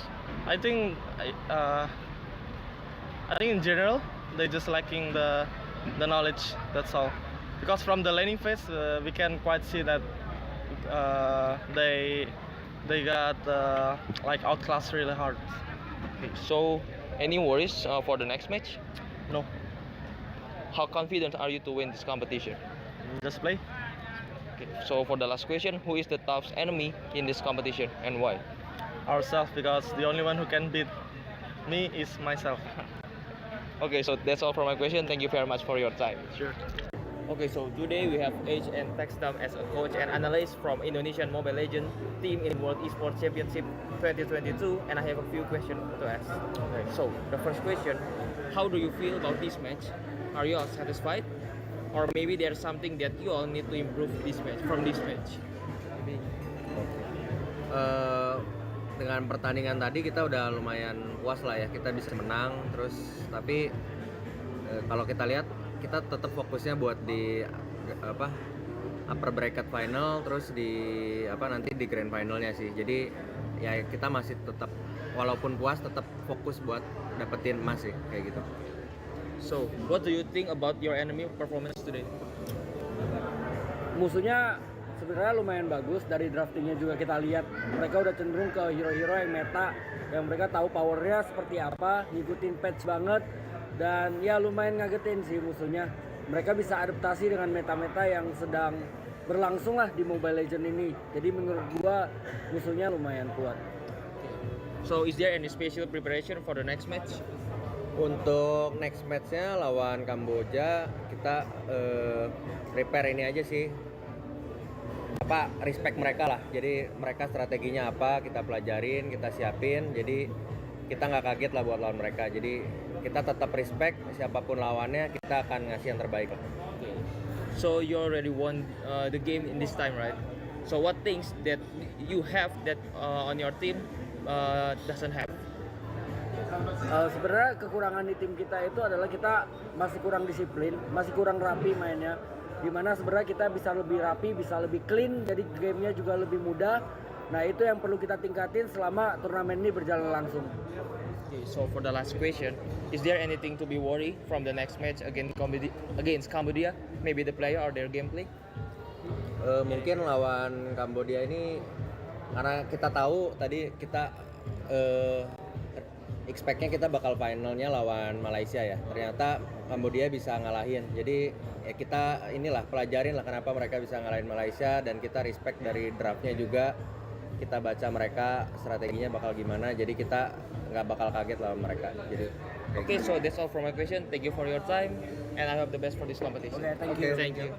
I think in general they just lacking the knowledge. That's all. Because from the laning phase we can quite see that they got like outclassed really hard. Okay, so any worries for the next match? No, How confident are you to win this competition? just play. Okay, so for the last question, who is the toughest enemy in this competition and why? Ourselves, because the only one who can beat me is myself. Okay, so that's all for my question. Thank you very much for your time. Sure. Okay, so today we have H and Textam as a coach and analyst from Indonesian Mobile Legends team in World Esports Championship 2022, and I have a few questions to ask. Okay, so the first question, how do you feel about this match? Are you all satisfied? Or maybe there's something that you all need to improve from this match? Dengan pertandingan tadi kita udah lumayan puas lah ya, kita bisa menang terus, tapi Kalau kita lihat, kita tetap fokusnya buat di apa upper bracket final, terus di nanti di grand finalnya sih. Jadi ya kita masih tetap walaupun puas tetap fokus buat dapetin emas sih kayak gitu. So, what do you think about your enemy performance today? Musuhnya sebenarnya lumayan bagus, dari draftingnya juga kita lihat mereka udah cenderung ke hero-hero yang meta, yang mereka tahu powernya seperti apa, ngikutin patch banget, dan ya lumayan ngagetin sih musuhnya. Mereka bisa adaptasi dengan meta-meta yang sedang berlangsung lah di Mobile Legends ini. Jadi menurut gua musuhnya lumayan kuat. So, is there any special preparation for the next match? Untuk next match-nya lawan Kamboja, kita prepare ini aja sih. Respect mereka lah. Jadi mereka strateginya apa, kita pelajarin, kita siapin. Jadi kita nggak kaget lah buat lawan mereka. Jadi kita tetap respect, siapapun lawannya, kita akan ngasih yang terbaik lah. So, you already won the game in this time, right? So, what things that you have that on your team doesn't have? Sebenarnya kekurangan di tim kita itu adalah kita masih kurang disiplin, masih kurang rapi mainnya. Dimana sebenarnya kita bisa lebih rapi, bisa lebih clean, jadi gamenya juga lebih mudah. Nah itu yang perlu kita tingkatin selama turnamen ini berjalan langsung. Okay, so for the last question, is there anything to be worried from the next match against Cambodia? Maybe the player or their gameplay? Mungkin lawan Kambodia ini karena kita tahu tadi kita expect-nya kita bakal finalnya lawan Malaysia ya. Ternyata Kambodia bisa ngalahin. Jadi ya kita inilah pelajarin lah kenapa mereka bisa ngalahin Malaysia, dan kita respect dari draftnya juga. Kita baca mereka strateginya bakal gimana. Jadi kita nggak bakal kaget lawan mereka. Jadi okay, so that's all for my question. Thank you for your time and I hope the best for this competition. Okay, thank you. Thank you.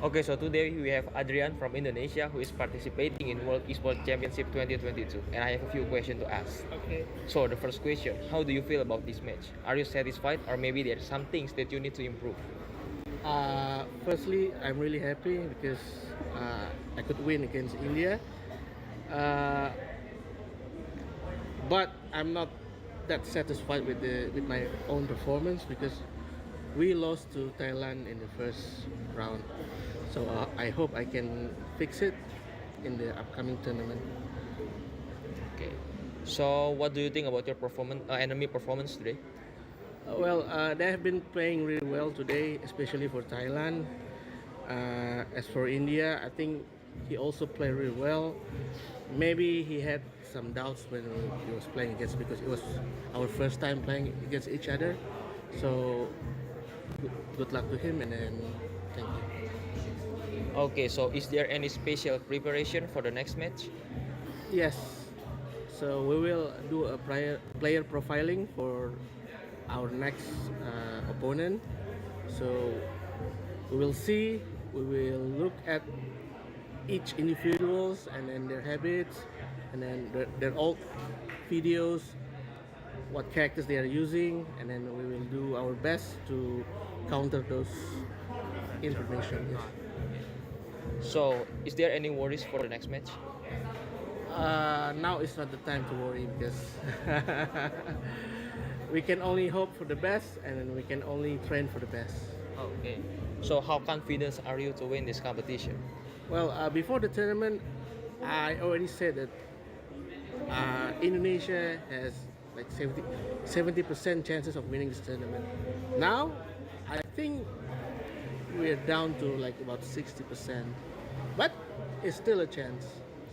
Okay, so today we have Adrian from Indonesia who is participating in World Esports Championship 2022, and I have a few questions to ask. Okay. So the first question, how do you feel about this match? Are you satisfied, or maybe there are some things that you need to improve? Firstly, I'm really happy because I could win against India. But I'm not that satisfied with my own performance because we lost to Thailand in the first round. So I hope I can fix it in the upcoming tournament. Okay. So what do you think about your enemy performance today? They have been playing really well today, especially for Thailand. As for India, I think he also played really well. Maybe he had some doubts when he was playing against, because it was our first time playing against each other. So good luck to him, and then thank you. Okay, so is there any special preparation for the next match? Yes. So we will do a player profiling for our next opponent. So we will look at each individuals and then their habits, and then their old videos, what characters they are using, and then we will do our best to counter those information. Yes. So is there any worries for the next match? Now is not the time to worry because we can only hope for the best, and then we can only train for the best. Okay. So how confident are you to win this competition? Well, before the tournament, I already said that Indonesia has like 70% chances of winning this tournament. Now, I think we're down to like about 60%, but it's still a chance.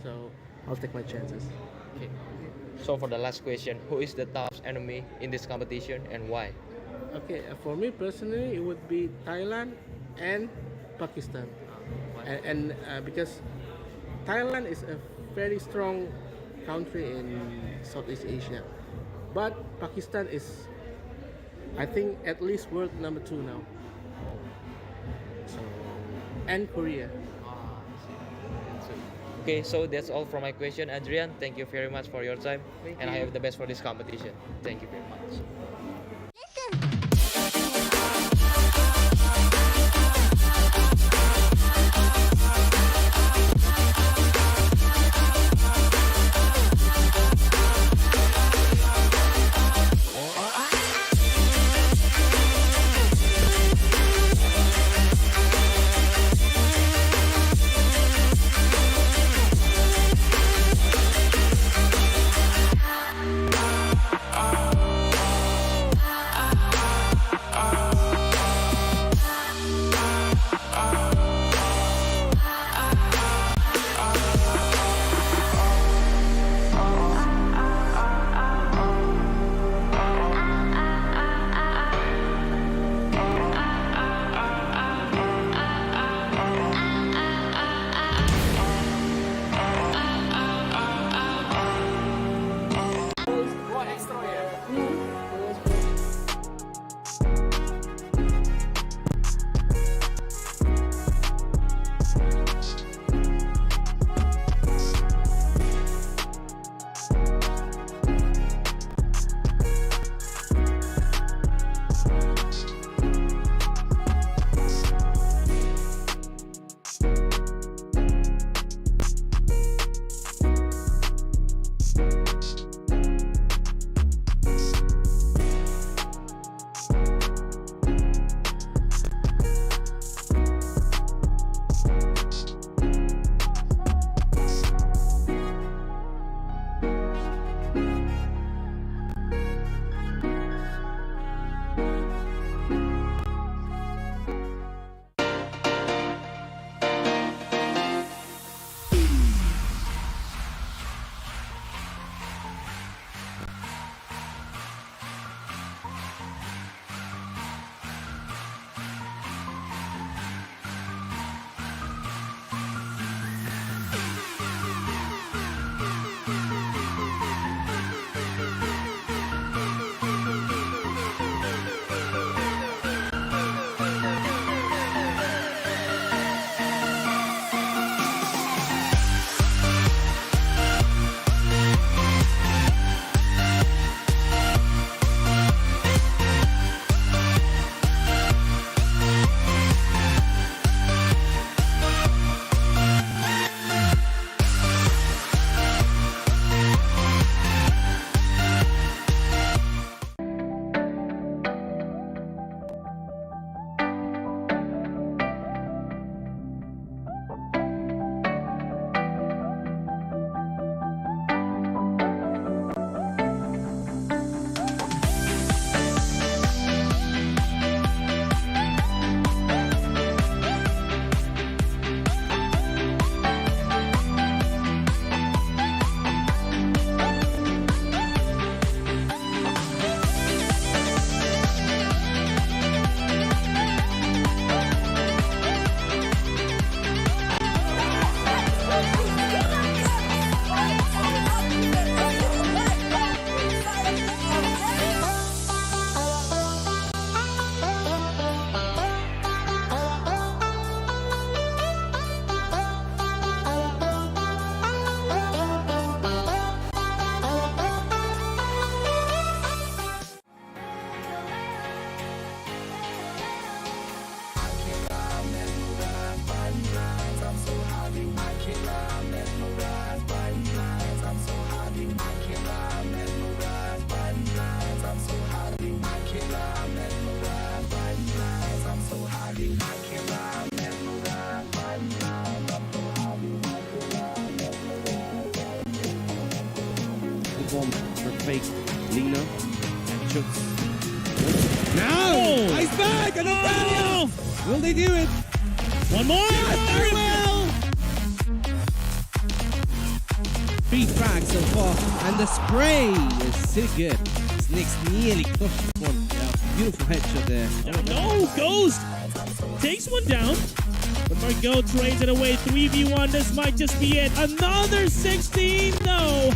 So I'll take my chances. Okay. So for the last question, who is the toughest enemy in this competition and why? Okay, for me personally, it would be Thailand and Pakistan, and because Thailand is a very strong country in Southeast Asia, but Pakistan is, I think, at least world number 2 now. So, and Korea. Okay, so that's all for my question, Adrian. Thank you very much for your time, and I have the best for this competition. Thank you very much. Lina. Shoots. Now! Ice back! And Australia! Will they do it? One more! Yes, they will! 3 frags so far, and the spray is still good. Snicks nearly crushed one. Yeah, beautiful headshot there. No, Ghost takes one down. But Margot trades it away. 3v1, this might just be it. Another 16, no.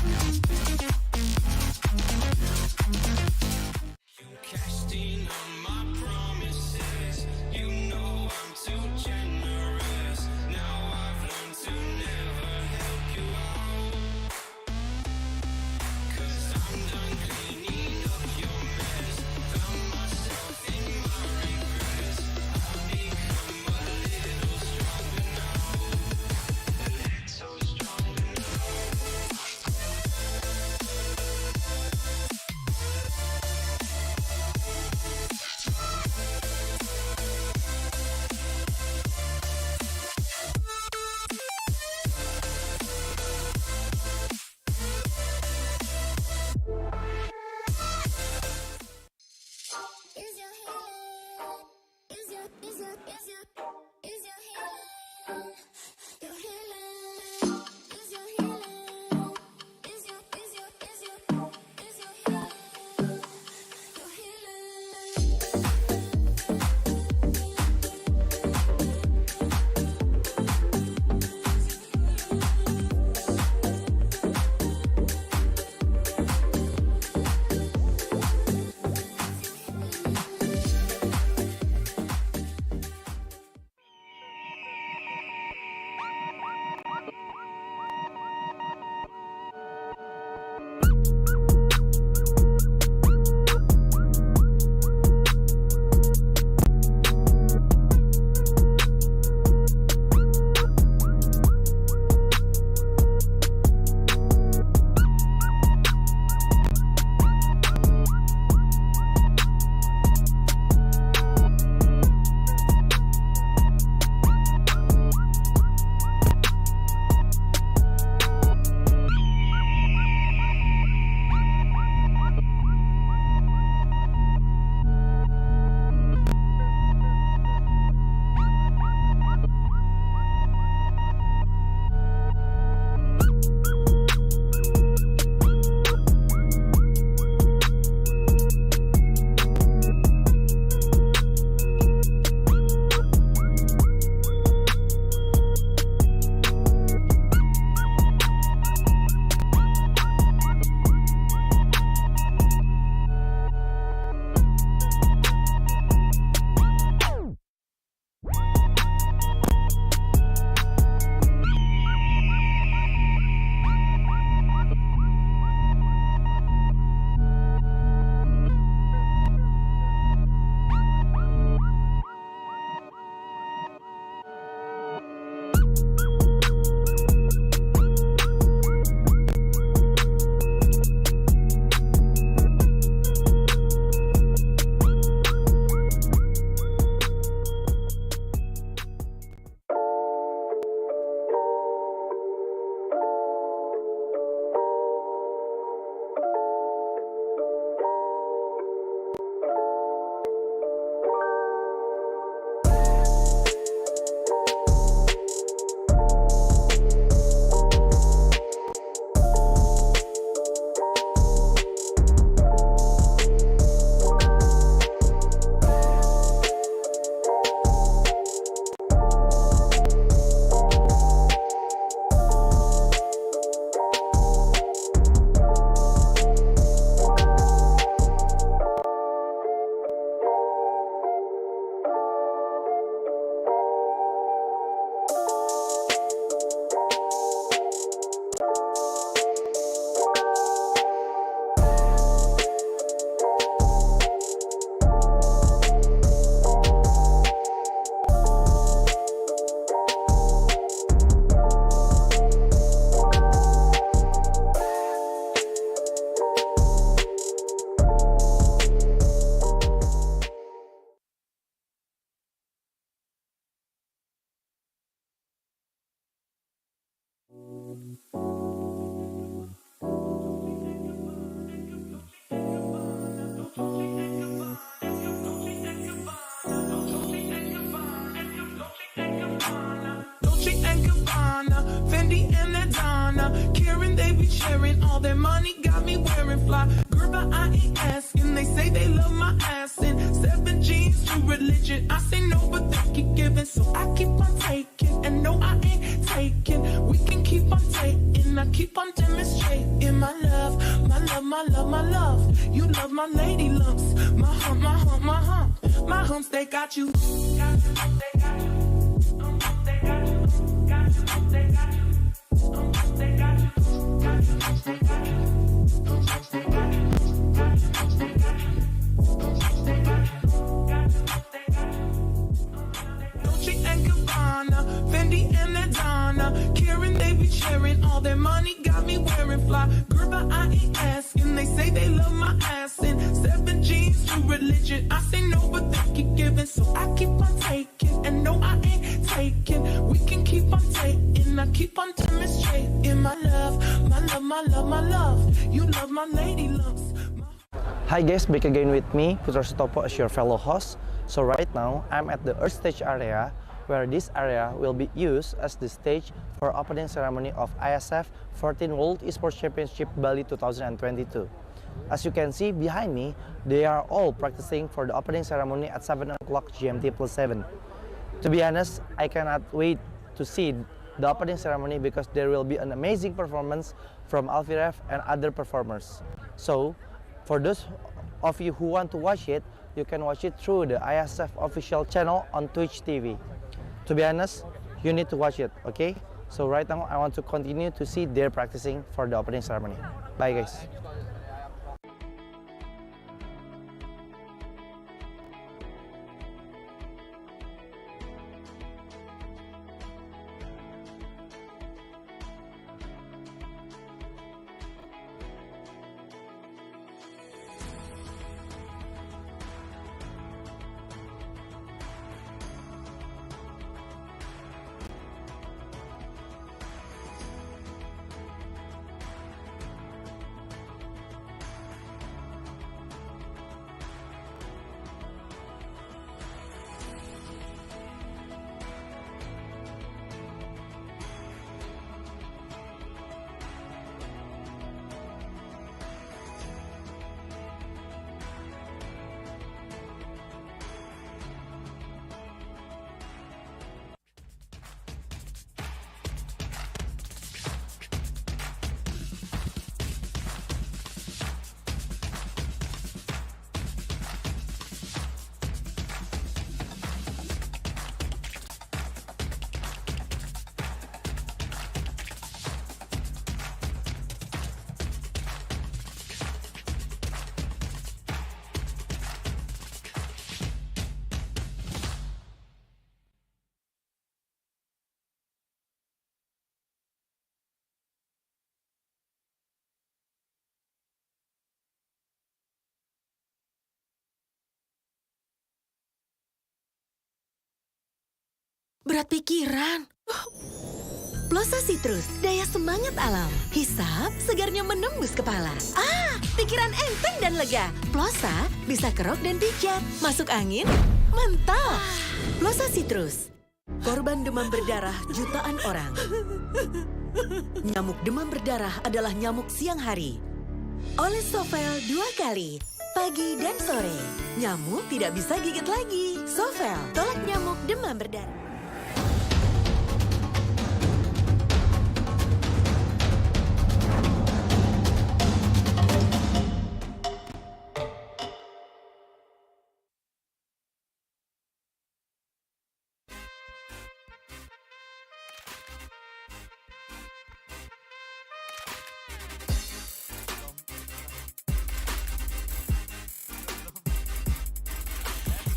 sharing all their money, got me wearing fly. Girl, but I ain't asking. They say they love my ass and 7 G's to religion. I say no, but they keep giving, so I keep on taking. And no, I ain't taking. We can keep on taking. I keep on demonstrating my love, my love, my love, my love. You love my lady lumps, my hump, my hump, my hump. My humps, they got you. Got you, they got you. They got you. Got you, they got you. They got you. Got you, they got you. They got you. Dolce and Gabbana, Fendi and Adana, Karen, they be sharing all their money, got me wearing fly. Girl, but I ain't asking. They say they love my ass and 7 G's to religion. I say no, but they keep giving, so I keep on taking. And no, I ain't taking. We can keep on taking. I keep on demonstrating my love, my love, my love, my love. You love my lady lumps. Hi guys, back again with me, Putra Sutopo as your fellow host. So right now, I'm at the Earth Stage area, where this area will be used as the stage for opening ceremony of IESF 14th World Esports Championship Bali 2022. As you can see behind me, they are all practicing for the opening ceremony at 7 o'clock GMT plus 7. To be honest, I cannot wait to see the opening ceremony because there will be an amazing performance from Alfiref and other performers. So, for those of you who want to watch it, you can watch it through the IESF official channel on Twitch TV. To be honest, you need to watch it, okay? So right now, I want to continue to see their practicing for the opening ceremony. Bye guys. Berat pikiran. Plosa Citrus, daya semangat alam. Hisap, segarnya menembus kepala. Pikiran enteng dan lega. Plosa bisa kerok dan pijat. Masuk angin, mantap. Plosa Citrus. Korban demam berdarah jutaan orang. Nyamuk demam berdarah adalah nyamuk siang hari. Oleh Sovel 2 kali, pagi dan sore. Nyamuk tidak bisa gigit lagi. Sovel, tolak nyamuk demam berdarah.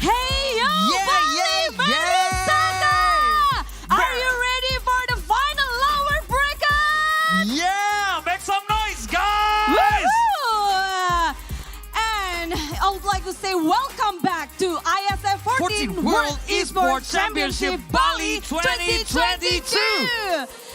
Hey yo, Bali, Mersaka! Are you ready for the final lower bracket? Yeah, make some noise, guys! Woohoo! And I would like to say welcome back to IESF 14th World Esports Championship Bali 2022.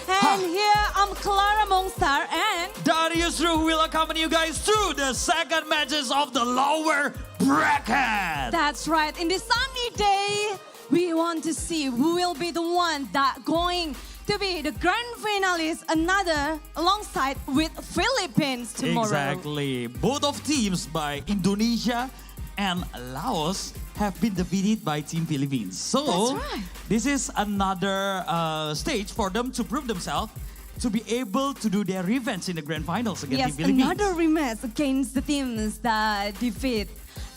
And here I'm Clara Mongstar and Darius Ru will accompany you guys through the second matches of the lower bracket. that's right. In this sunny day, we want to see who will be the one that going to be the grand finalist, another alongside with Philippines tomorrow. Exactly. Both of teams by Indonesia and Laos have been defeated by Team Philippines. So That's right. this is another stage for them to prove themselves, to be able to do their revenge in the grand finals against Yes, Team Philippines. another rematch against the teams that defeat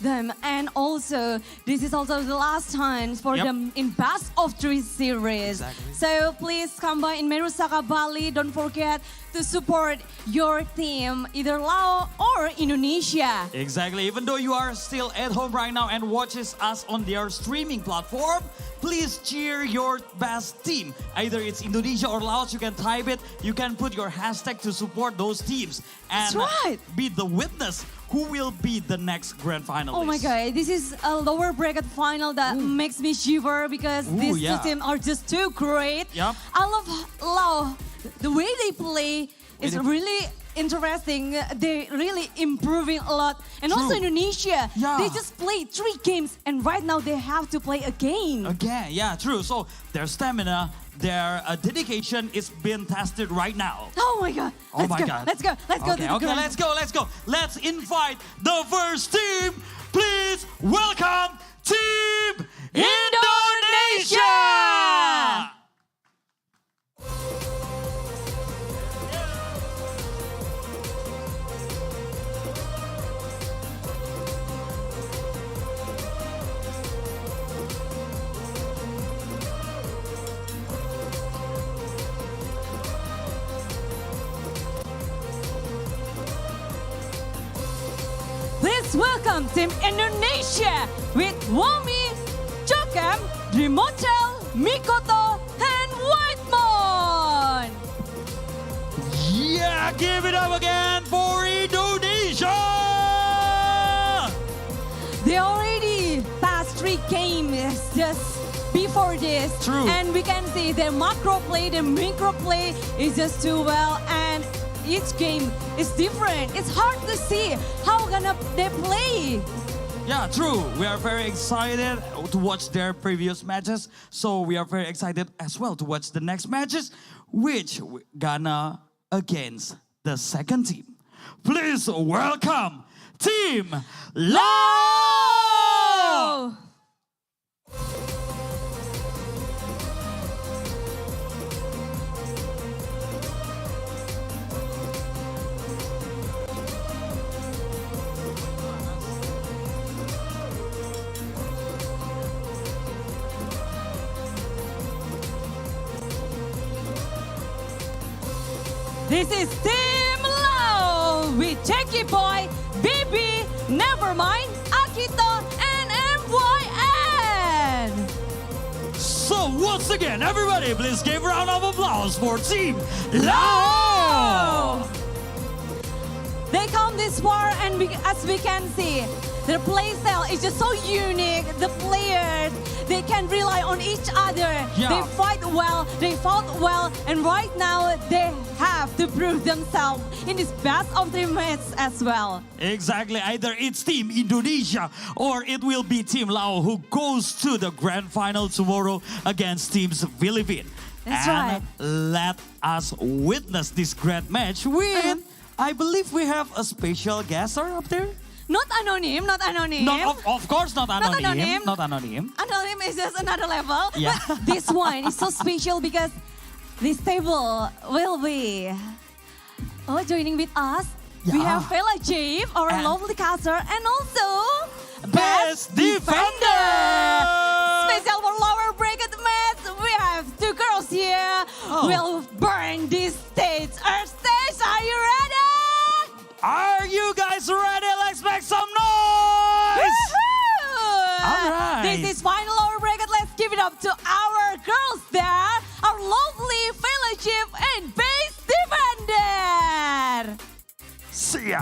them. And also, this is also the last time for Yep. them in best of 3 series. Exactly. So please come by in Merusaka, Bali. Don't forget to support your team, either Laos or Indonesia. Exactly. Even though you are still at home right now and watches us on their streaming platform, please cheer your best team. Either it's Indonesia or Laos, you can type it. You can put your hashtag to support those teams. And That's right. be the witness who will be the next grand finalist. Oh my God, this is a lower bracket final that makes me shiver because these yeah. two teams are just too great. Yep. I love Laos. The way they play is It- really interesting. They're really improving a lot. And also True. Indonesia, Yeah. they just played 3 games and right now they have to play again. Again, yeah, true. So their stamina, their dedication is being tested right now. Oh my God. Oh Let's my go. God. Let's go. Let's go. to the Okay, grand- let's go. Let's invite the first team. Please welcome Team Indonesia! Please welcome Team Indonesia with Wami, Jokem, Drimotel, Mikoto, and Whitemon. Yeah, give it up again for Indonesia! They already passed 3 games just before this. True. And we can see their macro play, their micro play is just too well. And each game is different. It's hard to see how gonna they play. Yeah, true. We are very excited to watch their previous matches. So we are very excited as well to watch the next matches, which Ghana against the second team. Please welcome Team Lao! This is Team Lao with Jackie Boy, BB, Nevermind, Akito, and MYN. So once again, everybody, please give a round of applause for Team Lao! They come this far, and as we can see, their play style is just so unique. The players, they can rely on each other. Yeah. They fight well, they fought well, and right now they have to prove themselves in this best of 3 matches as well. Exactly. Either it's Team Indonesia or it will be Team Lao who goes to the grand final tomorrow against Teams Philippines. That's and right. let us witness this great match with, I believe we have a special guest up there. Not anonym, not anonym. Of course not anonym. anonym. Not anonym. Anonym is just another level. Yeah. But this one is so special because this table will be joining with us. We Yeah. have Fela Jave, our And- lovely caster, and also Best Defender! Special for lower bracket match. We have 2 girls here. Oh. We'll burn this stage. Our stage, are you ready? Are you guys ready? Let's make some noise! Woohoo! All right. This is final lower bracket. Let's give it up to our girls there. Our lovely fellowship and base defender. See ya.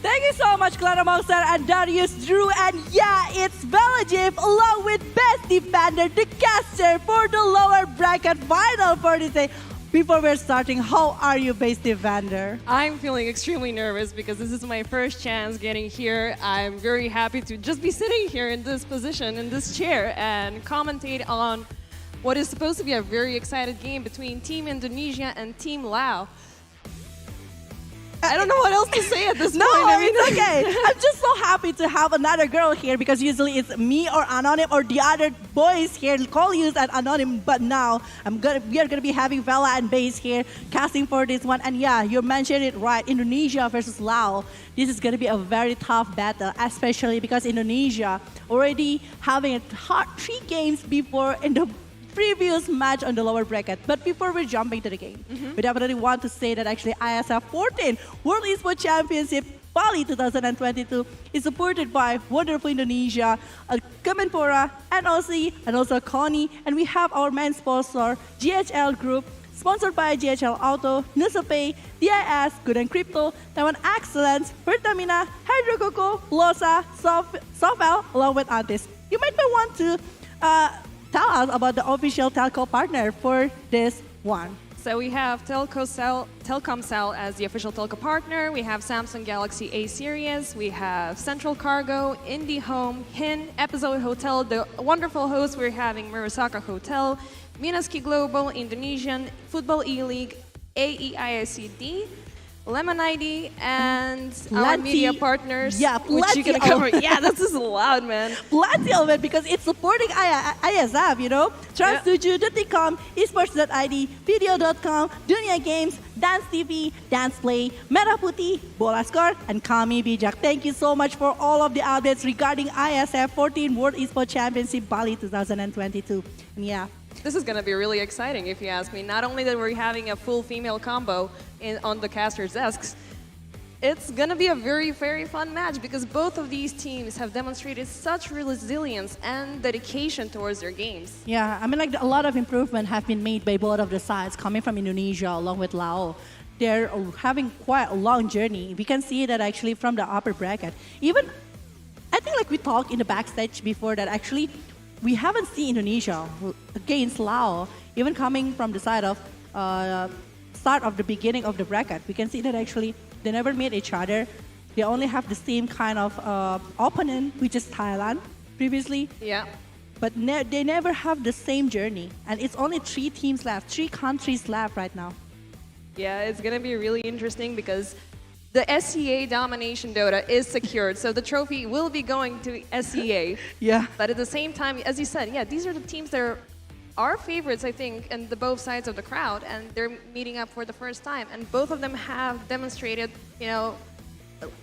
Thank you so much, Clara Mongstar and Darius Drew. And yeah, it's Belajif along with Best Defender, the caster for the lower bracket final for this day. before we're starting, how are you, Base Vander? I'm feeling extremely nervous because this is my first chance getting here. I'm very happy to just be sitting here in this position, in this chair, and commentate on what is supposed to be a very excited game between Team Indonesia and Team Laos. I don't know what else to say at this No, point. I mean, it's okay. I'm just so happy to have another girl here because usually it's me or Anonym or the other boys here call you as Anonym. But now we are gonna be having Vela and Base here casting for this one. And yeah, you mentioned it right. Indonesia versus Laos. This is gonna be a very tough battle, especially because Indonesia already having a hard 3 games before in the previous match on the lower bracket. But before we're jumping to the game, we definitely want to say that actually IESF 14th World Esports Championship Bali 2022 is supported by wonderful Indonesia, Kemenpora, NOC, and also Connie. And we have our main sponsor, GHL Group, sponsored by GHL Auto, Nusapay, DIS, Good and Crypto, Taiwan Excellence, Pertamina, Hydro Coco, Losa, Sofel, along with Antis. You might want to tell us about the official telco partner for this one. So we have Telkomsel as the official telco partner. We have Samsung Galaxy A series. We have Central Cargo, IndiHome, HIN, Episode Hotel, the wonderful host we're having, Murasaka Hotel, Minaski Global, Indonesian Football E-League, AEISCD, Lemon ID, and our media partners. Yeah, which you can cover. Yeah, this is loud, man. Plenty of it because it's supporting ISF, you know. Trans7.com, esports.id, video.com, Dunia Games, Dance TV, Dance Play, Merah Putih, Bola Score, and Kami Bijak. Thank you so much for all of the updates regarding ISF 14 World Esports Championship Bali 2022. And yeah. This is going to be really exciting if you ask me. Not only that we're having a full female combo on the casters' desks, it's going to be a very, very fun match because both of these teams have demonstrated such resilience and dedication towards their games. Yeah, I mean, like a lot of improvement have been made by both of the sides coming from Indonesia along with Laos. They're having quite a long journey. We can see that actually from the upper bracket. Even, I think like we talked in the backstage before that actually we haven't seen Indonesia against Laos, even coming from the side of start of the beginning of the bracket. We can see that actually they never meet each other. They only have the same kind of opponent, which is Thailand previously. Yeah. But they never have the same journey. And it's only 3 teams left, 3 countries left right now. Yeah, it's going to be really interesting because the SEA domination DOTA is secured, so the trophy will be going to SEA. Yeah. But at the same time, as you said, yeah, these are the teams that are our favorites, I think, in the both sides of the crowd, and they're meeting up for the first time. And both of them have demonstrated, you know,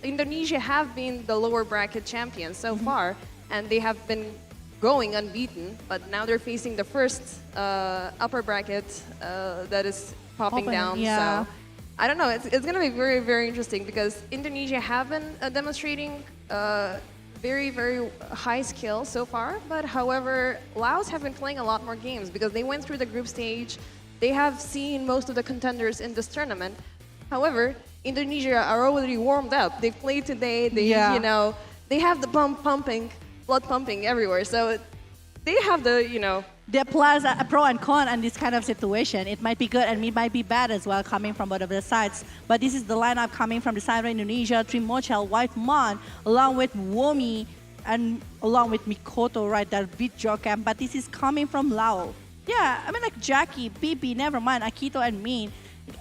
Indonesia have been the lower bracket champions so far, and they have been going unbeaten, but now they're facing the first upper bracket that is popping down. Yeah. So I don't know. It's going to be very, very interesting because Indonesia have been demonstrating very, very high skill so far. But however, Laos have been playing a lot more games because they went through the group stage. They have seen most of the contenders in this tournament. However, Indonesia are already warmed up. They played today. They, you know, they have the blood pumping everywhere. So they have the, you know, the plus a pro and con in this kind of situation. It might be good and it might be bad as well coming from both of the sides. But this is the lineup coming from the side of Indonesia, Trimochel, White Mon, along with Womi, and along with Mikoto, right there, with Jokam. But this is coming from Laos. Yeah, I mean like Jackie, Bibi, never mind, Akito and Min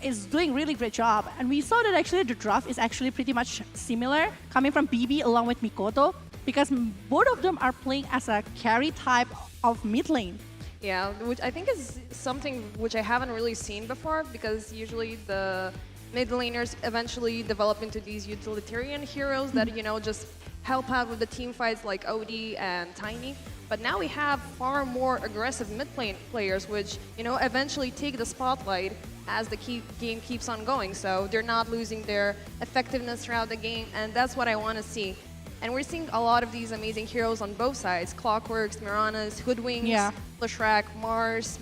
is doing really great job. And we saw that actually the draft is actually pretty much similar coming from Bibi along with Mikoto because both of them are playing as a carry type of mid lane. Yeah, which I think is something which I haven't really seen before because usually the mid laners eventually develop into these utilitarian heroes that, you know, just help out with the team fights like OD and Tiny. But now we have far more aggressive mid lane players which, you know, eventually take the spotlight as the game keeps on going. So they're not losing their effectiveness throughout the game, and that's what I want to see. And we're seeing a lot of these amazing heroes on both sides. Clockworks, Miranas, Hoodwings, Lashrak, Mars,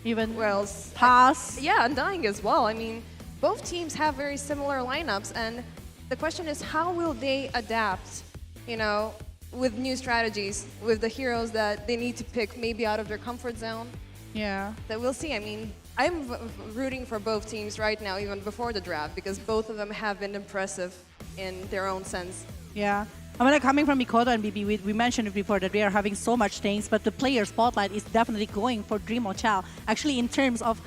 even Wells. Pass. Yeah, Undying as well. I mean, both teams have very similar lineups. And the question is, how will they adapt, you know, with new strategies, with the heroes that they need to pick maybe out of their comfort zone? Yeah. That we'll see. I mean, I'm rooting for both teams right now, even before the draft, because both of them have been impressive in their own sense. Yeah. I mean, like, coming from Mikota and BB, we mentioned it before that we are having so much things, but the player spotlight is definitely going for Dream Ochal. Actually, in terms of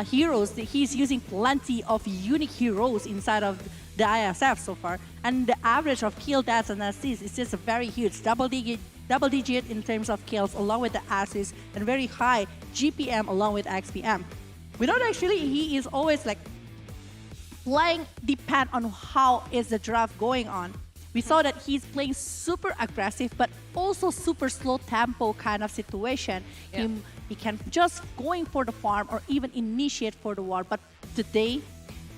heroes, he's using plenty of unique heroes inside of the ISF so far. And the average of kill, deaths, and assists is just a very huge double digit in terms of kills, along with the assists, and very high GPM along with XPM. We know that actually he is always like playing depend on how is the draft going on. We saw that he's playing super aggressive, but also super slow tempo kind of situation. Yeah. He can just going for the farm or even initiate for the war. But today,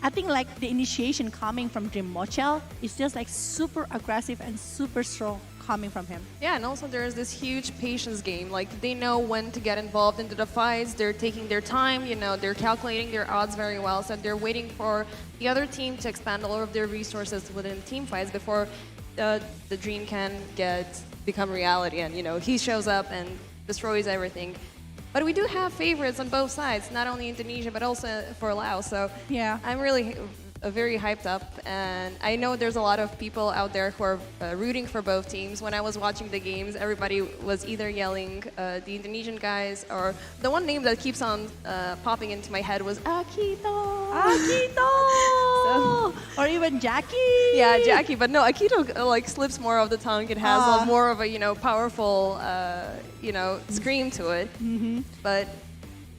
I think like the initiation coming from Dream Mochel is just like super aggressive and super strong coming from him. Yeah, and also there's this huge patience game. Like, they know when to get involved into the fights. They're taking their time, you know, they're calculating their odds very well. So they're waiting for the other team to expand all of their resources within team fights before the dream can become reality. And, you know, he shows up and destroys everything. But we do have favorites on both sides, not only Indonesia, but also for Laos. So yeah, I'm really very hyped up, and I know there's a lot of people out there who are rooting for both teams. When I was watching the games, everybody was either yelling the Indonesian guys, or the one name that keeps on popping into my head was Akito. Akito! Or even Jackie. Yeah, Jackie, but no, Akito like slips more of the tongue. It has more of a, you know, powerful, you know, scream to it. Mm-hmm. But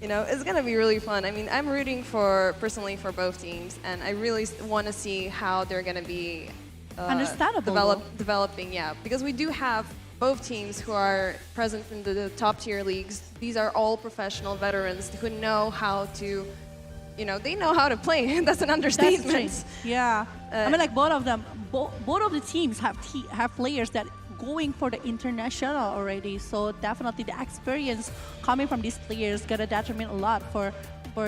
you know, it's gonna be really fun. I mean, I'm rooting personally for both teams, and I really want to see how they're gonna be understandable developing. Yeah, because we do have both teams who are present in the top tier leagues. These are all professional veterans who know how to, you know, they know how to play. That's an understatement. That's true. Yeah, I mean, like both of them, both of the teams have players that going for the international already. So definitely the experience coming from these players gonna determine a lot for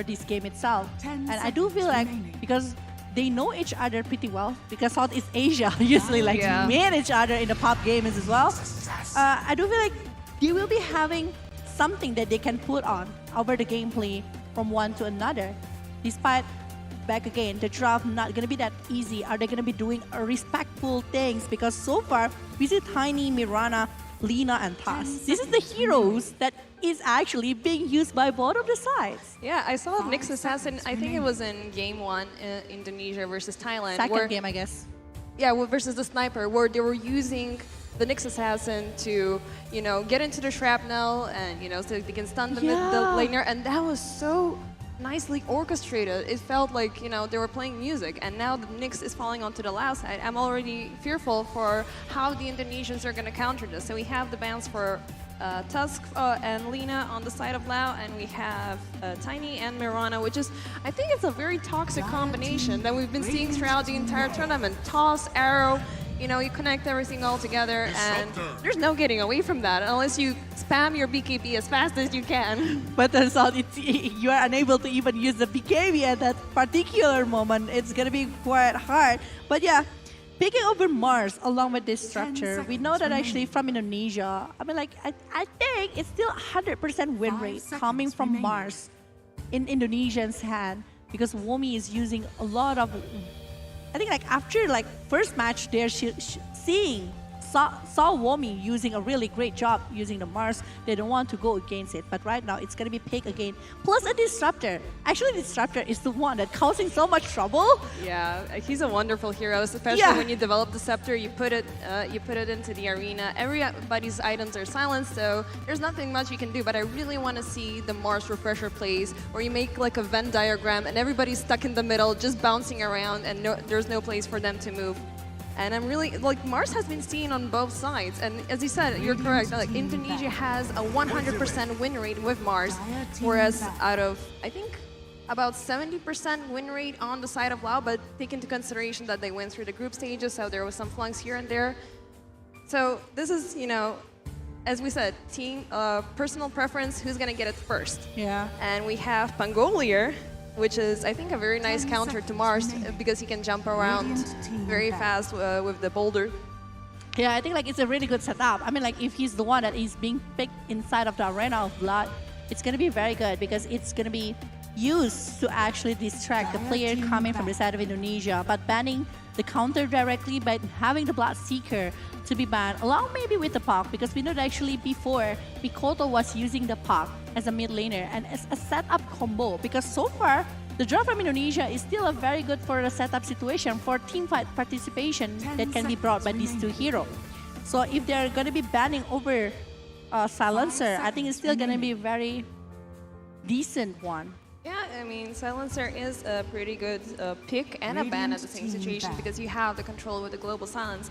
this game itself. And I do feel like because they know each other pretty well, because Southeast Asia usually like to meet each other in the pop games as well. I do feel like they will be having something that they can put on over the gameplay from one to another. Despite back again, the draft not gonna be that easy. Are they gonna be doing respectful things? Because so far we see Tiny, Mirana, Lina, and Tass. This is the heroes that is actually being used by both of the sides. Yeah, I saw Nyx Assassin. I think it was in game 1, Indonesia versus Thailand. Second game, I guess. Yeah, versus the sniper, where they were using the Nyx Assassin to, you know, get into the shrapnel and, you know, so they can stun the laner, and that was so nicely orchestrated. It felt like, you know, they were playing music, and now the Nyx is falling onto the Laos side. I'm already fearful for how the Indonesians are going to counter this. So we have the bans for Tusk and Lina on the side of Lao, and we have Tiny and Mirana, which is, I think it's a very toxic combination that we've been seeing throughout the entire tournament. Toss, arrow, you know, you connect everything all together, and there's no getting away from that unless you spam your BKB as fast as you can. But turns out you are unable to even use the BKB at that particular moment. It's gonna be quite hard. But yeah, picking over Mars along with this structure, we know that actually from Indonesia, I mean, like, I think it's still 100% win rate coming from Mars in Indonesian's hand, because Womi is using a lot of, I think like after like first match there, saw Womi using a really great job using the Mars. They don't want to go against it, but right now it's gonna be pick again. Plus a Disruptor. Actually, Disruptor is the one that causing so much trouble. Yeah, he's a wonderful hero, especially when you develop the scepter. You put it into the arena. Everybody's items are silenced, so there's nothing much you can do. But I really want to see the Mars refresher plays, where you make like a Venn diagram and everybody's stuck in the middle, just bouncing around, and there's no place for them to move. And I'm really, like, Mars has been seen on both sides. And as you said, you're correct. Like, Indonesia has a 100% win rate with Mars, whereas out of, I think, about 70% win rate on the side of Lao, but take into consideration that they went through the group stages, so there was some flunks here and there. So this is, you know, as we said, team personal preference, who's going to get it first. Yeah. And we have Pangolier, which is, I think, a very nice counter to Mars, because he can jump around very fast with the boulder. Yeah, I think like it's a really good setup. I mean, like if he's the one that is being picked inside of the arena of blood, it's gonna be very good, because it's gonna be used to actually distract the player coming from the side of Indonesia, but banning the counter directly by having the Bloodseeker to be banned, along maybe with the Puck, because we know that actually before, Mikoto was using the Puck as a mid laner and as a setup combo, because so far, the draw from Indonesia is still a very good for a setup situation for team fight participation that can be brought by these two heroes. So if they're going to be banning over Silencer, I think it's still going to be a very decent one. Yeah, I mean, Silencer is a pretty good pick and a ban at the same situation because you have the control with the global silence.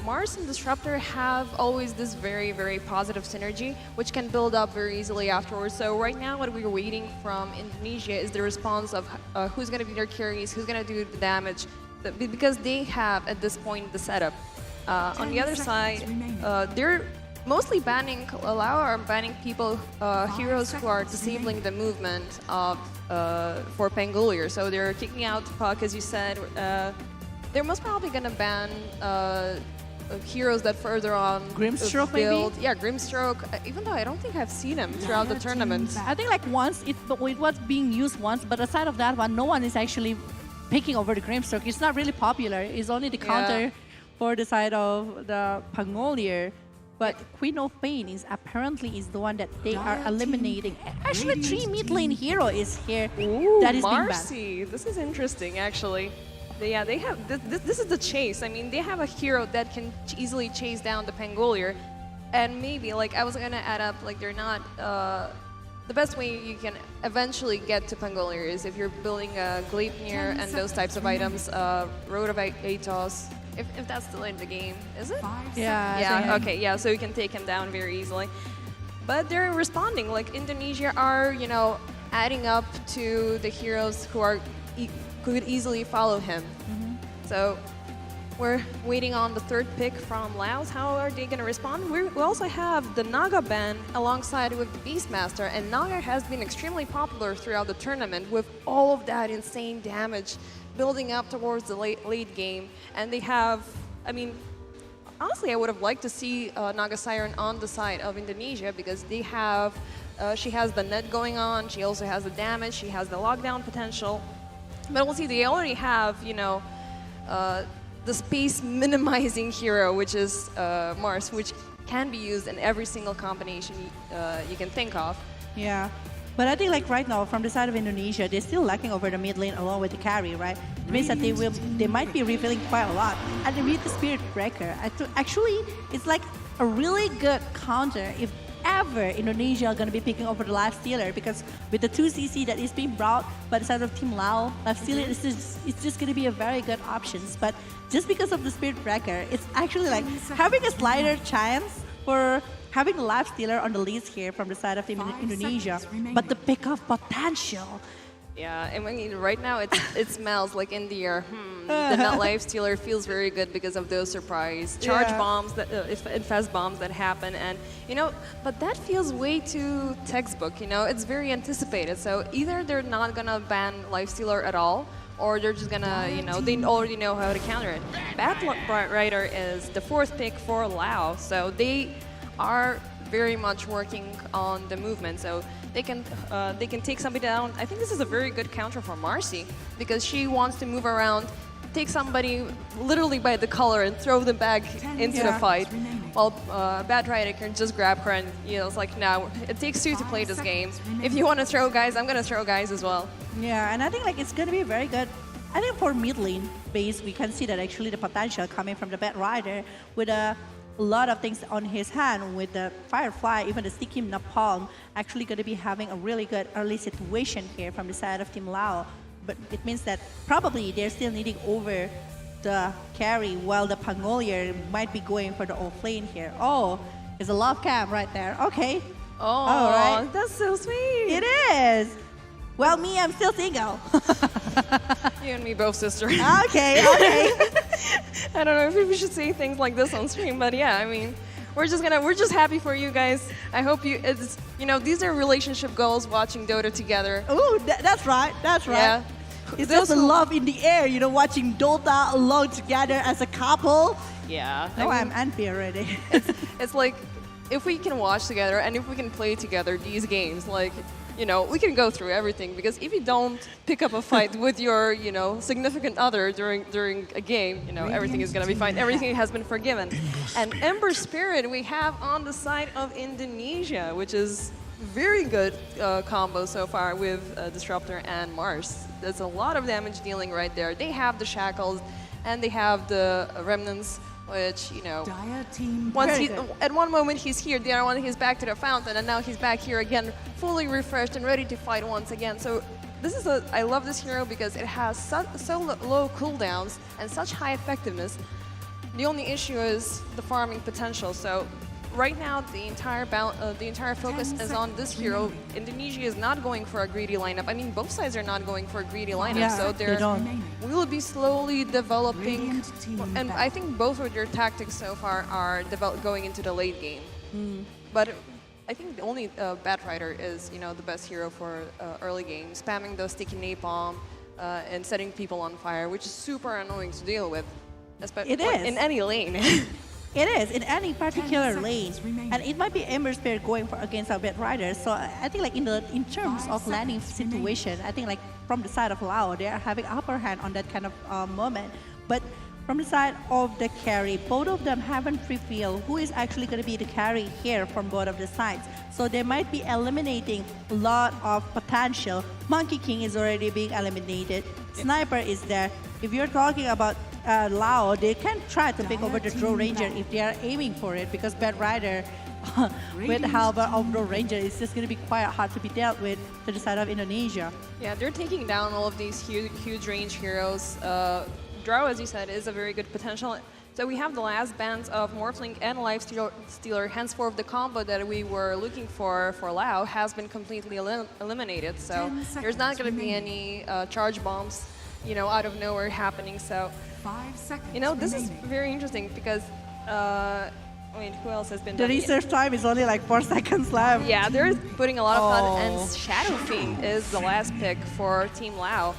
Mars and Disruptor have always this very, very positive synergy, which can build up very easily afterwards. So right now, what we're waiting from Indonesia is the response of who's going to be their carries, who's going to do the damage, because they have, at this point, the setup. On the other side, they're mostly banning people, heroes who are disabling the movement of for Pangolier. So they're kicking out Puck, as you said. They're most probably going to ban heroes that further on Grimstroke build. maybe? Yeah, Grimstroke. Even though I don't think I've seen him throughout the tournament. I think like once it was being used once, but aside of that one, no one is actually picking over the Grimstroke. It's not really popular. It's only the counter for the side of the Pangolier. But Queen of Pain is apparently the one that they are eliminating. Actually, 3 mid lane hero is here. Ooh, that is being banned. Marcy. This is interesting, actually. They have this is the chase. I mean, they have a hero that can easily chase down the Pangolier, and maybe like I was gonna add up, like they're not. The best way you can eventually get to Pangolier is if you're building a Gleipnir and those types of items. Road of Atos. If that's still in the game, is it? Yeah. Yeah. Okay. Yeah. So you can take him down very easily. But they're responding. Like Indonesia are, adding up to the heroes who could easily follow him. So we're waiting on the third pick from Laos. How are they going to respond? We also have the Naga ban alongside with the Beastmaster, and Naga has been extremely popular throughout the tournament with all of that insane damage building up towards the late game. And they have, I mean, honestly, I would have liked to see Naga Siren on the side of Indonesia because they have, she has the net going on, she also has the damage, she has the lockdown potential. But we'll see, they already have, the space minimizing hero, which is Mars, which can be used in every single combination you can think of. Yeah. But I think like right now, from the side of Indonesia, they're still lacking over the mid lane along with the carry, right? It means that they might be revealing quite a lot. And with the Spirit Breaker, actually, it's like a really good counter if ever Indonesia are going to be picking over the Life Stealer, because with the 2CC that is being brought by the side of Team Lao, Life Stealer it's just going to be a very good option. But just because of the Spirit Breaker, it's actually like having a slighter chance for having the Life Stealer on the list here from the side of Team Indonesia, but the pick-off potential. Yeah, I mean, right now it smells like in the air. The Nut Life Stealer feels very good because of those surprise charge bombs, that infest bombs that happen, and but that feels way too textbook. It's very anticipated. So either they're not gonna ban Life Stealer at all, or they're just gonna, they already know how to counter it. Battle Rider is the 4th pick for Laos, so they are very much working on the movement, so they can take somebody down. I think this is a very good counter for Marcy because she wants to move around, take somebody literally by the collar and throw them back into the fight. While Bad Rider can just grab her and it's like, no, it takes 2 to play this game. If you want to throw guys, I'm gonna throw guys as well. Yeah, and I think like it's gonna be very good. I think for mid lane base, we can see that actually the potential coming from the Bad Rider with a lot of things on his hand with the Firefly, even the Sticky Napalm, actually going to be having a really good early situation here from the side of Team Lao. But it means that probably they're still needing over the carry while the Pangolier might be going for the off lane here. Oh, it's a love cam right there. Okay. Oh, all right. That's so sweet. It is. Well, me, I'm still single. You and me both, sister. Okay. I don't know if we should say things like this on stream, but yeah, I mean, we're just happy for you guys. I hope these are relationship goals watching Dota together. Oh, that's right. That's right. Yeah. It's just a love in the air, watching Dota alone together as a couple. Yeah. Oh, I'm envy already. It's like, if we can watch together and if we can play together these games, like, we can go through everything, because if you don't pick up a fight with your, significant other during a game, everything is going to be fine. Everything has been forgiven. And Ember Spirit we have on the side of Indonesia, which is very good combo so far with Disruptor and Mars. There's a lot of damage dealing right there. They have the shackles and they have the remnants, which, at one moment he's here, the other one he's back to the fountain, and now he's back here again, fully refreshed and ready to fight once again. So I love this hero because it has so low cooldowns and such high effectiveness. The only issue is the farming potential. So right now, the entire focus is on this hero. Indonesia is not going for a greedy lineup. I mean, both sides are not going for a greedy lineup. So we will be slowly developing, and I think both of their tactics so far are going into the late game. But I think the only Batrider is, the best hero for early game, spamming the sticky napalm and setting people on fire, which is super annoying to deal with, especially in any lane. It is, in any particular lane. And it might be Ember Spirit going against our Batrider. So I think in terms of landing situation, I think from the side of Lao, they are having upper hand on that kind of moment. But from the side of the carry, both of them haven't revealed who is actually going to be the carry here from both of the sides. So they might be eliminating a lot of potential. Monkey King is already being eliminated. Sniper is there. If you're talking about Lao, they can try to pick over the Draw Ranger if they are aiming for it, because Batrider with Halberd of Draw Ranger is just going to be quite hard to be dealt with to the side of Indonesia. Yeah, they're taking down all of these huge range heroes. Draw, as you said, is a very good potential. So we have the last bands of Morphling and Lifestealer. Henceforth, the combo that we were looking for Lao has been completely eliminated. So there's not going to be any charge bombs, out of nowhere happening. So, 5 seconds this is very interesting because, who else has been The done? research time is only 4 seconds left. Yeah, they're putting a lot of thought, and Shadow Fiend is the last pick for Team Lao.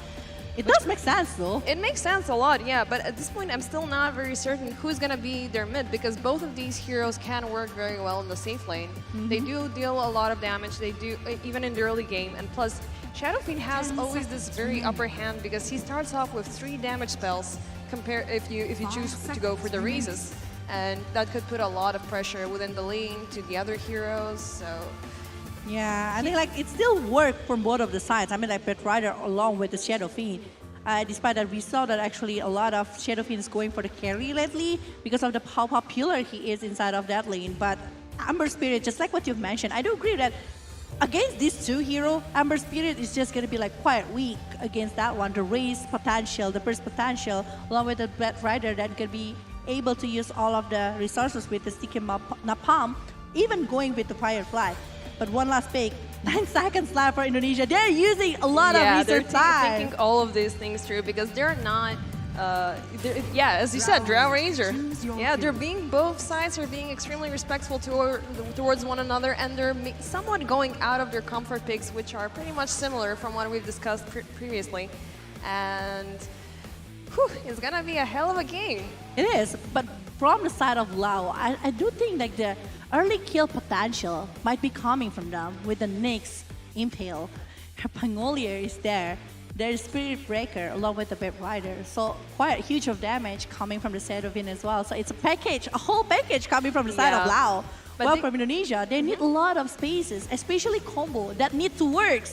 It does make sense, though. It makes sense a lot, yeah, but at this point, I'm still not very certain who's going to be their mid, because both of these heroes can work very well in the safe lane. They do deal a lot of damage, they do, even in the early game, and plus, Shadow Fiend has always this very upper hand because he starts off with 3 damage spells if you choose to go for the raises, and that could put a lot of pressure within the lane to the other heroes. So yeah, I think it still worked from both of the sides. I mean, Batrider along with the Shadow Fiend. Despite that, we saw that actually a lot of Shadow Fiends going for the carry lately because of how popular he is inside of that lane. But Ember Spirit, just like what you've mentioned, I do agree that against these two heroes, Ember Spirit is just going to be quite weak against that one. The raise potential, the burst potential, along with the Batrider that can be able to use all of the resources with the sticky napalm, even going with the Firefly. But one last pick, 9 seconds left for Indonesia. They're using a lot of research time. Yeah, they're thinking all of these things through because they're not, as you said, Drow Ranger. Yeah, both sides are being extremely respectful towards one another, and they're somewhat going out of their comfort picks, which are pretty much similar from what we've discussed previously. And it's gonna be a hell of a game. It is, but from the side of Lao, I do think the early kill potential might be coming from them with the Nyx Impale. Pangolier is there. There's Spirit Breaker along with the Batrider. So quite huge of damage coming from the side of as well. So it's a whole package coming from the side of Lao. But from Indonesia, they need a lot of spaces, especially combo that need to work.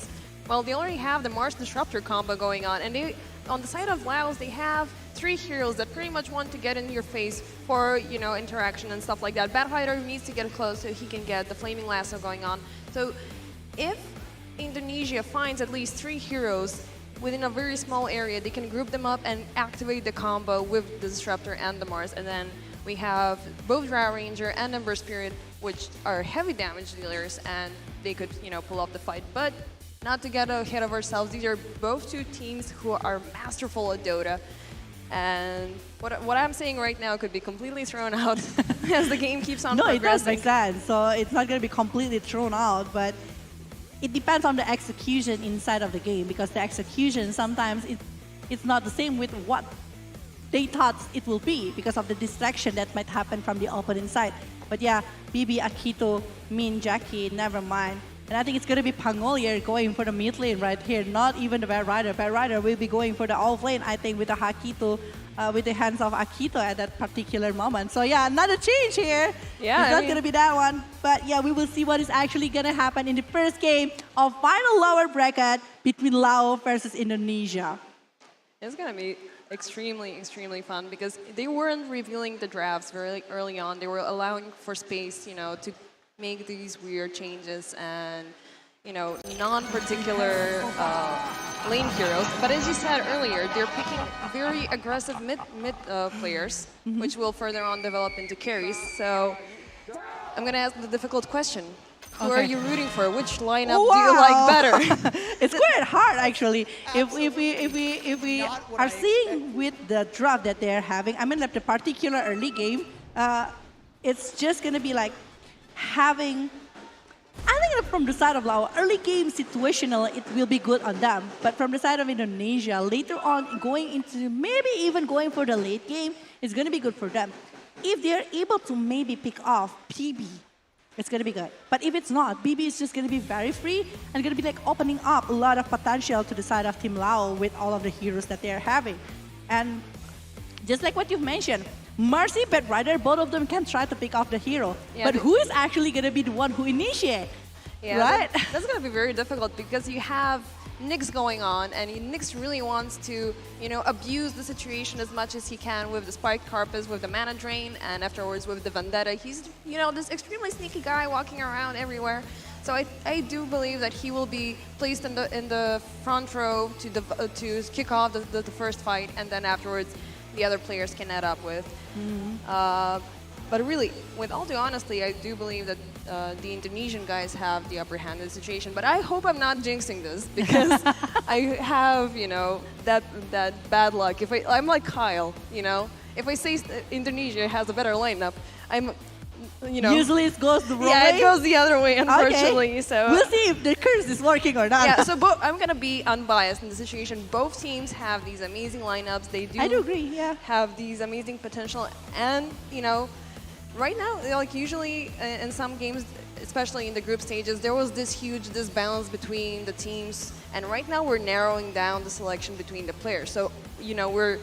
Well, they already have the Mars Disruptor combo going on, and on the side of Laos, they have 3 heroes that pretty much want to get in your face for, interaction and stuff like that. Batrider needs to get close so he can get the Flaming Lasso going on. So if Indonesia finds at least 3 heroes within a very small area, they can group them up and activate the combo with the Disruptor and the Mars. And then we have both Drow Ranger and Ember Spirit, which are heavy damage dealers, and they could, pull off the fight. But not to get ahead of ourselves, these are both 2 teams who are masterful at Dota. And what I'm saying right now could be completely thrown out as the game keeps on progressing. No, it does make sense. So it's not going to be completely thrown out, but it depends on the execution inside of the game, because the execution sometimes it's not the same with what they thought it will be because of the distraction that might happen from the opponent side. But yeah, BB, Akito, Min, Jackie, never mind. And I think it's going to be Pangolier going for the mid lane right here, not even the Bad Rider. Bad Rider will be going for the off lane, I think, with the Hakito, with the hands of Akito at that particular moment. So yeah, another change here. Yeah, it's not going to be that one. But yeah, we will see what is actually going to happen in the first game of final lower bracket between Laos versus Indonesia. It's going to be extremely fun because they weren't revealing the drafts very early on. They were allowing for space, to make these weird changes and, non-particular lane heroes. But as you said earlier, they're picking very aggressive mid players, which will further on develop into carries. So I'm going to ask the difficult question. Who are you rooting for? Which lineup do you like better? It's quite hard, actually. If we are seeing with the draft that they're having, I mean, like the particular early game, it's just gonna be like having. I think that from the side of Laos, early game situational, it will be good on them. But from the side of Indonesia, later on, going into maybe even going for the late game, it's gonna be good for them. If they're able to maybe pick off PB, it's going to be good. But if it's not, BB is just going to be very free and going to be like opening up a lot of potential to the side of Team Lao with all of the heroes that they're having. And just like what you've mentioned, Mercy, Bad Rider, both of them can try to pick off the hero. Yeah, but who is actually going to be the one who initiate? Yeah, right? That's going to be very difficult because you have Nyx going on, and Nyx really wants to, abuse the situation as much as he can with the Spiked Carpus, with the Mana Drain, and afterwards with the Vendetta. He's, this extremely sneaky guy walking around everywhere. So I do believe that he will be placed in the front row to kick off the first fight, and then afterwards the other players can add up with. But really, with all due honesty, I do believe that the Indonesian guys have the upper hand in the situation. But I hope I'm not jinxing this because I have, that bad luck. I'm like Kyle, if I say Indonesia has a better lineup, I'm, Usually it goes the wrong way? Yeah, it goes the other way, unfortunately. Okay. So we'll see if the curse is working or not. Yeah, so I'm going to be unbiased in the situation. Both teams have these amazing lineups. They do I do agree, yeah. have these amazing potential. And, right now, like usually in some games, especially in the group stages, there was this huge disbalance between the teams. And right now we're narrowing down the selection between the players. So, we're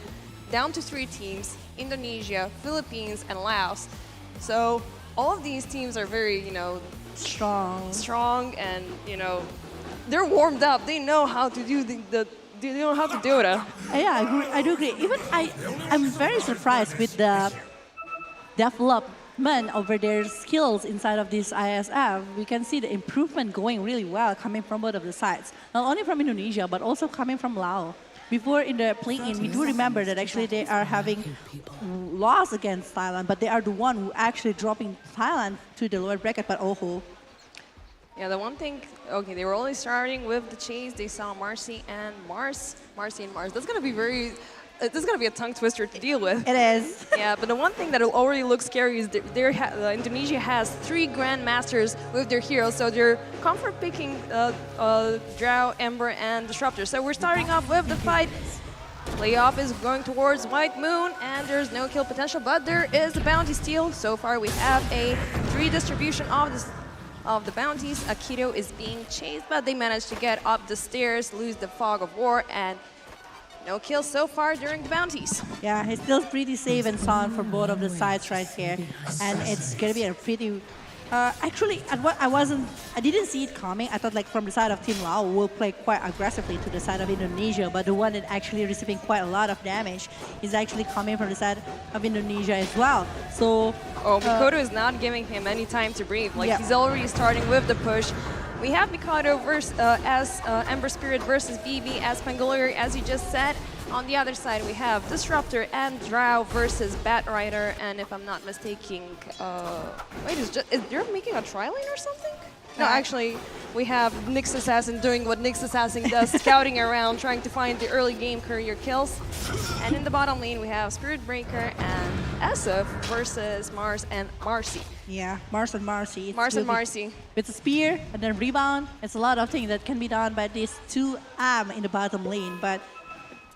down to 3 teams, Indonesia, Philippines, and Laos. So all of these teams are very, strong and, they're warmed up. They know how to do they know how to do it. Yeah, I do agree. Even I'm very surprised with the development over their skills inside of this ISF. We can see the improvement going really well coming from both of the sides. Not only from Indonesia, but also coming from Laos. Before in the play-in, we do remember that actually they are having loss against Thailand, but they are the one who actually dropping Thailand to the lower bracket, but Yeah, the one thing, okay, they were only starting with the chase. They saw Marcy and Mars. That's going to be this is going to be a tongue twister to deal with. It is. Yeah, but the one thing that already looks scary is Indonesia has 3 Grandmasters with their heroes, so they're comfort picking Drow, Ember, and Disruptor. So we're starting off with the fight. Playoff is going towards White Moon, and there's no kill potential, but there is a bounty steal. So far, we have a 3 distribution of the bounties. Akito is being chased, but they managed to get up the stairs, lose the Fog of War, and no kills so far during the bounties. Yeah, he's still pretty safe and sound for both of the sides right here. And it's going to be a pretty... actually, I didn't see it coming. I thought like from the side of Team Lao will play quite aggressively to the side of Indonesia, but the one that actually receiving quite a lot of damage is actually coming from the side of Indonesia as well. So... Mikoto is not giving him any time to breathe. Like, he's already starting with the push. We have Mikado as Ember Spirit versus BB as Pangolier, as you just said. On the other side, we have Disruptor and Drow versus Bat Rider. And if I'm not mistaken, wait, they're making a tri-lane or something? No, actually, we have Nyx Assassin doing what Nyx Assassin does, scouting around, trying to find the early game career kills. And in the bottom lane, we have Spirit Breaker and IESF versus Mars and Marcy. Yeah, Mars and Marcy. Mars and Marcy. With a spear and then rebound, it's a lot of things that can be done by these 2 in the bottom lane. But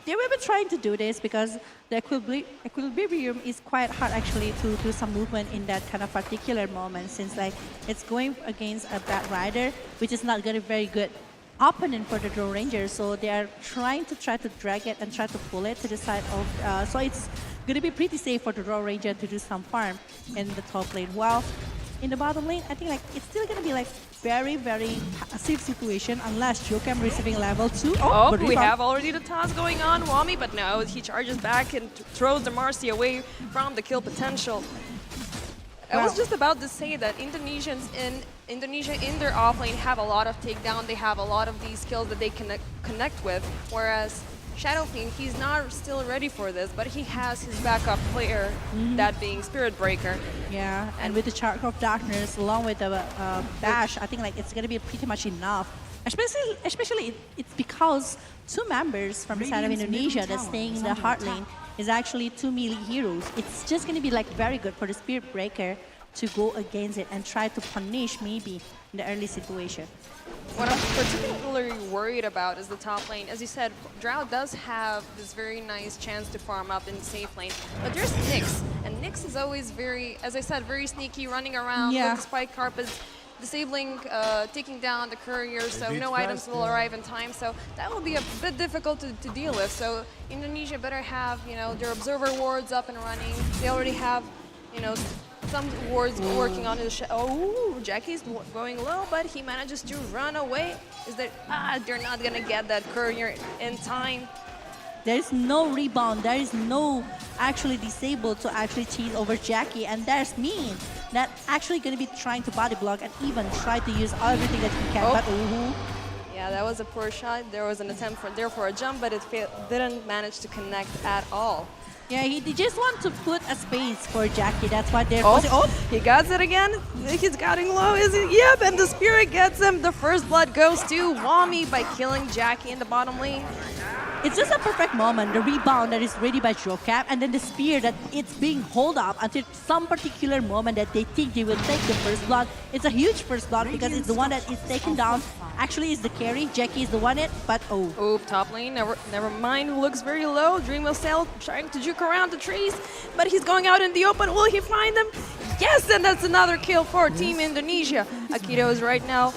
they will be trying to do this because the equilibrium is quite hard actually to do some movement in that kind of particular moment, since like it's going against a bad rider, which is not going to be very good opponent for the Draw Rangers. So they are trying to drag it and try to pull it to the side of. So it's going to be pretty safe for the Draw Ranger to do some farm in the top lane. While in the bottom lane, I think like it's still going to be like very, very safe situation unless Jokam receiving level 2. Oh, but we rebound. have already the toss going on, Wami, but no, he charges back and throws the Marcy away from the kill potential. I was just about to say that Indonesia in their offlane have a lot of takedown. They have a lot of these skills that they connect with, whereas Shadowfiend, he's not still ready for this, but he has his backup player, that being Spirit Breaker. Yeah, and with the Charge of Darkness along with the Bash, I think like it's gonna be pretty much enough. Especially it's because two members from the side of Indonesia that's staying in the hard lane is actually two melee heroes. It's just gonna be like very good for the Spirit Breaker to go against it and try to punish maybe in the early situation. What I'm particularly worried about is the top lane. As you said, Drow does have this very nice chance to farm up in the safe lane, but there's Nyx, and Nyx is always very, as I said, very sneaky, running around with the spike carpets, disabling, taking down the courier, so no items will arrive in time, so that will be a bit difficult to deal with. So Indonesia better have, you know, their observer wards up and running. They already have, you know, some wards working on his. Oh, Jackie's going low, but he manages to run away. Is that they're not gonna get that courier in time? There is no rebound. There is no actually disabled to actually chase over Jackie, and there's me that actually gonna be trying to body block and even try to use everything that he can. But yeah, that was a poor shot. There was an attempt for a jump, but it didn't manage to connect at all. Yeah, he just want to put a space for Jackie. That's why they're. He got it again. He's getting low. Is it? Yep, and the Spirit gets him. The first blood goes to Wami by killing Jackie in the bottom lane. It's just a perfect moment. The rebound that is ready by Jokap, and then the spear that it's being held up until some particular moment that they think they will take the first blood. It's a huge first blood because it's the one that is taken down. Actually, is the carry. Jackie is the one but top lane. Never mind. Looks very low. Dream of Cell trying to juke around the trees, but he's going out in the open. Will he find them? Yes, and that's another kill for Team Indonesia. Akito is right now.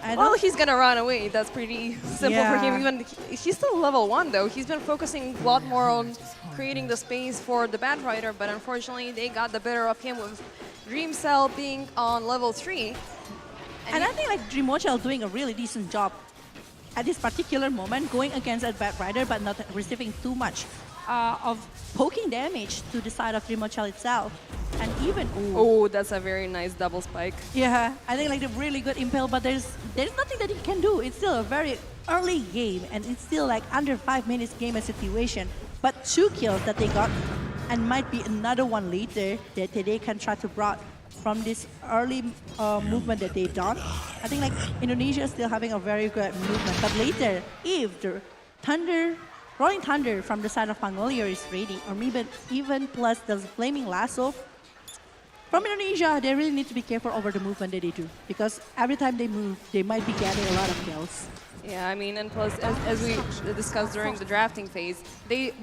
Well, he's gonna run away. That's pretty simple for him. Even he's still level 1 though. He's been focusing a lot more on creating the space for the Bad Rider, but unfortunately they got the better of him with Dream Cell being on level 3. And I think like Dreamochel doing a really decent job at this particular moment, going against a Bad Rider, but not receiving too much of poking damage to the side of Dreamochel itself. And even that's a very nice double spike. Yeah, I think like a really good impale, but there's nothing that he can do. It's still a very early game, and it's still like under 5 minutes game a situation. But 2 kills that they got, and might be another one later that they can try to brought from this early movement that they've done. I think like Indonesia is still having a very good movement, but later if the Rolling Thunder from the side of Pangolier is ready, or maybe even plus the Flaming Lasso. From Indonesia, they really need to be careful over the movement that they do, because every time they move, they might be getting a lot of kills. Yeah, I mean, and plus, as we discussed during the drafting phase,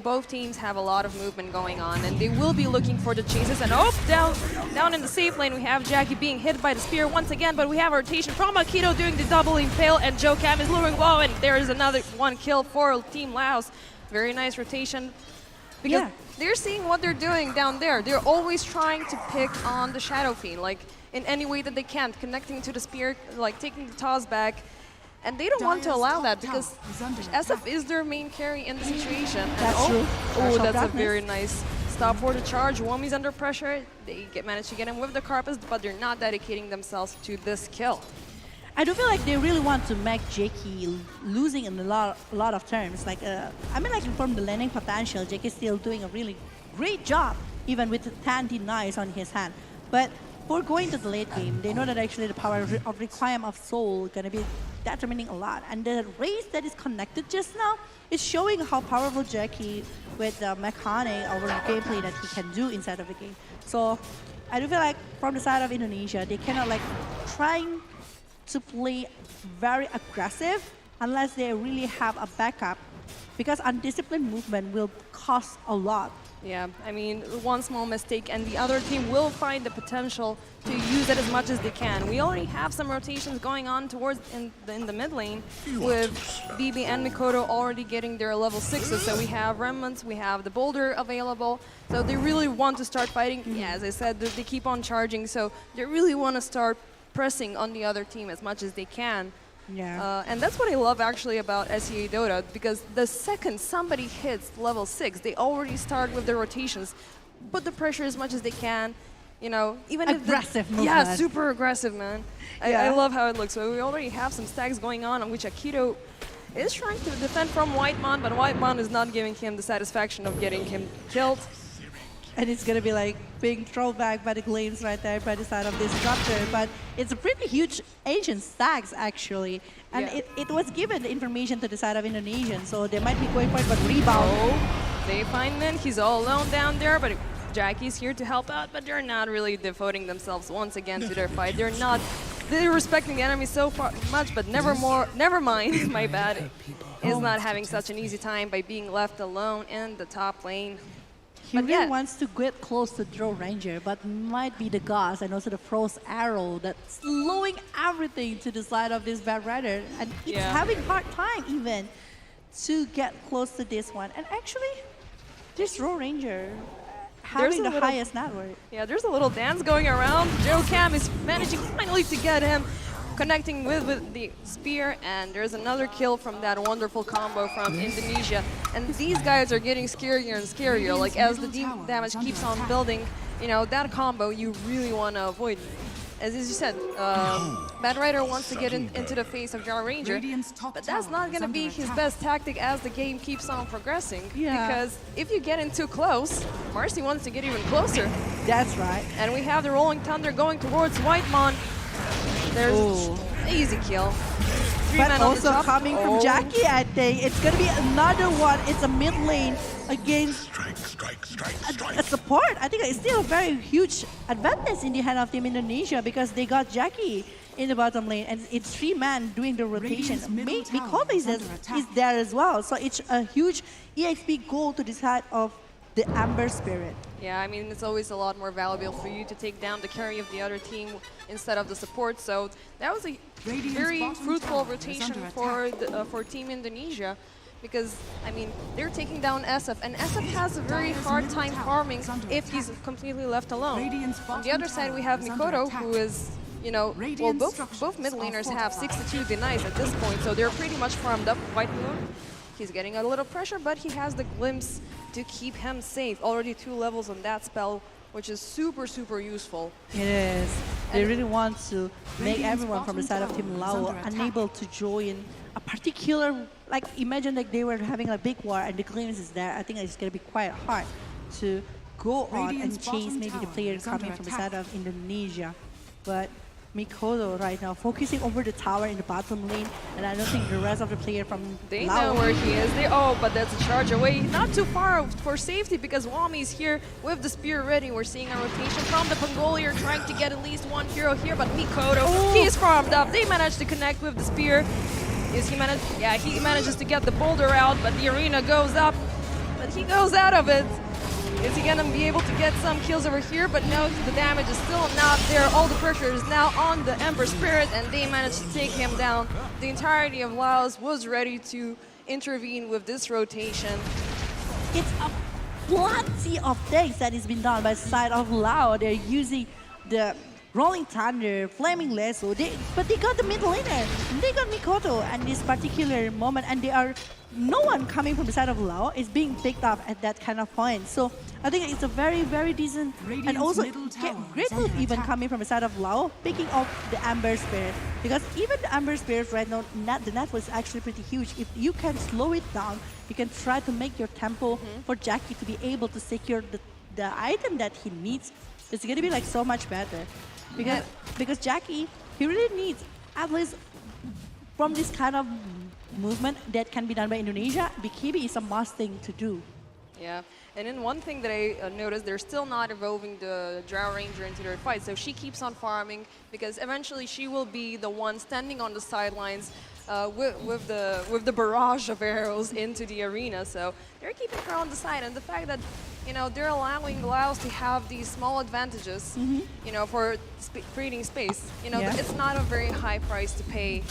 both teams have a lot of movement going on, and they will be looking for the chases. And down in the safe lane, we have Jackie being hit by the spear once again, but we have a rotation from Akito doing the double impale, and Jokam is luring low, and there is another 1 kill for Team LAOS. Very nice rotation. Because they're seeing what they're doing down there. They're always trying to pick on the Shadow Fiend, like in any way that they can, connecting to the spear, like taking the toss back. And they don't want to allow that because SF is their main carry in the situation. That's true. That's a very nice stop for the charge. Wami's under pressure. They manage to get him with the carpets, but they're not dedicating themselves to this kill. I do feel like they really want to make Jackie losing in a lot of terms. Like, I mean, like from the landing potential, Jackie's still doing a really great job, even with the 10 denies on his hand. But for going to the late game, they know that actually the power of Requiem of Soul gonna be determining a lot. And the race that is connected just now is showing how powerful Jackie with the mechanic over the gameplay that he can do inside of the game. So I do feel like from the side of Indonesia, they cannot like trying to play very aggressive unless they really have a backup because undisciplined movement will cost a lot. Yeah, I mean, one small mistake and the other team will find the potential to use it as much as they can. We already have some rotations going on towards in the mid lane with BB and Mikoto already getting their level 6s. So we have remnants, we have the boulder available. So they really want to start fighting. Yeah, as I said, they keep on charging. So they really want to start pressing on the other team as much as they can. Yeah. And that's what I love actually about SEA Dota, because the second somebody hits level 6, they already start with their rotations, put the pressure as much as they can, you know, even aggressive if movement. Yeah, super aggressive, man. Yeah. I love how it looks. So we already have some stacks going on which Akito is trying to defend from Whitemon, but Whitemon is not giving him the satisfaction of getting him killed. And it's going to be like being thrown back by the Gleams right there by the side of this structure. But it's a pretty huge ancient stacks, actually. And Yeah. it was given the information to the side of Indonesian, so they might be going for it, but rebound. Oh, they find Min. He's all alone down there, but Jackie's here to help out, but they're not really devoting themselves once again to their fight. They're respecting the enemy so much, but never mind, my bad, is not having such an easy time by being left alone in the top lane. He really wants to get close to Draw Ranger, but might be the Gauss and also the Frost Arrow that's slowing everything to the side of this Bad Rider. And it's having hard time even to get close to this one. And actually, this Draw Ranger having the highest net worth. Yeah, there's a little dance going around. Joe Cam is managing finally to get him connecting with the spear, and there's another kill from that wonderful combo from Indonesia. And these guys are getting scarier and scarier. Like as the damage keeps on building, you know, that combo you really want to avoid. As you said, Bad Rider wants to get into the face of Jar Ranger, but that's not going to be his best tactic as the game keeps on progressing. Yeah. Because if you get in too close, Marcy wants to get even closer. That's right. And we have the Rolling Thunder going towards Whitemon. There's easy kill. But also coming from Jackie, I think. It's going to be another one. It's a mid lane against a support. I think it's still a very huge advantage in the hand of Team Indonesia because they got Jackie in the bottom lane and it's 3-man doing the rotation. Mikoto is there as well. So it's a huge EXP goal to the side of the Amber Spirit. Yeah, I mean, it's always a lot more valuable for you to take down the carry of the other team instead of the support. So that was a very fruitful rotation for Team Indonesia because, I mean, they're taking down SF, and SF has a very hard time farming if he's completely left alone. On the other side, we have Mikoto, who is, you know, well, both mid laners have 62 denies at this point, so they're pretty much farmed up. White Moon, he's getting a little pressure, but he has the glimpse to keep him safe. Already 2 levels on that spell, which is super, super useful. It is. They really want to make everyone from the side of Team Lao unable to join a particular, like imagine like they were having a big war and the Glimpse is there. I think it's going to be quite hard to go on and chase maybe the players coming from the side of Indonesia. But Mikoto right now focusing over the tower in the bottom lane, and I don't think the rest of the player from They Lao know where he is. But that's a charge away. Not too far for safety because Wami's here with the spear ready. We're seeing a rotation from the Pangolier trying to get at least one hero here, but Mikoto, he's farmed up. They managed to connect with the spear. He manages to get the boulder out, but the arena goes up. But he goes out of it. Is he gonna be able to get some kills over here? But no, the damage is still not there. All the pressure is now on the Ember Spirit, and they managed to take him down. The entirety of Laos was ready to intervene with this rotation. It's a plenty of things that has been done by the side of Lao. They're using the Rolling Thunder, Flaming Lasso, but they got the mid laner. They got Mikoto at this particular moment, and they are no one coming from the side of Lao is being picked up at that kind of point. So I think it's a very, very decent and also great move even coming from the side of Lao, picking up the Amber Spirit. Because even the Amber Spirit right now, the net was actually pretty huge. If you can slow it down, you can try to make your tempo for Jackie to be able to secure the item that he needs. It's going to be like so much better. Because Jackie, he really needs, at least from this kind of movement that can be done by Indonesia, BKB is a must thing to do. Yeah, and then one thing that I noticed, they're still not evolving the Drow Ranger into their fight, so she keeps on farming because eventually she will be the one standing on the sidelines, with the barrage of arrows into the arena. So they're keeping her on the side, and the fact that they're allowing LAOS to have these small advantages, for creating space. It's not a very high price to pay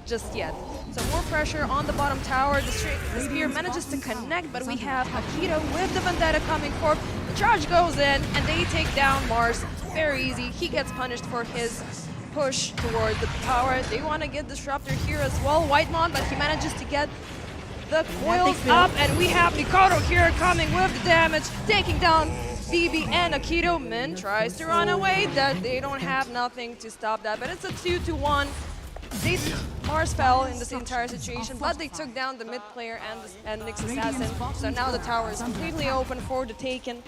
just yet. So more pressure on the bottom tower. The spear manages to connect, but we have Akito with the Vendetta coming forth. The charge goes in, and they take down Mars very easy. He gets punished for his push toward the tower. They want to get Disruptor here as well. Whitemon, but he manages to get the coils up, and we have Mikoto here coming with the damage, taking down BB and Akito. Min tries to run away. That they don't have nothing to stop that, but it's a 2-1. Mars fell in this entire situation, but they took down the mid player and Nyx Assassin. So now the tower is completely open for the taken.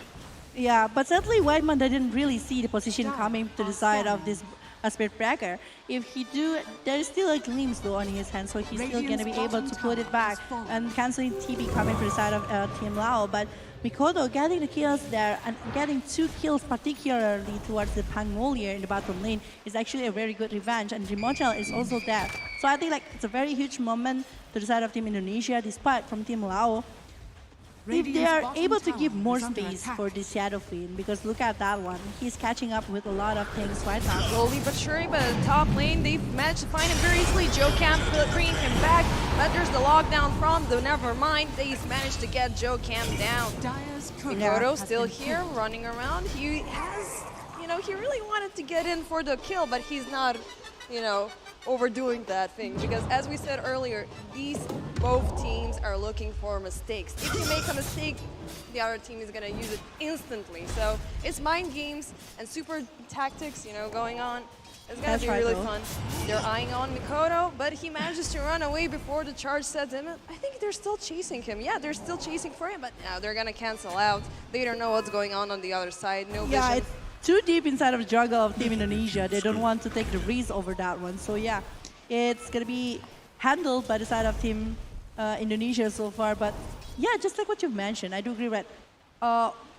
Yeah, but sadly, Whitemon didn't really see the position coming to the side of this Spirit Breaker. If he do, there is still a glimpse though on his hand, so he's still going to be able to put it back and canceling TB coming from the side of Team Lao. But Mikoto getting the kills there and getting 2 kills particularly towards the Pangolier in the bottom lane is actually a very good revenge, and Rimochel is also there. So I think it's a very huge moment to the side of Team Indonesia despite from Team Lao. If they are able to give more space for the Shadow Fiend, because look at that one, he's catching up with a lot of things right now. Slowly but surely, but at the top lane, they've managed to find him very easily. Joe Camp bringing him back, but there's the lockdown from the Nevermind. They've managed to get Joe Camp down. Mikoto still here, running around. He has, he really wanted to get in for the kill, but he's not, overdoing that thing, because as we said earlier, both teams are looking for mistakes. If you make a mistake, the other team is going to use it instantly. So it's mind games and super tactics, going on. It's going to be really fun. They're eyeing on Mikoto, but he manages to run away before the charge sets in. I think they're still chasing him. Yeah, they're still chasing for him, but now they're going to cancel out. They don't know what's going on the other side. No vision. Yeah, it's too deep inside of the jungle of Team Indonesia. They don't want to take the risk over that one. So yeah, it's going to be handled by the side of Team Indonesia so far. But yeah, just like what you mentioned, I do agree that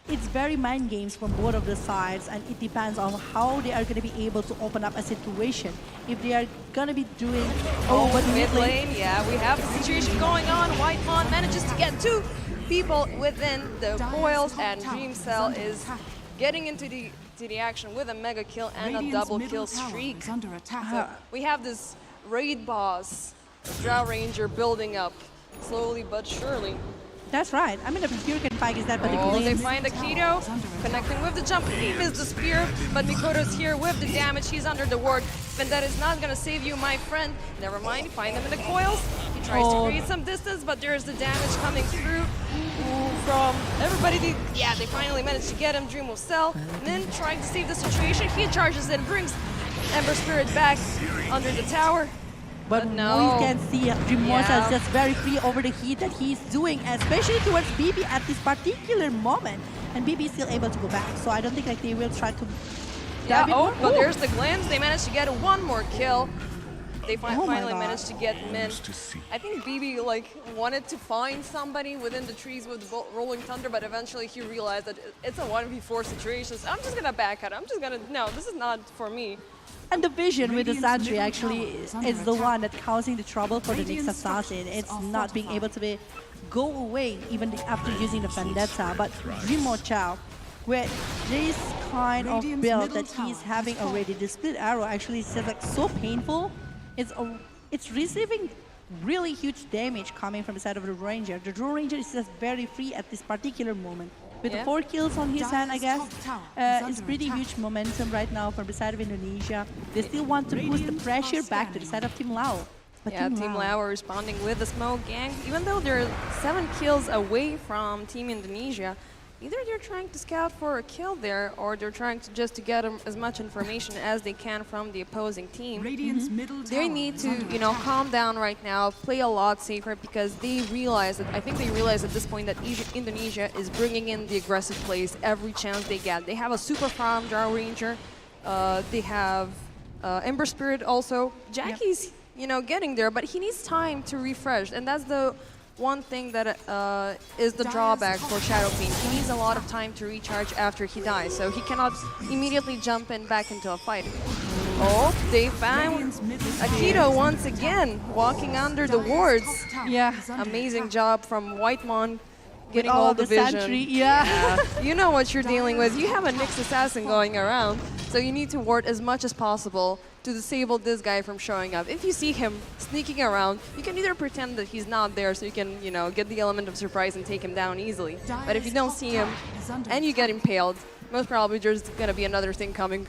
it's very mind games from both of the sides, and it depends on how they are going to be able to open up a situation. If they are going to be doing... but mid lane, yeah, we have a situation going on. Whitemon manages to get 2 people within the coils, and Dreamcell is getting into the action with a mega kill and a double kill streak. So we have this raid boss, Drow Ranger, building up slowly but surely. That's right. I mean, the Hurricane Pike is that particular lane. They find Akito, connecting with the jump. He missed the spear, but Mikoto's here with the damage. He's under the ward. Vendetta is not going to save you, my friend. Never mind, find them in the coils. He tries to create some distance, but there's the damage coming through from everybody. They finally managed to get him. Dream will sell. Min trying to save the situation. He charges in, brings Ember Spirit back under the tower. But no, we can see Remorsa is just very free over the heat that he's doing, especially towards BB at this particular moment. And BB is still able to go back, so I don't think they will try to... But there's the glimpse. They managed to get 1 more kill. They finally managed to get Min. I think BB wanted to find somebody within the trees with Rolling Thunder, but eventually he realized that it's a 1v4 situation. So I'm just gonna back out. I'm just gonna, no, this is not for me. And the vision with the Sentry actually is the one that's causing the trouble for the Nyx Assassin. It's not being able to go away even after using the Vendetta. But Rimochel, with this kind of build that he's having already, the split arrow actually is just so painful. It's receiving really huge damage coming from the side of the Ranger. The Drow Ranger is just very free at this particular moment. With the 4 kills on his hand, I guess, it's pretty huge momentum right now from the side of Indonesia. They still want to push the pressure back to the side of Team Lao. But Team Lao are responding with the smoke gang. Even though they're 7 kills away from Team Indonesia, either they're trying to scout for a kill there, or they're trying to just to get as much information as they can from the opposing team. They need to, calm down right now, play a lot safer, because they realize that, I think they realize at this point that Indonesia is bringing in the aggressive plays every chance they get. They have a super farm Drow Ranger. They have Ember Spirit also. Jackie's, getting there, but he needs time to refresh, and that's the one thing that is the drawback for Shadow Fiend. He needs a lot of time to recharge after he dies, so he cannot immediately jump back into a fight. Oh, they found Akito once again, walking under the wards. Yeah. Amazing job from Whitemon, getting all all of the the vision. sentry, yeah. You know what you're dealing with. You have a Nyx assassin going around, so you need to ward as much as possible to disable this guy from showing up. If you see him sneaking around, you can either pretend that he's not there so you can, you know, get the element of surprise and take him down easily. But if you don't see him and you get impaled, most probably there's gonna be another thing coming.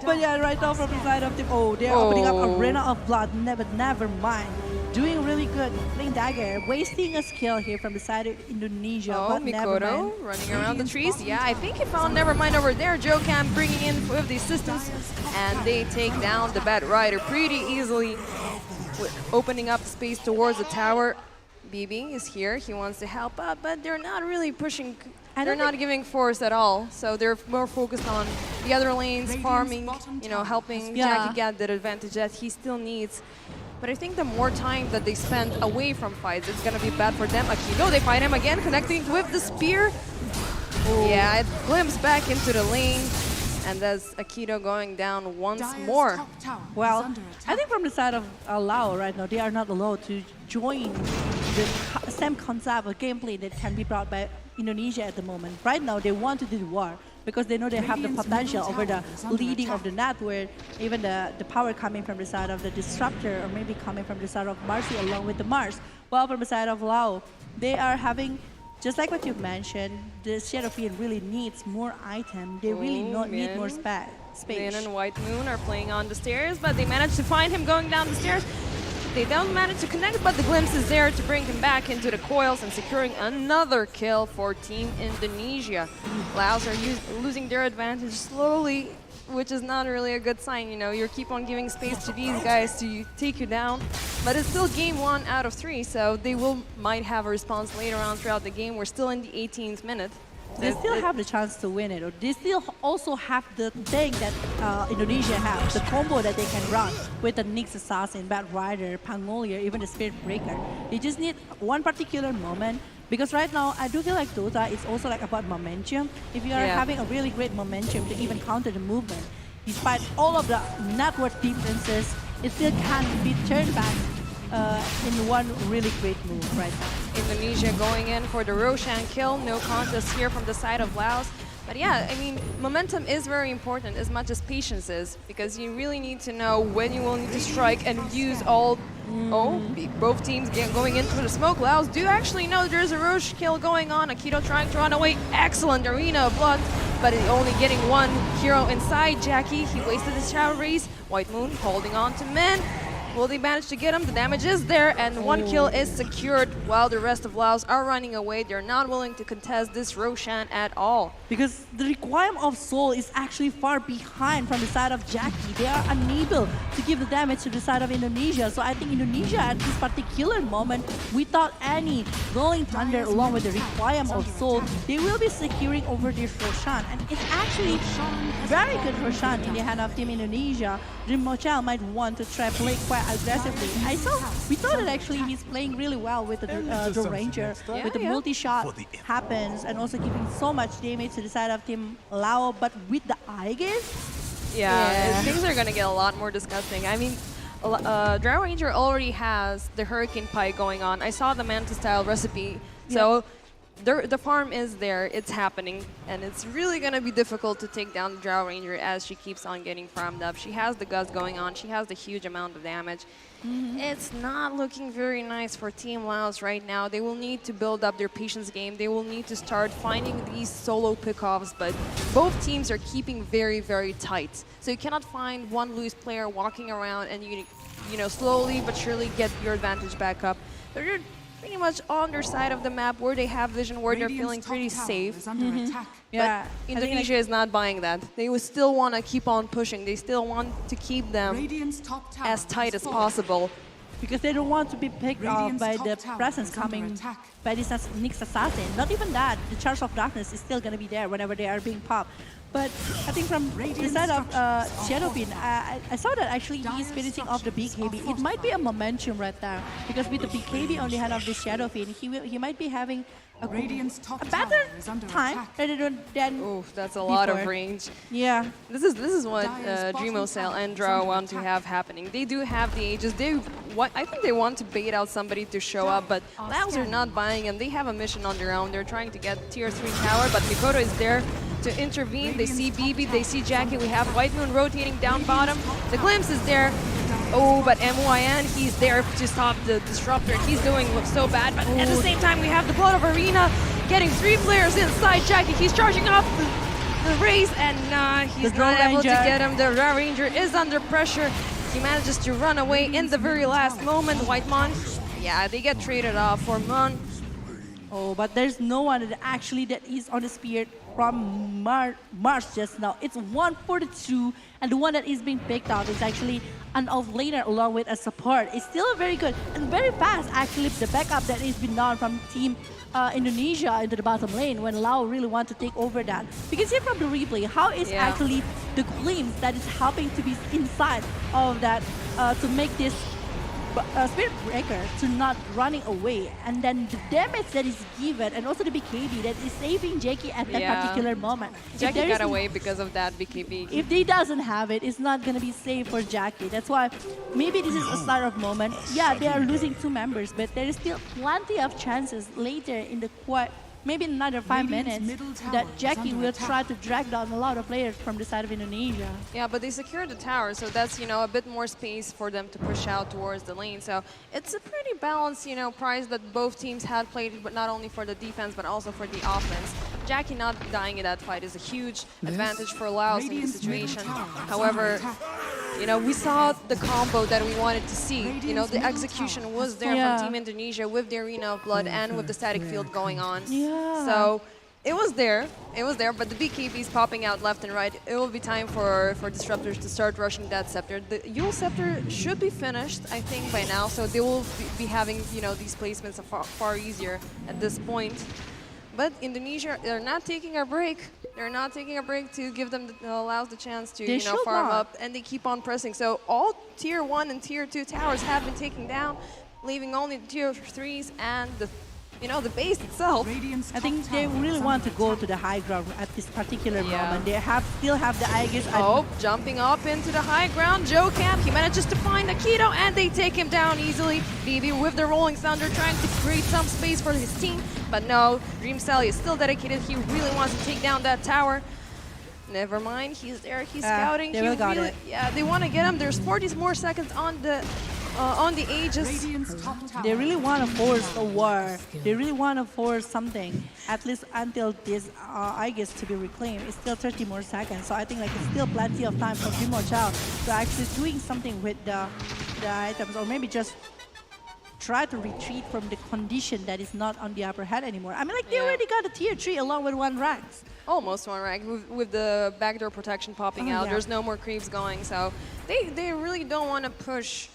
But yeah, right now from the side of team, they're opening up Arena of Blood, but never mind. Doing really good, playing dagger, wasting a skill here from the side of Indonesia, Oh, but never Mikoto mind. running around the trees. Yeah, I think he found Nevermind over there. Joe Cam bringing in with the assistance, and they take down the Bad Rider pretty easily, opening up space towards the tower. BB is here. He wants to help out, but they're not really pushing. They're not giving force at all, so they're more focused on the other lanes, farming, you know, helping Jackie get that advantage that he still needs. But I think the more time that they spend away from fights, it's gonna be bad for them. Akito, they find him again, connecting with the spear. Yeah, it glimpses back into the lane, and that's Akito going down once more. Well, I think from the side of Lao right now, they are not allowed to join the same concept of gameplay that can be brought by Indonesia at the moment. Right now, they want to do the war because they know they have the potential over the leading of the network, even the power coming from the side of the Disruptor, or maybe coming from the side of Marcy along with the Mars. While from the side of Lao, they are having, just like what you mentioned, the Shadow Fiend really needs more item. They really need more space. Min and White Moon are playing on the stairs, but they managed to find him going down the stairs. They don't manage to connect, but the glimpse is there to bring him back into the coils and securing another kill for Team Indonesia. Laos are losing their advantage slowly, which is not really a good sign. You know, you keep on giving space to these guys to take you down, but it's still game 1 out of 3, so they might have a response later on throughout the game. We're still in the 18th minute. They still have the chance to win it, or they still also have the thing that Indonesia has, the combo that they can run with the Nyx Assassin, Bad Rider, Pangolier, even the Spirit Breaker. They just need one particular moment, because right now I do feel like Dota is also like about momentum. If you are having a really great momentum to even counter the movement, despite all of the network differences, it still can be turned back in one really great move right now. Indonesia going in for the Roshan kill. No contest here from the side of Laos. But yeah, I mean, momentum is very important as much as patience is, because you really need to know when you will need to strike and use all... both teams going into the smoke. Laos do actually know there's a Roche kill going on. Akito trying to run away. Excellent Arena of Blood, but only getting one hero inside. Jackie, he wasted his shower race. White Moon holding on to Min. Will they manage to get him? The damage is there, and one kill is secured while the rest of Laos are running away. They're not willing to contest this Roshan at all. Because the requirement of Soul is actually far behind from the side of Jackie. They are unable to give the damage to the side of Indonesia. So I think Indonesia at this particular moment, without any Rolling Thunder along with the requirement of Soul, they will be securing over this Roshan. And it's actually very good Roshan in the hand of Team Indonesia. Dream Mochel might want to try play quite aggressively. We thought that actually he's playing really well with the Drone Ranger, with the multi-shot happens, and also giving so much damage to the side of Team Lao, but with the IESF? Yeah, things are gonna get a lot more disgusting. I mean, Drone Ranger already has the Hurricane Pie going on. I saw the Manta style recipe, so the farm is there, it's happening, and it's really gonna be difficult to take down the Drow Ranger as she keeps on getting farmed up. She has the Gust going on, she has the huge amount of damage. It's not looking very nice for Team Laos right now. They will need to build up their patience game. They will need to start finding these solo pickoffs, but both teams are keeping very, very tight. So you cannot find one loose player walking around and you know, slowly but surely get your advantage back up. They're pretty much on their side of the map where they have vision, where they're feeling pretty safe. Yeah, but Indonesia is not buying that. They would still want to keep on pushing. They still want to keep them as tight as possible. Because they don't want to be picked off by the presence coming by this Nyx Assassin. Not even that, the Charge of Darkness is still going to be there whenever they are being popped. But I think from the side of Shadowfiend, I saw that actually he's finishing off the BKB. It might be a momentum right there, because with the BKB on the hand of the Shadowfiend, he might be having a better time than Oof, that's a lot of before. range. Yeah. This is what DreamOcell and Draw want to have happening. They do have the ages. I think they want to bait out somebody to show up, but LAOS are not buying them. They have a mission on their own. They're trying to get tier 3 tower, but Mikoto is there to intervene. They see BB, they see Jackie. We have White Moon rotating down bottom. The glimpse is there. Oh, but MYN, he's there to stop the disruptor. He's doing so bad, but at the same time, we have the Blood of Arena getting 3 players inside Jackie. He's charging off the race, and he's not able to get him. The Raw Ranger is under pressure. He manages to run away in the very last moment. White Mon, yeah, they get traded off for Mon. Oh, but there's no one that is on the spear from Mars just now. It's 142, and the one that is being picked out is actually an off-laner along with a support. It's still very good and very fast, actually, the backup that has been done from Team Indonesia into the bottom lane when Lao really want to take over that. You can see from the replay how is actually the glimpse that is helping to be inside of that to make this Spirit Breaker to not running away, and then the damage that is given, and also the BKB that is saving Jackie at that particular moment. Jackie got away because of that BKB. If they doesn't have it, it's not gonna be safe for Jackie. That's why maybe this is a start of moment. Yeah, they are losing 2 members, but there is still plenty of chances later in the maybe in another 5 minutes that Jackie will try to drag down a lot of players from the side of Indonesia. Yeah, but they secured the tower, so that's, a bit more space for them to push out towards the lane. So it's a pretty balanced, prize that both teams had played, but not only for the defense, but also for the offense. Jackie not dying in that fight is a huge advantage for LAOS in this situation. However, we saw the combo that we wanted to see. The execution was there from Team Indonesia with the Arena of Blood and with the static field going on. So it was there, but the BKB is popping out left and right. It will be time for Disruptors to start rushing that Scepter. The Yule Scepter should be finished, I think, by now, so they will be having, these placements far easier at this point. But Indonesia, they're not taking a break. They're not taking a break to give them allows the chance to farm up, and they keep on pressing. So all tier 1 and tier 2 towers have been taken down, leaving only the tier 3s and the base itself. I think they really want to go to the high ground at this particular moment. They still have the Aegis. Jumping up into the high ground, Joe Camp, he manages to find Akito, and they take him down easily. BB with the Rolling Thunder trying to create some space for his team, but no, Dream Sally is still dedicated. He really wants to take down that tower. Never mind, he's there, he's scouting. They got it. Yeah, they want to get him. There's 40 more seconds on the Aegis. They really want to force a war. They really want to force something, at least until this Aegis to be reclaimed. It's still 30 more seconds, so I think it's still plenty of time for Chao to actually doing something with the items, or maybe just try to retreat from the condition that is not on the upper hand anymore. I mean, they already got a tier 3 along with 1 rank. Almost 1 rank with the backdoor protection popping out. There's no more creeps going, so they really don't want to push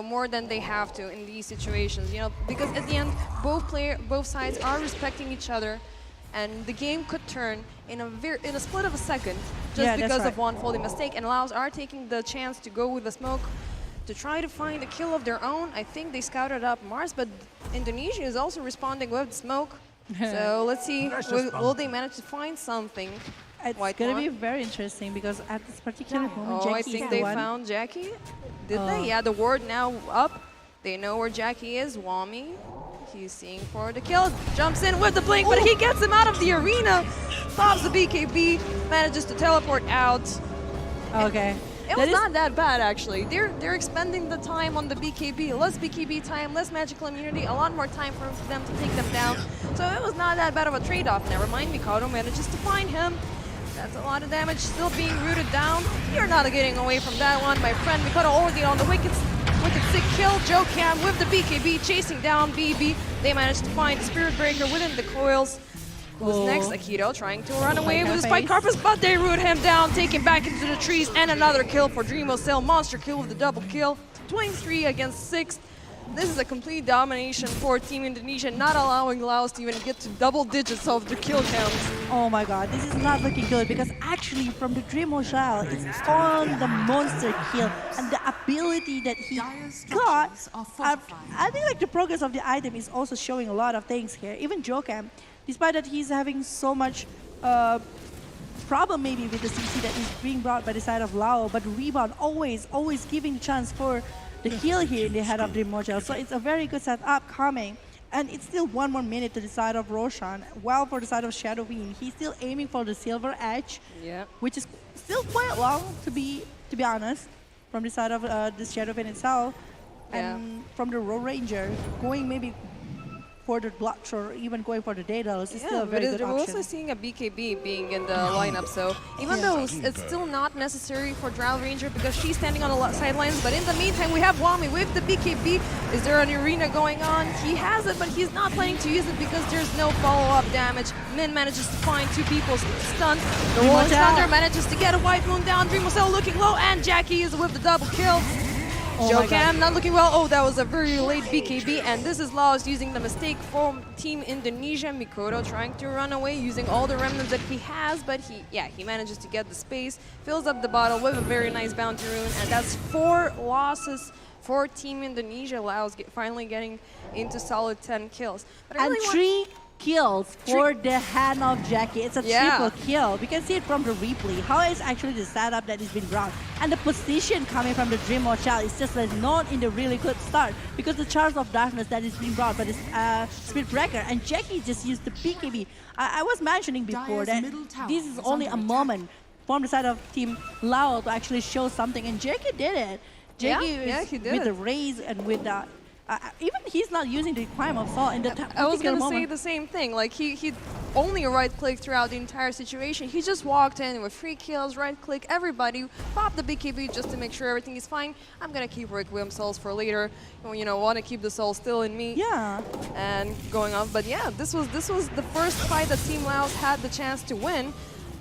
more than they have to in these situations, because at the end, both sides are respecting each other, and the game could turn in a split of a second just because of one faulty mistake, and LAOS are taking the chance to go with the smoke to try to find a kill of their own. I think they scouted up Mars, but Indonesia is also responding with smoke. So let's see, will they manage to find something? It's going to be very interesting because at this particular moment, Jackie I think they found Jackie. Did they? Yeah, the ward now up. They know where Jackie is. Wami, he's seeing for the kill. Jumps in with the blink, but he gets him out of the arena. Pops the BKB, manages to teleport out. Okay. It was not that bad, actually. They're expending the time on the BKB. Less BKB time, less magical immunity, a lot more time for them to take them down. So it was not that bad of a trade-off. Never mind, Mikado manages to find him. That's a lot of damage, still being rooted down. You're not getting away from that one, my friend. Mikado already on the wicked sick kill. Joe Cam with the BKB chasing down BB. They managed to find the Spirit Breaker within the coils. Who's next? Akito trying to run away with his Spike Carpus, but they root him down, take him back into the trees, and another kill for DreamOcell. Monster kill with the double kill. 23 against 6. this is a complete domination for Team Indonesia, not allowing Laos to even get to double digits of the kill counts. Oh my god, this is not looking good because actually from the Dream Shell, it's on the monster kill and the ability that he got. I think like the progress of the item is also showing a lot of things here. Even Jokam, despite that he's having so much problem maybe with the CC that is being brought by the side of Lao, but Rebound always giving chance for the kill here in the head of Dream Shell. So it's a very good setup coming. And it's still 1 more minute to the side of Roshan. While for the side of Shadowin, he's still aiming for the silver edge, which is still quite long to be honest, from the side of the Shadowin itself. And from the Road Ranger, going maybe for the Bloodshore or even going for the Daedalus is still a very good we're option. also seeing a BKB being in the lineup, so even though it's still not necessary for Drow Ranger because she's standing on the sidelines, but in the meantime we have Wami with the BKB. Is there an arena going on? He has it, but he's not planning to use it because there's no follow-up damage. Min manages to find 2 people stunned. The Rolling Thunder manages to get a White Moon down. Dreamosel looking low, and Jackie is with the double kill. Jokam not looking well. Oh, that was a very late BKB, and this is Laos using the mistake from Team Indonesia. Mikoto trying to run away using all the remnants that he has, but he manages to get the space, fills up the bottle with a very nice bounty rune, and that's 4 losses for Team Indonesia. Laos finally getting into solid 10 kills. But I really 3 kills for the hand of Jackie. It's a triple kill. We can see it from the replay. How is actually the setup that is being brought. And the position coming from the Dream Shell is just like not in the really good start because the Charge of Darkness that is being brought by the Spirit Breaker, and Jackie just used the BKB. I was mentioning before that this is only a moment from the side of Team Lao to actually show something, and Jackie did it. Jackie he did with the raise and with the even he's not using the requirement of salt in the I was gonna say the same thing. Like he only right-clicked throughout the entire situation. He just walked in with 3 kills, right-click, everybody, pop the BKB just to make sure everything is fine. I'm gonna keep Requiem souls for later. You know, want to keep the soul still in me. Yeah. And going off. But yeah, this was the first fight that Team Laos had the chance to win,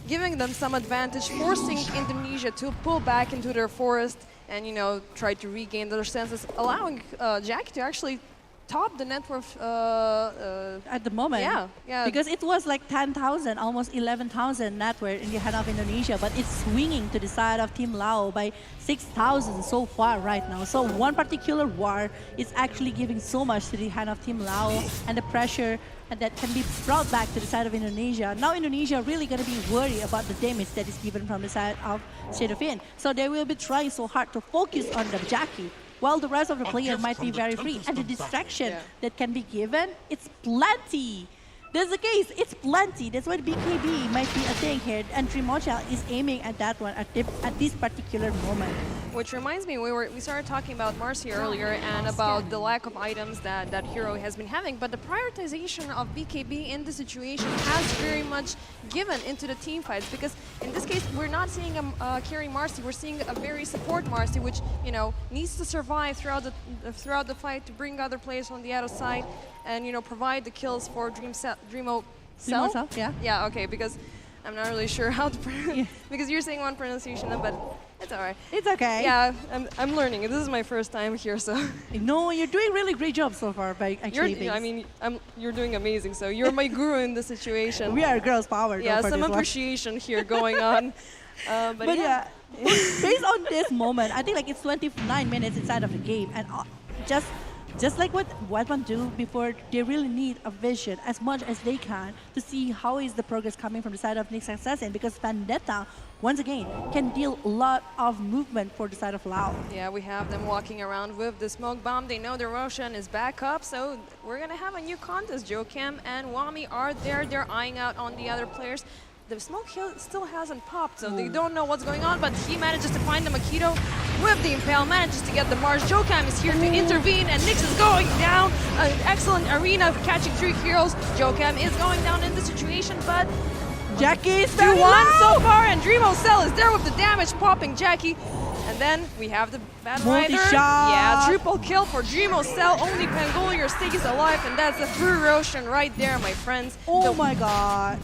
giving them some advantage, forcing Indonesia to pull back into their forest and, you know, try to regain their senses, allowing Jackie to actually top the net worth at the moment. Yeah. Because it was like 10,000, almost 11,000 net worth in the hand of Indonesia, but it's swinging to the side of Team Lao by 6,000 so far right now. So one particular war is actually giving so much to the hand of Team Lao, and the pressure and that can be brought back to the side of Indonesia. Now Indonesia really going to be worried about the damage that is given from the side of Shadowfin. So they will be trying so hard to focus on the Jackie, while the rest of the player might be very free. And the distraction that can be given, it's plenty. That's the case, it's plenty. That's why BKB might be a thing here, and Trimocha is aiming at that one at this particular moment. Which reminds me, we started talking about Marcy earlier and about the lack of items that hero has been having, but the prioritization of BKB in the situation has very much given into the team fights, because in this case we're not seeing a carry Marcy, we're seeing a very support Marcy, which, you know, needs to survive throughout the fight to bring other players on the other side and, you know, provide the kills for Dreamo Cell? Yeah, okay, because I'm not really sure how to pronounce because you're saying one pronunciation, but it's alright. It's okay. Yeah, I'm learning. This is my first time here, so. No, you're doing really great job so far, by actually. I mean, you're doing amazing. So you're my guru in this situation. We are girls' power. Yeah, some appreciation here going on. But yeah, based on this moment, I think like it's 29 minutes inside of the game, and just like what Wildman do before, they really need a vision as much as they can to see how is the progress coming from the side of Nyx Assassin, because Vendetta, once again, can deal a lot of movement for the side of Lao. Yeah, we have them walking around with the smoke bomb. They know the Roshan is back up, so we're going to have a new contest. Jokam and Wami are there. They're eyeing out on the other players. The smoke still hasn't popped, so they don't know what's going on, but he manages to find the Makito with the Impale, manages to get the Mars. Jokam is here to intervene, and Nyx is going down. An excellent arena catching 3 heroes. Jokam is going down in the situation, but Jackie is 2-1 so far, and Dreamo Cell is there with the damage, popping Jackie. And then we have the Bad Rider. Yeah, triple kill for Dreamo Cell. Only Pangolier stays alive, and that's a free Roshan right there, my friends. Oh my god.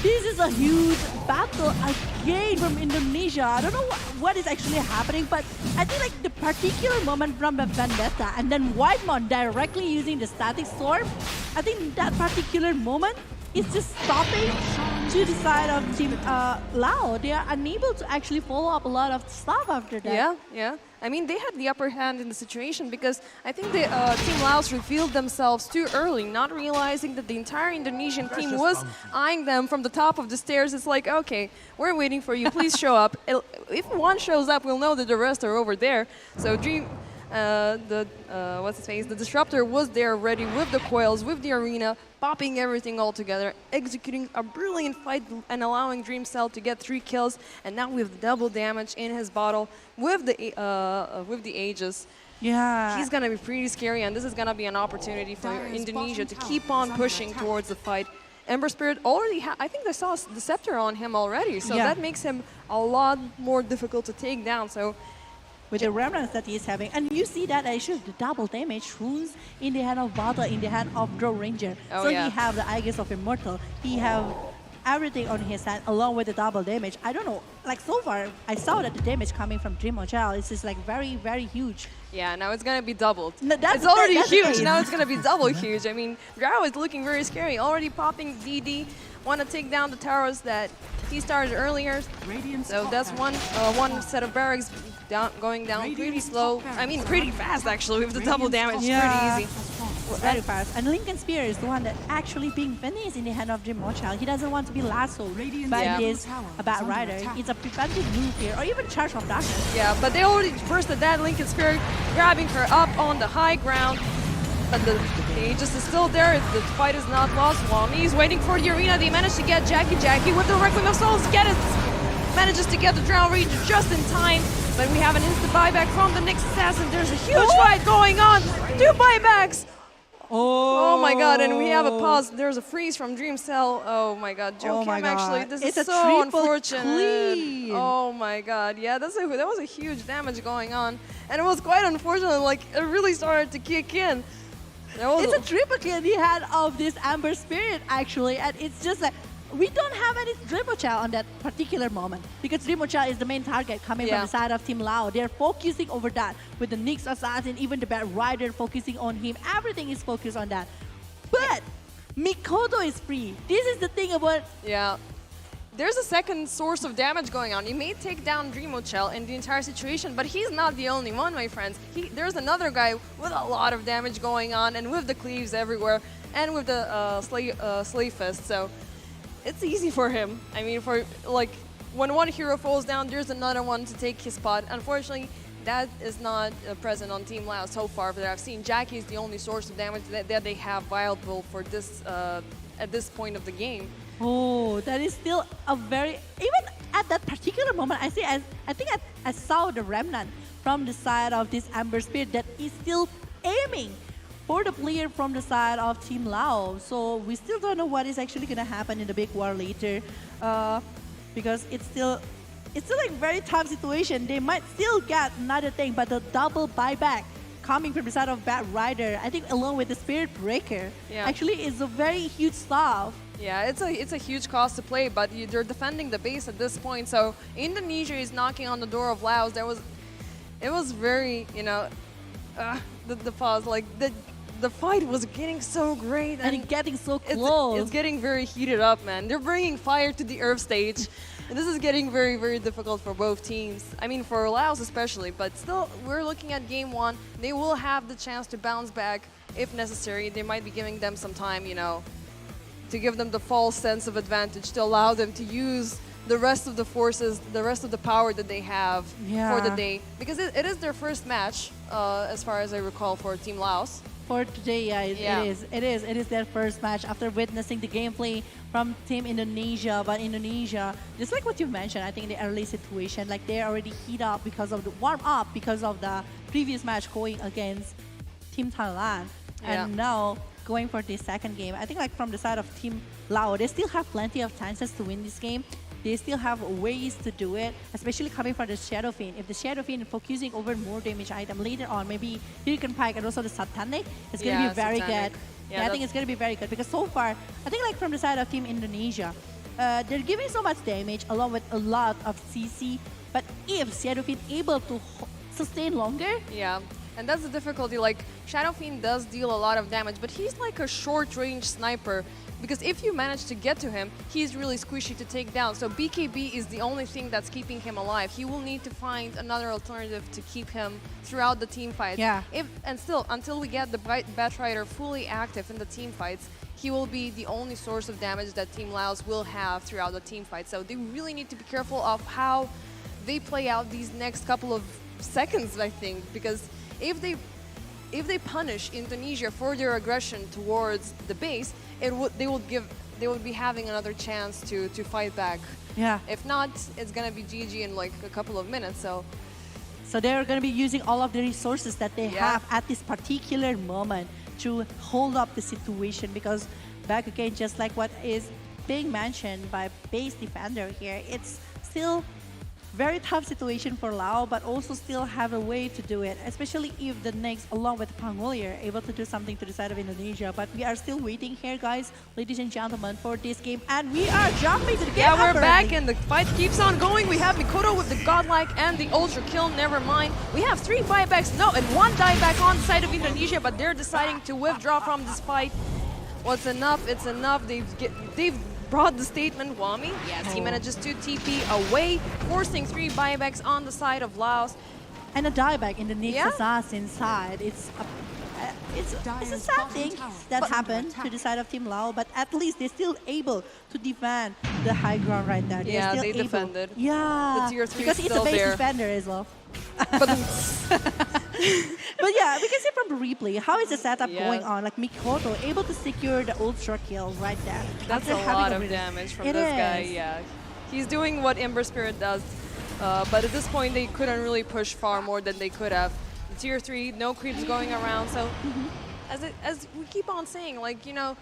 this is a huge battle again from Indonesia. I don't know what is actually happening, but I think like the particular moment from the Vendetta and then Whitemon directly using the static storm, I think that particular moment is just stopping to the side of Team Lao. They are unable to actually follow up a lot of stuff after that. Yeah, yeah. I mean, they had the upper hand in the situation because I think the Team Laos revealed themselves too early, not realizing that the entire Indonesian team was eyeing them from the top of the stairs. It's like, okay, we're waiting for you. Please show up. If one shows up, we'll know that the rest are over there. So what's his face? The Disruptor was there ready with the coils, with the arena, popping everything all together, executing a brilliant fight and allowing Dream Cell to get 3 kills, and now with double damage in his bottle with the Aegis. Yeah. He's gonna be pretty scary, and this is gonna be an opportunity for Indonesia to keep on pushing towards the fight. Ember Spirit already I think they saw the Scepter on him already, so that makes him a lot more difficult to take down. So with the remnants that he's having. And you see that actually the double damage runes in the hand of Bata, in the hand of Draw Ranger. Oh, so yeah. he have the Aegis of Immortal. He have everything on his hand along with the double damage. I don't know, like so far, I saw that the damage coming from Dream Hotel is just like very, very huge. yeah, now it's gonna be doubled. No, It's already that's huge, great. now it's gonna be double huge. I mean, Grau is looking very scary, already popping DD, want to take down the towers that he started earlier. So that's one set of barracks going down pretty slow. I mean, pretty fast actually with the double damage. Pretty easy. Very fast. And Lincoln Spear is the one that actually being finished in the hand of Dream Mochal. He doesn't want to be lassoed by this Bat Rider. It's a preventive move here, or even Charge of Darkness. Yeah, but they already bursted that Lincoln Spear, grabbing her up on the high ground. But the Aegis is still there. The fight is not lost. Wami is waiting for the arena. They managed to get Jackie with the Requiem of Souls. Manages to get the Drown Ranger just in time. But we have an instant buyback from the next assassin. There's a huge fight going on. 2 buybacks. Oh my god, and we have a pause. There's a freeze from Dream Cell. Oh my god, Joe Kim actually, this is so unfortunate. Clean. Oh my god, yeah, that was a huge damage going on. And it was quite unfortunate, like it really started to kick in. It's a triple kill in the hand of this Amber Spirit actually, and it's just like, we don't have any Dreamochal on that particular moment because Dreamochal is the main target coming from the side of Team Lao. They're focusing over that with the Nyx Assassin, even the Bat Rider focusing on him. Everything is focused on that. But Mikoto is free. This is the thing about... Yeah. There's a second source of damage going on. You may take down Dreamochal in the entire situation, but he's not the only one, my friends. There's another guy with a lot of damage going on and with the cleaves everywhere and with the Slave Fist. So it's easy for him. I mean, for like when one hero falls down, there's another one to take his spot. Unfortunately, that is not present on Team Lao so far. But I've seen Jackie is the only source of damage that they have viable for this at this point of the game. Oh, that is still a very... Even at that particular moment, I think I saw the remnant from the side of this Amber Spirit that is still aiming for the player from the side of Team Lao. So we still don't know what is actually going to happen in the big war later, because it's still like very tough situation. They might still get another thing, but the double buyback coming from the side of Bat Rider, I think along with the Spirit Breaker, actually is a very huge stuff. Yeah, it's a huge cost to play, but they're defending the base at this point. So Indonesia is knocking on the door of Laos. It was very, you know, the pause, like the fight was getting so great and getting so close. It's getting very heated up, man. They're bringing fire to the Earth stage. And this is getting very, very difficult for both teams. I mean, for Laos especially, but still, we're looking at game 1. They will have the chance to bounce back if necessary. They might be giving them some time, you know, to give them the false sense of advantage, to allow them to use the rest of the forces, the rest of the power that they have for the day. Because it is their first match, as far as I recall, for Team Laos. For today, it is their first match after witnessing the gameplay from Team Indonesia. But Indonesia, just like what you mentioned, I think in the early situation, like they're already heat up because of the warm up because of the previous match going against Team Thailand, and now going for this second game. I think like from the side of Team Lao, they still have plenty of chances to win this game. They still have ways to do it, especially coming from the Shadow Fiend. If the Shadow Fiend is focusing over more damage item later on, maybe Hurricane Pike and also the Satanic, it's going to be very good. Yeah, I think it's going to be very good because so far, I think like from the side of Team Indonesia, they're giving so much damage along with a lot of CC. But if Shadowfiend able to sustain longer, yeah. And that's the difficulty, like, Shadow Fiend does deal a lot of damage, but he's like a short-range sniper, because if you manage to get to him, he's really squishy to take down. So BKB is the only thing that's keeping him alive. He will need to find another alternative to keep him throughout the team fight. Yeah. And still, until we get the Batrider fully active in the team fights, he will be the only source of damage that Team LAOS will have throughout the team fight. So they really need to be careful of how they play out these next couple of seconds, I think, because if they punish Indonesia for their aggression towards the base, they would be having another chance to fight back. Yeah. If not, it's gonna be GG in like a couple of minutes. So they're going to be using all of the resources that they have at this particular moment to hold up the situation, because back again, just like what is being mentioned by base defender here, it's still very tough situation for Lao, but also still have a way to do it, especially if the next, along with Pangolier, able to do something to the side of Indonesia. But we are still waiting here, guys, ladies and gentlemen, for this game, and we are jumping to the game. Yeah, we're back, and the fight keeps on going. We have Mikoto with the Godlike and the Ultra Kill, never mind. We have 3 buybacks, no, and 1 dieback on the side of Indonesia, but they're deciding to withdraw from this fight. What's enough? It's enough. They've brought the statement, Wami. Yes, he manages to TP away, forcing 3 buybacks on the side of Laos. And a dieback in the next assassin side. It's a sad thing that happened to the side of Team Lao, but at least they're still able to defend the high ground right now. They're still they able. defended. Yeah, The tier 3 because is it's still a base there. defender as well. But yeah, we can see from the replay how is the setup Yeah. going on. Like Mikoto able to secure the ultra kill right there. That's After a having lot of really- damage from It this guy, is. yeah. He's doing what Ember Spirit does, but at this point they couldn't really push far more than they could have. Tier 3, no creeps going around, so as we keep on saying, like, you know,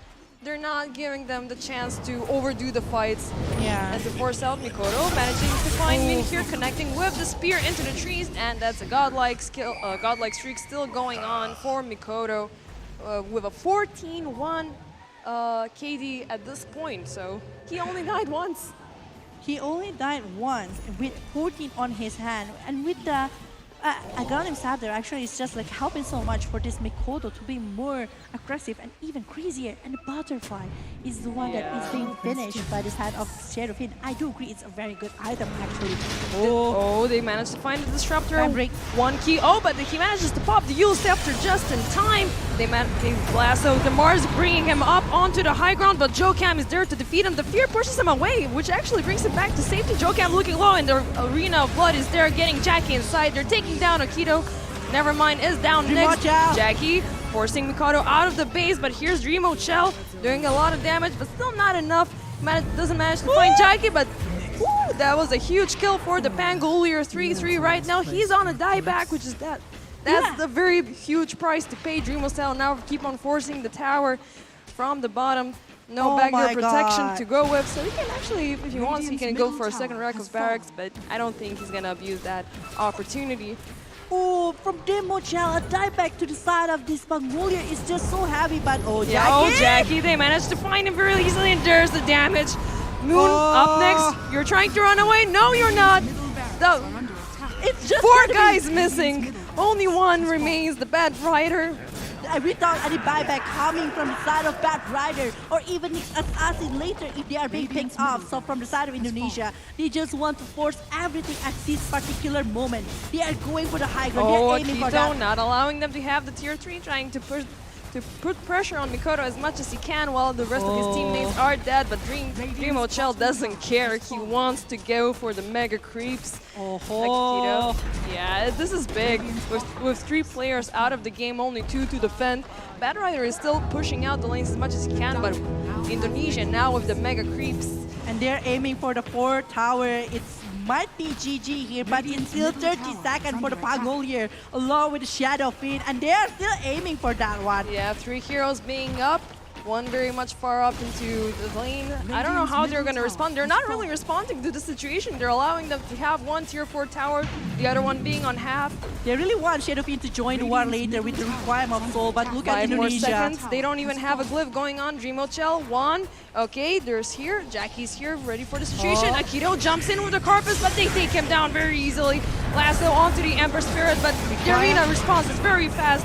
they're not giving them the chance to overdo the fights. Yeah. And to force out Mikoto, managing to find Min here, connecting with the spear into the trees, and that's a godlike skill, godlike streak still going on for Mikoto with a 14-1 KD at this point. So he only died once. He only died once with 14 on his hand, and with the Aghanim Saddler actually is just like helping so much for this Mikoto to be more aggressive and even crazier. And the butterfly is the one that is being finished by the side of Shadowfiend. I do agree, it's a very good item actually. Oh, they managed to find the disruptor. Fabric. 1 key. Oh, but he manages to pop the Yule Scepter just in time. They lasso the Mars, bringing him up onto the high ground, but Jokam is there to defeat him. The fear pushes him away, which actually brings him back to safety. Jokam looking low, and the Arena of Blood is there, getting Jackie inside. They're taking down Akito. Nevermind is down next. Jackie forcing Mikado out of the base, but here's Remo Chell doing a lot of damage, but still not enough. Doesn't manage to find Jackie, but that was a huge kill for the Pangolier 3-3 right now. He's on a dieback, which is that's the very huge price to pay. Dreamostel now keep on forcing the tower from the bottom. No backdoor protection to go with, so he can actually, if he wants, he can go for a second rack of barracks, but I don't think he's gonna abuse that opportunity. Oh, from Demo Chell, a dieback to the side of this Pangolier is just so heavy, but Jackie! Yeah, Jackie, they managed to find him very easily, and there's the damage. Moon up next. You're trying to run away? No, you're not. It's just 4 guys missing. Only 1 remains, the Bad Rider. Without any buyback coming from the side of Bad Rider or even Assassin later if they are being picked off. So from the side of Indonesia, they just want to force everything at this particular moment. They are going for the high ground. Oh, They're aiming for Akito that. not allowing them to have the tier 3, trying to put pressure on Mikoto as much as he can while the rest of his teammates are dead, but Dreamo Chell doesn't care. He wants to go for the mega creeps. Akito. Yeah, this is big. With 3 players out of the game, only 2 to defend. Bad Rider is still pushing out the lanes as much as he can, but Indonesia now with the mega creeps. And they're aiming for the 4 tower. It might be GG here, but it's still 30 seconds for the Pangolier along with the Shadow Fiend, and they're still aiming for that one. Yeah, 3 heroes being up. One very much far up into the lane. I don't know how they're going to respond. They're not really responding to the situation. They're allowing them to have one tier 4 tower, the other one being on half. They really want Shadowfiend to join the war later with the requirement of Soul, but look at 5 more Indonesia. seconds. They don't even have a glyph going on. Dreamochel, 1. Okay, there's here. Jackie's here, ready for the situation. Akito jumps in with the Corpus, but they take him down very easily. Lasso onto the Ember Spirit, but the arena response is very fast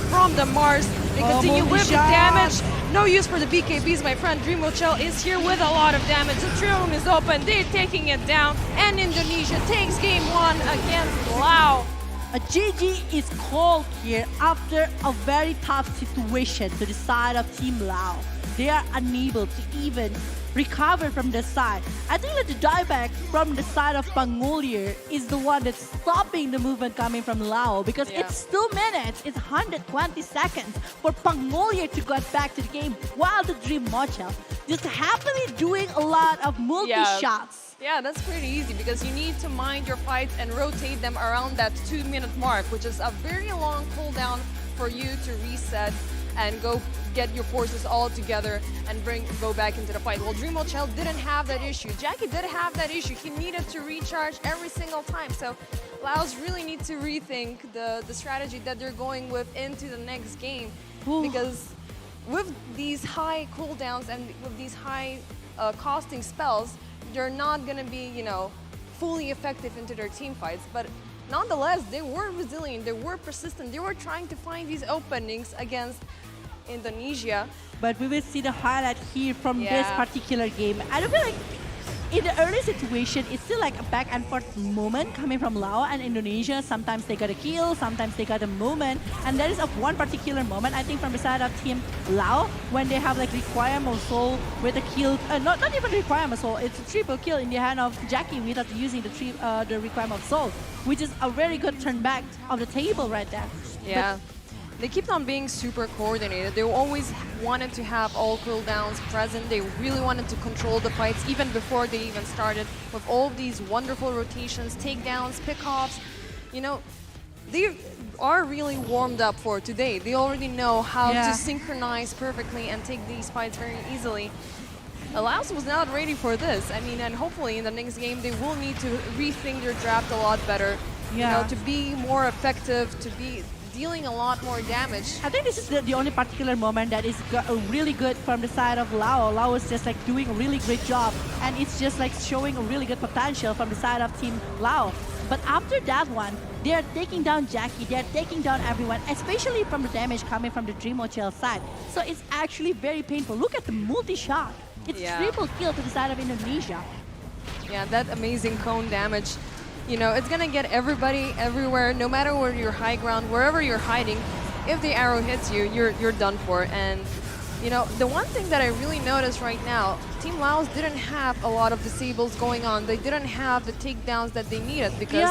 from the Mars. They continue with the damage. No use for the BKBs, my friend. Dreamochel is here with a lot of damage. The Triumph is open. They're taking it down. And Indonesia takes game 1 against Lao. A GG is called here after a very tough situation to the side of Team Lao. They are unable to even recover from the side. I think that the dieback from the side of Pangolier is the one that's stopping the movement coming from Lao, because it's 2 minutes, it's 120 seconds for Pangolier to get back to the game, while the Dreamochel just happily doing a lot of multi-shots. Yeah, that's pretty easy because you need to mind your fights and rotate them around that 2-minute mark, which is a very long cooldown for you to reset and go get your forces all together and go back into the fight. Well, Dreamochel didn't have that issue. Jackie did have that issue. He needed to recharge every single time. So Laos really need to rethink the strategy that they're going with into the next game. Because with these high cooldowns and with these high costing spells, they're not going to be, you know, fully effective into their team fights. But nonetheless, they were resilient, they were persistent, they were trying to find these openings against Indonesia. But we will see the highlight here from this particular game. I don't feel like in the early situation, it's still like a back and forth moment coming from Lao and Indonesia. Sometimes they got a kill, sometimes they got a moment. And that is of one particular moment, I think from the side of Team Lao, when they have like requirement soul with a kill, not even requirement soul, it's a triple kill in the hand of Jackie without using the requirement soul, which is a very good turn back of the table right there. Yeah. They keep on being super coordinated. They always wanted to have all cooldowns present. They really wanted to control the fights even before they even started with all these wonderful rotations, takedowns, pickoffs. You know, they are really warmed up for today. They already know how to synchronize perfectly and take these fights very easily. LAOS was not ready for this. I mean, and hopefully in the next game they will need to rethink their draft a lot better. You know, to be more effective, to be dealing a lot more damage. I think this is the only particular moment that is really good from the side of Lao. Lao is just like doing a really great job, and it's just like showing a really good potential from the side of Team Lao. But after that one, they are taking down Jackie, they are taking down everyone, especially from the damage coming from the Dreamochel side. So it's actually very painful. Look at the multi-shot. It's triple kill to the side of Indonesia. Yeah, that amazing cone damage. You know, it's gonna get everybody everywhere, no matter where you're high ground, wherever you're hiding. If the arrow hits you, you're done for. And you know, the one thing that I really noticed right now, Team Laos didn't have a lot of disables going on. They didn't have the takedowns that they needed because,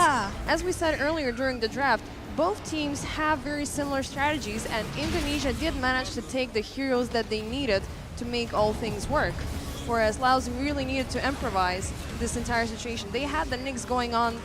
as we said earlier during the draft, both teams have very similar strategies, and Indonesia did manage to take the heroes that they needed to make all things work. Whereas Laos really needed to improvise this entire situation. They had the Nyx going on,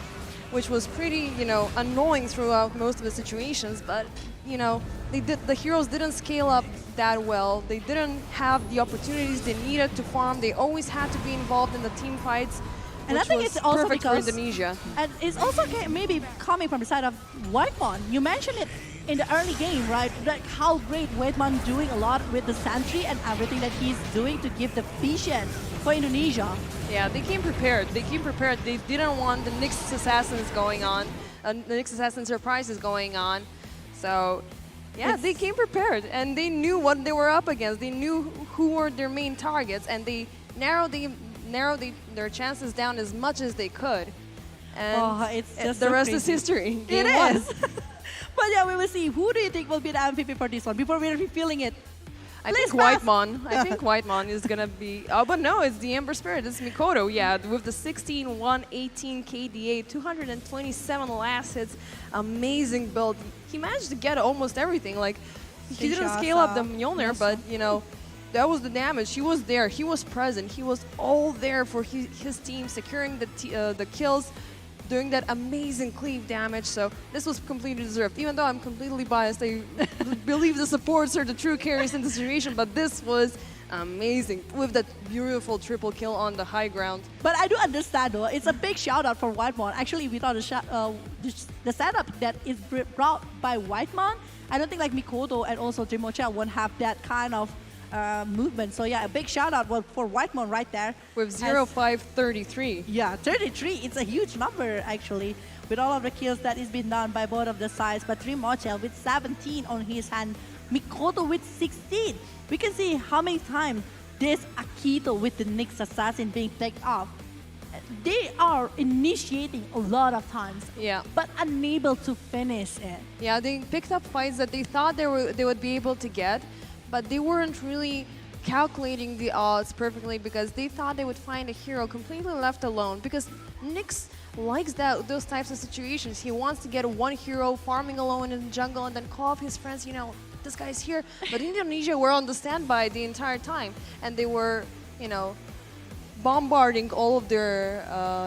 which was pretty, you know, annoying throughout most of the situations, but, you know, the heroes didn't scale up that well. They didn't have the opportunities they needed to farm. They always had to be involved in the team fights, and I think it's also perfect because for Indonesia. And it's also maybe coming from the side of Whitemon. You mentioned it in the early game, right? Like how great Whitemon doing a lot with the sentry and everything that he's doing to give the vision for Indonesia. Yeah, they came prepared. They came prepared. They didn't want the Nyx Assassins going on, the Nyx Assassin surprises going on. So, yeah, they came prepared and they knew what they were up against. They knew who were their main targets, and they narrowed their chances down as much as they could. And it's just the so rest crazy. is history. It Game is. But yeah, we will see. Who do you think will be the MVP for this one before we're revealing it? I think Whitemon. I think Whitemon is gonna be. Oh, but no, it's the Ember Spirit. It's Mikoto. Yeah, with the 16, 118 KDA, 227 last hits, amazing build. He managed to get almost everything. Like he didn't scale up the Mjolnir, but you know, that was the damage. He was there. He was present. He was all there for his team, securing the kills. doing that amazing cleave damage. So this was completely deserved. Even though I'm completely biased, I believe the supports are the true carries in the situation, but this was amazing with that beautiful triple kill on the high ground. But I do understand though, it's a big shout out for Whitemon. Actually, without the setup that is brought by Whitemon, I don't think like Mikoto and also Trimocha won't have that kind of movement. So yeah, a big shout out for Whitemon right there. With 0.533. Yeah, 33. It's a huge number actually. With all of the kills that is being done by both of the sides. But Trimocha with 17 on his hand, Mikoto with 16. We can see how many times this Akito with the Nyx Assassin being picked off. They are initiating a lot of times, but unable to finish it. Yeah, they picked up fights that they thought they would be able to get, but they weren't really calculating the odds perfectly because they thought they would find a hero completely left alone. Because Nyx likes those types of situations. He wants to get one hero farming alone in the jungle and then call up his friends, you know, this guy's here. But Indonesia were on the standby the entire time, and they were, you know, bombarding all of their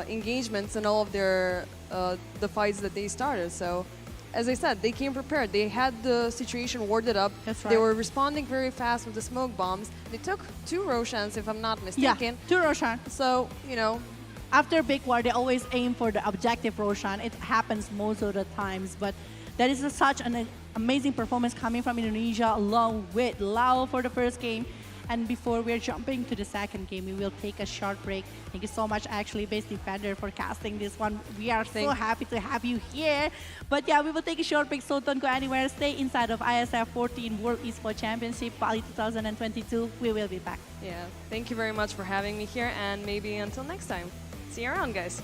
engagements and all of their the fights that they started. So, as I said, they came prepared. They had the situation warded up. That's right. They were responding very fast with the smoke bombs. They took 2 Roshans, if I'm not mistaken. Yeah, 2 Roshan. So, you know, after Big War, they always aim for the objective Roshan. It happens most of the times, but that is such an amazing performance coming from Indonesia along with Lao for the first game. And before we're jumping to the second game, we will take a short break. Thank you so much, actually, Base Defender, for casting this one. We are so happy to have you here. But yeah, we will take a short break, so don't go anywhere. Stay inside of ISF 14 World Esports Championship, Bali 2022. We will be back. yeah, thank you very much for having me here, and maybe until next time. See you around, guys.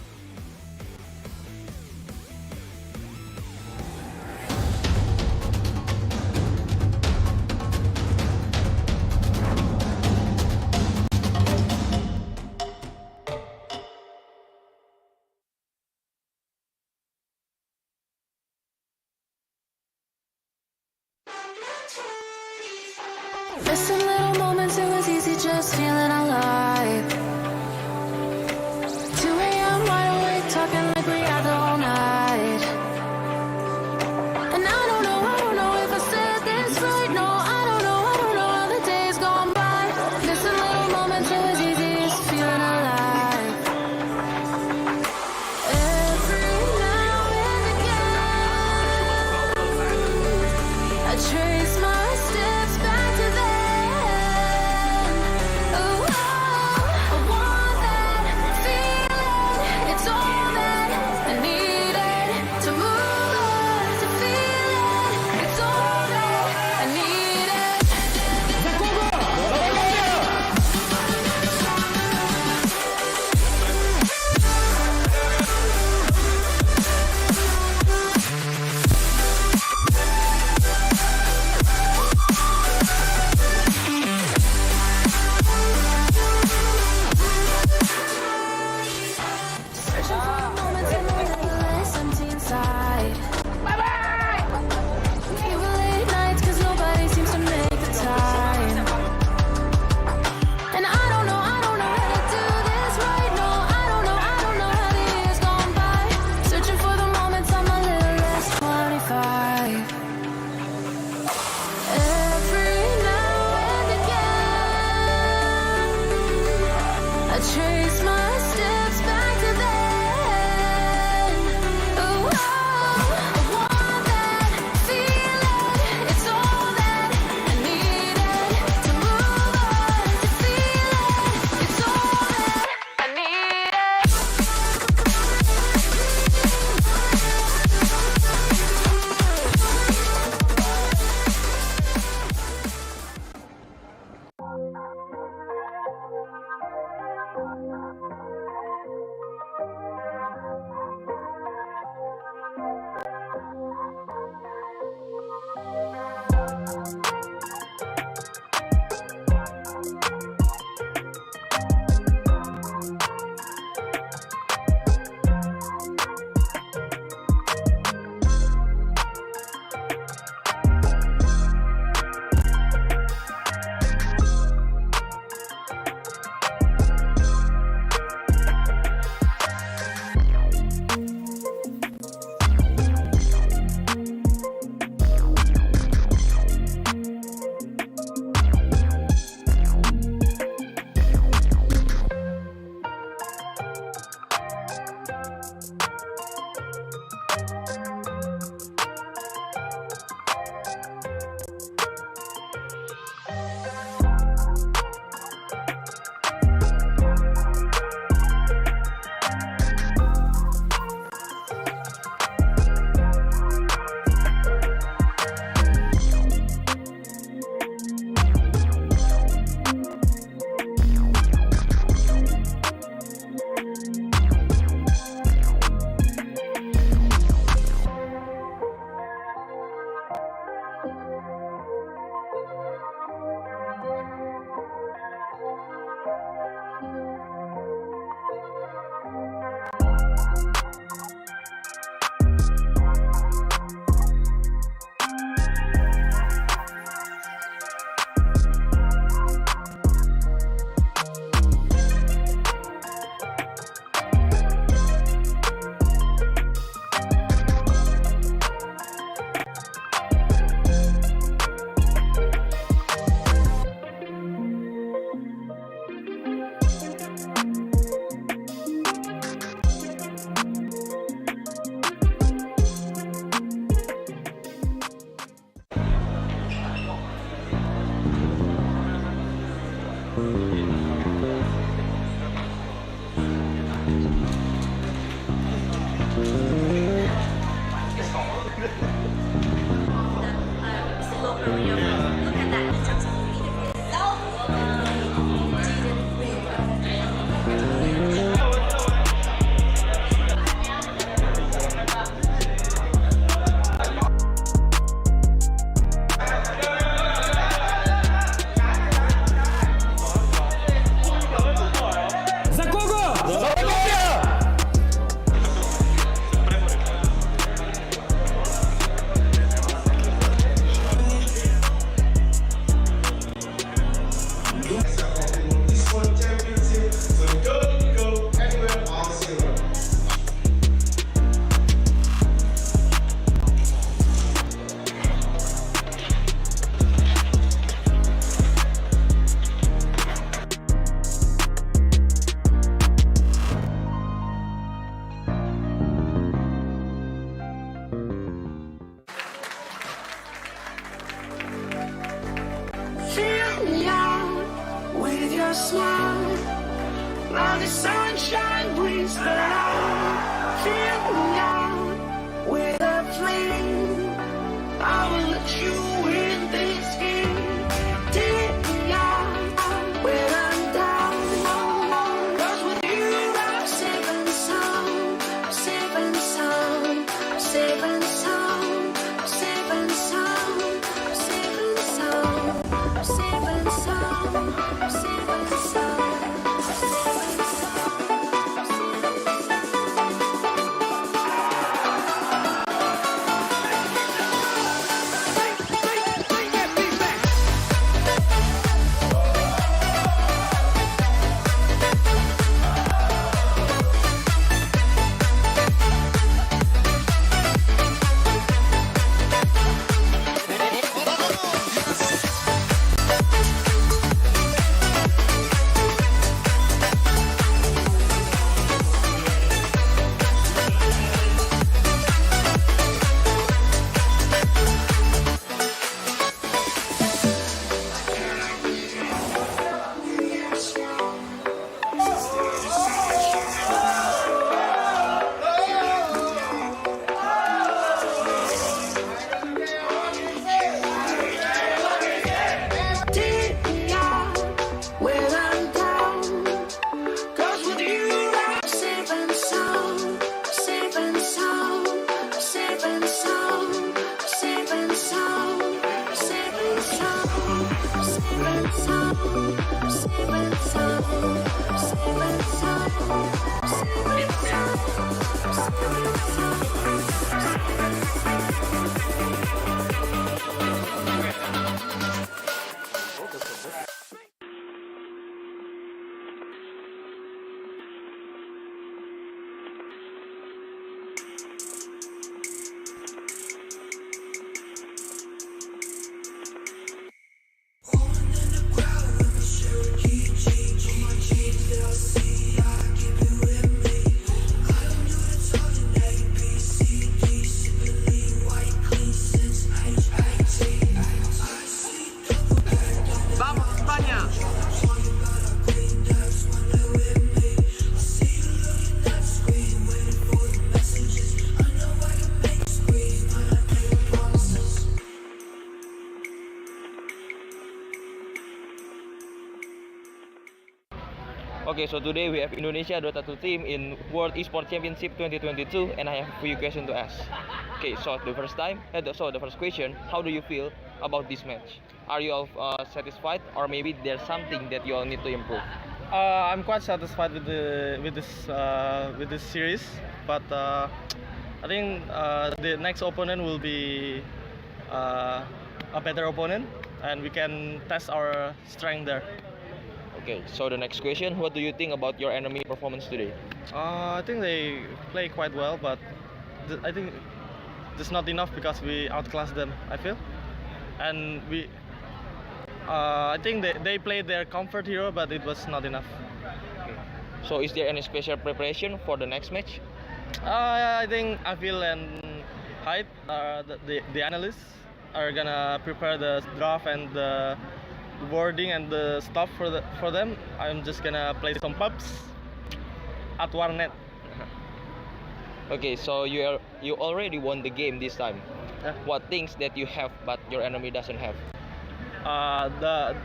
Missing little moments, it was easy just feeling alive. 2 a.m. wide awake, talking like we had the whole night. And I don't know if I said this right. No, I don't know how the days gone by. Missing little moments, it was easy just feeling alive. Every now and again, I trace my steps back to then. Oh, is the light. Fill me out with a flame. I will let you win this game. Take me out when I'm down. 'Cause with you I'm safe and sound. Safe and sound. Safe and sound. Safe and sound. Safe and sound. Safe and sound. Safe and sound. Take me out when I'm down. 'Cause with you I'm safe and sound. Safe and sound. Safe and sound. Safe and sound. Safe and sound. Safe and sound. Safe and sound. Safe and sound. Safe and Vamos España. Okay, so today we have Indonesia Dota 2 team in World Esports Championship 2022, and I have a few questions to ask. Okay, so the first question, how do you feel about this match? Are you all satisfied, or maybe there's something that you all need to improve? I'm quite satisfied with this series, but I think the next opponent will be a better opponent, and we can test our strength there. Okay, so the next question, what do you think about your enemy performance today? I think they play quite well, but I think it's not enough because we outclassed them, I feel. And I think they played their comfort hero, but it was not enough. Okay. So is there any special preparation for the next match? I think Avil and Hyde, the analysts, are gonna prepare the draft and the wording and the stuff for them. I'm just gonna play some pubs at Warnet. Okay, so you already won the game this time. Yeah. What things that you have but your enemy doesn't have? The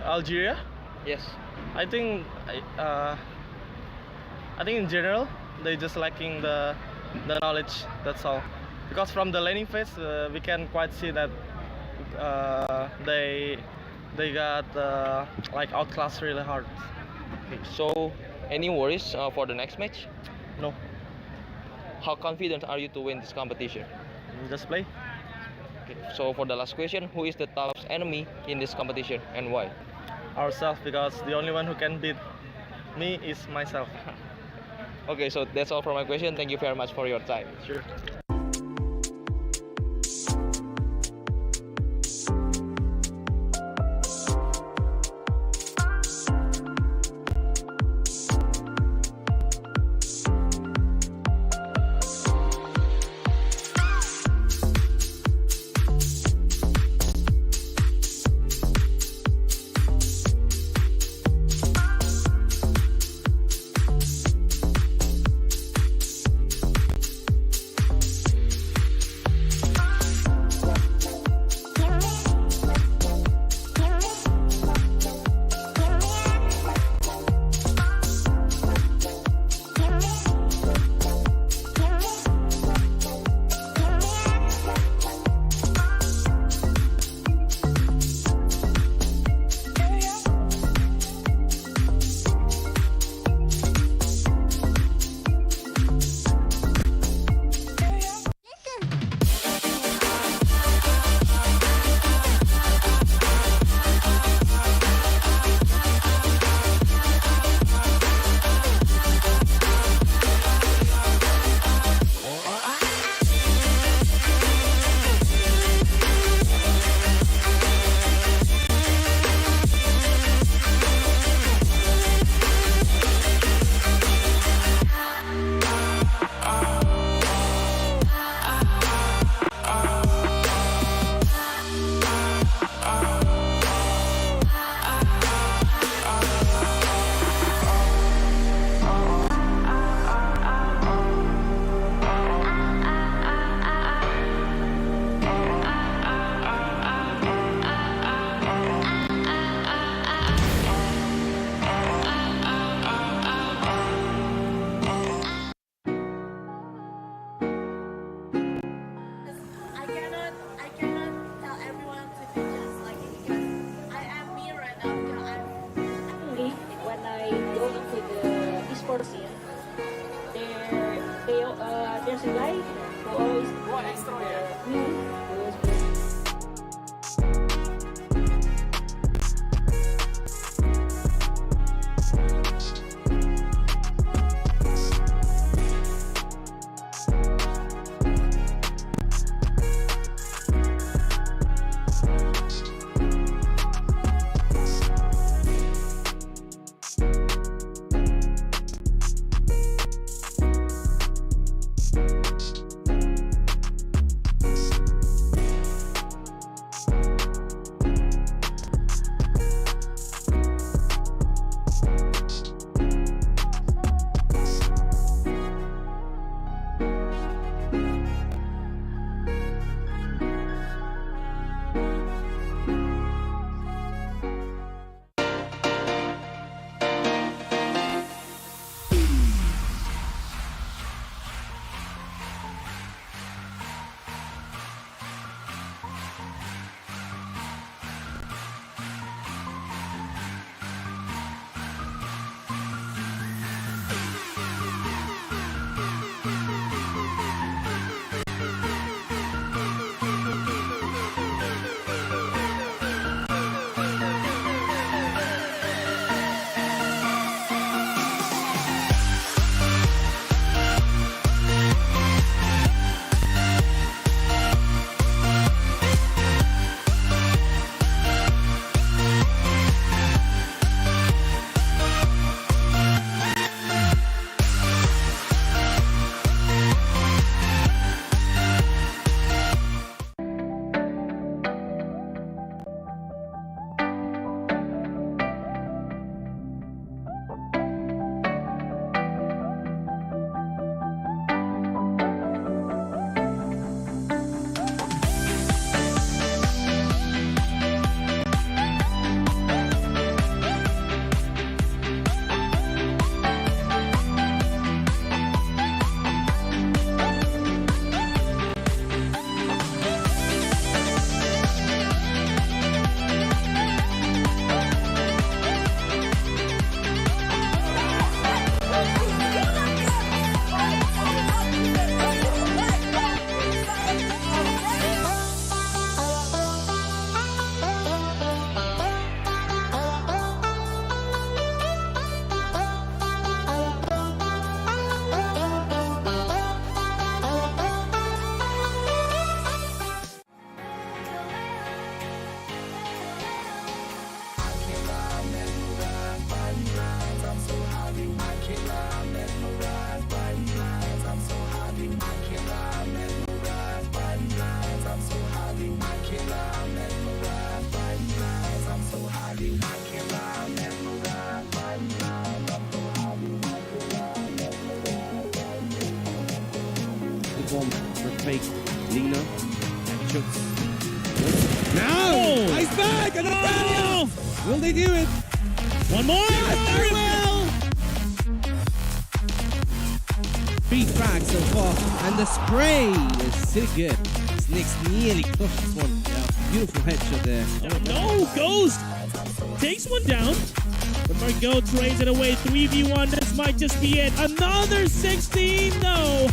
Algeria. Yes. I think in general they just lacking the knowledge. That's all. Because from the laning phase we can quite see that they got like outclassed really hard. Okay, so any worries for the next match? No. How confident are you to win this competition? Just play. Okay, so for the last question, who is the toughest enemy in this competition and why? Ourselves, because the only one who can beat me is myself. Okay, so that's all for my question. Thank you very much for your time. Sure. there's a guy who always. What extra ya? Who always plays. fake Lina. Shots. Now! He's back! And no! Will they do it? One more! Yes, they will! 3 frags so far, and the spray is still good. Snakes nearly crushed this one. Yeah, beautiful headshot there. No, Ghost takes one down. But Margot trades it away. 3v1, this might just be it. Another 16, no!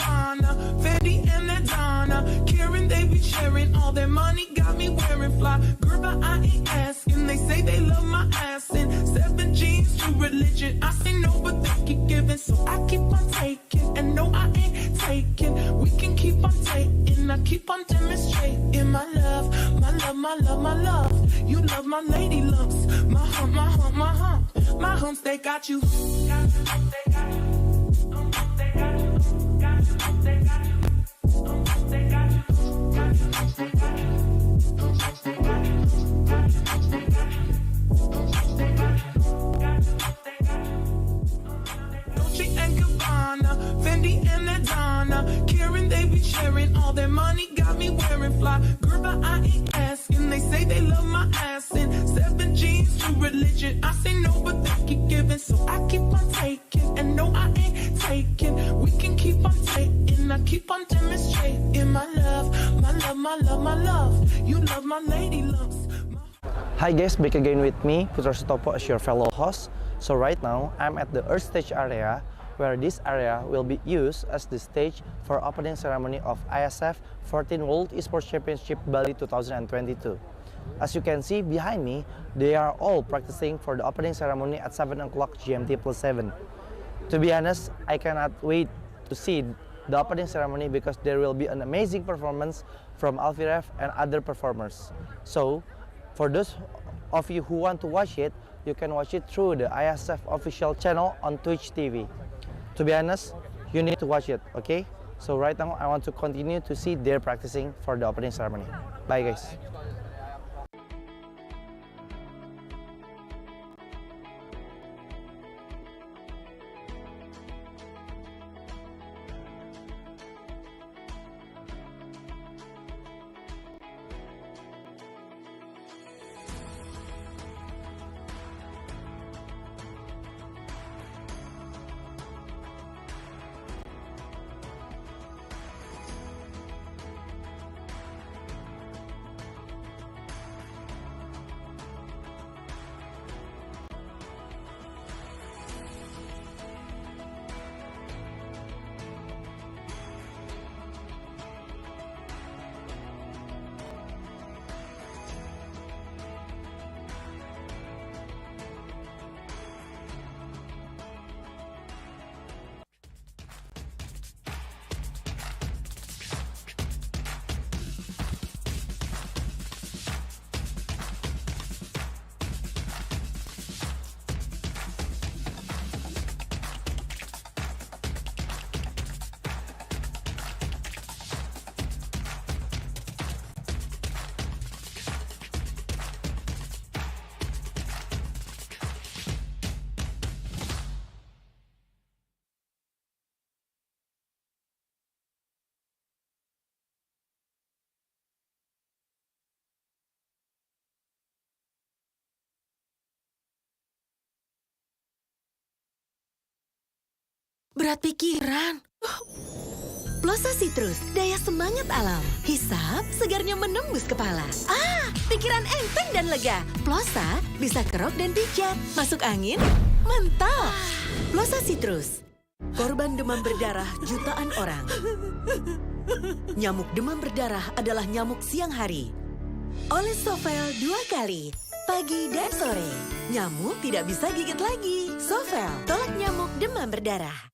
Gabbana, Fendi and Adana. Karen, they be sharing all their money, got me wearing fly. Girl, but I ain't asking. They say they love my ass and 7 jeans to religion. I say no, but they keep giving, so I keep on taking. And no, I ain't taking. We can keep on taking. I keep on demonstrating my love, my love, my love, my love. You love my lady lumps, my hump, my hump, my hump. My humps, they got you. Dolce and Gabbana, Fendi and Adana. Karen, they be sharing all their money, got me wearing fly. Girl, but I ain't asking. They say they love my ass and 7 jeans to religion. I say no, but they keep giving, so I keep on taking. And no, I ain't taking. We can keep on taking. I keep on demonstrating my love, my love, my love, my love. You love my lady lumps. Hi guys, back again with me, Putra Sutopo as your fellow host. So right now, I'm at the Earth Stage area, where this area will be used as the stage for opening ceremony of IESF 14th World Esports Championship Bali 2022. As you can see behind me, they are all practicing for the opening ceremony at 7 o'clock GMT+7. To be honest, I cannot wait to see the opening ceremony because there will be an amazing performance from Alfiref and other performers. So, for those of you who want to watch it, you can watch it through the IESF official channel on Twitch TV. To be honest, you need to watch it, okay? So right now, I want to continue to see their practicing for the opening ceremony. Bye guys. Berat pikiran. Plosa Citrus, daya semangat alam. Hisap, segarnya menembus kepala. Pikiran enteng dan lega. Plosa bisa kerok dan pijat. Masuk angin, mantap. Plosa Citrus. Korban demam berdarah jutaan orang. Nyamuk demam berdarah adalah nyamuk siang hari. Oleh Sovel 2 kali, pagi dan sore. Nyamuk tidak bisa gigit lagi. Sovel, tolak nyamuk demam berdarah.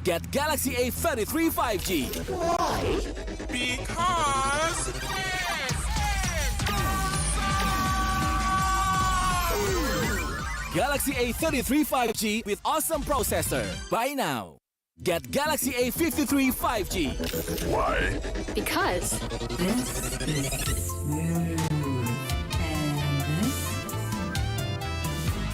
Get Galaxy A33 5G. Why? Because Galaxy A33 5G with awesome processor. Buy now. Get Galaxy A53 5G. Why? Because this is smooth.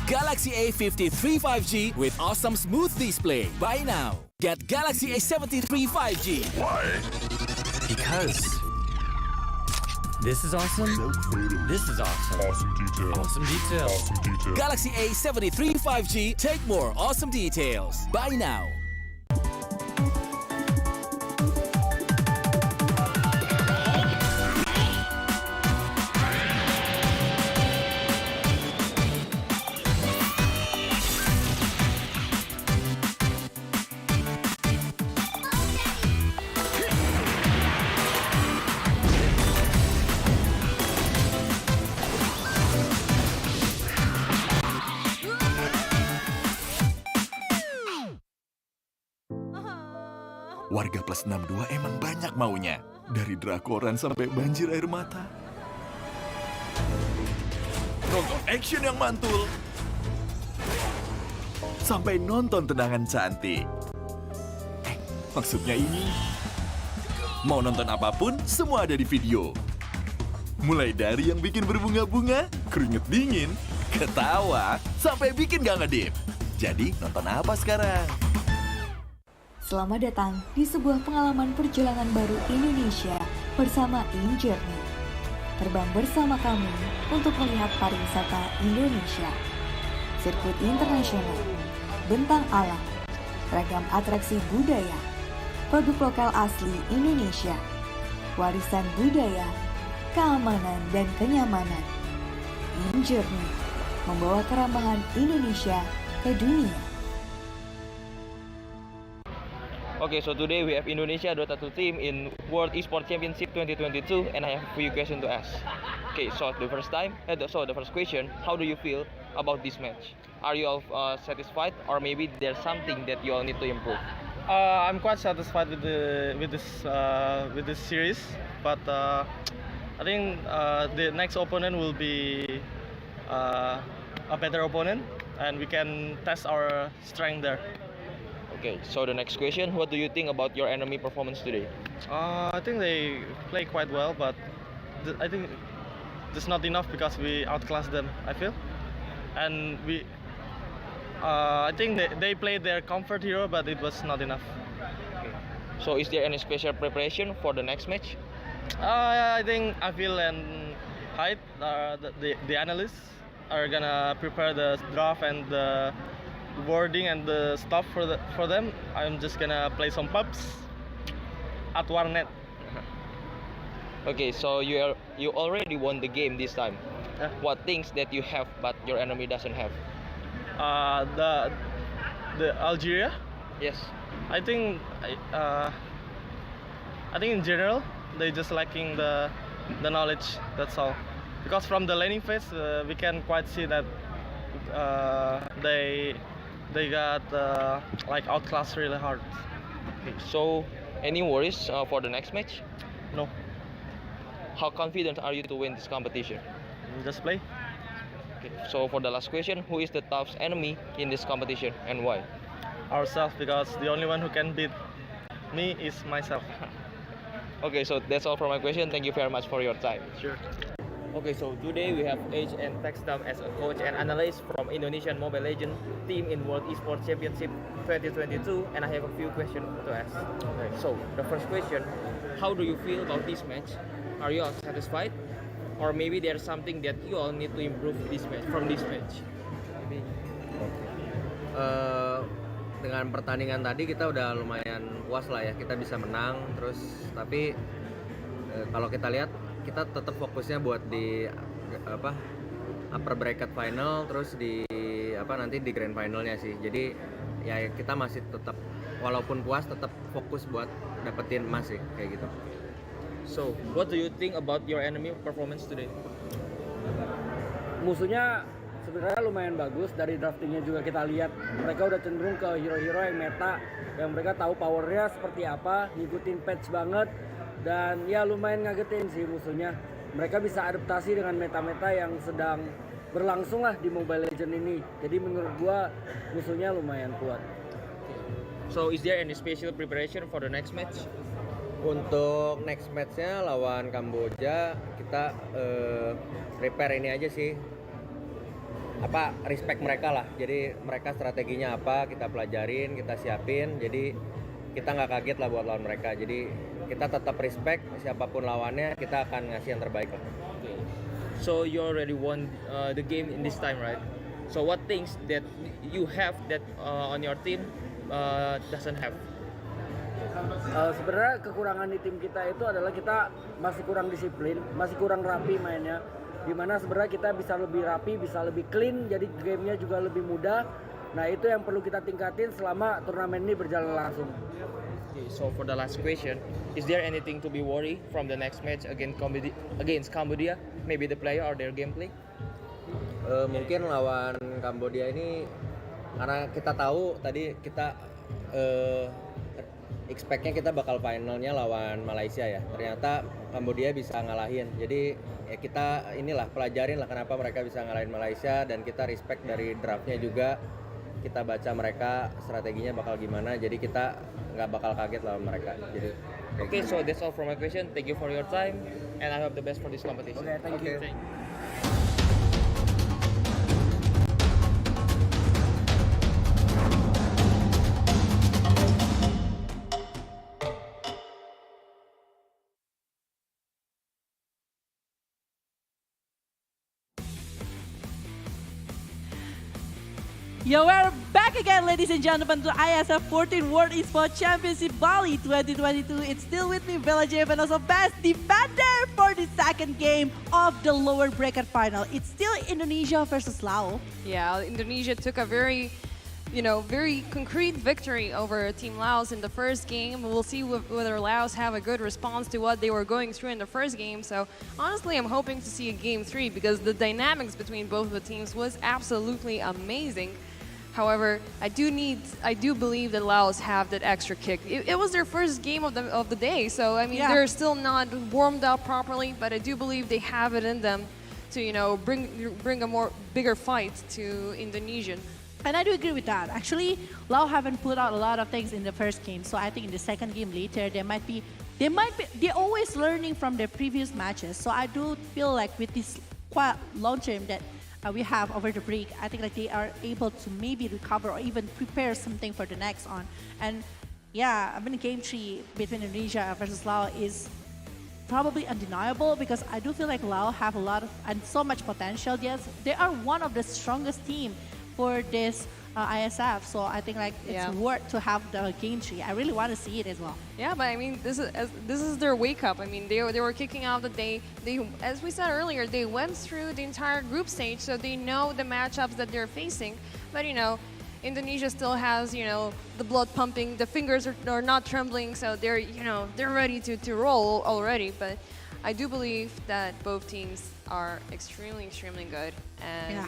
Galaxy A53 5G with awesome smooth display. Buy now. Get Galaxy A73 5G. Why? Because this is awesome. This is awesome. Awesome details. Awesome details. Awesome details. Galaxy A73 5G. Take more awesome details. Buy now. Warga plus 62 emang banyak maunya. Dari drakoran sampai banjir air mata. Nonton action yang mantul. Sampai nonton tendangan cantik. Maksudnya ini. Mau nonton apapun, semua ada di video. Mulai dari yang bikin berbunga-bunga, keringet dingin, ketawa, sampai bikin gak ngedip. Jadi nonton apa sekarang? Selamat datang di sebuah pengalaman perjalanan baru Indonesia bersama InJourney. Terbang bersama kami untuk melihat pariwisata Indonesia. Sirkuit internasional, bentang alam, ragam atraksi budaya, produk lokal asli Indonesia, warisan budaya, keamanan dan kenyamanan. InJourney membawa kerambahan Indonesia ke dunia. Okay, so today we have Indonesia Dota 2 team in World Esports Championship 2022, and I have a few questions to ask. Okay, so the first question, how do you feel about this match? Are you all satisfied, or maybe there's something that you all need to improve? I'm quite satisfied with this series, but I think the next opponent will be a better opponent, and we can test our strength there. Okay, so the next question, what do you think about your enemy performance today? I think they play quite well, but I think it's not enough because we outclassed them, I feel. And I think they played their comfort hero, but it was not enough. Okay. So is there any special preparation for the next match? I think Avil and Hyde, the analysts, are gonna prepare the draft and the wording and the stuff for them. I'm just gonna play some pubs at Warnet. Okay, so you already won the game this time. Yeah. What things that you have but your enemy doesn't have? The Algeria. Yes. I think in general they just lacking the knowledge. That's all. Because from the laning phase we can quite see that they got like outclassed really hard. Okay, so any worries for the next match? No. How confident are you to win this competition? Just play. Okay, so for the last question, who is the toughest enemy in this competition and why? Ourselves, because the only one who can beat me is myself. Okay, so that's all for my question. Thank you very much for your time. Sure. Okay, so today we have H and Textam as a coach and analyst from Indonesian Mobile Legends team in World Esports Championship 2022, and I have a few questions to ask. Okay, so the first question, how do you feel about this match? Are you all satisfied, or maybe there's something that you all need to improve from this match? Maybe. Dengan pertandingan tadi kita udah lumayan puas lah ya, kita bisa menang terus, tapi kalau kita lihat kita tetap fokusnya buat di upper bracket final, terus di nanti di grand finalnya sih. Jadi ya kita masih tetap walaupun puas tetap fokus buat dapetin emas sih kayak gitu. So what do you think about your enemy performance today? Musuhnya sebenarnya lumayan bagus, dari draftingnya juga kita lihat mereka udah cenderung ke hero-hero yang meta, yang mereka tahu powernya seperti apa, ngikutin patch banget, dan ya lumayan ngagetin sih musuhnya. mereka bisa adaptasi dengan meta-meta yang sedang berlangsung lah di Mobile Legends ini. Jadi menurut gua musuhnya lumayan kuat. So is there any special preparation for the next match? Untuk next match-nya lawan Kamboja kita prepare ini aja sih, apa, respect mereka lah. Jadi mereka strateginya apa kita pelajarin, kita siapin, jadi kita nggak kaget lah buat lawan mereka. Jadi kita tetap respect siapapun lawannya, kita akan ngasih yang terbaik lah. So you already won the game in this time, right? So what things that you have that on your team doesn't have? Sebenarnya kekurangan di tim kita itu adalah kita masih kurang disiplin, masih kurang rapi mainnya. Dimana sebenarnya kita bisa lebih rapi, bisa lebih clean, jadi gamenya juga lebih mudah. Nah itu yang perlu kita tingkatin selama turnamen ini berjalan langsung. Okay, so for the last question, is there anything to be worried from the next match against Cambodia? Maybe the player or their gameplay? Mungkin lawan Kambodia ini karena kita tahu tadi kita expect-nya kita bakal finalnya lawan Malaysia ya. Ternyata Kambodia bisa ngalahin. Jadi ya kita inilah pelajarin lah kenapa mereka bisa ngalahin Malaysia, dan kita respect dari draftnya juga. Kita baca mereka strateginya bakal gimana. Jadi kita nggak bakal kaget lawan mereka. Jadi okay, so that's all from my question. Thank you for your time, and I hope the best for this competition. Okay, thank you. Yo, we're back again, ladies and gentlemen, to IESF 14th World Esports Championship Bali 2022. It's still with me, Bella Jeff, and also best defender for the second game of the lower bracket final. It's still Indonesia versus Laos. Yeah, Indonesia took a very concrete victory over Team Laos in the first game. We'll see whether Laos have a good response to what they were going through in the first game. So honestly, I'm hoping to see a game 3 because the dynamics between both of the teams was absolutely amazing. However, I do believe that Laos have that extra kick. It was their first game of the day, so I mean they're still not warmed up properly. But I do believe they have it in them to bring a bigger fight to Indonesian. And I do agree with that. Actually, Laos haven't put out a lot of things in the first game, so I think in the second game later they're always learning from their previous matches. So I do feel like with this quite long term that we have over the break, I think like they are able to maybe recover or even prepare something for the next on. And yeah, I mean game 3 between Indonesia versus Laos is probably undeniable because I do feel like Laos have a lot of and so much potential. Yes, they are one of the strongest team for this ISF, so I think like it's worth to have the game 3. I really want to see it as well. Yeah, but I mean this is their wake up. I mean they were kicking out the day. They, as we said earlier, they went through the entire group stage, so they know the matchups that they're facing. But Indonesia still has the blood pumping, the fingers are not trembling, so they're ready to roll already. But I do believe that both teams are extremely good. And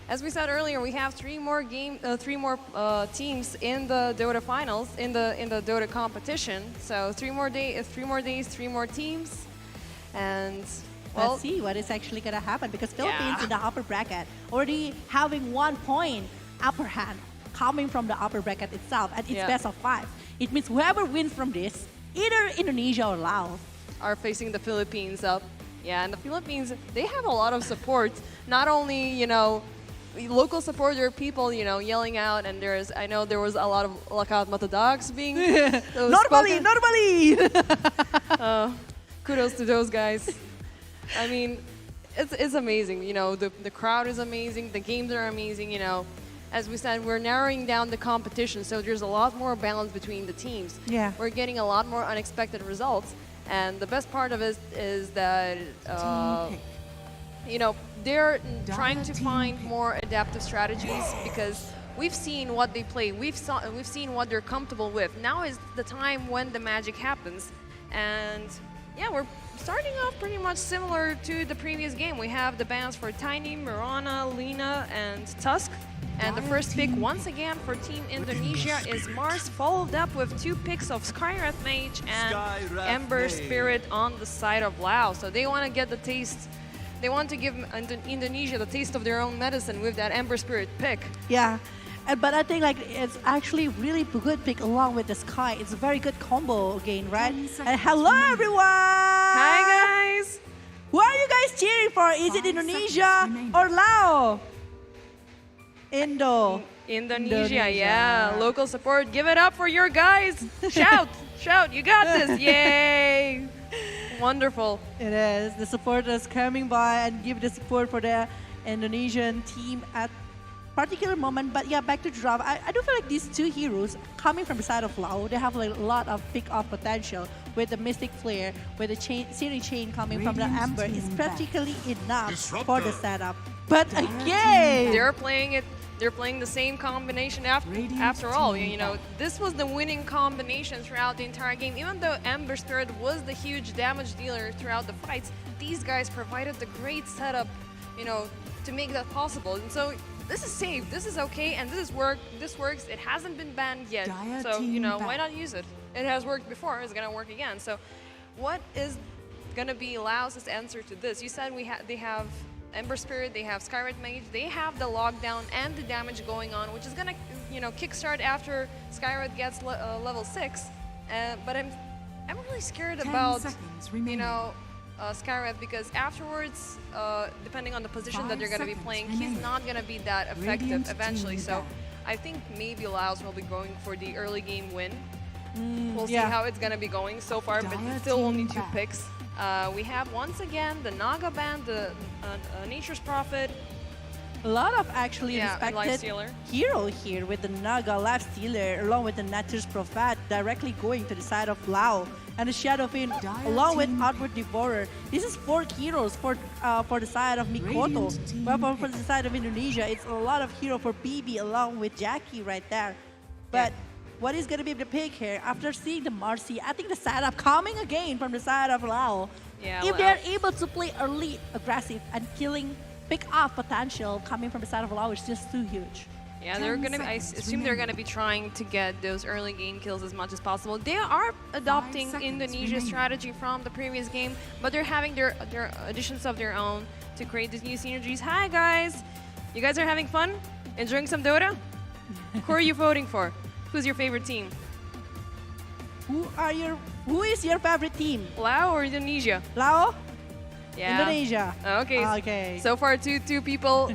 as we said earlier, we have three more teams in the DOTA finals, in the DOTA competition. So 3 more days, 3 more teams, and well, let's see what is actually gonna happen because Philippines in the upper bracket already having 1 point upper hand coming from the upper bracket itself, and it's best of 5. It means whoever wins from this, either Indonesia or Laos, are facing the Philippines up. Yeah, and the Philippines, they have a lot of support. Not only local support, there are people, yelling out, and I know there was a lot of Lakat Mata dogs being normally. Kudos to those guys. I mean, it's amazing. The crowd is amazing. The games are amazing. As we said, we're narrowing down the competition, so there's a lot more balance between the teams. Yeah, we're getting a lot more unexpected results, and the best part of it is that they're trying to find more adaptive strategies because we've seen what they play. We've seen what they're comfortable with. Now is the time when the magic happens. And yeah, we're starting off pretty much similar to the previous game. We have the bans for Tiny, Mirana, Lina, and Tusk. And the first pick once again for Team Indonesia is Mars, followed up with 2 picks of Skywrath Mage and Ember Spirit on the side of Laos. So they want to get the taste. They want to give Indonesia the taste of their own medicine with that Ember Spirit pick. Yeah. But I think like it's actually really good pick along with the Sky. It's a very good combo again, right? And hello everyone! Hi guys! Who are you guys cheering for? Is it Indonesia or Laos? Indonesia, yeah. Local support. Give it up for your guys. Shout, shout, you got this. Yay. Wonderful. It is. The supporters coming by and give the support for the Indonesian team at particular moment. But yeah, back to draft. I do feel like these 2 heroes coming from the side of Laos, they have like a lot of pick-off potential with the Mystic Flare, with the Series Chain coming from the Ember. It's practically enough for the setup. But again, they're playing it. They're playing the same combination after all. You know, this was the winning combination throughout the entire game. Even though Ember Spirit was the huge damage dealer throughout the fights, these guys provided the great setup, you know, to make that possible. And so this is safe, this is okay, and this works. It hasn't been banned yet, so you know, why not use it? It has worked before, it's gonna work again. So what is gonna be Laos' answer to this? You said they have Ember Spirit, they have Skywrath Mage, they have the lockdown and the damage going on, which is gonna, you know, kickstart after Skywrath gets level 6. But I'm really scared about, you know, Skywrath, because afterwards, depending on the position that they're gonna be playing, he's not gonna be that effective eventually. So I think maybe Laos will be going for the early game win. We'll see how it's gonna be going so far, but it's still only 2 picks. We have once again the Naga Band, the Nature's Prophet. A lot of actually Life respected Stealer. hero here with the Naga Life Stealer along with the Nature's Prophet directly going to the side of Lao and the Shadow Fiend along with Outward Devourer. This is 4 heroes for the side of Mikoto. But for the side of Indonesia, it's a lot of hero for BB along with Jackie right there. But what is going to be the pick here? After seeing the Marcy, I think the setup coming again from the side of Lao. If they're able to play early aggressive and killing pick-off potential coming from the side of Lao is just too huge. Yeah, they're gonna. I assume they're gonna be trying to get those early game kills as much as possible. They are adopting Indonesia's strategy from the previous game, but they're having their additions of their own to create these new synergies. Hi guys, you guys are having fun, enjoying some Dota? Who are you voting for? Who's your favorite team? Who is your favorite team? Lao or Indonesia? Lao? Yeah. Indonesia. Okay. So far, two people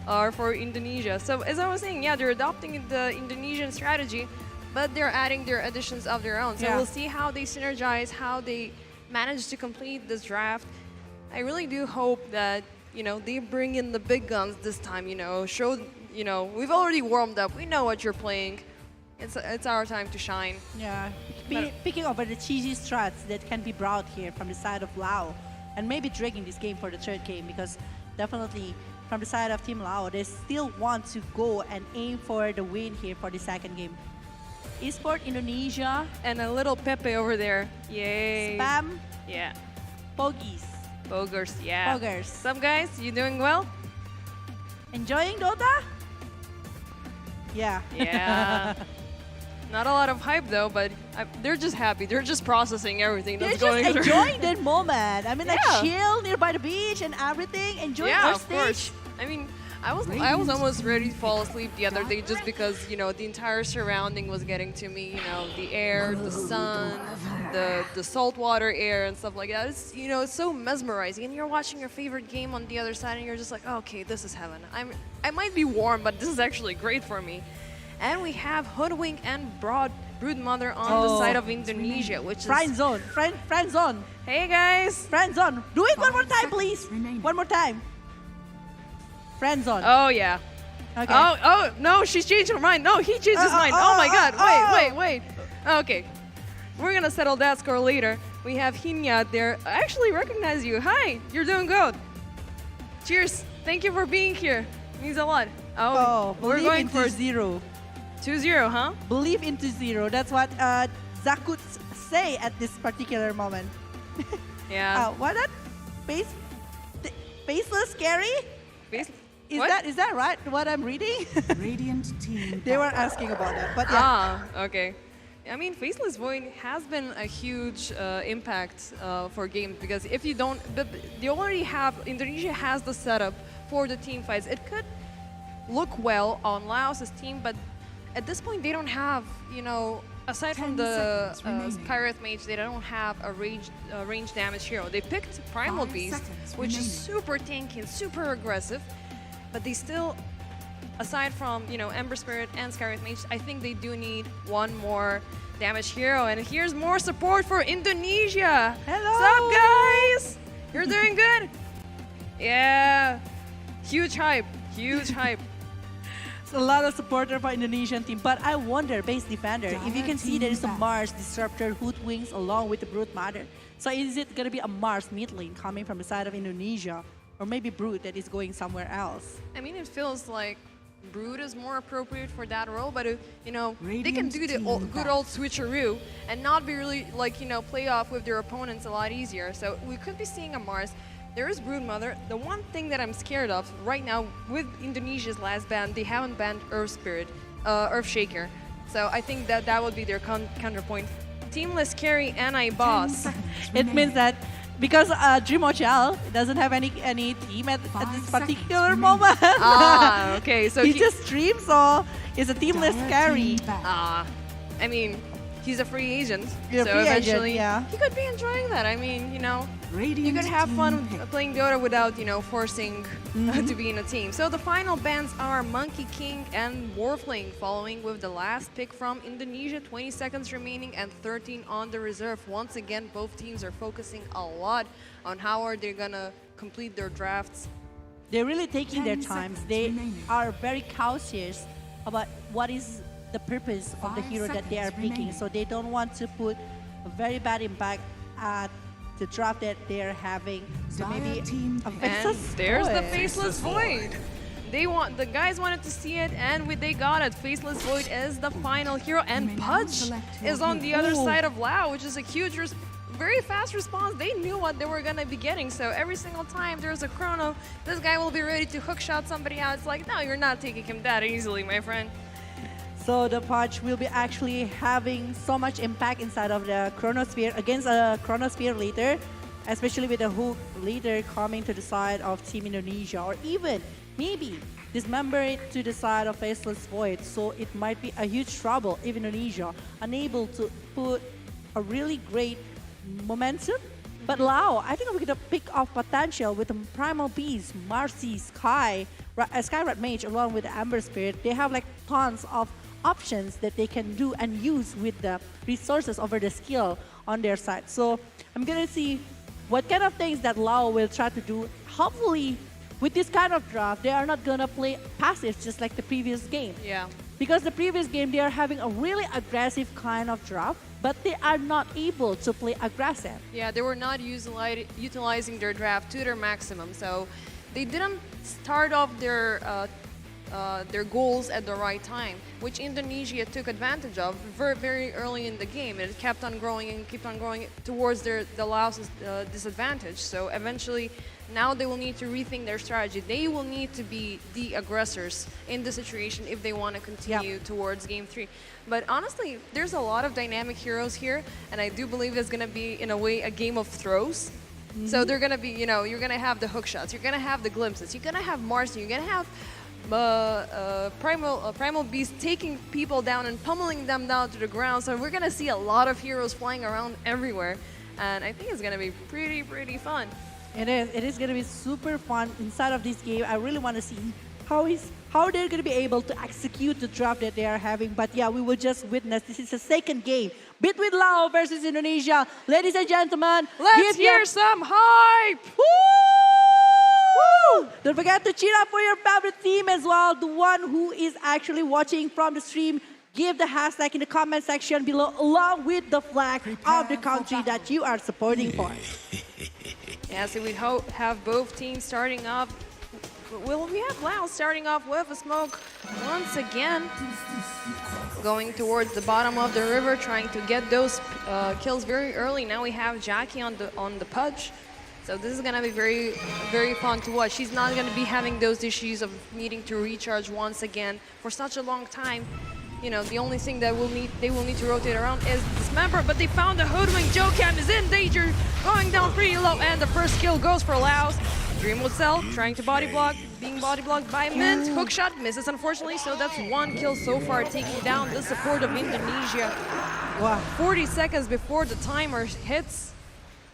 are for Indonesia. So as I was saying, yeah, they're adopting the Indonesian strategy, but they're adding their additions of their own. So we'll see how they synergize, how they manage to complete this draft. I really do hope that, you know, they bring in the big guns this time, you know, show, you know, we've already warmed up. We know what you're playing. It's our time to shine. Yeah. Picking over the cheesy strats that can be brought here from the side of Lao, and maybe dragging this game for the third game, because definitely from the side of Team Lao, they still want to go and aim for the win here for the second game. Esports Indonesia. And a little Pepe over there. Yay. Spam. Yeah. Pogies. Bogers, yeah. Bogers. What's up, guys? You doing well? Enjoying Dota? Yeah. Yeah. Not a lot of hype though, but they're just happy. They're just processing everything that's going they're through. just enjoying that moment. I mean, like chill nearby the beach and everything, enjoying our of stage. course. I mean, I was almost ready to fall asleep the other day just because, you know, the entire surrounding was getting to me. You know, the air, the sun, the saltwater air and stuff like that. It's, you know, it's so mesmerizing. And you're watching your favorite game on the other side, and you're just like, oh, okay, this is heaven. I might be warm, but this is actually great for me. And we have Hoodwink and Broodmother on the side of Indonesia, which is... Friend zone. Friend zone. Hey, guys. Friend zone. Do it one more time, please. One more time. Friend zone. Oh, yeah. Okay. Oh, no, she's changed her mind. No, he changed his mind. Oh, my God. Wait. Okay. We're going to settle that score later. We have Hinya there. I actually recognize you. Hi. You're doing good. Cheers. Thank you for being here. Means a lot. Oh, we're going for 0. 2-0, huh? Believe into 0. That's what Zakut say at this particular moment. Yeah. What that? Faceless scary? Is that right? What I'm reading? Radiant team. They were asking about that, but yeah. Okay. I mean, Faceless Void has been a huge impact for games because if you don't, they already have, Indonesia has the setup for the team fights. It could look well on Laos's team, but at this point they don't have, you know, aside from the Skywrath Mage, they don't have a range damage hero. They picked Primal Beast, which is super tanky and super aggressive, but they still, aside from, you know, Ember Spirit and Skywrath Mage, I think they do need one more damage hero. And here's more support for Indonesia. Hello. What's up, guys? You're doing good? Yeah. Huge hype. Huge hype. It's a lot of supporter for Indonesian team, but I wonder, base defender, if you can see there is a Mars Disruptor, Hoodwings along with the Brute Mother. So is it gonna be a Mars mid lane coming from the side of Indonesia, or maybe Brute that is going somewhere else? I mean, it feels like Brood is more appropriate for that role, but you know, they can do the good old switcheroo and not be really like, you know, play off with their opponents a lot easier. So we could be seeing a Mars. There is Brood Mother. The one thing that I'm scared of right now with Indonesia's last ban, they haven't banned Earth Spirit, Earth Shaker. So I think that that would be their counterpoint. Teamless carry and a boss. It means that because Dream Ochal doesn't have any team at this particular moment. Ah, okay. So he just streams, so it's a teamless carry. I mean, he's a free agent, You're so free eventually agent, yeah. he could be enjoying that. I mean, you know, you could have fun playing Dota without, you know, forcing to be in a team. So the final bans are Monkey King and Warfling, following with the last pick from Indonesia. 20 seconds remaining and 13 on the reserve. Once again, both teams are focusing a lot on how are they gonna complete their drafts. They're really taking their times. They are very cautious about what is the purpose of the hero that they are picking. So they don't want to put a very bad impact at the draft that they're having. So maybe a And there's the Faceless Void. The guys wanted to see it, and they got it. Faceless Void is the final hero, and Pudge is on the other side of Lao, which is a huge, very fast response. They knew what they were gonna be getting, so every single time there's a chrono, this guy will be ready to hookshot somebody out. It's like, no, you're not taking him that easily, my friend. So the Pudge will be actually having so much impact inside of the Chronosphere against a Chronosphere leader, especially with the hook leader coming to the side of Team Indonesia, or even maybe dismember it to the side of Faceless Void. So it might be a huge trouble if Indonesia unable to put a really great momentum. But Lao, I think we're gonna pick off potential with the Primal Beast, Marcy, Skywrath Mage along with the Amber Spirit. They have like tons of options that they can do and use with the resources over the skill on their side. So I'm gonna see what kind of things that Lao will try to do. Hopefully with this kind of draft, they are not gonna play passive just like the previous game. Yeah. Because the previous game, they are having a really aggressive kind of draft, but they are not able to play aggressive. Yeah, they were not utilizing their draft to their maximum, so they didn't start off their goals at the right time, which Indonesia took advantage of very early in the game. It kept on growing and kept on growing towards the Laos's disadvantage. So eventually, now they will need to rethink their strategy. They will need to be the aggressors in the situation if they want to continue towards Game 3. But honestly, there's a lot of dynamic heroes here, and I do believe it's going to be, in a way, a game of throws. So they're going to be, you know, you're going to have the hook shots, you're going to have the glimpses, you're going to have Marcy, you're going to have Primal Beast taking people down and pummeling them down to the ground. So we're gonna see a lot of heroes flying around everywhere, and I think it's gonna be pretty fun. It is. It is gonna be super fun inside of this game. I really want to see how they're gonna be able to execute the draft that they are having. But yeah, we will just witness. This is the second game between Lao versus Indonesia. Ladies and gentlemen, let's hear some hype. Woo! Don't forget to cheer up for your favorite team as well. The one who is actually watching from the stream, give the hashtag in the comment section below along with the flag of the country that you are supporting for. Yeah, so we have both teams starting off. Well, we have Lao starting off with a smoke once again, going towards the bottom of the river, trying to get those kills very early. Now we have Jackie on the Pudge. So this is gonna be very, very fun to watch. She's not gonna be having those issues of needing to recharge once again for such a long time. You know, the only thing that they will need to rotate around is Dismember, but they found the Hoodwink. Jocam is in danger, going down pretty low, and the first kill goes for LAOS. Dreamwood Cell trying to body block, being body blocked by Mint. Hookshot misses unfortunately, so that's 1 kill so far, taking down the support of Indonesia. Wow. 40 seconds before the timer hits.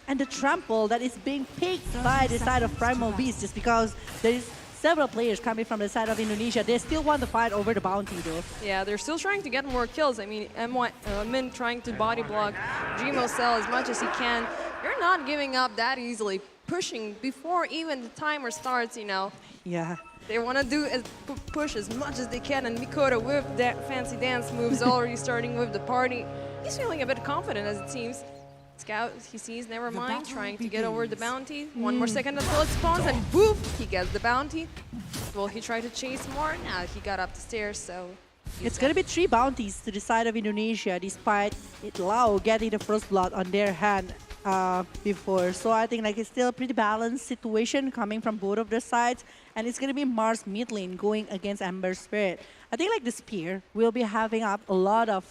And the trample that is being picked by the side of Primal Beast just because there is several players coming from the side of Indonesia. They still want to fight over the bounty though. Yeah, they're still trying to get more kills. I mean, Min trying to body block Dreamo Cell as much as he can. They're not giving up that easily, pushing before even the timer starts, you know. Yeah. They want to do push as much as they can, and Mikoto with that fancy dance moves already starting with the party. He's feeling a bit confident as it seems. Scout, he sees, never mind, trying to get over the bounty. 1 more second until it spawns, and boop, he gets the bounty. Will he try to chase more? Nah, he got up the stairs, so... It's going to be 3 bounties to the side of Indonesia, despite Lao getting the first blood on their hand before. So I think like it's still a pretty balanced situation coming from both of the sides. And it's going to be Mars mid lane going against Ember Spirit. I think like the Spear will be having up a lot of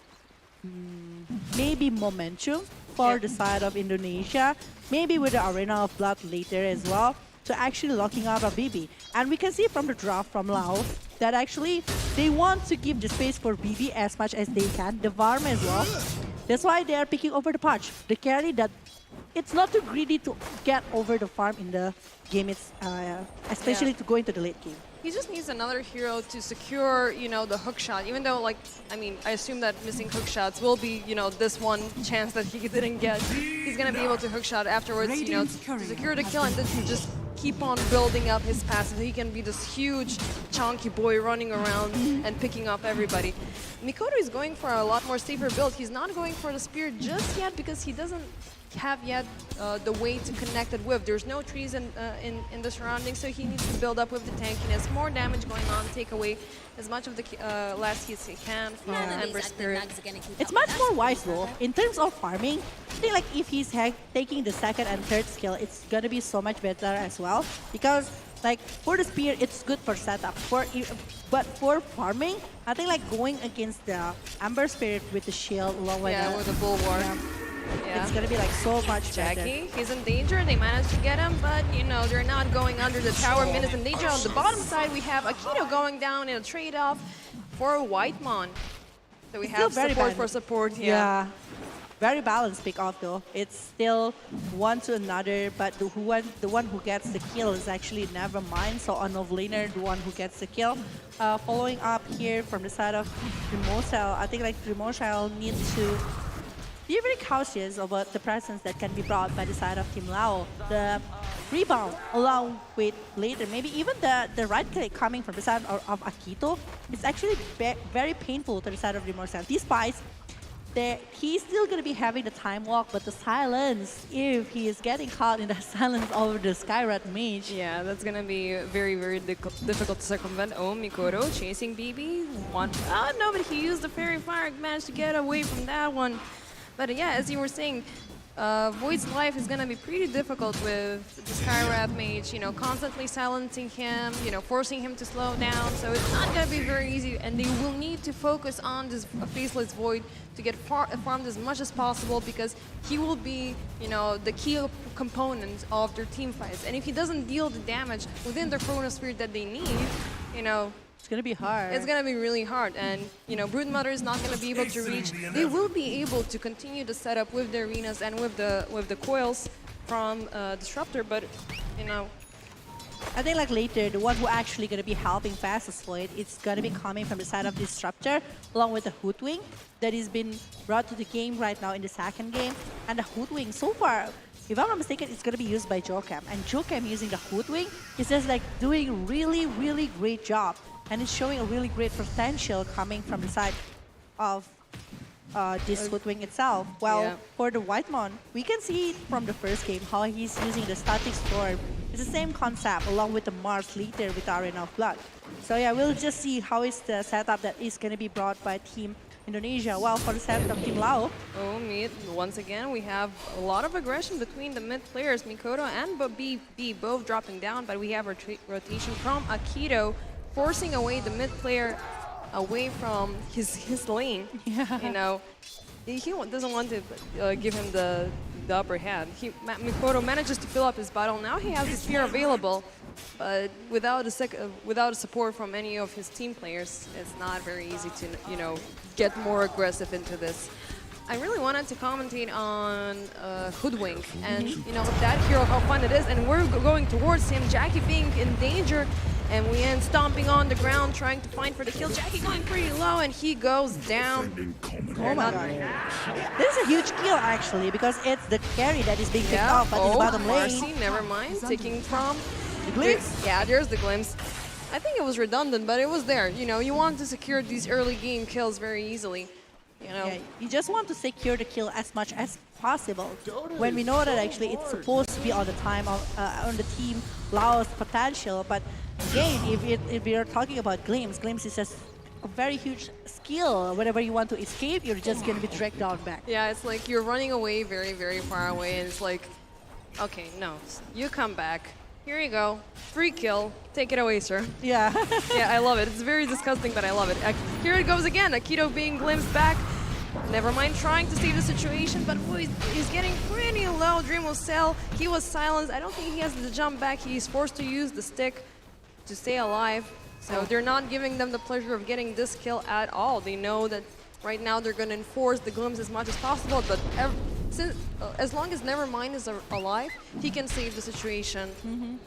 maybe momentum for the side of Indonesia, maybe with the Arena of Blood later as well, to actually locking out of BB. And we can see from the draft from Lao that actually they want to give the space for BB as much as they can, the Varm as well. That's why they are picking over the Punch, the carry that it's not too greedy to get over the farm in the game, it's especially to go into the late game. He just needs another hero to secure, you know, the hook shot. Even though, like, I mean, I assume that missing hook shots will be, you know, this one chance that he didn't get. He's gonna be able to hook shot afterwards, you know, to secure the kill and then to just keep on building up his passive. He can be this huge, chunky boy running around and picking up everybody. Mikoto is going for a lot more safer build. He's not going for the spear just yet because he doesn't have yet the way to connect it with. There's no trees in the surroundings, so he needs to build up with the tankiness. More damage going on, take away as much of the last hits he can from Ember Spirit. It's much more wise though. In terms of farming, I think like if he's taking the second and third skill, it's gonna be so much better as well. Because like for the spear, it's good for setup. But for farming, I think like going against the Ember Spirit with the shield along with the Bulwark. Yeah. It's gonna be like so much better. Jackie, he's in danger. They managed to get him, but you know they're not going under the tower. Min is in danger. On the bottom side, we have Akito going down in a trade-off for Whitemon. So we have support for support. Yeah. Very balanced pick-off though. It's still one to another, but the one who gets the kill is actually never mind. So on laner, the one who gets the kill. Following up here from the side of Dreamosel, I think like Dreamosel needs to be very cautious about the presence that can be brought by the side of Team Lao. The rebound along with later, maybe even the right click coming from the side of Akito, it's actually very painful to the side of Dreamosel. Despite he's still going to be having the time walk, but the silence, if he is getting caught in the silence over the Skyrat mage. Yeah, that's going to be very, very difficult to circumvent. Oh, Mikoto chasing BB. No, but he used the Fairy Fire, managed to get away from that one. But yeah, as you were saying, Void's life is going to be pretty difficult with the Skyrat mage, you know, constantly silencing him, you know, forcing him to slow down. So it's not going to be very easy, and they will need to focus on this Faceless Void to get farmed as much as possible because he will be, you know, the key component of their team fights. And if he doesn't deal the damage within the Chronosphere that they need, you know, it's gonna be hard. It's gonna be really hard, and you know, Broodmother is not gonna be able to reach. They will be able to continue the setup with the arenas and with the coils from Disruptor, but you know, I think like later, the one who actually gonna be helping Fastest Void, it's gonna be coming from the side of Disruptor, along with the Hoodwink that has been brought to the game right now in the second game, and the Hoodwink so far, if I'm not mistaken, it's going to be used by Jocam. And Jocam using the Hoodwink is just like doing really, really great job. And it's showing a really great potential coming from the side of this Hoodwink itself. Well, for the Whitemon, we can see from the first game how he's using the Static Storm. It's the same concept along with the Mars later with Arena of Blood. So yeah, we'll just see how is the setup that is going to be brought by Team Indonesia. Well, for the side of Team Lao, Oh, mid. Once again, we have a lot of aggression between the mid players, Mikoto and BB, both dropping down, but we have rotation from Akito, forcing away the mid player away from his lane. Yeah. You know, he doesn't want to give him the upper hand. Mikoto manages to fill up his bottle. Now he has the spear available, but without a support from any of his team players, it's not very easy to get more aggressive into this. I really wanted to commentate on Hoodwink and that hero, how fun it is, and we're going towards him. Jackie being in danger, and we end stomping on the ground trying to find for the kill. Jackie going pretty low, and he goes down. oh my god. This is a huge kill actually, because it's the carry that is being picked off at his bottom lane. Marcy, never mind, taking from the glimpse. Yeah, there's the glimpse. I think it was redundant, but it was there. You want to secure these early game kills very easily. Yeah, you just want to secure the kill as much as possible. When we know that actually it's supposed to be on the time of on the team LAOS potential, but again, if we are talking about glimpse is just a very huge skill. Whenever you want to escape, you're just going to be dragged down back. Yeah, it's like you're running away very, very far away, and it's like, okay, no, you come back. Here you go. Free kill. Take it away, sir. Yeah. Yeah, I love it. It's very disgusting, but I love it. Here it goes again. Akito being glimpsed back. Never mind trying to save the situation, but he's getting pretty low. Dream will sell. He was silenced. I don't think he has the jump back. He's forced to use the stick to stay alive. So they're not giving them the pleasure of getting this kill at all. They know that right now they're going to enforce the glimpse as much as possible, but as long as Nevermind is alive, he can save the situation,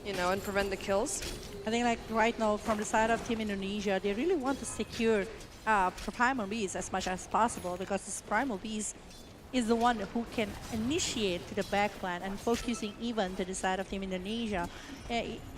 and prevent the kills. I think like right now, from the side of Team Indonesia, they really want to secure Primal Beast as much as possible, because this Primal Beast is the one who can initiate to the backline and focusing even to the side of Team Indonesia,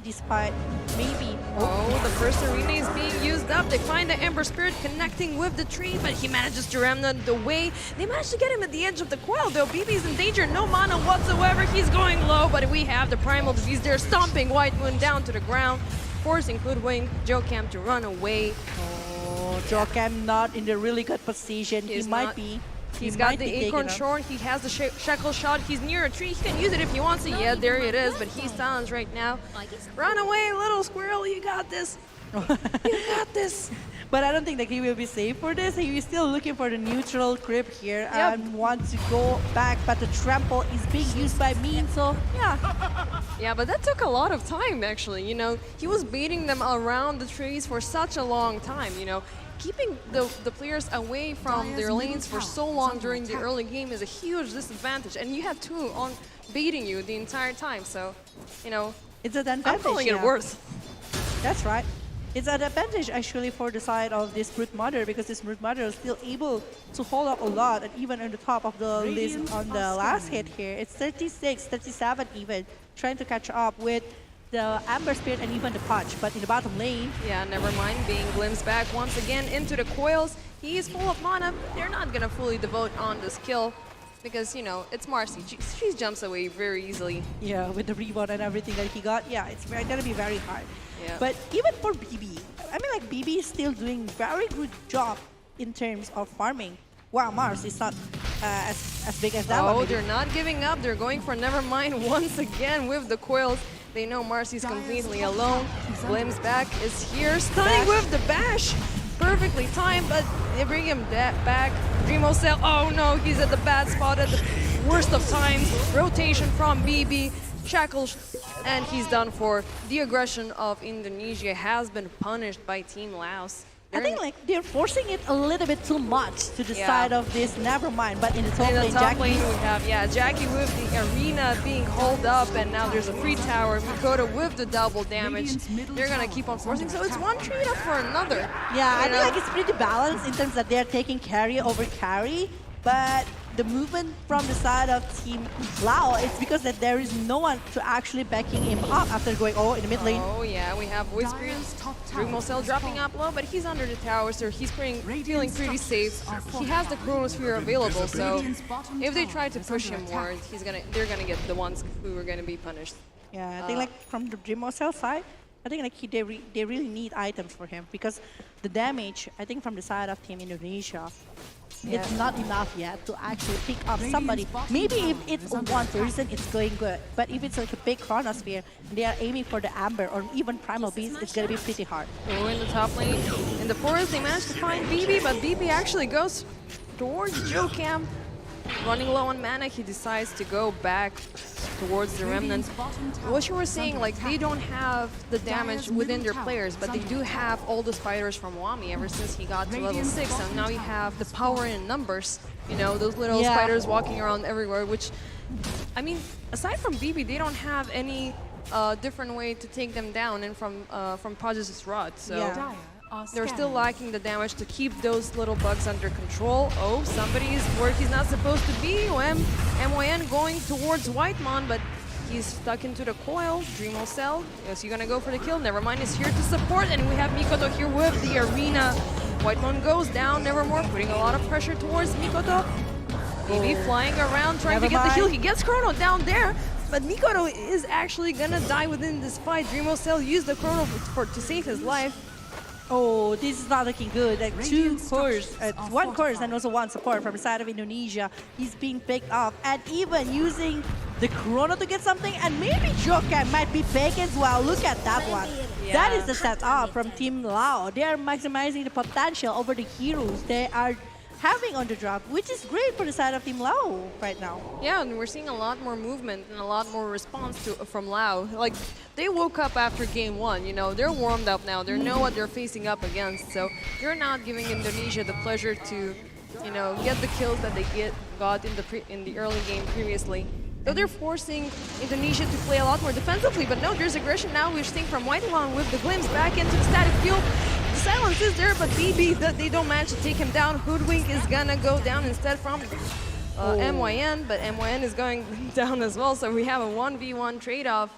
despite maybe... Oh, the first arena is being used up. They find the Ember Spirit connecting with the tree, but he manages to remnant the way. They managed to get him at the edge of the coil, though. BB's in danger, no mana whatsoever. He's going low, but we have the Primal Disease there, stomping White Moon down to the ground, forcing Hoodwink Jocam to run away. Oh, Jocam not in the really good position. He might be. He's got the Acorn Short, he has the Shackle Shot, he's near a tree, he can use it if he wants to. Yeah, there it is, but he's silenced right now. Run away, little squirrel, you got this. You got this. But I don't think that he will be safe for this. He is still looking for the neutral creep here and wants to go back, but the trample is being used by Mean, so yeah. Yeah, but that took a lot of time, actually. He was baiting them around the trees for such a long time, Keeping the players away from their lanes for so long during the early game is a huge disadvantage, and you have two on baiting you the entire time, so, it's an advantage. I'm calling it worse. That's right. It's an advantage actually for the side of this Brute Mother, because this Brute Mother is still able to hold up a lot, and even on the top of the list on the last hit here, it's 36, 37 even, trying to catch up with the Amber Spirit and even the Punch, but in the bottom lane... Yeah, Nevermind being glimpsed back once again into the coils. He is full of mana. They're not going to fully devote on this kill because, it's Marcy. She jumps away very easily. Yeah, with the rebound and everything that he got, yeah, it's going to be very hard. Yeah. But even for BB, I mean, like, BB is still doing very good job in terms of farming. Wow, Mars is not as big as that one. Oh, they're not giving up. They're going for Nevermind once again with the coils. They know Marcy's completely alone. Glimpse back is here, stunning with the bash. Perfectly timed, but they bring him back. Dreamo Cell, oh no, he's at the bad spot at the worst of times. Rotation from BB, Shackles, and he's done for. The aggression of Indonesia has been punished by Team LAOS. I think like they're forcing it a little bit too much to the side of this Nevermind, but in the top lane, Jackie we have Jackie with the arena being held up, and now there's a free tower. Mikoto with the double damage. They're gonna keep on forcing, so it's one trade up for another. Yeah, I feel like it's pretty balanced in terms that they're taking carry over carry, but the movement from the side of Team Lao is because that there is no one to actually backing him up after going in the mid lane. Oh yeah, we have Whispers, Dreamo Cell dropping up low, but he's under the tower, so he's feeling pretty safe. He has the Chronosphere available, so if they try to push him more, they're gonna get the ones who are gonna be punished. Yeah, I think like from the Dreamo Cell side, I think like they really need items for him, because the damage, I think from the side of Team Indonesia, it's not enough yet to actually pick up somebody. Maybe if it's one person, it's going good. But if it's like a big chronosphere, they are aiming for the Amber or even Primal Beast, it's gonna be pretty hard. Oh, in the top lane, in the forest, they managed to find BB, but BB actually goes towards Joe Cam. Running low on mana, he decides to go back towards the Remnants. What you were saying, like, they don't have the damage within their players, but they do have all the spiders from Wami ever since he got to level 6, and now you have the power in numbers. You know, those little spiders walking around everywhere, which, I mean, aside from BB, they don't have any different way to take them down and from Prodigy's Rod, so... They're still lacking the damage to keep those little bugs under control. Oh, somebody's where he's not supposed to be. MYN going towards Whitemon, but he's stuck into the coil. Dreamo Cell, is he gonna go for the kill? Nevermind is here to support, and we have Mikoto here with the arena. Whitemon goes down, Nevermore putting a lot of pressure towards Mikoto. BB flying around, trying to get the kill. He gets Chrono down there, but Mikoto is actually gonna die within this fight. Dreamo Cell used the Chrono to save his life. Oh, this is not looking good. Like one course and also one support from the side of Indonesia. He's being picked off and even using the Chrono to get something, and maybe Jokan might be big as well. Look at that one. That is the setup from Team Lao. They are maximizing the potential over the heroes they are having on the drop, which is great for the side of Team Lao right now. Yeah, and we're seeing a lot more movement and a lot more response from Lao. Like, they woke up after game 1, you know, they're warmed up now, they know what they're facing up against, so they're not giving Indonesia the pleasure to, you know, get the kills that they got in the early game previously. So they're forcing Indonesia to play a lot more defensively, but no, there's aggression now. We're seeing from Whitemon with the glimpse back into the static field. The silence is there, but BB, they don't manage to take him down. Hoodwink is gonna go down instead from MYN, but MYN is going down as well, so we have a 1v1 trade-off.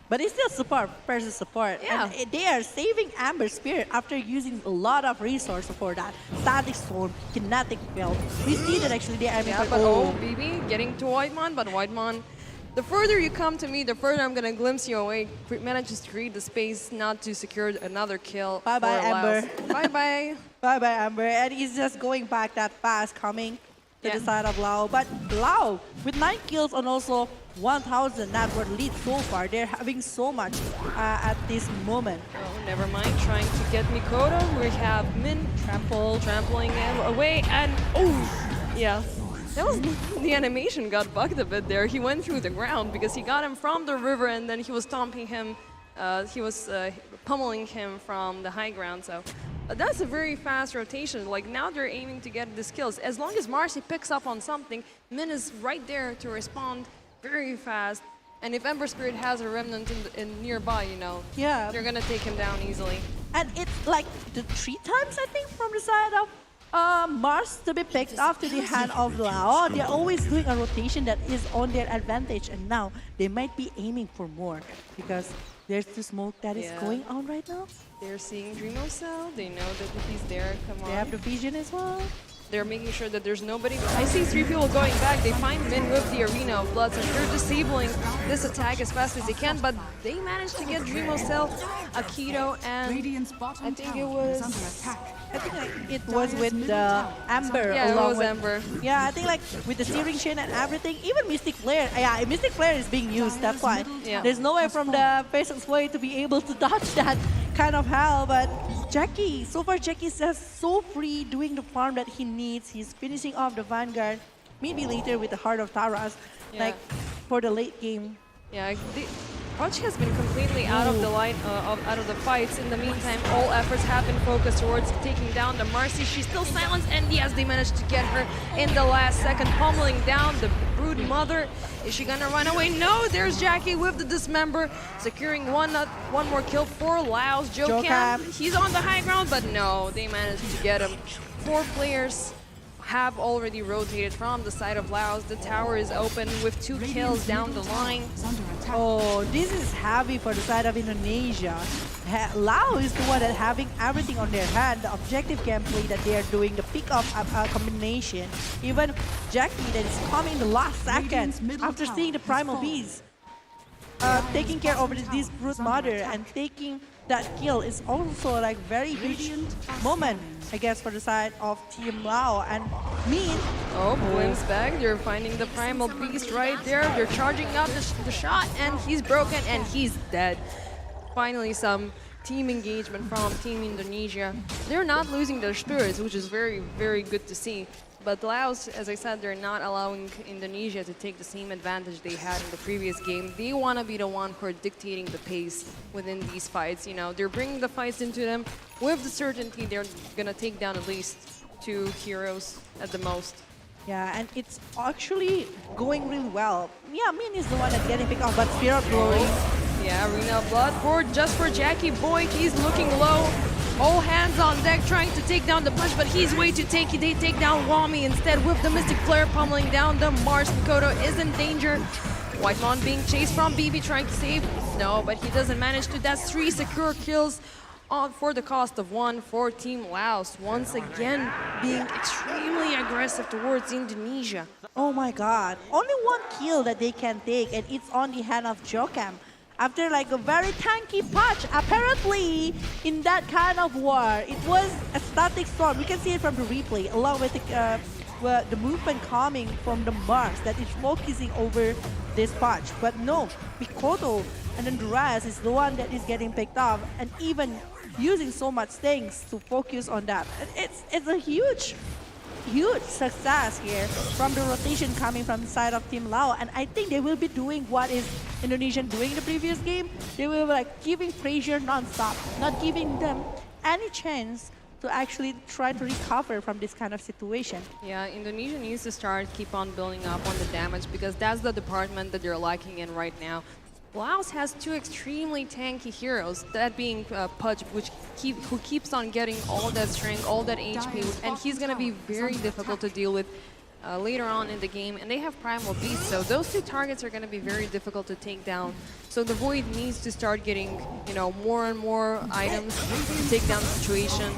But it's still support versus support. Yeah. And they are saving Amber Spirit after using a lot of resources for that. Static Storm, Kinetic Field. We see that actually they are BB getting to Whitemon, but Whitemon, the further you come to me, the further I'm gonna glimpse you away. Manages to create the space not to secure another kill. Bye-bye, Amber. Bye-bye. Bye-bye, Amber. And he's just going back that fast, coming to the side of Lao. But Lao, with 9 kills and also 1,000 net worth lead so far, they're having so much at this moment. Oh, never mind. Trying to get Mikoto. We have Min trampling him away, and yeah. That was the animation got bugged a bit there. He went through the ground because he got him from the river, and then he was stomping him. He was pummeling him from the high ground. So that's a very fast rotation. Like, now they're aiming to get these kills. As long as Marcy picks up on something, Min is right there to respond very fast. And if Ember Spirit has a remnant in nearby, you know, they're gonna take him down easily. And it's like the 3 times, I think, from the side of Mars to be picked off to the hand of Lao. They're always doing a rotation that is on their advantage, and now they might be aiming for more because there's the smoke that is going on right now. They're seeing Dreamo Cell. They know that he's there. Come on. They have the vision as well. They're making sure that there's nobody. I see 3 people going back. They find Min with the Arena of Bloods, and they're disabling this attack as fast as they can, but they managed to get Dreamo Cell, Akito, and I think it was... I think like it was with the Amber. Yeah, along it was with, Amber. Yeah, I think like with the steering chain and everything, even Mystic Flare. Yeah, Mystic Flare is being used, that's why. Yeah. There's no way from the Faceless way to be able to dodge that kind of hell, but Jackie, so far Jackie is just so free doing the farm that he needs. He's finishing off the Vanguard, maybe later with the Heart of Taras, like for the late game. Yeah, Roach has been completely out of the line, out of the fights. In the meantime, all efforts have been focused towards taking down the Marcy. She's still silenced, and yes, they managed to get her in the last second, pummeling down the Brood Mother. Is she gonna run away? No, there's Jackie with the Dismember, securing one more kill for LAOS. Joe Cam, he's on the high ground, but no, they managed to get him. 4 players have already rotated from the side of LAOS. The tower is open with 2 kills down the line. Oh, this is heavy for the side of Indonesia. Lao is the one that having everything on their hand, the objective gameplay that they are doing, the pick-up combination. Even Jackie that is coming in the last second after seeing the Primal Beast. taking care of this Brood Mother and taking that kill is also like very huge moment, I guess, for the side of Team Lao. And Mean. Oh, Blim's back. They're finding the Primal Beast right there. They're charging up the shot, and he's broken, and he's dead. Finally, some team engagement from Team Indonesia. They're not losing their spirits, which is very, very good to see. But Laos, as I said, they're not allowing Indonesia to take the same advantage they had in the previous game. They want to be the one who are dictating the pace within these fights. You know, they're bringing the fights into them with the certainty they're going to take down at least 2 heroes at the most. Yeah, and it's actually going really well. Yeah, Min is the one that's getting picked off, but Spirit of Glory. Yeah, Arena of Blood just for Jackie Boy. He's looking low. All hands on deck trying to take down the punch, but he's way too tanky. They take down Wami instead with the Mystic Flare pummeling down the Mars. Makoto is in danger. Whitemon being chased from BB trying to save. No, but he doesn't manage to. That's 3 secure kills for the cost of 1 for Team Laos. Once again, being extremely aggressive towards Indonesia. Oh my god. Only 1 kill that they can take, and it's on the hand of Jokam. After like a very tanky patch, apparently in that kind of war, it was a static storm. We can see it from the replay, along with the movement coming from the Mars that is focusing over this patch. But no, Mikoto and then Duraz is the one that is getting picked up, and even using so much things to focus on that. It's a huge success here from the rotation coming from the side of Team Lao, and I think they will be doing what is Indonesian doing in the previous game. They will be like giving pressure non-stop, not giving them any chance to actually try to recover from this kind of situation. Yeah, Indonesia needs to keep on building up on the damage, because that's the department that they're lacking in right now. Laos has 2 extremely tanky heroes, that being Pudge, who keeps on getting all that strength, all that HP, and he's going to be very difficult to deal with later on in the game. And they have Primal Beast, so those 2 targets are going to be very difficult to take down. So the Void needs to start getting, you know, more and more items to take down the situation.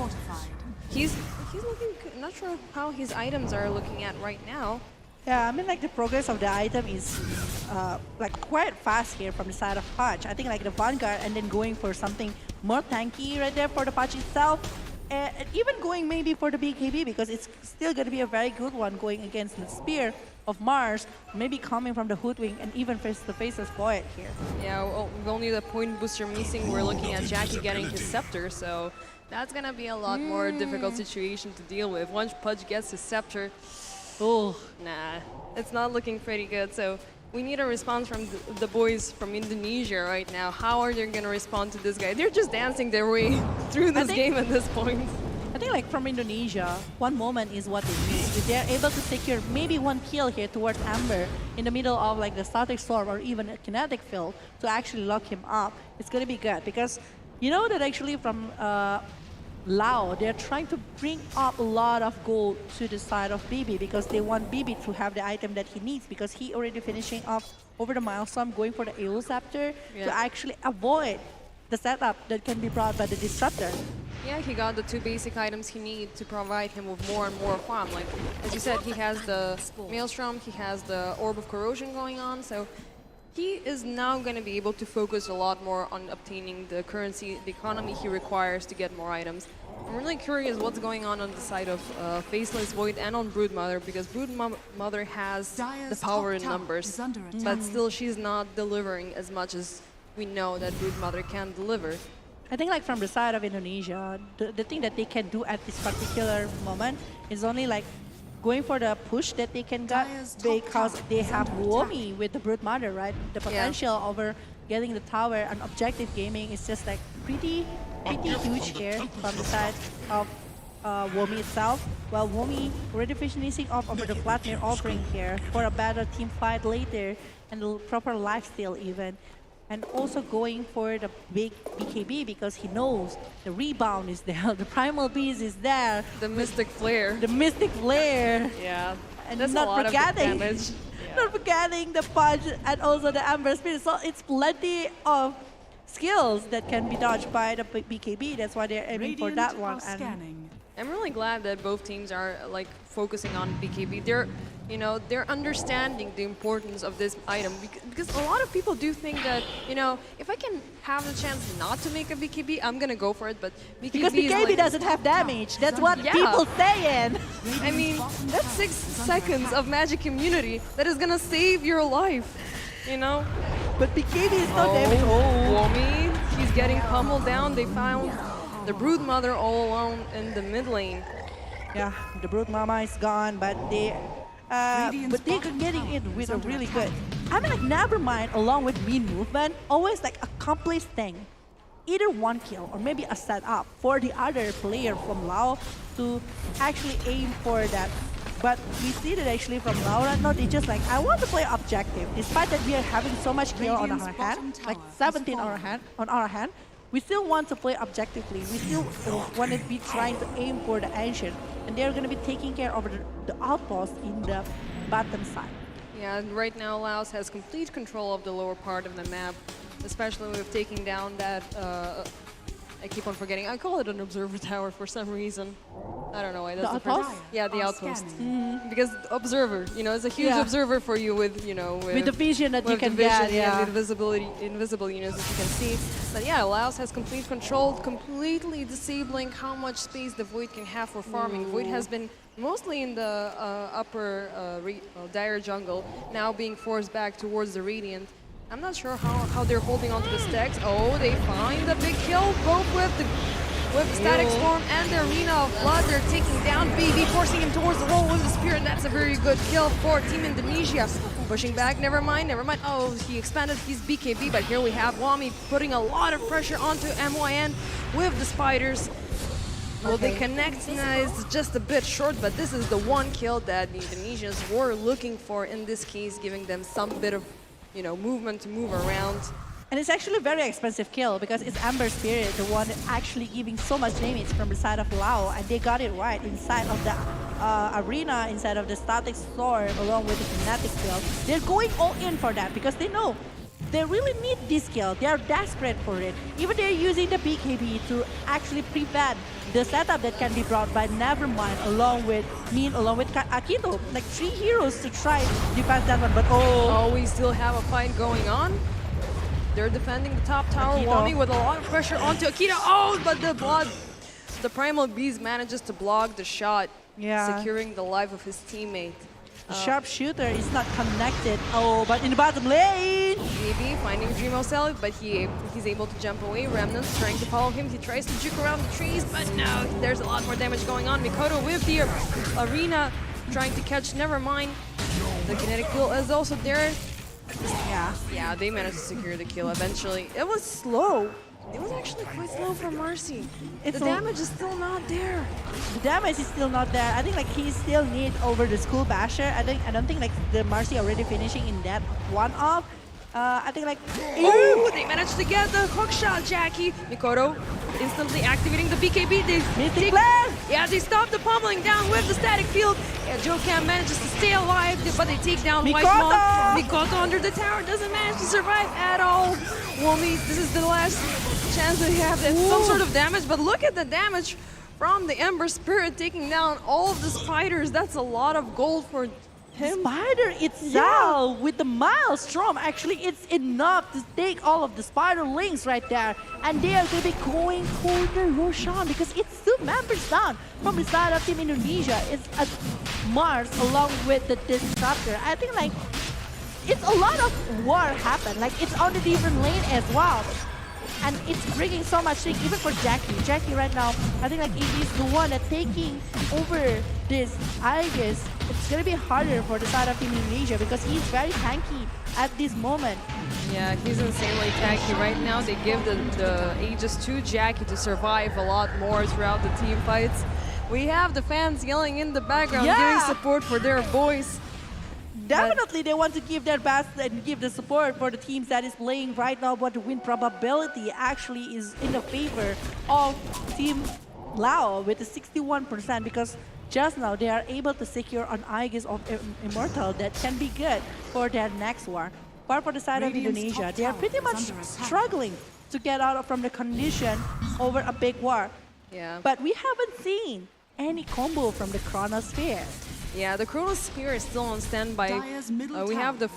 He's looking, not sure how his items are looking at right now. Yeah, I mean, like the progress of the item is like quite fast here from the side of Patch. I think like the Vanguard and then going for something more tanky right there for the Patch itself. And even going maybe for the BKB, because it's still going to be a very good one going against the Spear of Mars, maybe coming from the Hoodwing and even face the Faceless Void here. Yeah, well, with only the point booster missing, we're looking at Jackie getting his Scepter, so that's going to be a lot more difficult situation to deal with. Once Pudge gets his Scepter, oh, nah, it's not looking pretty good. So we need a response from the boys from Indonesia right now. How are they going to respond to this guy? They're just dancing their way through this game at this point. I think like from Indonesia, 1 moment is what they need. If they're able to secure maybe 1 kill here towards Amber in the middle of like the static storm or even a kinetic field to actually lock him up, it's going to be good. Because you know that actually from Lao, they're trying to bring up a lot of gold to the side of BB, because they want BB to have the item that he needs, because he already finishing off over the milestone, going for the AO Scepter to actually avoid the setup that can be brought by the Disruptor. Yeah, he got the 2 basic items he needs to provide him with more and more farm. Like, as you said, he has the Maelstrom, he has the Orb of Corrosion going on, so he is now going to be able to focus a lot more on obtaining the currency, the economy he requires to get more items. I'm really curious what's going on the side of Faceless Void and on Broodmother, because Broodmother has the power in numbers, but still she's not delivering as much as we know that Broodmother can deliver. I think like from the side of Indonesia, the thing that they can do at this particular moment is only like going for the push that they can get, because they have Womi with the Broodmother, right? The potential over getting the tower and objective gaming is just like pretty huge here from the side of Womi itself. While Womi already finishing off over the Vladimir offering here for a better team fight later and the proper lifesteal even. And also going for the big BKB, because he knows the rebound is there, the Primal Beast is there. The Mystic Flare. The Mystic Flare. Yeah, and that's not a lot forgetting, of damage. not forgetting the Punch and also the Amber Spirit. So it's plenty of skills that can be dodged by the BKB. That's why they're aiming for that one. And I'm really glad that both teams are like focusing on BKB. They're you know, they're understanding the importance of this item because a lot of people do think that, you know, if I can have the chance not to make a BKB, I'm gonna go for it. But BKB Because is BKB like, doesn't have damage. That's what Yeah. people saying. I mean, that's 6 seconds of magic immunity that is gonna save your life, you know? But BKB is no damage. Womi, he's getting pummeled down. They found the Brood Mother all alone in the mid lane. Yeah, the Brood Mama is gone, but they're getting it with a really good. I mean, like, never mind, along with mean movement, always like accomplish thing. Either one kill or maybe a setup for the other player from Lao to actually aim for that. But we see that actually from Lao right now, they just like, I want to play objective. Despite that we are having so much kill on our hand, like 17 on our hand, we still want to play objectively. We still want to be trying to aim for the ancient. And they're going to be taking care of the outpost in the bottom side. Yeah, and right now LAOS has complete control of the lower part of the map, especially with taking down that, I keep on forgetting, I call it an observer tower for some reason. I don't know why. That's The the first. outpost? Yeah, the outpost. Because observer, you know, it's a huge Yeah. observer for you with, you know, With the vision that you with the can vision get, yeah. and the invisible units that you can see. But yeah, LAOS has complete control, completely disabling how much space the Void can have for farming. Void has been mostly in the upper dire jungle, now being forced back towards the Radiant. I'm not sure how they're holding on to the stacks. Oh, they find a big kill, both with the Static Storm and the Arena of Blood. They're taking down BB, forcing him towards the wall with the spear, and that's a very good kill for Team Indonesia. Pushing back, never mind. Oh, he expanded his BKB, but here we have Wami putting a lot of pressure onto MYN with the spiders. Will they connect? Nah, it's just a bit short, but this is the one kill that the Indonesians were looking for in this case, giving them some bit of, you know, movement to move around. And it's actually a very expensive kill because it's Amber Spirit, the one actually giving so much damage from the side of Lao, and they got it right inside of the arena, inside of the Static Storm, along with the Kinetic kill. They're going all in for that because they know they really need this kill. They are desperate for it. Even they're using the BKB to actually prevent the setup that can be brought by Nevermind along with Akito. Like 3 heroes to try to defend that one, but oh, we still have a fight going on. They're defending the top tower, Wami with a lot of pressure onto Akita. Oh, but the Primal Beast manages to block the shot, securing the life of his teammate. The sharpshooter is not connected. Oh, but in the bottom lane! Maybe finding Dreamo Cell, but he's able to jump away. Remnant's trying to follow him. He tries to juke around the trees, but no, there's a lot more damage going on. Mikoto with the arena trying to catch Nevermind. The kinetic kill is also there. Yeah, they managed to secure the kill eventually. It was slow. It was actually quite slow for Marcy. The damage is still not there. The damage is still not there. I think like he still needs over the School Basher. I don't think like the Marcy already finishing in that one off. I think like ooh, they managed to get the hook shot, Jackie. Mikoto instantly activating the BKB. They stop the pummeling down with the static field. Yeah, Joe Cam manages to stay alive, but they take down White Mon. Mikoto under the tower doesn't manage to survive at all. Wumi, this is the last chance that he has some sort of damage, but look at the damage from the Ember Spirit taking down all of the spiders. That's a lot of gold for him. Spider itself with the Maelstrom, actually it's enough to take all of the spider links right there, and they are going to be going for the Roshan because it's 2 members down from the side of Team Indonesia. It's a Mars along with the Disruptor. I think like it's a lot of war happen, like it's on the different lane as well. And it's bringing so much thing, even for Jackie. Jackie right now, I think like he's the one that taking over this. I guess it's gonna be harder for the side of Team Indonesia because he's very tanky at this moment. Yeah, he's insanely tanky right now. They give the Aegis to Jackie to survive a lot more throughout the team fights. We have the fans yelling in the background, giving support for their boys. Definitely, they want to give their best and give the support for the teams that is playing right now, but the win probability actually is in the favor of Team Lao with a 61% because just now they are able to secure an Aegis of Immortal that can be good for their next war. But for the side of Indonesia, they are pretty much struggling to get out from the condition over a big war. Yeah. But we haven't seen any combo from the Chronosphere. Yeah, the Chronosphere is still on standby. We have the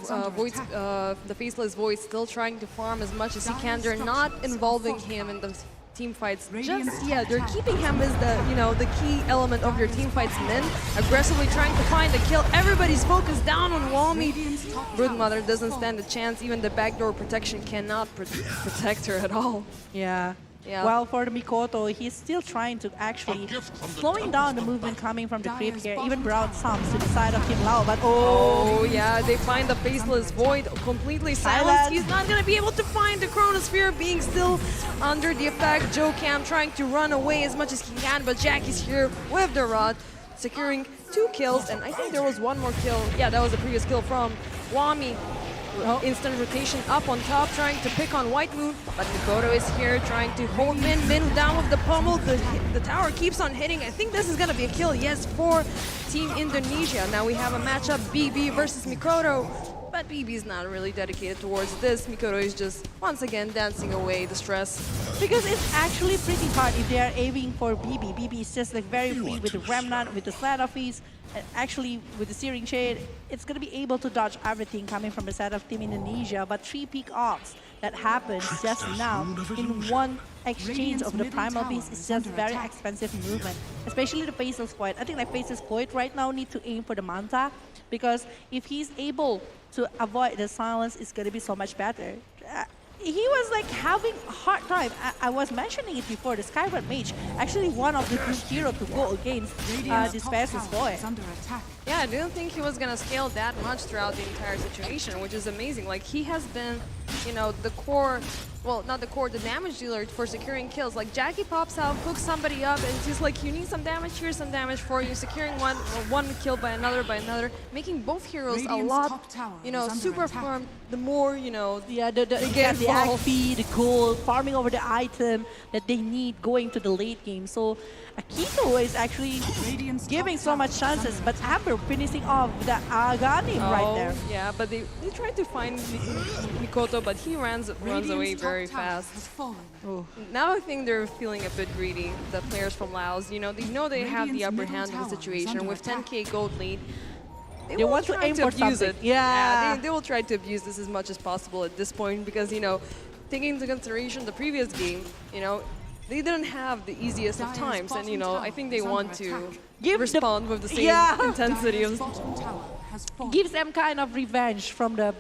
the Faceless Void still trying to farm as much as he can. They're not involving him in the team fights. Just, yeah, they're keeping him as the, the key element of your team fights. Min aggressively trying to find the kill. Everybody's focused down on Wami. Broodmother doesn't stand a chance. Even the backdoor protection cannot protect her at all. Yeah. Yeah. Well, for the Mikoto, he's still trying to actually slowing down the movement coming from the creep here. Even brought some to the side of Team Lao, but oh yeah, they find the Faceless Void completely silenced. He's not gonna be able to find the Chronosphere, being still under the effect. Joe Cam trying to run away as much as he can, but Jackie's here with the rod, securing 2 kills, and I think there was one more kill. Yeah, that was the previous kill from Wami. Instant rotation up on top, trying to pick on White Moon, but Mikoto is here trying to hold Min down with the pummel. The tower keeps on hitting. I think this is gonna be a kill, yes, for Team Indonesia. Now we have a matchup, BB versus Mikoto, but BB's not really dedicated towards this. Mikoto is just, once again, dancing away the stress. Because it's actually pretty hard if they are aiming for BB. BB is just like very free with the Remnant, with the Slant of Feast, and actually with the Searing Shade. It's going to be able to dodge everything coming from the side of Team Indonesia, but 3 pick-offs that happened just now in one exchange of the Primal Beast is just very expensive movement, especially the Faceless Void. I think like Faceless Void right now need to aim for the Manta, because if he's able to avoid the silence, it's going to be so much better. He was like having a hard time. I was mentioning it before, the Skyward Mage, actually one of the good heroes to go against this Faceless Void. Yeah, I didn't think he was gonna scale that much throughout the entire situation, which is amazing. Like, he has been, the core, well, not the core, the damage dealer for securing kills. Like, Jackie pops out, hooks somebody up, and she's like, you need some damage, here's some damage for you. Securing one kill by another, making both heroes a lot, super farm. The more, yeah, they get the XP, the gold, farming over the item that they need going to the late game. So Akito is actually giving so much chances, but Amber finishing off the Aghanim right there. Yeah, but they tried to find Mikoto, but he runs away very fast. Oh. Now I think they're feeling a bit greedy, the players from Laos. They know they have the upper hand in the situation with 10k gold lead. They want to aim for something. It. Yeah, they will try to abuse this as much as possible at this point, because, taking into consideration the previous game, they didn't have the easiest of times, and, I think they want to respond with the same intensity of... Gives them kind of revenge from the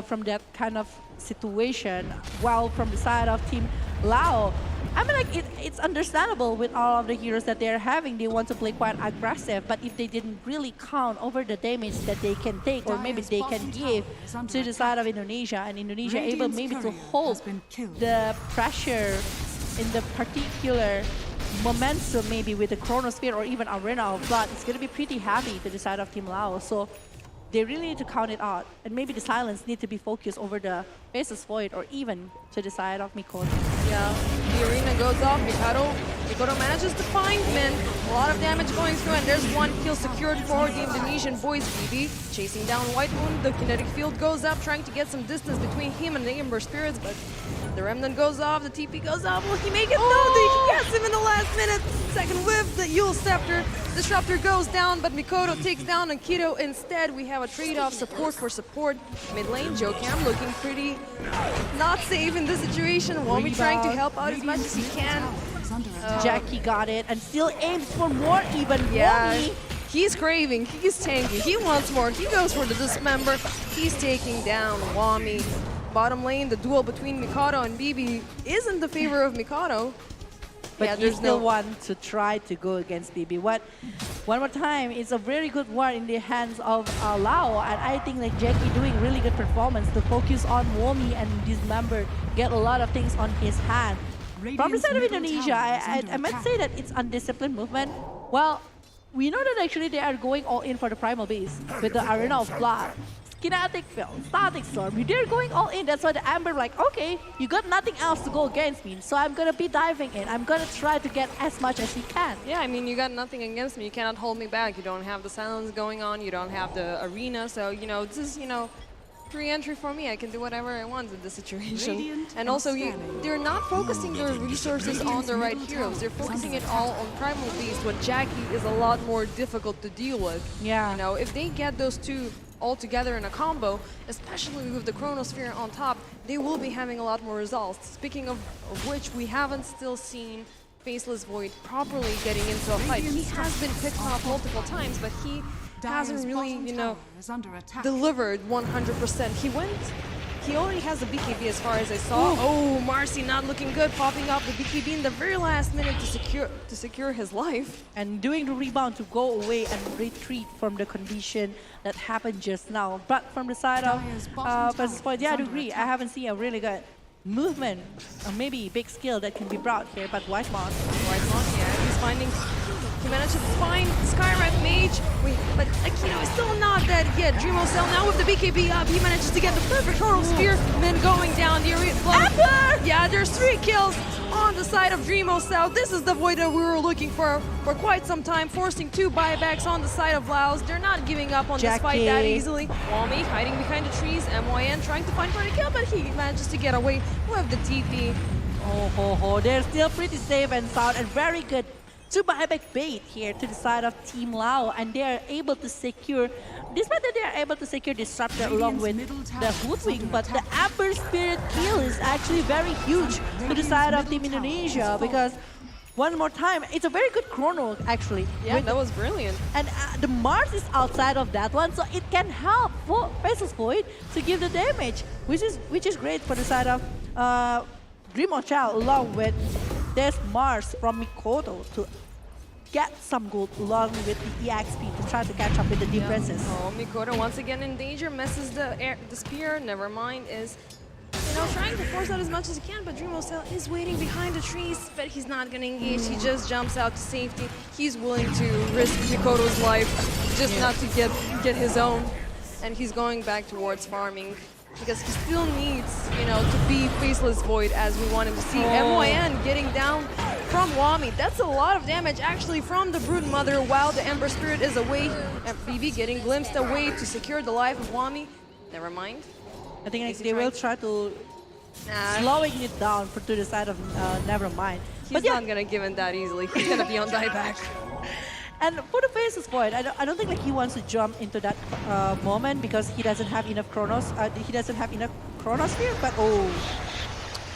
from that kind of situation, while from the side of Team Lao, I mean, like, it's understandable with all of the heroes that they're having. They want to play quite aggressive, but if they didn't really count over the damage that they can take, or maybe they can give to the side of Indonesia, and Indonesia able maybe to hold the pressure in the particular momentum, maybe with the Chronosphere or even Arena of Blood, it's going to be pretty heavy to the side of Team Lao. So they really need to count it out, and maybe the silence need to be focused over the Faceless Void or even to the side of Mikoto. Yeah, the arena goes off. Mikoto manages to find Min. A lot of damage going through, and there's one kill secured for the Indonesian boys. BB chasing down White Moon. The kinetic field goes up, trying to get some distance between him and the Ember Spirits, but the Remnant goes off, the TP goes off. Will he make it? No, he gets him in the last minute. Second whiff, the Yule Scepter. Disruptor goes down, but Mikoto takes down Akito instead. We have a trade-off, support for support. Mid lane, Joe Cam looking pretty not safe in this situation. Wami trying to help out as much as he can. Jackie got it and still aims for more even. Yeah, Wami. he's craving, he's tanky, he wants more. He goes for the Dismember. He's taking down Wami. Bottom lane, the duel between Mikado and BB is in the favor of Mikado. But yeah, you still want to try to go against BB. One more time, it's a very good war in the hands of Lao, and I think like Jackie doing really good performance to focus on Wami and Dismember, get a lot of things on his hand. From the side of Indonesia, I might say that it's undisciplined movement. Well, we know that actually they are going all in for the Primal Beast with the Arena of Blood. Kinetic Field, Static Storm, they're going all in. That's why the Amber like, okay, you got nothing else to go against me, so I'm gonna be diving in. I'm gonna try to get as much as he can. Yeah, I mean, you got nothing against me. You cannot hold me back. You don't have the silence going on. You don't have the arena. So, this is, free entry for me. I can do whatever I want in this situation. Radiant And also, scanning. they're not focusing their resources on the right heroes. They're focusing it all on Primal Beast, when Jackie is a lot more difficult to deal with. Yeah. You know, if they get those two all together in a combo, especially with the Chronosphere on top, they will be having a lot more results. Speaking of which, we haven't still seen Faceless Void properly getting into a fight. He has been picked off multiple times, but he hasn't really, you know, delivered 100%. He only has the BKB as far as I saw. Oh, Marcy not looking good, popping up the BKB in the very last minute to secure his life. And doing the rebound to go away and retreat from the condition that happened just now. But from the side of Faceless Void, yeah, I agree. I haven't seen a really good movement, or maybe big skill that can be brought here, but Whitemon, yeah, he's finding, he managed to find Skyrat Mage, but Akino is still not dead yet. Dreamo Cell now with the BKB up, he manages to get the perfect Chrono Spear, and then going down the arena. Yeah, there's 3 kills on the side of Dreamo Cell. This is the Void that we were looking for quite some time, forcing 2 buybacks on the side of LAOS. They're not giving up on this fight that easily. Wami hiding behind the trees, MYN trying to find for the kill, but he manages to get away with the TP. They're still pretty safe and sound, and very good 2 buyback bait here to the side of Team Lao, and they are able to secure, despite that they are able to secure Disruptor along with the Hoodwink, but the Amber Spirit kill is actually very huge to the side of Team Indonesia, because one more time, it's a very good chrono actually. Yeah, that was brilliant. And the Mars is outside of that one, so it can help for Faceless Void to give the damage, which is great for the side of Dreamo Cell, along with there's Mars from Mikoto to get some gold along with the EXP to try to catch up with the differences. Oh, Mikoto once again in danger, misses the spear, never mind, is, you know, trying to force out as much as he can, but Dreamo Cell is waiting behind the trees, but he's not gonna engage. He just jumps out to safety. He's willing to risk Mikoto's life just not to get his own, and he's going back towards farming, because he still needs, you know, to be Faceless Void as we want him to see. MYN getting down from Wami. That's a lot of damage actually from the Brood Mother while the Ember Spirit is away. And BB getting glimpsed away to secure the life of Wami. Never mind. I think like, they will try to slowing it down to the side of Nevermind. He's not gonna give in that easily. He's gonna be on dieback. And for the Faceless Void, I don't think like he wants to jump into that moment because he doesn't have enough Chronos. He doesn't have enough Chronosphere, but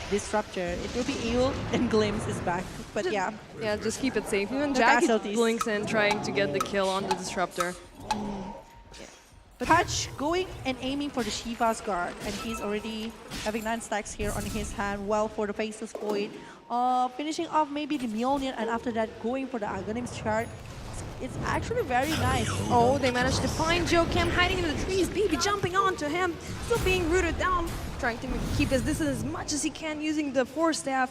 Disruptor. It will be Eel and Glimpse is back. But yeah. Yeah, just keep it safe. Even Jackie blinks in trying to get the kill on the Disruptor. But Patch going and aiming for the Shiva's guard, and he's already having 9 stacks here on his hand. Well, for the Faceless Void, finishing off maybe the Mjolnir, and after that going for the Aghanim's chart. It's actually very nice. Oh, they managed to find Joe Kim hiding in the trees. BB jumping onto him, still being rooted down, trying to keep his distance as much as he can using the Force Staff.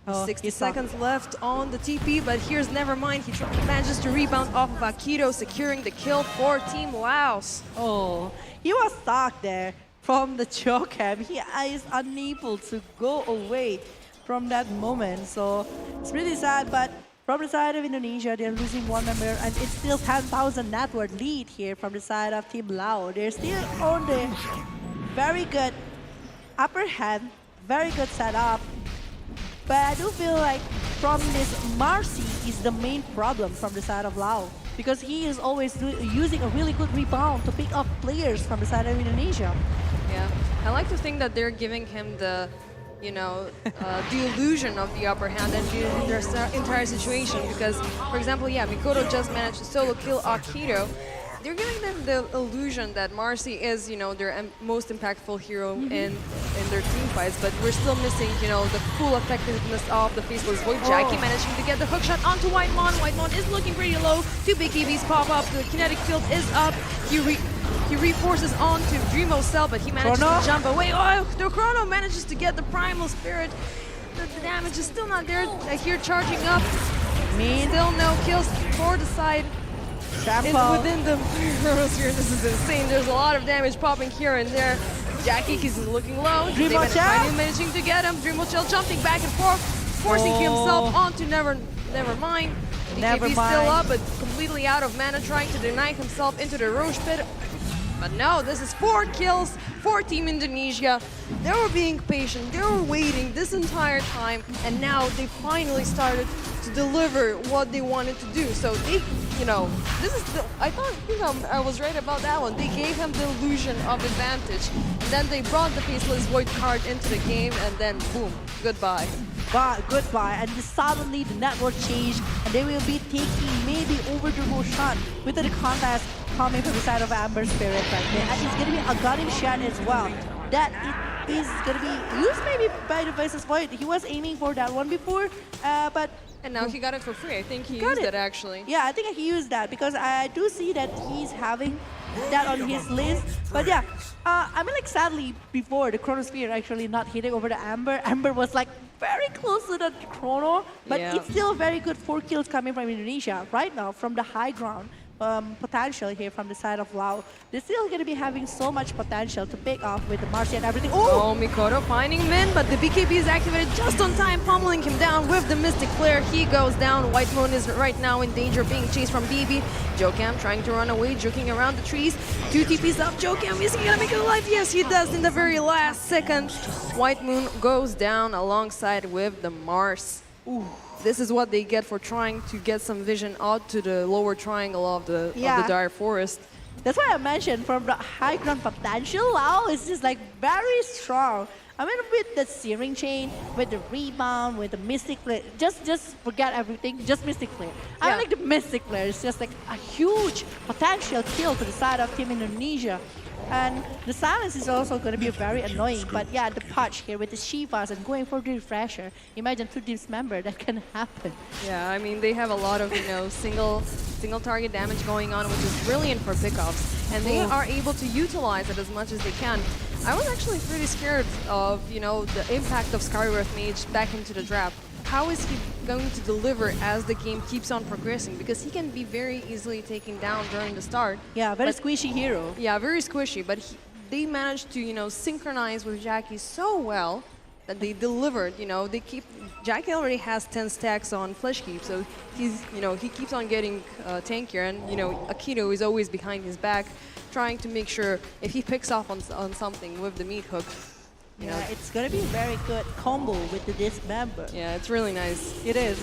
60 seconds left on the TP, but here's Nevermind. He manages to rebound off of Akito, securing the kill for Team LAOS. Oh, he was stuck there from the Joe Kim. He is unable to go away from that moment, so it's really sad, but from the side of Indonesia, they're losing 1 member, and it's still 10,000 net worth lead here from the side of Team Lao. They're still on the very good upper hand, very good setup. But I do feel like from this, Marcy is the main problem from the side of Lao, because he is always using a really good rebound to pick up players from the side of Indonesia. Yeah, I like to think that they're giving him the, you know, the illusion of the upper hand and their entire situation, because, for example, yeah, Mikoto just managed to solo kill Akito. They're giving them the illusion that Marcy is, you know, their most impactful hero in their team fights, but we're still missing, you know, the full effectiveness of the Faceless Void. Jackie managing to get the hookshot onto Whitemon. Whitemon is looking pretty low. 2 BKBs pop up. The kinetic field is up. He reforces onto Dreamo Cell, but he manages to jump away. Oh, the Chrono manages to get the Primal Spirit. The damage is still not there. Here charging up. Still no kills for the side. Within the Chronosphere, this is insane. There's a lot of damage popping here and there. Jackie is looking low. Finally managing to get him. Dreamo Cell jumping back and forth, forcing himself onto Nevermind. BKB still up, but completely out of mana, trying to deny himself into the Roche Pit. But no, this is 4 kills for Team Indonesia. They were being patient, they were waiting this entire time, and now they finally started to deliver what they wanted to do. So they, this is the, I think I was right about that one. They gave him the illusion of advantage, and then they brought the Faceless Void card into the game, and then boom, goodbye. Goodbye, and suddenly the network changed, and they will be taking maybe over the Roshan with the contest coming from the side of Amber Spirit right there. And it's going to be a Garim Shan as well. That it is going to be used maybe by the Faceless Void. He was aiming for that one before, but... And now he got it for free. I think he used it actually. Yeah, I think he used that because I do see that he's having that on his list. But yeah, I mean, like, sadly, before the Chronosphere actually not hitting over the Amber, Amber was like very close to the Chrono, but it's still very good 4 kills coming from Indonesia right now from the high ground. Potential here from the side of Lao. They're still going to be having so much potential to pick off with the Marcy and everything. Oh, Mikoto finding Min, but the BKB is activated just on time, pummeling him down with the Mystic Flare. He goes down. White Moon is right now in danger of being chased from BB. Jokam trying to run away, joking around the trees. 2 TPs up. Jokam, is he going to make it alive? Yes, he does in the very last second. White Moon goes down alongside with the Mars. Ooh. This is what they get for trying to get some vision out to the lower triangle of the Dire Forest. That's why I mentioned from the high ground potential, Lao is just like very strong. I mean, with the Searing Chain, with the rebound, with the Mystic Flare, just forget everything, just Mystic Flare. I mean, like the Mystic Flare is just like a huge potential kill to the side of Team Indonesia. And the silence is also going to be very annoying, but yeah, the punch here with the Shivas and going for the refresher. Imagine 2 teams member, that can happen. Yeah, I mean, they have a lot of, single target damage going on, which is brilliant for pickoffs. And they are able to utilize it as much as they can. I was actually pretty scared of, the impact of Skywrath Mage back into the draft. How is he going to deliver as the game keeps on progressing? Because he can be very easily taken down during the start. Yeah, very squishy hero. Yeah, very squishy, but they managed to, synchronize with Jackie so well that they delivered, Jackie already has 10 stacks on Flesh Keep, so he's, he keeps on getting tankier, and, Akito is always behind his back, trying to make sure if he picks off on something with the meat hook. Yeah, it's gonna be a very good combo with the Dismember. Yeah, it's really nice. It is.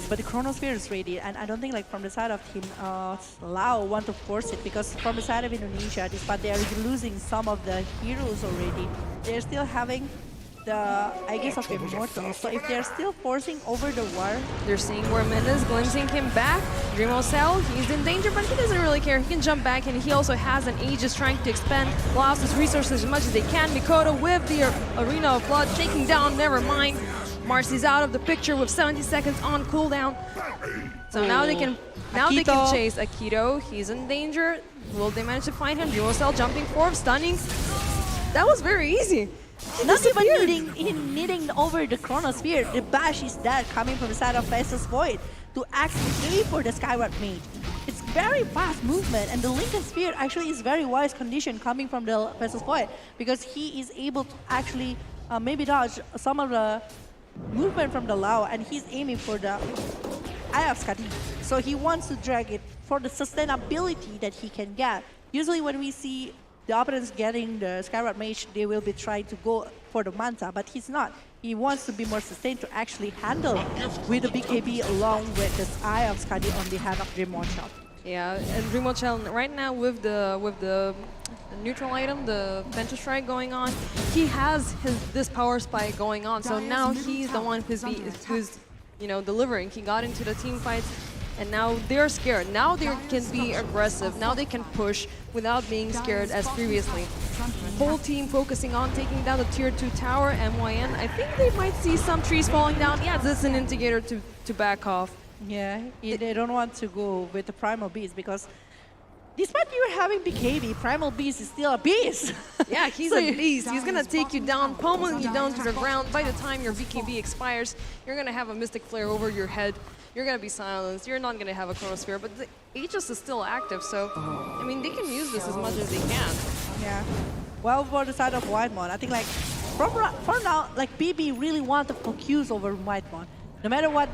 But the Chronosphere is ready, and I don't think like from the side of Team Lao want to force it, because from the side of Indonesia, despite they are losing some of the heroes already, they're still having the Aegis of Immortal. So if they're still forcing over the war, they're seeing where Mendes glimpsing him back. Dreamo Cell, he's in danger, but he doesn't really care. He can jump back, and he also has an Aegis trying to expend LAOS' resources as much as they can. Mikoto with the Arena of Blood taking down, never mind. Marcy's out of the picture with 70 seconds on cooldown. So now they can chase Akito. He's in danger. Will they manage to find him? Dreamo Cell jumping forward, stunning. That was very easy. Not even needing over the Chronosphere. The bash is dead coming from the side of Faceless Void to actually aim for the Skyward Mage. It's very fast movement, and the Lincoln Sphere actually is very wise condition coming from the Faceless Void, because he is able to actually maybe dodge some of the movement from the Lao, and he's aiming for the Eye of Skadi. So he wants to drag it for the sustainability that he can get. Usually when we see the opponents getting the Skyward Mage, they will be trying to go for the Manta, but he's not. He wants to be more sustained to actually handle with the BKB along with this Eye of Skadi on behalf of Dreamwatch. Yeah, and Dreamwatch right now with the neutral item, the Penta Strike going on, he has this power spike going on. So now he's the one who's delivering. He got into the team fights, and now they're scared. Now they can be aggressive. Now they can push without being scared as previously. Whole team focusing on taking down the tier 2 tower, MYN. I think they might see some trees falling down. Yeah, this is an indicator to back off. Yeah, they don't want to go with the Primal Beast, because despite you having BKB, Primal Beast is still a beast. Yeah, he's a beast. He's gonna take you down, pummeling you down to the ground. By the time your BKB expires, you're gonna have a Mystic Flare over your head. You're gonna be silenced. You're not gonna have a Chronosphere, but the Aegis is still active, so I mean they can use this as much as they can. Yeah. Well, for the side of Whitemon, I think like for now, like BB really want to focus over Whitemon. no matter what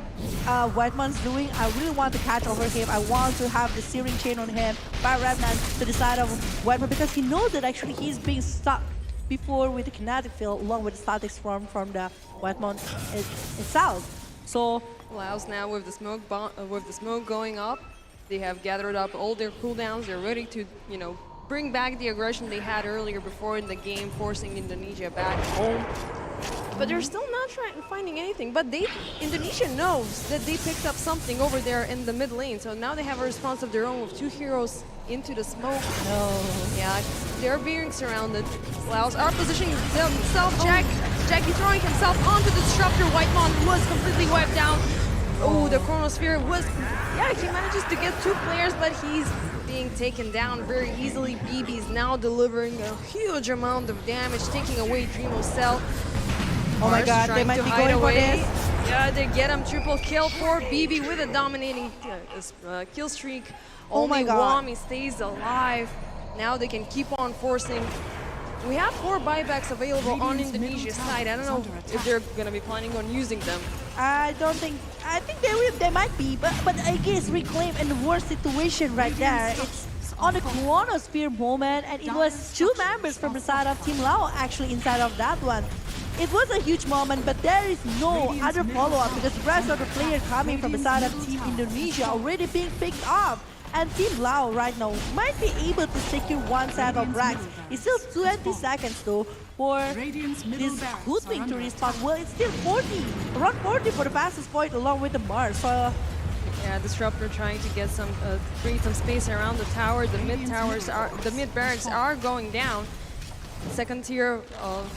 Whiteman's doing, I really want to catch over him. I want to have the searing chain on him by Redman to the side of Whiteman because he knows that actually he's being stuck before with the kinetic field along with the statics from the Whiteman itself. So LAOS now with the smoke going up, they have gathered up all their cooldowns. They're ready to, you know, bring back the aggression they had earlier before in the game, forcing Indonesia back home. But they're still not finding anything. But Indonesia knows that they picked up something over there in the mid lane. So now they have a response of their own with 2 heroes into the smoke. No. Yeah, they're being surrounded. LAOS are positioning themselves. Jackie throwing himself onto the disruptor. Whitemon was completely wiped down. Oh, the chronosphere was... Yeah, he manages to get 2 players, but he's being taken down very easily. BB's now delivering a huge amount of damage, taking away Dreamo's cell. Oh my god, they might be going for this. Yeah, they get him triple kill for BB with a dominating kill streak. Oh my Only god. Wami stays alive. Now they can keep on forcing. We have 4 buybacks available on Indonesia's side. I don't know if they're gonna be planning on using them. I think they might be, but I guess Reclaim in the worst situation right there. It's on the chronosphere moment, and it was 2 members from the side of Team Lao actually inside of that one. It was a huge moment, but there is no other follow-up because the rest of the players coming from the side of Team Indonesia already being picked up. And Team Lao right now might be able to secure 1 set of racks. It's still 20 seconds though for this good thing to respawn. Well, it's still 40, around 40 for the fastest point along with the Mars. So yeah, Disruptor trying to get some, create some space around the tower. The mid barracks are going down. Second tier of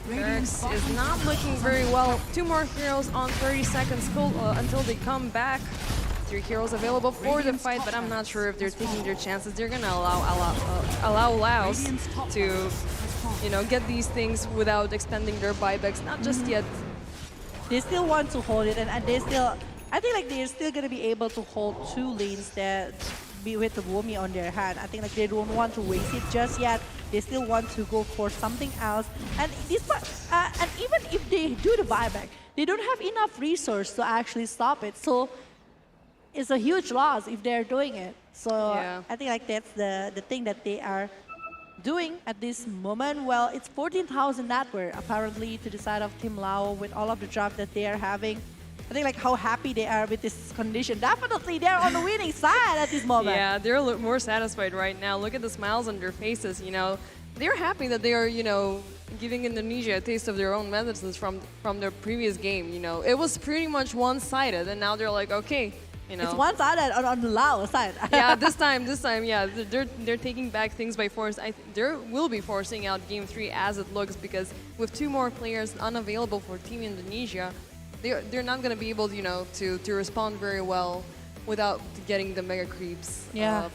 barracks is not looking very well. 2 more heroes on 30 seconds until they come back. 3 heroes available for the fight, but I'm not sure if they're taking their chances. They're gonna allow LAOS to, you know, get these things without expending their buybacks. Not just yet. They still want to hold it, and they still, I think like they're still gonna be able to hold 2 lanes that be with the Womi on their hand. I think like they don't want to waste it just yet. They still want to go for something else. And this and even if they do the buyback, they don't have enough resource to actually stop it. So it's a huge loss if they're doing it. So yeah. I think like that's the thing that they are doing at this moment. Well, it's 14,000 that were apparently to the side of Team Lao with all of the draft that they are having. I think like how happy they are with this condition. Definitely they're on the winning side at this moment. Yeah, they're more satisfied right now. Look at the smiles on their faces, you know. They're happy that they are, you know, giving Indonesia a taste of their own medicines from their previous game, you know. It was pretty much one-sided, and now they're like, okay, you know. It's one-sided on the Lao side. Yeah, this time, yeah, they're taking back things by force. They will be forcing out Game 3 as it looks, because with 2 more players unavailable for Team Indonesia, they're not going to be able, you know, to respond very well without getting the mega creeps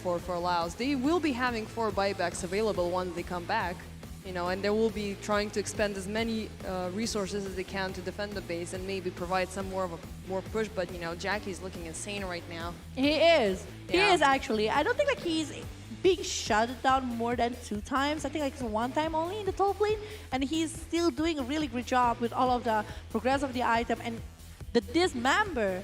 for LAOS. They will be having 4 buybacks available once they come back, you know, and they will be trying to expend as many resources as they can to defend the base and maybe provide some more push. But you know, Jackie's looking insane right now. He is. Yeah. He is actually. I don't think like he's being shut down more than 2 times. I think like it's 1 time only in the top lane, and he's still doing a really great job with all of the progress of the item and the dismember.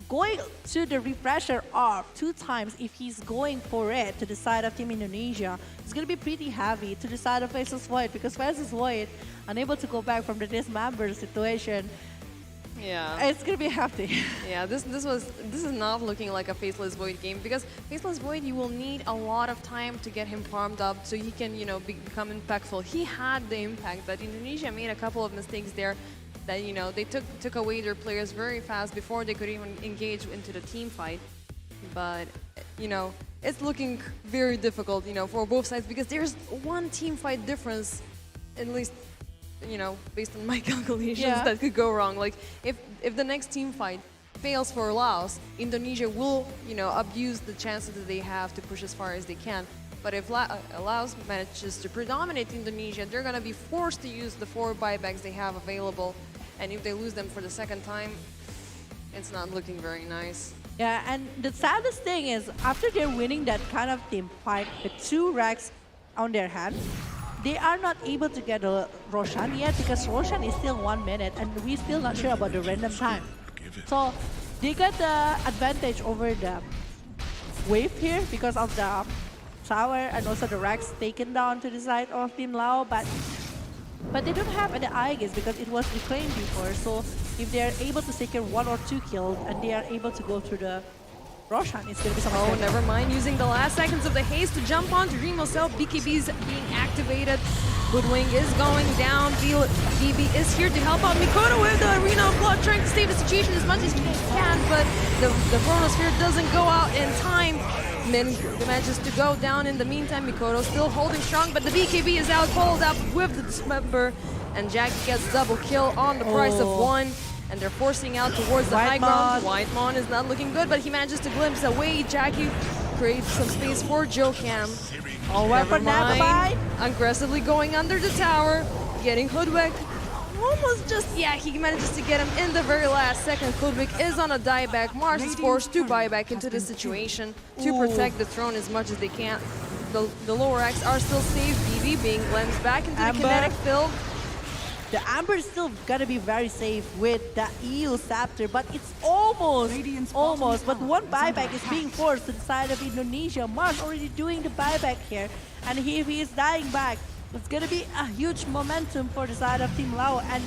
Going to the refresher off 2 times if he's going for it to the side of Team Indonesia, it's going to be pretty heavy to the side of Faceless Void because Faceless Void unable to go back from the dismember situation. Yeah, it's going to be hefty. Yeah, this is not looking like a Faceless Void game, because Faceless Void, you will need a lot of time to get him farmed up so he can, you know, become impactful. He had the impact, but Indonesia made a couple of mistakes there. That, you know, they took away their players very fast before they could even engage into the team fight. But, you know, it's looking very difficult, you know, for both sides, because there's 1 team fight difference, at least, you know, based on my calculations, that could go wrong. Like, if the next team fight fails for LAOS, Indonesia will, you know, abuse the chances that they have to push as far as they can. But if LAOS manages to predominate Indonesia, they're going to be forced to use the 4 buybacks they have available. And if they lose them for the 2nd time, it's not looking very nice. Yeah, and the saddest thing is, after they're winning that kind of team fight with 2 racks on their hand, they are not able to get a Roshan yet because Roshan is still 1 minute and we're still not sure about the random time. So they got the advantage over the wave here because of the tower and also the racks taken down to the side of Team Lao, but they don't have any IESF because it was reclaimed before. So if they are able to secure 1 or 2 kills and they are able to go through the Roshan, it's gonna be something. Oh, never mind. Using the last seconds of the haste to jump onto Remo Cell. BKB's being activated. Hoodwing is going down. BB is here to help out Mikoto with the arena flood, trying to save the situation as much as he can, but the Chronosphere doesn't go out in time. Min manages to go down in the meantime. Mikoto still holding strong, but the BKB is out, followed up with the Dismember, and Jackie gets double kill on the price of 1. And they're forcing out towards the high ground. Whitemon is not looking good, but he manages to glimpse away. Jackie creates some space for Jokam. Oh, Never mind. Aggressively going under the tower, getting Hoodwick. Almost just, yeah, he manages to get him in the very last second. Hoodwick is on a dieback. Mars is forced to buy back into the situation to protect the throne as much as they can. The lower racks are still safe. BB being glimpsed back into the kinetic field. The Amber is still gonna be very safe with the EU Scepter, but it's almost. But one buyback is being forced to the side of Indonesia. Mars already doing the buyback here, and if he is dying back, it's gonna be a huge momentum for the side of Team Lao. And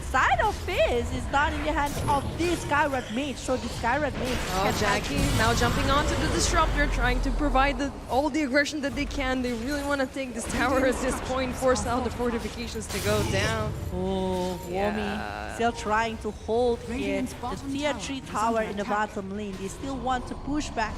side of Fizz is not in the hands of this Skyrad mage, so the Skyrad mage. Oh, Jackie now jumping onto the Disruptor, trying to provide all the aggression that they can. They really want to take this tower at this point, force out the fortifications to go down. Oh, Womi still trying to hold here the tier 3 tower in the bottom lane. They still want to push back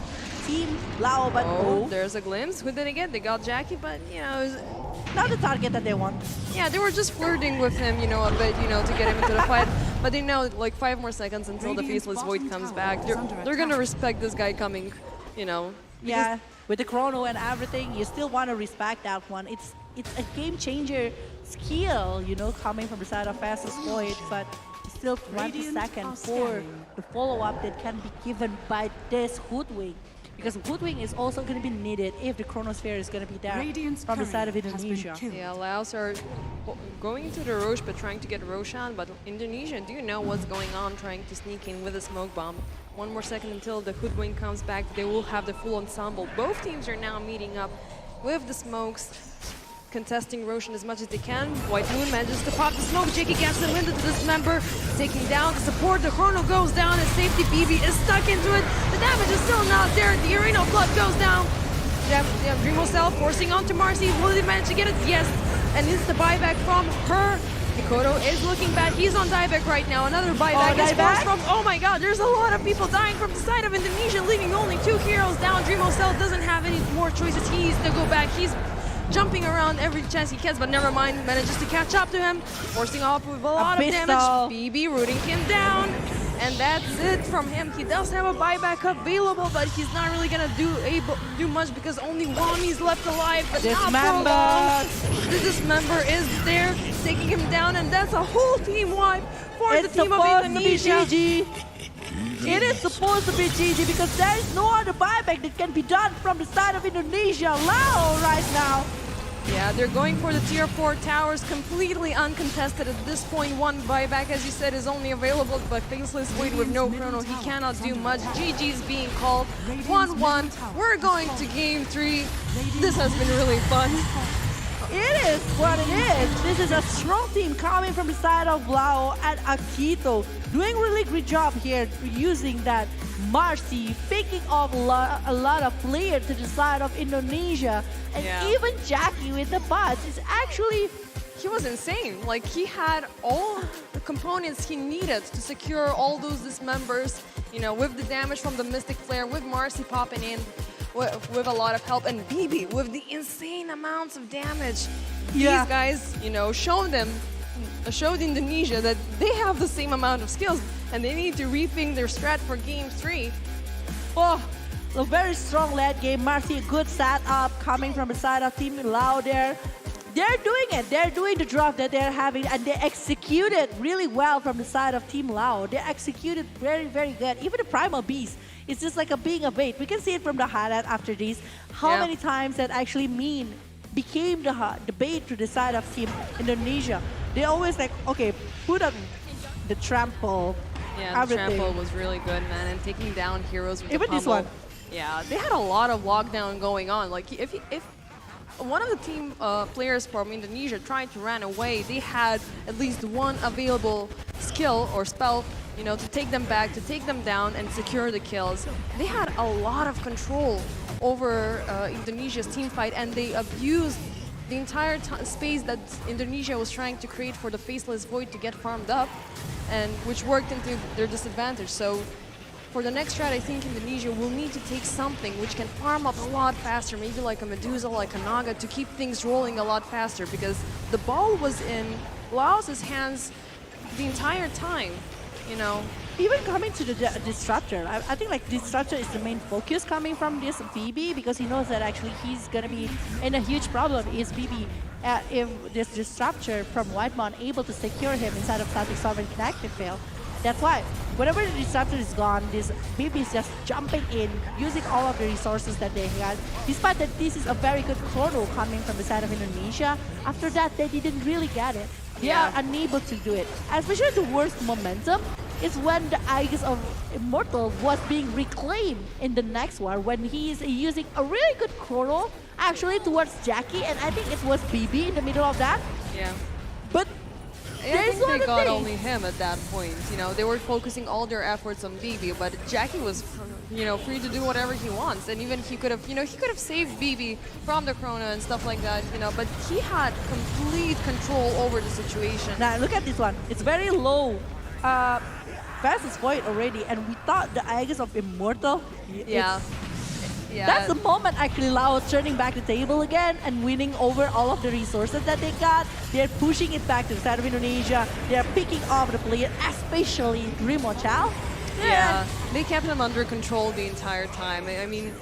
Team Lao, but there's a glimpse. Who did it get? They got Jackie, but you know, it was not the target that they want. Yeah, they were just flirting with him, you know, a bit, you know, to get him into the fight. But they know like 5 more seconds until the Faceless Void comes back. They're gonna respect this guy coming, you know. Yeah, with the chrono and everything, you still want to respect that one. It's a game changer skill, you know, coming from the side of Fastest Void, but still 20 seconds for the follow-up that can be given by this Hoodwing. Because Hoodwing is also going to be needed if the Chronosphere is going to be there from the side of Indonesia. Yeah, LAOS are going to the Roche but trying to get Roshan, but Indonesia do know what's going on, trying to sneak in with a smoke bomb. 1 more second until the Hoodwing comes back. They will have the full ensemble. Both teams are now meeting up with the smokes, contesting Roshan as much as they can. White Moon manages to pop the smoke. Jakey gets him into the Dismember, taking down the support. The Chrono goes down, and Safety BB is stuck into it. The damage is still not there. The Arena Flood goes down. They have Dreamo Cell forcing onto Marcy. Will they manage to get it? Yes. And it's the buyback from her. Mikoto is looking bad. He's on dieback right now. Another buyback is forced from... Oh my god, there's a lot of people dying from the side of Indonesia, leaving only 2 heroes down. Dreamo Cell doesn't have any more choices. He needs to go back. He's jumping around every chance he gets, but never mind, manages to catch up to him, forcing off with a lot of damage. BB rooting him down, and that's it from him. He does have a buyback available, but he's not really gonna do much because only Wami's left alive, but not for long. The Dismember is there, taking him down, and that's a whole team wipe for the team of Indonesia. It is supposed to be GG because there is no other buyback that can be done from the side of Indonesia. Lao right now. Yeah, they're going for the tier 4 towers, completely uncontested at this point. 1 buyback, as you said, is only available, but Faceless Void with no chrono, he cannot do much. GG's being called. 1-1. We're going to game 3. This has been really fun. It is what it is. This is a strong team coming from the side of Lao and Akito. Doing really great job here using that Marcy, picking off a lot of players to the side of Indonesia. And even Jackie with the bots is actually... He was insane. Like, he had all the components he needed to secure all those Dismembers, you know, with the damage from the Mystic Flare, with Marcy popping in, with a lot of help, and BB with the insane amounts of damage. These guys, you know, showed Indonesia that they have the same amount of skills and they need to rethink their strat for game 3. Oh, a very strong late game. Marcy, good setup coming from the side of Team Lao there. They're doing it. They're doing the draft that they're having, and they executed really well from the side of Team Lao. They executed very, very good. Even the Primal Beast is just like being a bait. We can see it from the highlight after this. How many times that actually became the bait to the side of Team Indonesia. They always like, okay, put up the trample Yeah, the everything. trample was really good, man, and taking down heroes with Even the this pummel. one. Yeah, they had a lot of lockdown going on. Like if one of the team players from Indonesia tried to run away, they had at least one available skill or spell, you know, to take them back, to take them down and secure the kills. They had a lot of control over Indonesia's team fight, and they abused the entire space that Indonesia was trying to create for the Faceless Void to get farmed up, and which worked into their disadvantage. So for the next strat, I think Indonesia will need to take something which can farm up a lot faster, maybe like a Medusa, like a Naga, to keep things rolling a lot faster, because the ball was in LAOS's hands the entire time, you know. Even coming to the Disruptor, I think like Disruptor is the main focus coming from this BB, because he knows that actually he's gonna be in a huge problem is BB. If this Disruptor from Whitemon able to secure him inside of Static Sovereign Connected fail. That's why whenever the Disruptor is gone, this BB is just jumping in, using all of the resources that they got. Despite that this is a very good chrono coming from the side of Indonesia, after that they didn't really get it. They are unable to do it. Especially the worst momentum is when the Aegis of Immortal was being reclaimed in the next war, when he is using a really good chrono actually towards Jackie, and I think it was BB in the middle of that. Yeah. But I think they got only him at that point. You know, they were focusing all their efforts on BB, but Jackie was, you know, free to do whatever he wants, and even he could have, you know, he could have saved BB from the Chrono and stuff like that, you know. But he had complete control over the situation. Now look at this one. It's very low. Fastest Void already, and we thought the Aegis of Immortal. Yeah. Yeah. That's the moment actually LAOS turning back the table again and winning over all of the resources that they got. They're pushing it back to the side of Indonesia. They're picking off the player, especially Rimo Chow. Yeah, they kept him under control the entire time. I mean,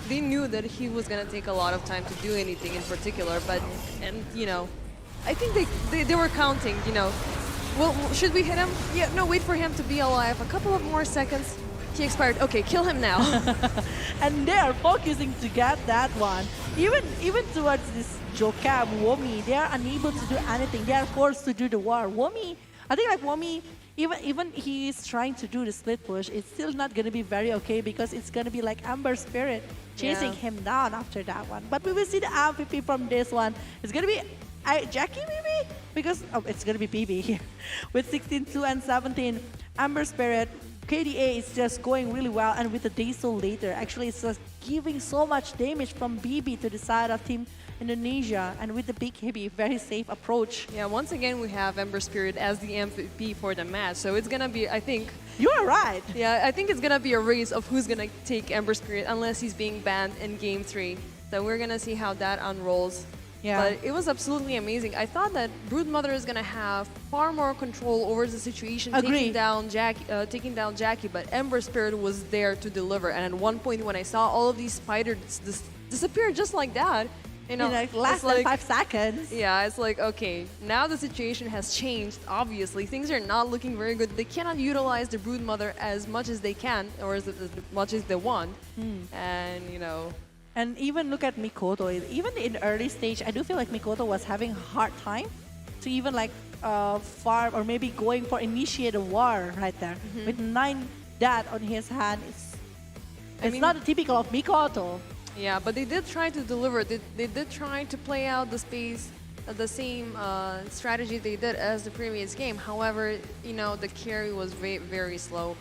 they knew that he was going to take a lot of time to do anything in particular, but, and you know, I think they were counting, you know, well, should we hit him? Yeah, no, wait for him to be alive. A couple of more seconds. He expired. Okay, kill him now. And they are focusing to get that one. Even towards this Jokam, Womi, they are unable to do anything. They are forced to do the war. Womi, I think like Womi, even he is trying to do the split push, it's still not going to be very okay, because it's going to be like Amber Spirit chasing him down after that one. But we will see the MVP from this one. It's going to be Jackie maybe? Because, oh, it's going to be PB here. With 16, 2, and 17, Amber Spirit, KDA is just going really well, and with the Desolator, actually it's just giving so much damage from BB to the side of Team Indonesia, and with the big heavy, very safe approach. Yeah, once again we have Ember Spirit as the MVP for the match, so it's gonna be, I think... You are right! Yeah, I think it's gonna be a race of who's gonna take Ember Spirit unless he's being banned in Game 3. So we're gonna see how that unrolls. Yeah. But it was absolutely amazing. I thought that Broodmother is gonna have far more control over the situation, taking down Jackie. But Ember Spirit was there to deliver. And at one point, when I saw all of these spiders disappear just like that, you know, like less than 5 seconds. Yeah, it's like, okay, now the situation has changed. Obviously, things are not looking very good. They cannot utilize the Broodmother as much as they can, or as much as they want. And you know. And even look at Mikoto. Even in the early stage, I do feel like Mikoto was having a hard time to even like farm or maybe going for initiate a war right there. With 9 dead on his hand, it's not a typical of Mikoto. Yeah, but they did try to deliver. They did try to play out the space, the same strategy they did as the previous game. However, you know, the carry was very slow.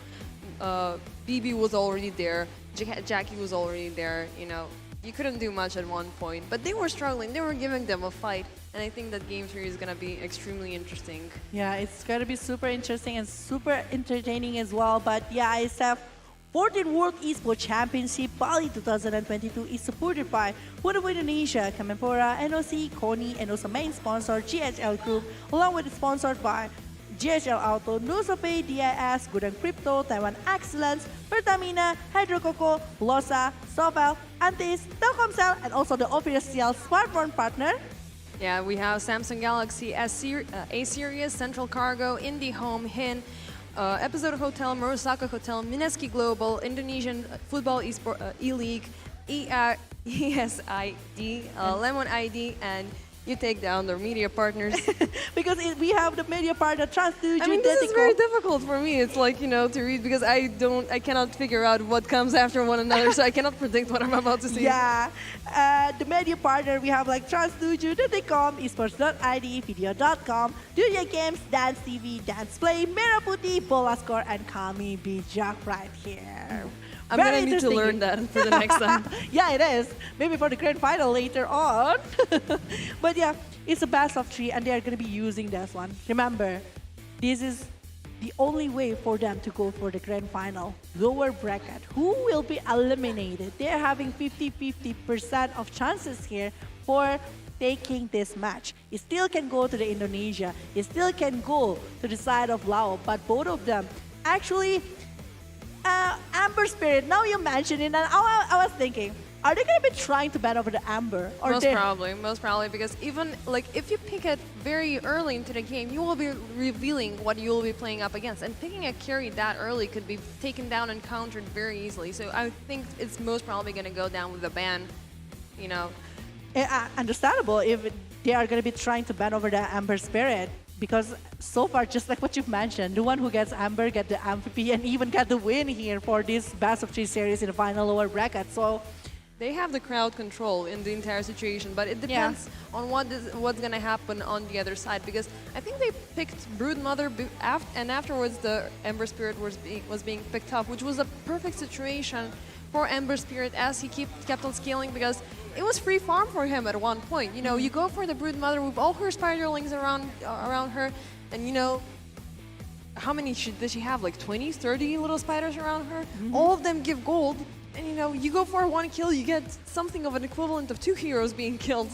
BB was already there. Jackie was already there, you know. You couldn't do much at one point, but they were struggling. They were giving them a fight, and I think that Game 3 is going to be extremely interesting. Yeah, it's going to be super interesting and super entertaining as well. But yeah, IESF 14th World Esports Championship Bali 2022 is supported by Vodafone Indonesia, Kemenpora, NOC, KONI, and also main sponsor GHL Group, along with sponsored by GHL Auto, NusoPay, DIS, Gudang Crypto, Taiwan Excellence, Pertamina, Hydrococo, Losa, Sovel, Antis, Telkomsel, and also the official smartphone partner. Yeah, we have Samsung Galaxy A-Series, Central Cargo, IndiHome, HIN, Episode Hotel, Murasaka Hotel, Mineski Global, Indonesian Football E-League, ESID, Lemon ID, and you take down their media partners. Because we have the media partner Trans2. I mean, this is very difficult for me. It's like, to read because I cannot figure out what comes after one another, so I cannot predict what I'm about to see. Yeah. The media partner, we have like Trans2.com, Esports.id, Video.com, Dunia Games, Dance TV, Dance Play, Merah Putih, Bola Score, and Kami Bijak right here. I'm going to need to learn that for the next time. Yeah, it is. Maybe for the grand final later on. But yeah, it's a best of 3 and they are going to be using this one. Remember, this is the only way for them to go for the grand final. Lower bracket. Who will be eliminated? They're having 50-50% of chances here for taking this match. It still can go to the Indonesia. It still can go to the side of Laos. But both of them actually... Amber Spirit, now you mentioned it, and I was thinking, are they going to be trying to ban over the Amber? Or most probably, because even like if you pick it very early into the game, you will be revealing what you will be playing up against, and picking a carry that early could be taken down and countered very easily. So I think it's most probably going to go down with a ban, Understandable if they are going to be trying to ban over the Amber Spirit. Because so far, just like what you've mentioned, the one who gets Amber get the MVP and even got the win here for this best of 3 series in the final lower bracket. So they have the crowd control in the entire situation, but it depends on what's going to happen on the other side. Because I think they picked Broodmother, and afterwards the Ember Spirit was being picked up, which was a perfect situation for Ember Spirit as he kept on scaling, because it was free farm for him at one point. You go for the Broodmother with all her spiderlings around her, and how many did she have? Like 20, 30 little spiders around her? All of them give gold, and you go for one kill, you get something of an equivalent of 2 heroes being killed.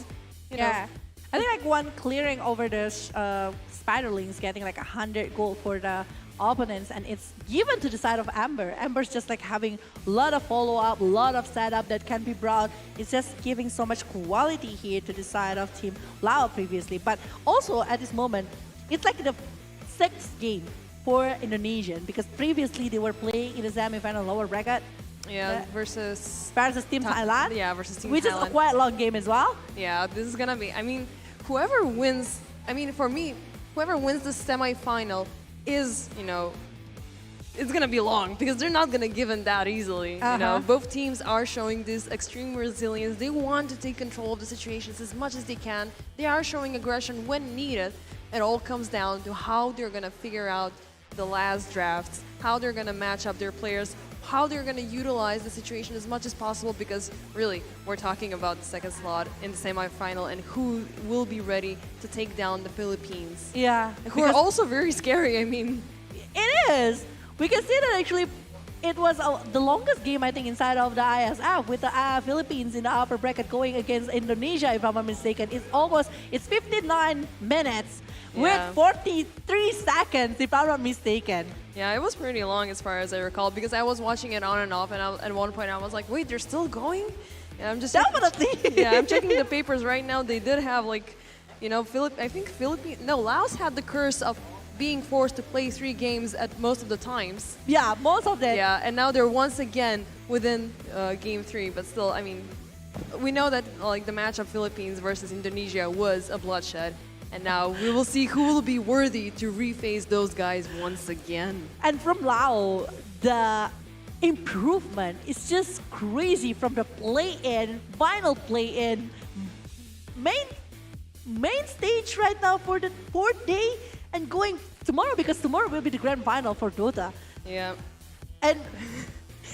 Yeah. I think like one clearing over the spiderlings getting like 100 gold for the opponents, and it's given to the side of Amber. Amber's just like having a lot of follow-up, a lot of setup that can be brought. It's just giving so much quality here to the side of Team Lao previously. But also at this moment, it's like the 6th game for Indonesian, because previously they were playing in the semi-final lower bracket. Yeah, versus Team Thailand. Yeah, versus Team Thailand. Which is a quite long game as well. Yeah, this is gonna be, whoever wins, for me, whoever wins the semi-final is, it's gonna be long, because they're not gonna give in that easily. Both teams are showing this extreme resilience. They want to take control of the situations as much as they can. They are showing aggression when needed. It all comes down to how they're gonna figure out the last drafts, how they're gonna match up their players, how they're gonna utilize the situation as much as possible, because really, we're talking about the second slot in the semi-final and who will be ready to take down the Philippines. Yeah. Who are also very scary, It is. We can see that actually it was the longest game, I think, inside of the ISF, with the Philippines in the upper bracket going against Indonesia, if I'm not mistaken. It's 59 minutes with 43 seconds, if I'm not mistaken. Yeah, it was pretty long as far as I recall, because I was watching it on and off, and at one point I was like, wait, they're still going? Yeah, I'm just... Definitely! Yeah, I'm checking the papers right now. They did have Laos had the curse of being forced to play 3 games at most of the times. Yeah, most of them. Yeah, and now they're once again within game 3, but still, we know that the matchup Philippines versus Indonesia was a bloodshed. And now we will see who will be worthy to reface those guys once again. And from Lao, the improvement is just crazy from the play-in, final play-in, main stage right now for the 4th day, and going tomorrow, because tomorrow will be the grand final for Dota. Yeah. And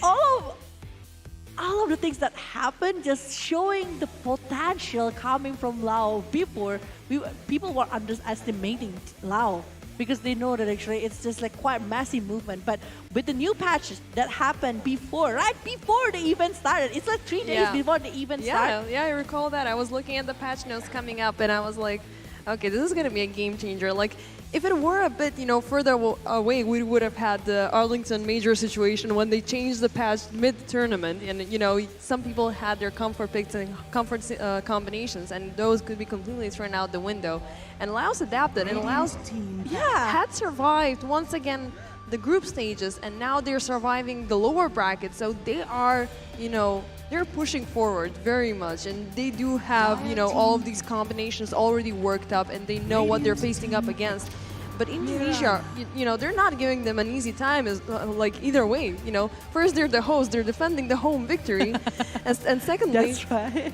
all of the things that happened, just showing the potential coming from Lao. Before, people were underestimating Lao, because they know that actually it's just like quite massive movement. But with the new patches that happened before the event started, it's like 3 days before the event started. Yeah, I recall that. I was looking at the patch notes coming up, and I was like, okay, this is gonna be a game changer. Like, if it were a bit, further away, we would have had the Arlington Major situation when they changed the patch mid-tournament, and some people had their comfort picks and comfort combinations, and those could be completely thrown out the window. And Laos adapted, and Laos had survived once again the group stages, and now they're surviving the lower bracket. So they are, they're pushing forward very much, and they do have, all of these combinations already worked up, and they know what they're facing up against. But Indonesia, they're not giving them an easy time. Like either way, first they're the host, they're defending the home victory, and secondly, That's right.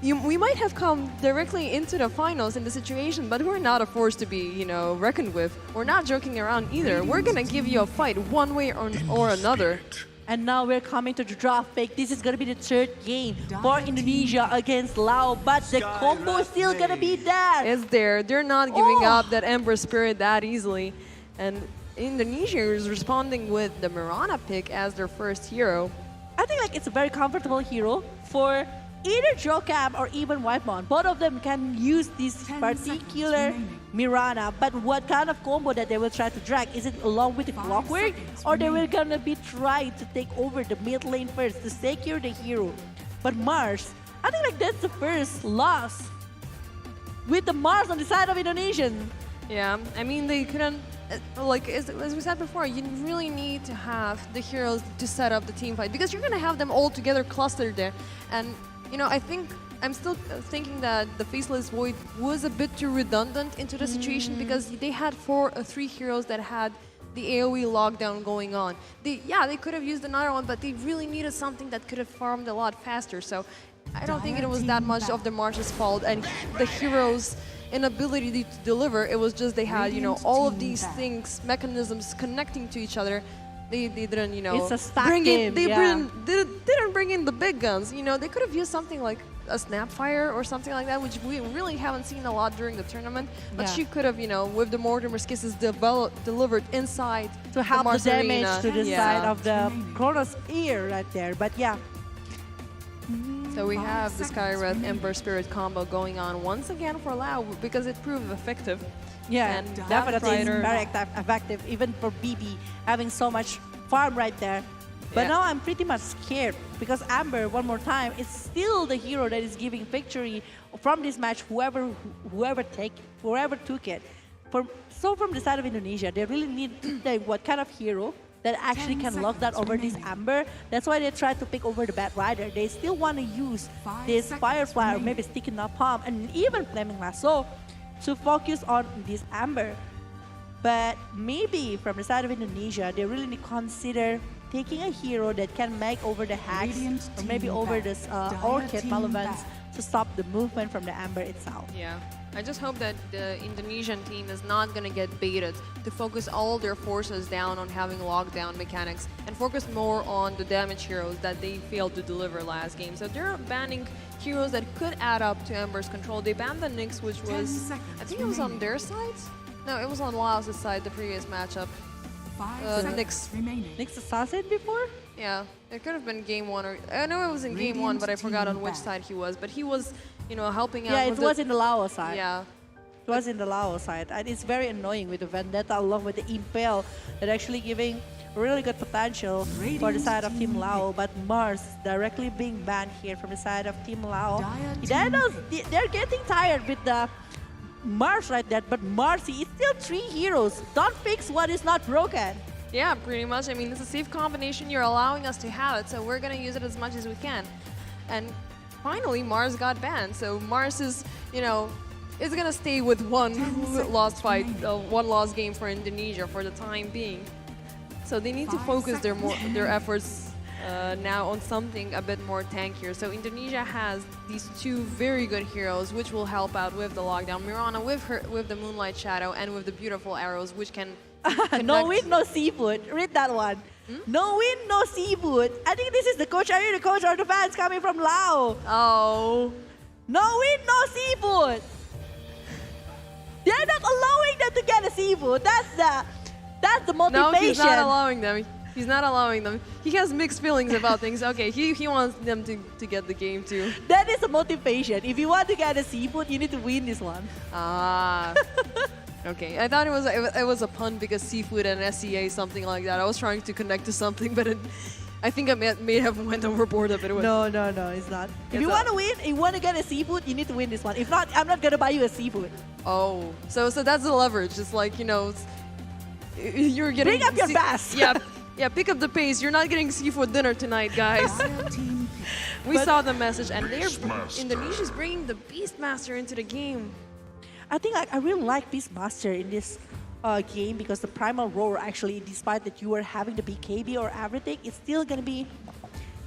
We might have come directly into the finals in the situation, but we're not a force to be, reckoned with. We're not joking around either. We're gonna give you a fight one way or another. And now we're coming to the draft pick. This is going to be the third game for Indonesia against Laos, but the combo is still going to be there. It's there. They're not giving up that Ember Spirit that easily. And Indonesia is responding with the Mirana pick as their first hero. I think like it's a very comfortable hero for either Jokam or even Whitemon. Both of them can use this particular Mirana, but what kind of combo that they will try to drag? Is it along with the clockwork, or they will gonna be trying to take over the mid lane first to secure the hero? But Mars, I think like that's the first loss with the Mars on the side of Indonesian. Yeah, I mean they couldn't, like as we said before, you really need to have the heroes to set up the team fight, because you're gonna have them all together clustered there. And I think I'm still thinking that the Faceless Void was a bit too redundant into the situation, because they had three heroes that had the AoE lockdown going on. They could have used another one, but they really needed something that could have farmed a lot faster. So I don't think it was that much of the Mars's fault and the heroes' inability to deliver. It was just they had, all of these things, mechanisms connecting to each other. They didn't, It's a stack bring game, in. They yeah. didn't bring in the big guns. They could have used something like a Snapfire or something like that, which we really haven't seen a lot during the tournament. But Yeah. she could have, with the Mortimer's Kisses delivered inside To help the Mars damage arena. to the side of the Chronos ear right there. But yeah. So we have the Skywrath Ember Spirit combo going on once again for Lao, because it proved effective. Yeah, And definitely it's Batrider- very effective, even for BB having so much farm right there. But Yeah. now I'm pretty much scared, because Amber, one more time, is still the hero that is giving victory from this match, whoever took it. So from the side of Indonesia, they really need what kind of hero that actually can lock that over this Amber. That's why they try to pick over the Batrider. They still want to use this Firefly or maybe Sticking Up Palm and even Flaming Lasso to focus on this Amber. But maybe from the side of Indonesia, they really need to consider taking a hero that can make over the hacks or maybe over this Orchid Malavance to stop the movement from the Amber itself. Yeah, I just hope that the Indonesian team is not going to get baited to focus all their forces down on having lockdown mechanics and focus more on the damage heroes that they failed to deliver last game. So they're banning heroes that could add up to Ember's control. They banned the Nyx, which was, I think it was on their side? No, it was on Laos' side, the previous matchup. Nyx. Nyx Assassin before? Yeah, it could have been game one, or I know it was in game one, but I forgot on which side he was. But he was, helping out. Yeah, it with was the, in the Laos side. Yeah. It was in the Laos side. And it's very annoying with the Vendetta along with the Impale that actually giving really good potential for the side of Team Lao. But Mars directly being banned here from the side of Team Lao. They're getting tired with the Mars right there, but Marcy is still three heroes. Don't fix what is not broken. Yeah, pretty much. I mean, it's a safe combination. You're allowing us to have it, so we're going to use it as much as we can. And finally, Mars got banned. So Mars is, is going to stay with one lost fight, one lost game for Indonesia for the time being. So they need to focus their efforts now on something a bit more tankier. So Indonesia has these two very good heroes, which will help out with the lockdown. Mirana with the Moonlight Shadow and with the beautiful arrows, which can No wind, no seafood. Read that one. No wind, no seafood. I think this is the coach. Are you the coach or the fans coming from Lao? Oh. No wind, no seafood. They're not allowing them to get a seafood. That's the motivation. No, he's not allowing them. He's not allowing them. He has mixed feelings about things. Okay, he wants them to get the game too. That is a motivation. If you want to get a seafood, you need to win this one. Ah. Okay, I thought it was a pun because seafood and SEA, something like that. I was trying to connect to something, but I think I may have went overboard a bit. No, it's not. If you want to win, you want to get a seafood, you need to win this one. If not, I'm not going to buy you a seafood. Oh, so that's the leverage. It's like, you're getting... Bring up your best. Yeah, pick up the pace. You're not getting seafood dinner tonight, guys. We saw the message, and Indonesia's bringing the Beastmaster into the game. I think I really like Beastmaster in this game because the Primal Roar actually, despite that you are having the BKB or everything, it's still gonna be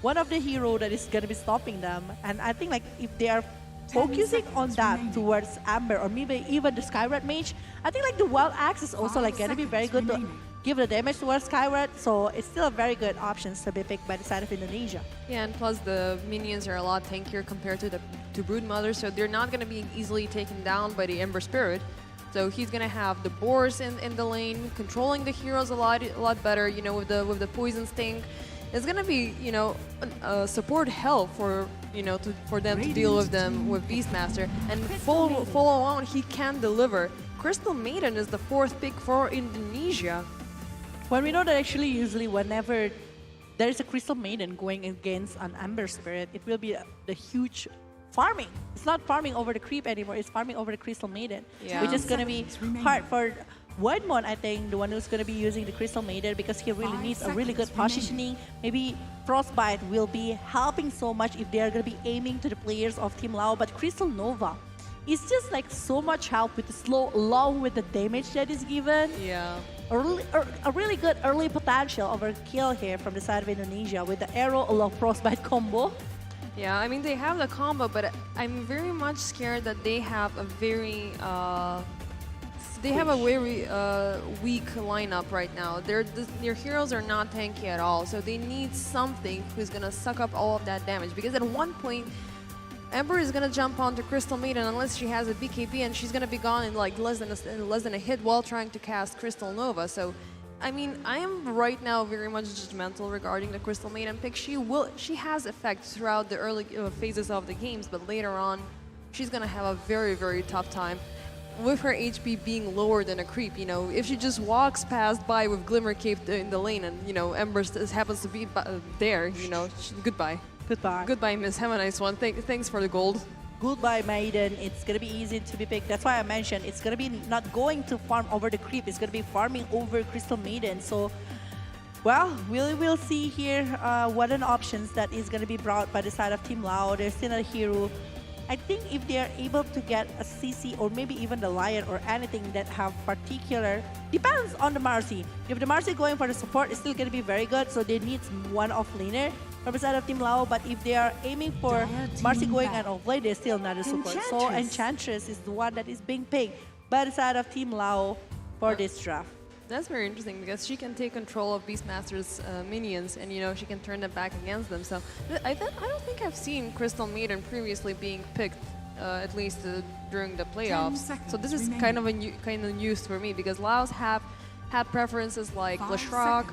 one of the hero that is gonna be stopping them. And I think like if they are focusing on that towards Amber or maybe even the Skyward Mage, I think like the Wild Axe is also like gonna be very good to give the damage towards Skyward, so it's still a very good options to be picked by the side of Indonesia. Yeah, and plus the minions are a lot tankier compared to Broodmother, so they're not going to be easily taken down by the Ember Spirit. So he's going to have the boars in the lane, controlling the heroes a lot better, you know, with the poison sting. It's going to be, you know, support hell for, you know, for them to deal with them with Beastmaster. And full on, he can deliver. Crystal Maiden is the 4th pick for Indonesia. When we know that actually usually whenever there is a Crystal Maiden going against an Ember Spirit, it will be the huge farming. It's not farming over the creep anymore, it's farming over the Crystal Maiden. Yeah. Which is going to be hard for Whitemon, I think, the one who's going to be using the Crystal Maiden because he really needs a really good positioning. Maybe Frostbite will be helping so much if they are going to be aiming to the players of Team Lao, but Crystal Nova is just like so much help with the slow along with the damage that is given. Yeah. A really good early potential overkill here from the side of Indonesia with the arrow along Frostbite combo. Yeah, I mean, they have the combo, but I'm very much scared that they have a very weak lineup right now. Their heroes are not tanky at all, so they need something who's gonna suck up all of that damage. Because at one point, Ember is gonna jump onto Crystal Maiden unless she has a BKB, and she's gonna be gone in like less than a hit while trying to cast Crystal Nova. So, I mean, I am right now very much judgmental regarding the Crystal Maiden pick. She has effect throughout the early phases of the games, but later on, she's gonna have a very, very tough time with her HP being lower than a creep. You know, if she just walks past by with Glimmer Cape in the lane, and you know Ember happens to be there, you know, goodbye. Goodbye. Goodbye, Miss. Have a nice one. Thanks for the gold. Goodbye, Maiden. It's going to be easy to be picked. That's why I mentioned it's going to be not going to farm over the creep. It's going to be farming over Crystal Maiden. So, well, we will see here what an options that is going to be brought by the side of Team Lao. There's still a hero. I think if they are able to get a CC or maybe even the Lion or anything that have particular, depends on the Marcy. If the Marcy going for the support, it's still going to be very good. So they need one off-laner from the side of Team Lao, but if they are aiming for Marcy going and offlane, they're still not a support. So Enchantress is the one that is being picked by the side of Team Lao for this draft. That's very interesting because she can take control of Beastmaster's minions, and you know she can turn them back against them. So I don't think I've seen Crystal Maiden previously being picked, at least during the playoffs. So this is kind of news for me because Laos have had preferences like Lashrock,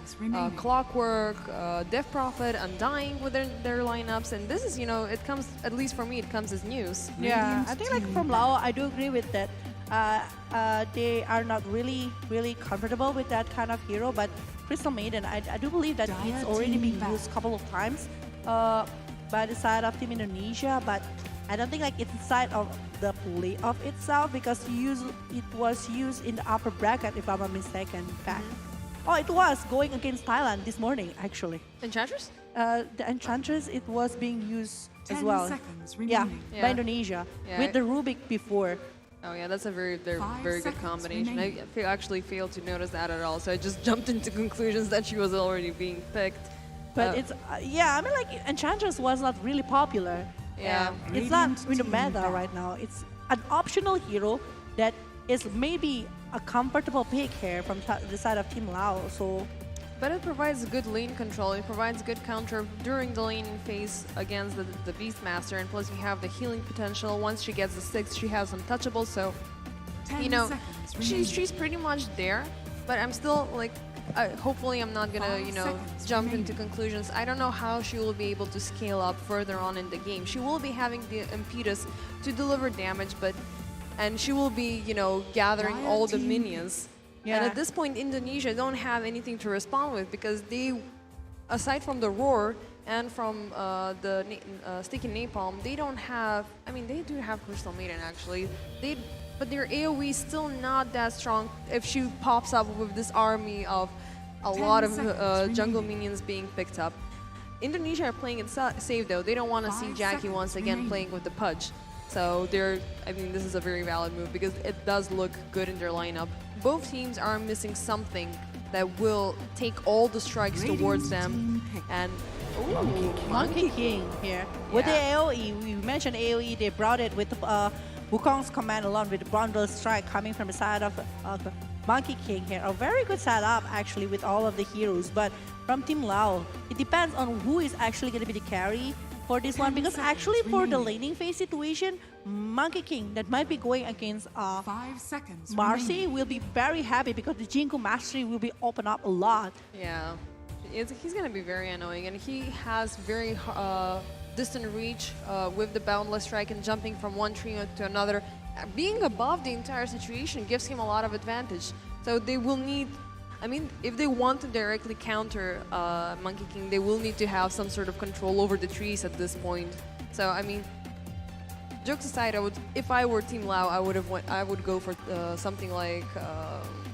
Clockwork, Death Prophet, Undying with their lineups, and this is, you know, it comes, at least for me, it comes as news. Yeah, I think like from Lao, I do agree with that. They are not really comfortable with that kind of hero, but Crystal Maiden, I do believe that it's already been used a couple of times by the side of Team Indonesia, but I don't think like it's inside of the playoff itself because it was used in the upper bracket, if I'm not mistaken. In fact, oh, it was going against Thailand this morning actually. Enchantress? The Enchantress, it was being used as well. Yeah, by Indonesia with the Rubik before. Oh yeah, that's a very good combination. I actually failed to notice that at all, so I just jumped into conclusions that she was already being picked. But it's yeah, I mean like Enchantress was not really popular. Yeah, it's not in the meta right now. It's an optional hero that is maybe a comfortable pick here from the side of Team Lao. So, but it provides good lane control. It provides good counter during the laning phase against the Beastmaster, and plus you have the healing potential. Once she gets the 6, she has untouchable. So, you know, she's pretty much there. But I'm still like, hopefully I'm not gonna, you know, jump into conclusions. I don't know how she will be able to scale up further on in the game. She will be having the impetus to deliver damage, and she will be, you know, gathering all the minions. Yeah. And at this point, Indonesia don't have anything to respond with because they, aside from the Roar and from the Sticky Napalm, they don't have, I mean, they do have Crystal Maiden actually. but their AoE is still not that strong if she pops up with this army of a 10 lot of seconds jungle remaining. minions being picked up. Indonesia are playing it safe though. They don't want to see 5 Jackie seconds once again remaining. playing with the Pudge. So I mean, this is a very valid move because it does look good in their lineup. Both teams are missing something that will take all the strikes towards them. And Monkey King here. With the AoE, we mentioned AoE, they brought it with Wukong's command along with the bundle strike coming from the side of Monkey King here. A very good setup actually with all of the heroes, but from Team Lao, it depends on who is actually going to be the carry for this one, because actually for the laning phase situation, Monkey King that might be going against 5 seconds Marcy remaining. will be very happy because the Jinko mastery will be open up a lot. yeah, he's going to be very annoying, and he has very distant reach with the boundless strike and jumping from one tree to another. Being above the entire situation gives him a lot of advantage. So they will need, I mean, if they want to directly counter Monkey King, they will need to have some sort of control over the trees at this point. So I mean, jokes aside, if I were Team Lao, I would go for something like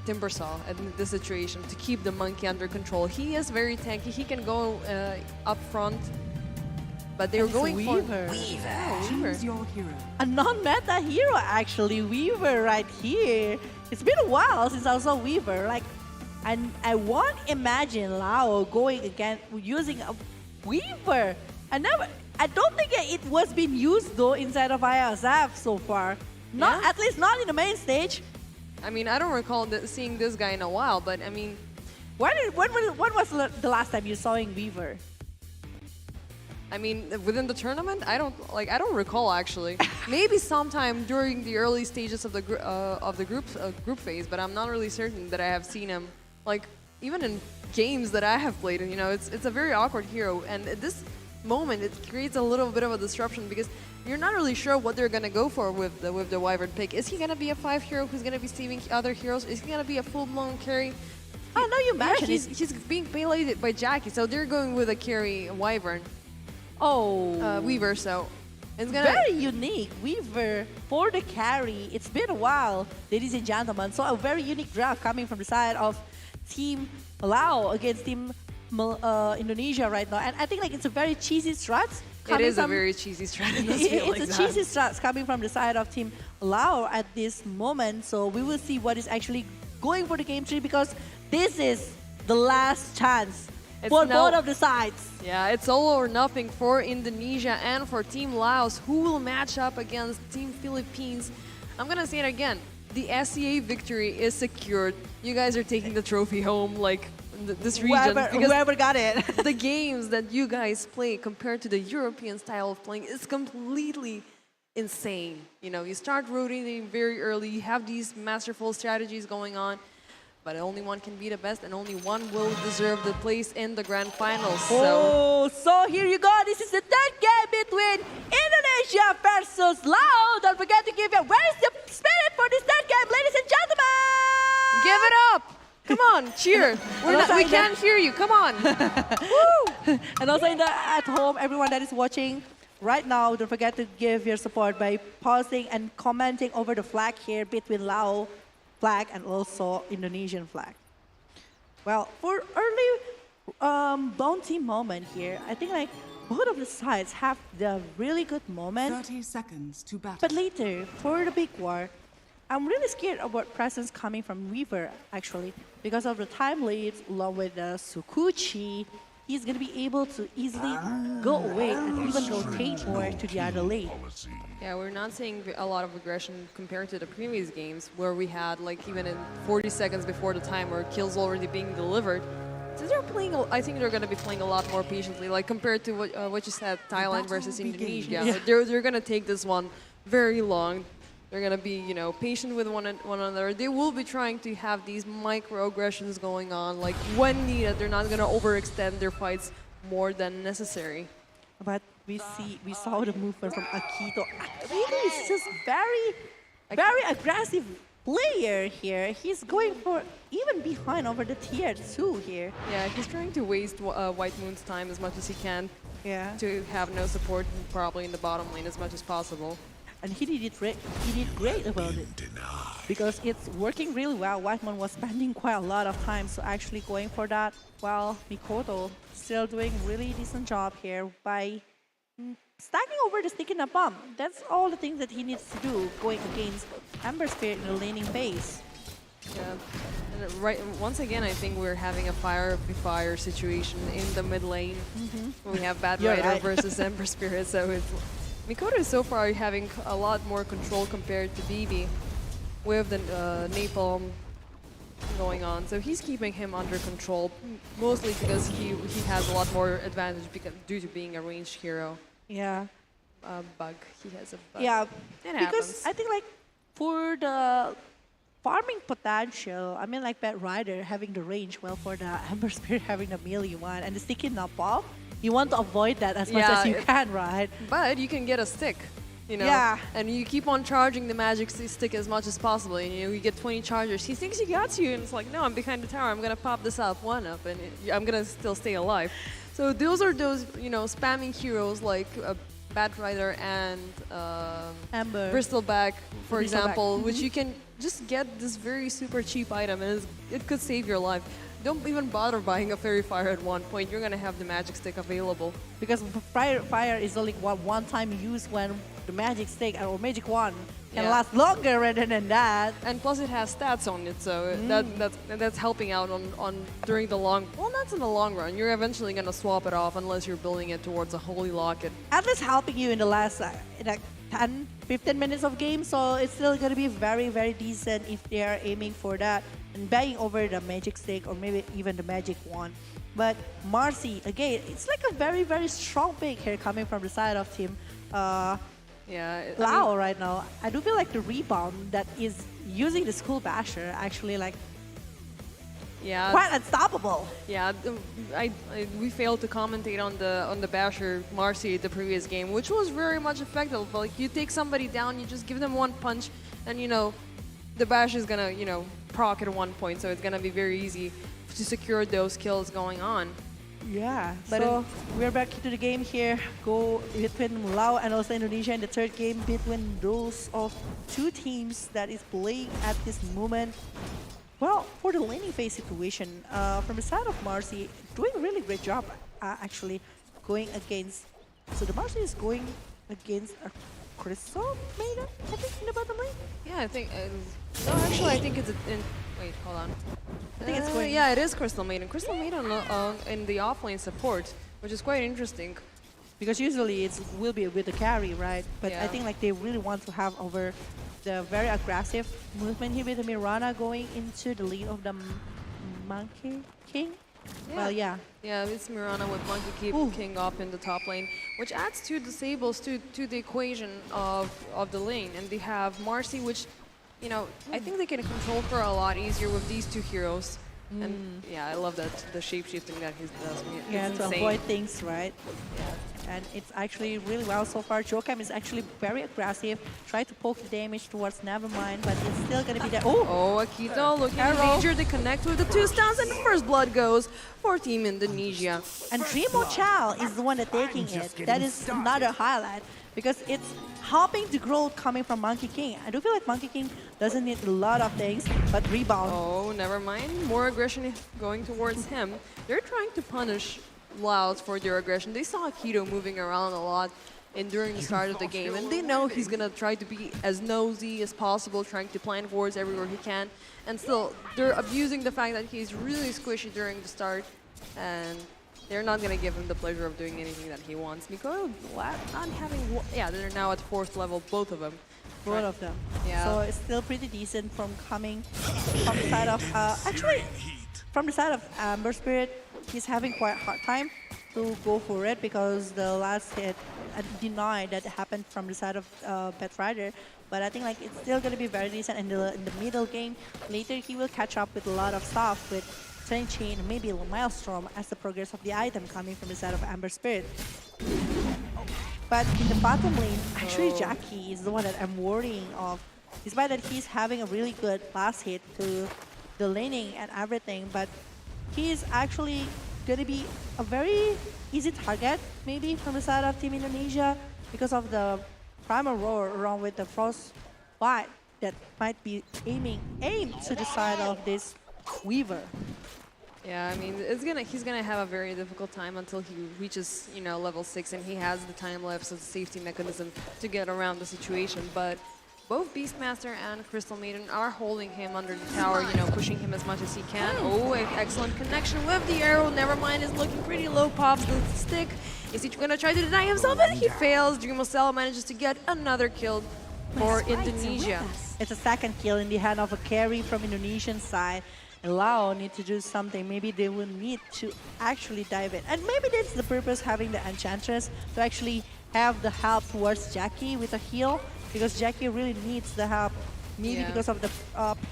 Timber Saw in this situation to keep the monkey under control. He is very tanky. He can go up front. But they were going for Weaver. Yeah, Weaver. Choose your hero. A non-meta hero actually, Weaver right here. It's been a while since I saw Weaver. Like, and I won't imagine Lao going again using a Weaver. I don't think it was being used though inside of IESF so far. Not at least not in the main stage. I mean, I don't recall seeing this guy in a while, but I mean, when was the last time you saw in Weaver? I mean, within the tournament, I don't recall actually. Maybe sometime during the early stages of the group phase, but I'm not really certain that I have seen him. Like even in games that I have played, you know, it's a very awkward hero, and at this moment it creates a little bit of a disruption because you're not really sure what they're gonna go for with the Wyvern pick. Is he gonna be a 5 hero who's gonna be saving other heroes? Is he gonna be a full-blown carry? Oh no, you mentioned he's being paylated by Jackie, so they're going with a carry Wyvern. Weaver, so it's gonna very unique Weaver for the carry. It's been a while, ladies and gentlemen. So a very unique draft coming from the side of Team Lao against Team Indonesia right now, and I think like it's a very cheesy strat. It is a very cheesy strat in this field. It's a cheesy strat coming from the side of Team Lao at this moment. So we will see what is actually going for the game 3, because this is the last chance for both of the sides. Yeah, it's all or nothing for Indonesia and for Team Laos, who will match up against Team Philippines. I'm gonna say it again. The SCA victory is secured. You guys are taking the trophy home, like this region. Whoever got it. The games that you guys play compared to the European style of playing is completely insane. You know, you start rotating very early. You have these masterful strategies going on. But only one can be the best, and only one will deserve the place in the grand finals. So here you go. This is the third game between Indonesia versus Lao. Don't forget to give your where's the spirit for this third game, ladies and gentlemen. Give it up. Come on, cheer. We can't hear you. Come on. Woo! And also at home, everyone that is watching right now, don't forget to give your support by pausing and commenting over the flag here between Lao flag and also Indonesian flag. Well, for early bounty moment here, I think like both of the sides have the really good moment. 30 seconds to battle. But later, for the big war, I'm really scared about presence coming from Weaver actually, because of the time leads along with the Sukuchi. He's going to be able to easily go away and even rotate more to the other lane. Yeah, we're not seeing a lot of aggression compared to the previous games where we had like even in 40 seconds before the timer, kills already being delivered. So they're playing, I think they're going to be playing a lot more patiently, like compared to what you said, Thailand versus Indonesia. Yeah. They're going to take this one very long. They're going to be, you know, patient with one another. They will be trying to have these microaggressions going on, like when needed. They're not going to overextend their fights more than necessary. But we saw the movement from Akito. Akito is just very aggressive player here. He's going for even behind over the tier 2 here. Yeah, he's trying to waste White Moon's time as much as he can. Yeah. To have no support probably in the bottom lane as much as possible. and he did great about it. Because it's working really well. Whitemon was spending quite a lot of time, so actually going for that. While Mikoto still doing really decent job here by stacking over the stick in a bomb. That's all the things that he needs to do going against Ember Spirit in the laning phase. Yeah, and right. Once again, I think we're having a fire situation in the mid lane. We have Bad Rider versus Ember Spirit, so it's Mikoto is so far having a lot more control compared to BB with the napalm going on. So he's keeping him under control, mostly because he has a lot more advantage due to being a ranged hero. Yeah. Bug. He has a bug. Yeah, It because happens. I think like for the farming potential, I mean like Bad Rider having the range, well for the Ember Spirit having the melee one and the sticky knock off, you want to avoid that as much as you can, right? But you can get a stick, you know? Yeah. And you keep on charging the magic stick as much as possible. And you get 20 chargers. He thinks he got you, and it's like, no, I'm behind the tower. I'm going to pop this up, one up, and I'm going to still stay alive. So those are those, you know, spamming heroes like Bad Rider and Amber. Bristleback, for Bristleback. example, which you can just get this very super cheap item, and it could save your life. Don't even bother buying a Fairy Fire at one point. You're gonna have the magic stick available. Because fire is only one-time use when the magic stick or magic wand can last longer rather than that. And plus it has stats on it, so that's helping out on during the long. Well, that's in the long run. You're eventually gonna swap it off unless you're building it towards a holy locket. At least helping you in the last like 10, 15 minutes of game, so it's still gonna be very, very decent if they are aiming for that and buying over the magic stick or maybe even the magic wand. But Marcy, again, it's like a very, very strong pick here coming from the side of team Lao right now. I do feel like the rebound that is using the School Basher actually like quite unstoppable. Yeah, we failed to commentate on the Basher Marcy the previous game, which was very much effective. Like you take somebody down, you just give them one punch, and you know the Bash is gonna proc at one point, so it's gonna be very easy to secure those kills going on. Yeah, so we're back to the game here. Go between Lao and also Indonesia in the third game between those of two teams that is playing at this moment. Well, for the laning phase situation, from the side of Marcy, doing a really great job actually going against. So the Marcy is going against a Crystal Maiden, I think, in the bottom lane. Yeah, I think. No, actually, I think it's in. Wait, hold on. I think it's going. Yeah, it is Crystal Maiden. Crystal Maiden in the offlane support, which is quite interesting. Because usually it will be with the carry, right? But Yeah. I think like they really want to have over the very aggressive movement here with the Mirana going into the lead of the Monkey King. Yeah. Well, yeah. Yeah, it's Mirana with Monkey King up in the top lane, which adds two disables to the equation of the lane. And they have Marcy, which, I think they can control for a lot easier with these two heroes. And yeah, I love that the shape-shifting that he does. Yeah, It's to insane. avoid things, right? Yeah. And it's actually really well so far. Jokam is actually very aggressive. Try to poke the damage towards Nevermind, but it's still gonna be there. Oh, Akito looking in danger. They connect with the two stuns, and the first blood goes for Team Indonesia. And Dreamo Chow is the one that taking it. That is another highlight because it's helping the growth coming from Monkey King. I do feel like Monkey King doesn't need a lot of things, but rebound. Oh, never mind. More aggression is going towards him. They're trying to punish LAOS for their aggression. They saw Akito moving around a lot during the start of the game, and they know he's gonna try to be as nosy as possible, trying to plant wards everywhere he can. And still, they're abusing the fact that he's really squishy during the start, and they're not gonna give him the pleasure of doing anything that he wants. Mikoto not having, they're now at 4th level, both of them. Both of them. Yeah. So it's still pretty decent from coming from the side of, actually, from the side of Amber Spirit. He's having quite a hard time to go for it because the last hit denied that happened from the side of Bad Rider. But I think like it's still going to be very decent in the middle game. Later he will catch up with a lot of stuff with Turning Chain, maybe a Maelstrom as the progress of the item coming from the side of Amber Spirit. But in the bottom lane, actually Jackie is the one that I'm worrying of. Despite that he's having a really good last hit to the laning and everything, but he is actually going to be a very easy target, maybe, from the side of Team Indonesia because of the Primal Roar along with the Frostbite that might be aimed to the side of this Weaver. Yeah, I mean, he's gonna have a very difficult time until he reaches, level 6, and he has the time lapse as a safety mechanism to get around the situation. But both Beastmaster and Crystal Maiden are holding him under the tower, pushing him as much as he can. Oh, excellent connection with the arrow. Nevermind is looking pretty low, pops the stick. Is he gonna try to deny himself? And he fails. Dreamocell manages to get another kill for Indonesia. It's a second kill in the hand of a carry from Indonesian side. And Lao need to do something. Maybe they will need to actually dive in. And maybe that's the purpose having the Enchantress to actually have the help towards Jackie with a heal, because Jackie really needs the help, maybe because of the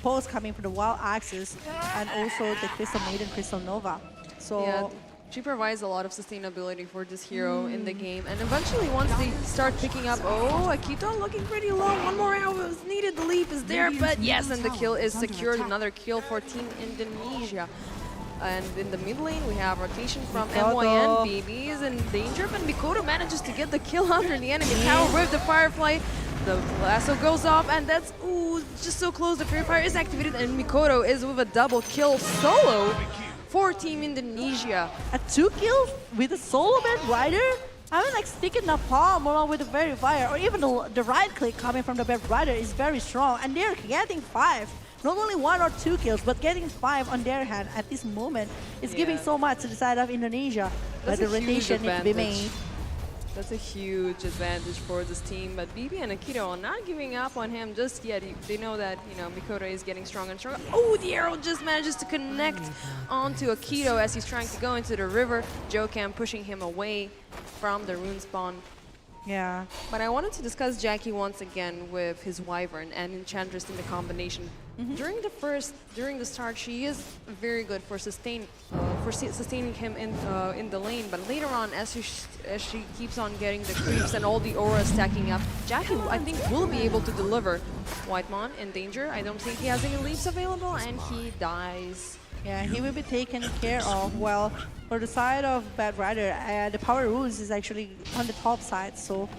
pulse coming from the Wild Axis and also the Crystal Maiden, Crystal Nova. So yeah, she provides a lot of sustainability for this hero in the game. And eventually, once they start picking up, Akito looking pretty low. One more arrow is needed. The leap is there, but yes, and the kill is secured. Another kill for Team Indonesia. And in the mid lane, we have rotation from MYN. BB is in danger, but Mikoto manages to get the kill under the enemy tower with the Firefly. The lasso goes off, and that's, just so close. The Fairy Fire is activated, and Mikoto is with a double kill solo for Team Indonesia. A 2 kills with a solo Bad Rider? I mean, like sticking the palm along with the Fairy Fire, or even the right click coming from the Bad Rider is very strong, and they're getting 5. Not only 1 or 2 kills, but getting 5 on their hand at this moment is giving so much to the side of Indonesia. But the rotation needs to be made. That's a huge advantage for this team, but BB and Akito are not giving up on him just yet. They know that, Mikoto is getting stronger and stronger. Oh, the arrow just manages to connect onto Akito as he's trying to go into the river. Jokam pushing him away from the rune spawn. Yeah. But I wanted to discuss Jackie once again with his Wyvern and Enchantress in the combination. During the start, she is very good for sustaining him in the lane. But later on, as she keeps on getting the creeps and all the auras stacking up, Jackie, I think, will be able to deliver. Whitemon in danger. I don't think he has any leaps available, and he dies. Yeah, he will be taken care of. Well, for the side of Bad Rider, the power runes is actually on the top side, so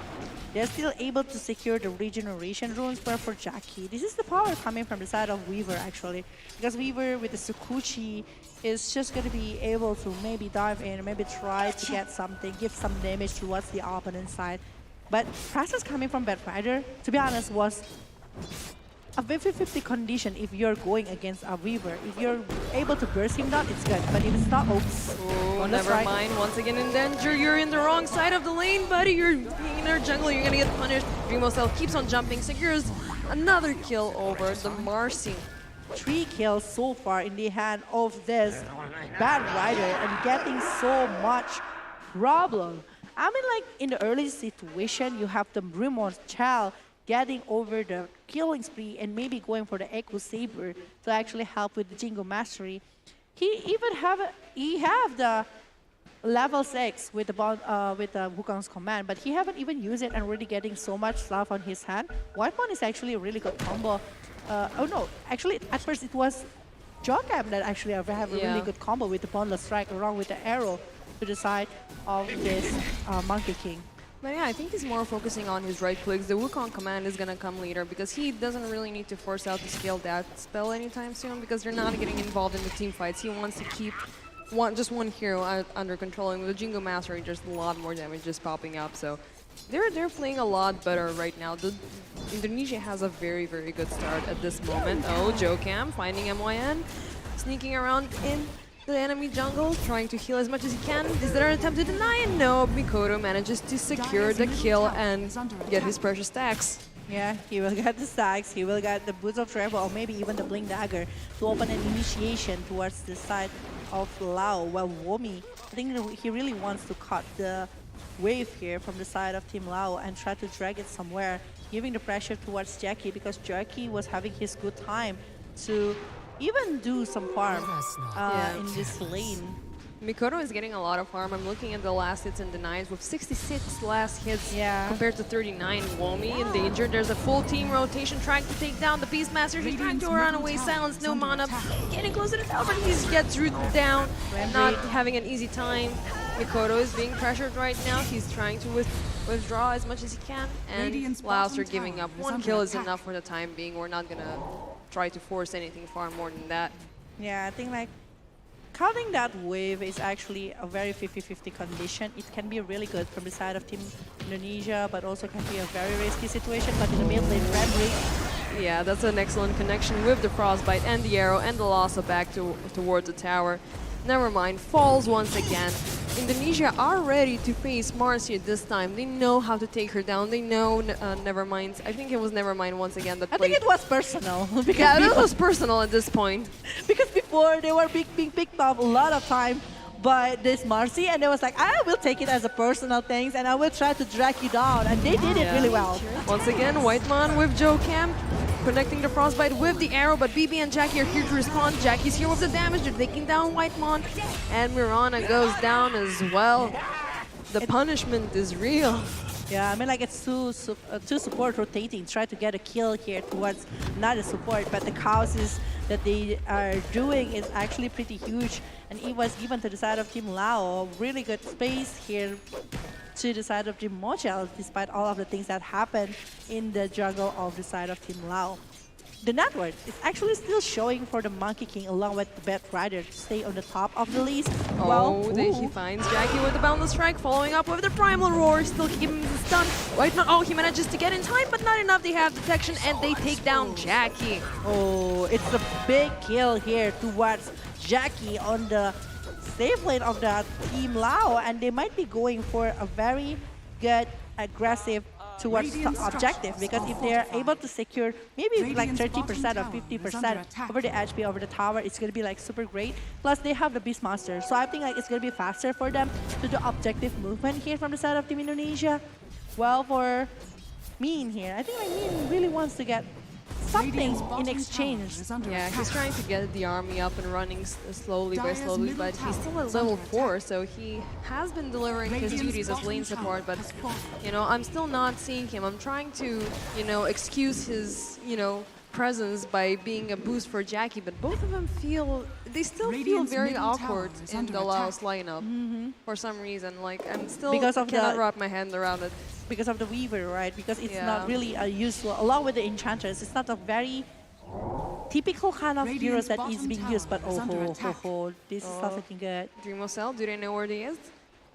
they're still able to secure the regeneration runes. But for Jackie, this is the power coming from the side of Weaver, actually, because Weaver with the Sukuchi is just going to be able to maybe dive in, maybe try to get something, give some damage towards the opponent side. But presence coming from Bad Rider, to be honest, was a 50-50 condition if you're going against a Weaver. If you're able to burst him down, it's good. But if it's not, oops. Oh, never mind. Once again in danger. You're in the wrong side of the lane, buddy. You're being in our jungle. You're gonna get punished. Dreamocell keeps on jumping, secures another kill over the Marcy. 3 kills so far in the hand of this Bad Rider and getting so much problem. I mean, like in the early situation, you have the Brimon Child getting over the killing spree and maybe going for the Echo Saber to actually help with the Jingo Mastery. He even have the level 6 with the Wukong's command, but he haven't even used it and already getting so much stuff on his hand. Whitemon is actually a really good combo. Oh no, actually at first it was Jokam that actually have a really good combo with the Boundless Strike along with the arrow to the side of this Monkey King. But yeah, I think he's more focusing on his right clicks. The Wukong command is gonna come later because he doesn't really need to force out to scale that spell anytime soon because they're not getting involved in the team fights. He wants to keep just one hero under control, and with the Jingo Mastery, just a lot more damage just popping up. So they're playing a lot better right now. Indonesia has a very, very good start at this moment. Oh, Jokam finding MYN, sneaking around in the enemy jungle, trying to heal as much as he can. Is there an attempt to deny? And no, Mikoto manages to secure the kill and get his precious stacks. Yeah, he will get the stacks, he will get the Boots of Travel, or maybe even the Blink Dagger to open an initiation towards the side of Lao. Well, Womi, I think he really wants to cut the wave here from the side of Team Lao and try to drag it somewhere, giving the pressure towards Jackie because Jackie was having his good time to even do some farm in this lane. Mikoto is getting a lot of harm. I'm looking at the last hits and denies with 66 last hits compared to 39. Womi in danger. There's a full team rotation trying to take down the Beastmaster. He's trying to run away. Silence, no mana. Getting closer to tower, but he gets rooted down. Not having an easy time. Mikoto is being pressured right now. He's trying to withdraw as much as he can, and LAOS are giving up. One kill is enough for the time being. We're not gonna try to force anything far more than that. Yeah, I think like counting that wave is actually a very 50-50 condition. It can be really good from the side of Team Indonesia, but also can be a very risky situation. But in the mid lane, Red Yeah, that's an excellent connection with the Frostbite and the arrow and the Lhasa back towards the tower. Never mind, falls once again. Indonesia are ready to face Marcia this time. They know how to take her down. They know Nevermind. I think it was Nevermind once again that I think it was personal. Yeah, it was personal at this point. Because before they were being picked up a lot of time by this Marcy, and they was like, I will take it as a personal thing, and I will try to drag you down, and they did it really well. Once again, Whitemon with Joe Camp, connecting the Frostbite with the arrow, but BB and Jackie are here to respond. Jackie's here with the damage, they're taking down Whitemon, and Mirana goes down as well. The punishment is real. Yeah, I mean, like, it's two support rotating, try to get a kill here towards not a support, but the causes that they are doing is actually pretty huge, and it was given to the side of Team Lao. Really good space here to the side of Team Mochel, despite all of the things that happened in the jungle of the side of Team Lao. The network is actually still showing for the Monkey King along with the Bat Rider to stay on the top of the list. He finds Jackie with the Boundless Strike, following up with the Primal Roar, still keeping the stun. Whitemon, he manages to get in time, but not enough. They have detection, and they take down Jackie. Oh, it's a big kill here towards Jackie on the safe lane of the Team Lao, and they might be going for a very good, aggressive towards the objective, because if they're able to secure maybe like 30% or 50% over the HP over the tower, it's going to be like super great. Plus they have the Beastmaster, so I think like it's going to be faster for them to do objective movement here from the side of Team Indonesia. Well, for Mean here, I think like Mean really wants to get something in exchange. Yeah, he's trying to get the army up and running slowly by slowly, but he's still at level 4, so he has been delivering his duties as lane support, but, you know, I'm still not seeing him. I'm trying to, you know, excuse his, you know, presence by being a boost for Jackie, but both of them they still feel very awkward in the LAOS lineup for some reason. Like, I'm still cannot wrap my hand around it. Because of the Weaver, right? Because it's not really a useful, along with the Enchantress, it's not a very typical kind of heroes that is being used, but this is not looking good. Dreamocell, do they know where they is?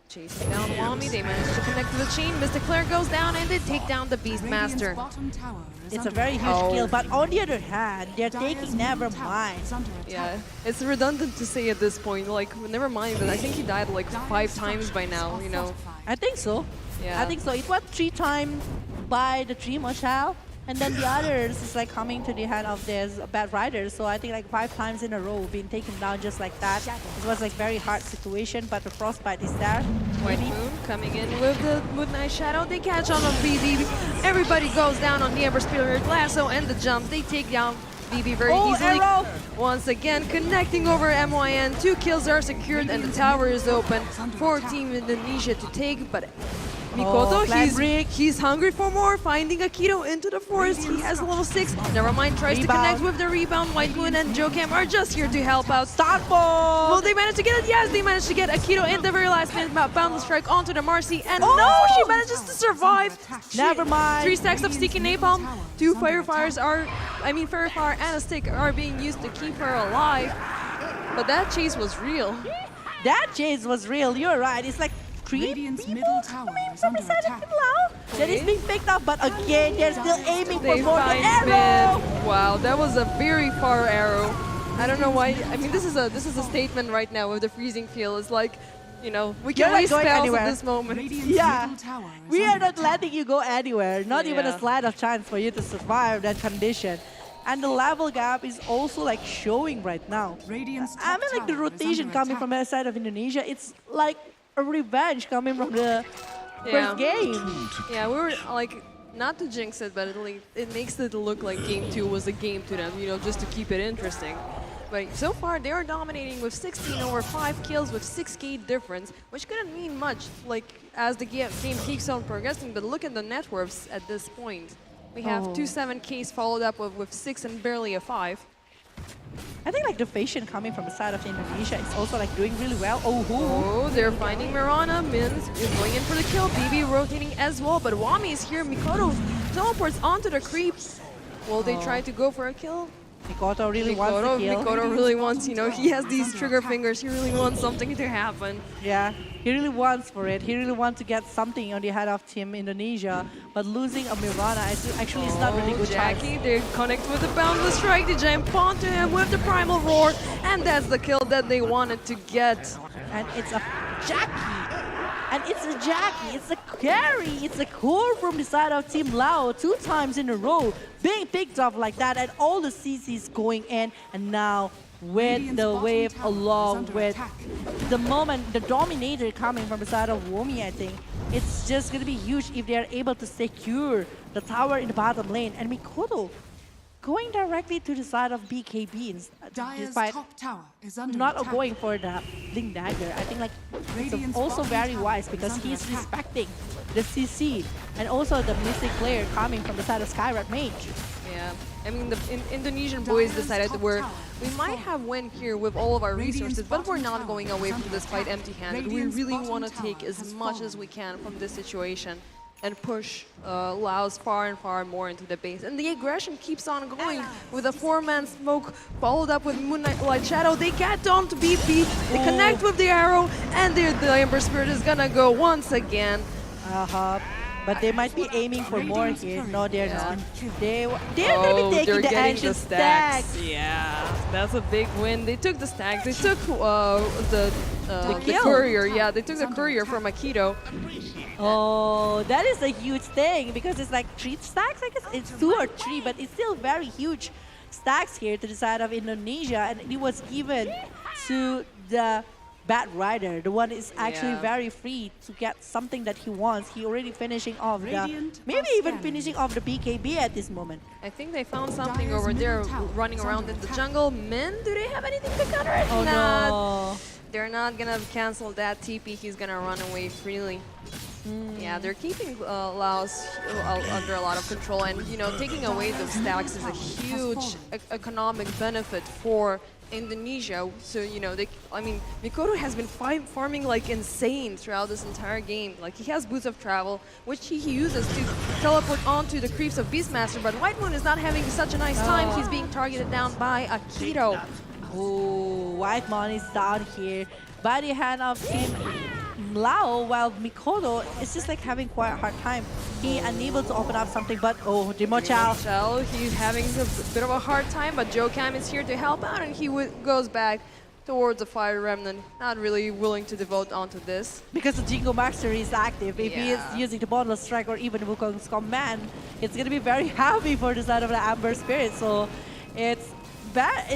Chasing down Wami, they manage to connect to the chain. Mystic Flare goes down and they take down the Beastmaster. It's a very huge kill, but on the other hand, they're taking Nevermind. Yeah, it's redundant to say at this point, like, Nevermind, but I think he died like 5 times by now, you know. I think so. Yeah. I think so. It was 3 times by the Dreamocell, and then the others is like coming to the hand of this Bad Rider. So I think like 5 times in a row being taken down just like that. It was like very hard situation, but the Frostbite is there. White Moon coming in with the Moonlight Shadow. They catch on BB. Everybody goes down on the Ember Spirit Lasso and the jump. They take down BB very easily. Arrow. Once again, connecting over MYN. 2 kills are secured and the tower is open for Team Indonesia to take, but Mikoto, he's hungry for more, finding Akito into the forest. He has level 6. Nevermind tries to connect with the rebound. White Moon and Joe Cam are just here to help out. Starfall! Will they manage to get it? Yes, they managed to get Akito in the very last minute. Boundless Strike onto the Marcy, and no, she manages to survive. Nevermind. 3 stacks of Sticky Napalm. 2 Firefire and a stick are being used to keep her alive. But that chase was real. That chase was real, you're right. It's like 3 people coming from the side of Team Lao that is being picked up, but again, they're still aiming for more arrow. Wow, that was a very far arrow. I don't know why. I mean, this is a statement right now with the freezing field. It's like, you know, we can waste spells at this moment. Yeah, we are not letting you go anywhere. Not even a slight of chance for you to survive that condition. And the level gap is also like showing right now. I mean, like the rotation coming from the side of Indonesia, it's like a revenge coming from the first game. Yeah, we were like, not to jinx it, but it makes it look like game 2 was a game to them, you know, just to keep it interesting. But so far, they are dominating with 16 over 5 kills with 6k difference, which couldn't mean much, like, as the game keeps on progressing. But look at the net worths at this point. We have 2 7Ks followed up with 6 and barely a 5. I think like the fashion coming from the side of Indonesia is also like doing really well. Oh, they're finding Mirana. Mins is going in for the kill. BB rotating as well, but Wami is here. Mikoto teleports onto the creep. Will they try to go for a kill? Mikoto really wants to kill. Mikoto really wants, you know, he has these trigger fingers. He really wants something to happen. Yeah, he really wants for it. He really wants to get something on the head of Team Indonesia. But losing a Mirana is actually not really good Jackie, chance. they connect with the boundless strike. They jump onto him with the primal roar. And that's the kill that they wanted to get. And it's a Jackie. And it's a Jackie, it's a carry, it's a core from the side of Team Lao 2 times in a row, being picked up like that, and all the CCs going in, and now with the wave along with the moment, the dominator coming from the side of Womi, I think, it's just going to be huge if they are able to secure the tower in the bottom lane. And Mikoto going directly to the side of BKB despite top tower is under not attack. going for the Blink Dagger. I think like it's also very wise because he's respecting the CC and also the Mystic player coming from the side of Skyrat Mage. Yeah, I mean the Indonesian boys decided we might have win here with all of our resources, but we're not going away from this fight empty-handed. We really want to take as much as we can from this situation and push LAOS far and far more into the base. And the aggression keeps on going with a 4-man smoke followed up with Moonlight Light Shadow. They get down to BP, they connect with the arrow, and the Ember Spirit is gonna go once again. But they might be aiming for more here. No, they're not. They're gonna be taking the ancient stacks. Yeah, that's a big win. They took the stacks. They took the kill. courier. Yeah, they took the courier from Akito. Oh, that is a huge thing because it's like 3 stacks. I guess it's 2 or 3, but it's still very huge stacks here to the side of Indonesia, and it was given to the Bat Rider. The one is actually very free to get something that he wants. He already finishing off maybe even finishing off the BKB at this moment. I think they found something over there running around in the jungle. Min, do they have anything to counter it? Oh no. They're not gonna cancel that TP. He's gonna run away freely. Yeah, they're keeping LAOS under a lot of control, and you know, taking away those stacks is a huge economic benefit for Indonesia. So you know, I mean, Mikoto has been farming like insane throughout this entire game. Like he has Boots of Travel, which he uses to teleport onto the creeps of Beastmaster. But White Moon is not having such a nice time. He's being targeted down by Akito. Oh, White Moon is down here by the hand of Team Lao, while Mikoto is just like having quite a hard time. He unable to open up something, but Dimochal, he's having a bit of a hard time, but Joe Cam is here to help out, and he goes back towards the Fire Remnant, not really willing to devote onto this. Because the Jingo Mastery is active. If he is using the Boundless Strike or even Wukong's Command, it's going to be very heavy for the side of the Amber Spirit. So it's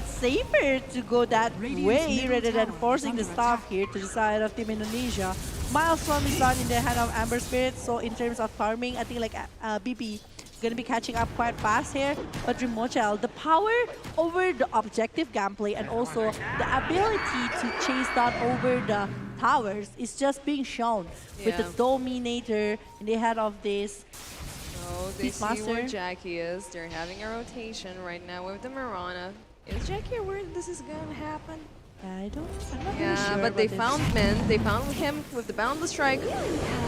safer to go that way rather than forcing the stuff here to the side of Team Indonesia. Milestone is done in the hand of Amber Spirit, so in terms of farming, I think like BP is going to be catching up quite fast here. But Dimochal, the power over the objective gameplay and also the ability to chase down over the towers is just being shown with the Dominator in the head of this. Oh, they see where Jackie is. They're having a rotation right now with the Mirana. Is Jackie aware this is gonna happen? I'm not Yeah, really sure, but they found Min. They found him with the Boundless Strike,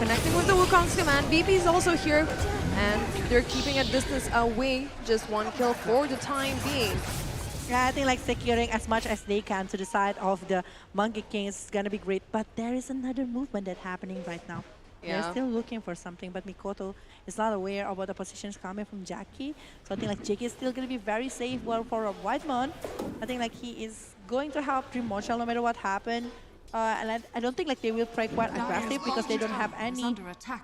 connecting with the Wukong's Command. BP is also here, and they're keeping a distance away. Just 1 kill for the time being. Yeah, I think like securing as much as they can to the side of the Monkey King is gonna be great. But there is another movement that's happening right now. They're still looking for something, but Mikoto is not aware about the positions coming from Jackie. So I think like Jackie is still going to be very safe for a White Moon. I think like he is going to help Dimochal no matter what happened. And I don't think like they will play quite aggressive because they don't have any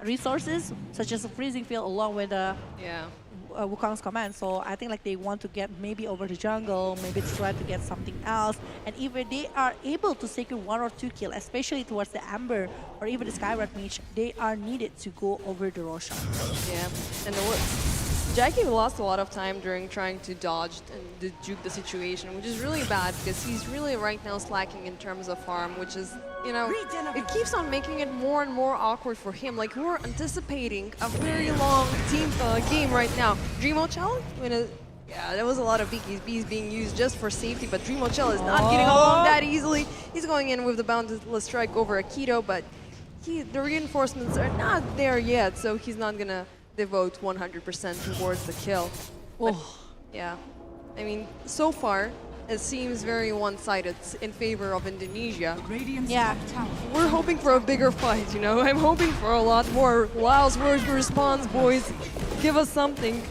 resources, such as a freezing field along with the Wukong's Command. So I think like they want to get maybe over the jungle, maybe try to get something else. And if they are able to secure 1 or 2 kills, especially towards the Amber or even the Skyrat Mage, they are needed to go over the Roshan. Yeah, and Jackie lost a lot of time during trying to dodge and juke the situation, which is really bad because he's really right now slacking in terms of farm, which is, you know, it keeps on making it more and more awkward for him. Like, we're anticipating a very long team game right now. Dimochal Yeah, there was a lot of BKBs being used just for safety, but Dreamochel is not getting along that easily. He's going in with the boundless strike over Akito, but the reinforcements are not there yet, so he's not gonna devote 100% towards the kill. But, yeah, I mean, so far, it seems very one-sided in favor of Indonesia. Yeah. We're hoping for a bigger fight, you know? I'm hoping for a lot more. LAOS response, boys. Give us something.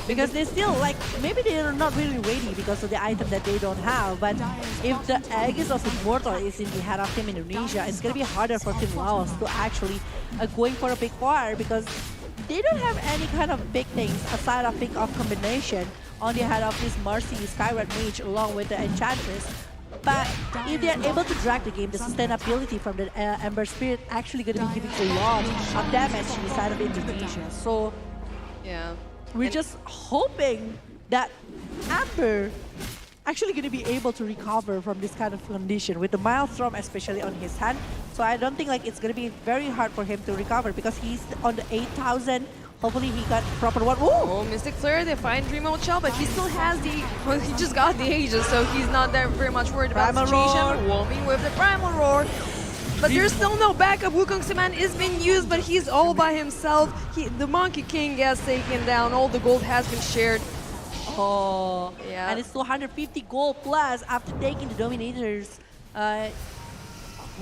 Because they still, like, maybe they're not really ready because of the item that they don't have, but if the Aegis of Immortal is in the head of Team Indonesia, it's going to be harder for Team LAOS to actually going for a big fire because they don't have any kind of big things aside of pick-off combination on the head of this Mercy Skyward Mage along with the Enchantress. But if they're able to drag the game, the sustainability from the Ember Spirit actually going to be giving a lot of damage to the side of Indonesia. So yeah, we're just hoping that Amber actually going to be able to recover from this kind of condition with the Maelstrom especially on his hand. So I don't think like it's going to be very hard for him to recover because he's on the 8,000. Hopefully he got proper one. Ooh. Oh, Mystic Flare, they find Dreamochel, but he still has the, well, he just got the Aegis, so he's not that very much worried about the situation. Woming with the Primal Roar. But there's still no backup. Wukong Seman is being used, but he's all by himself. The Monkey King gets taken down. All the gold has been shared. Oh, yeah. And it's 250 gold plus after taking the Dominator's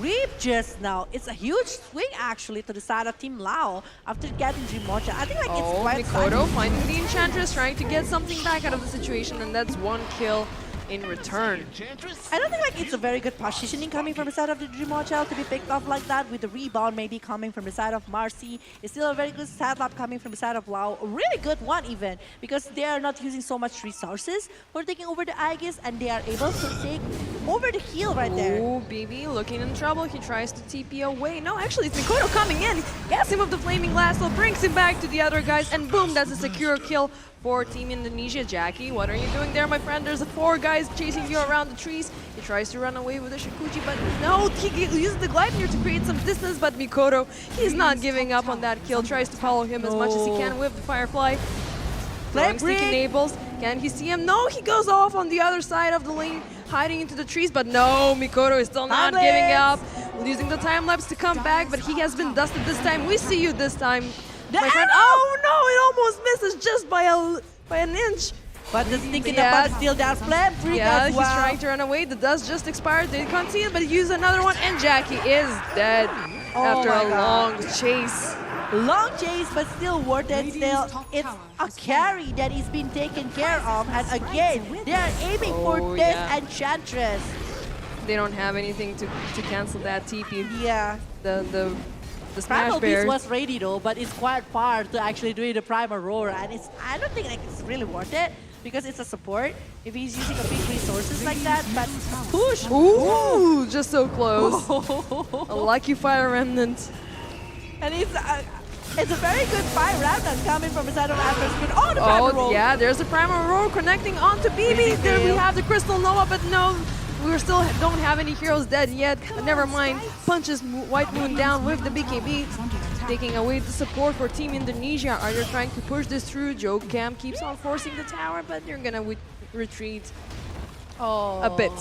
Reap just now. It's a huge swing actually to the side of Team Lao after getting Dreamochel. I think like it's quite Mikoto finding the Enchantress, trying to get something back out of the situation, and that's one kill in return. I don't think like it's a very good positioning coming from the side of the Dreamochel to be picked off like that with the rebound maybe coming from the side of Marcy. It's still a very good setup coming from the side of Lao. A really good one even because they are not using so much resources for taking over the Aegis and they are able to take over the heal right there. Oh, BB looking in trouble. He tries to TP away. No, actually it's Mikoto coming in. Gets him with the Flaming Lasso, brings him back to the other guys, and boom, that's a secure kill for Team Indonesia. Jackie, what are you doing there, my friend? There's 4 guys chasing you around the trees. He tries to run away with the Shikuchi, but no, he uses the Gleipnir to create some distance, but Mikoto, he's not giving up on that kill. Tries to follow him as much as he can with the Firefly. Throwing sticky enables. Can he see him? No, he goes off on the other side of the lane, hiding into the trees, but no, Mikoto is still not giving up. Using the time lapse to come back, but he has been dusted this time. We see you this time. My friend. Oh no, it almost misses just by an inch. But the thinking about still does flame freak yeah, as well. He's trying to run away. The dust just expired. They can't see it, but he used another one, and Jackie is dead after a long chase. Long chase, but still worth it. Still, it's a carry that is being taken care of, and again, they are aiming for this Enchantress. They don't have anything to cancel that TP. Yeah. The Smash Primal Bear Beast was ready though, but it's quite far to actually do the Primal Roar, and I don't think like it's really worth it because it's a support. If he's using a big resources like that, but push! Ooh, just so close. A lucky Fire Remnant. And it's a very good Fire Remnant coming from the side of Amber's. Oh, the Primal Roar! Yeah, there's a Primal Roar connecting onto BB. There we have the Crystal Nova, but no. We still don't have any heroes dead yet, but never mind. Punches White Moon down with the BKB, taking away the support for Team Indonesia. Are they trying to push this through? Joe Cam keeps on forcing the tower, but they're gonna retreat a bit.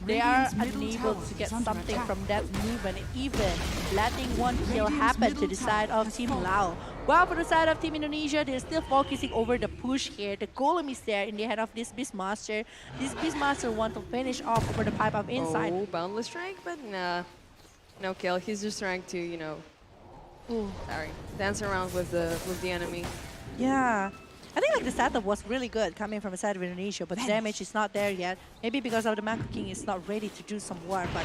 They are unable to get something from that movement, even letting one kill happen to the side of Team Lao. While for the side of Team Indonesia, they're still focusing over the push here. The golem is there in the head of this Beastmaster. This Beastmaster wants to finish off over the pipe of inside. Oh, boundless strike, but nah, no kill. He's just trying to, you know, dance around with the enemy. Yeah. I think like the setup was really good coming from the side of Indonesia, but damage is not there yet. Maybe because of the Mako King is not ready to do some work, but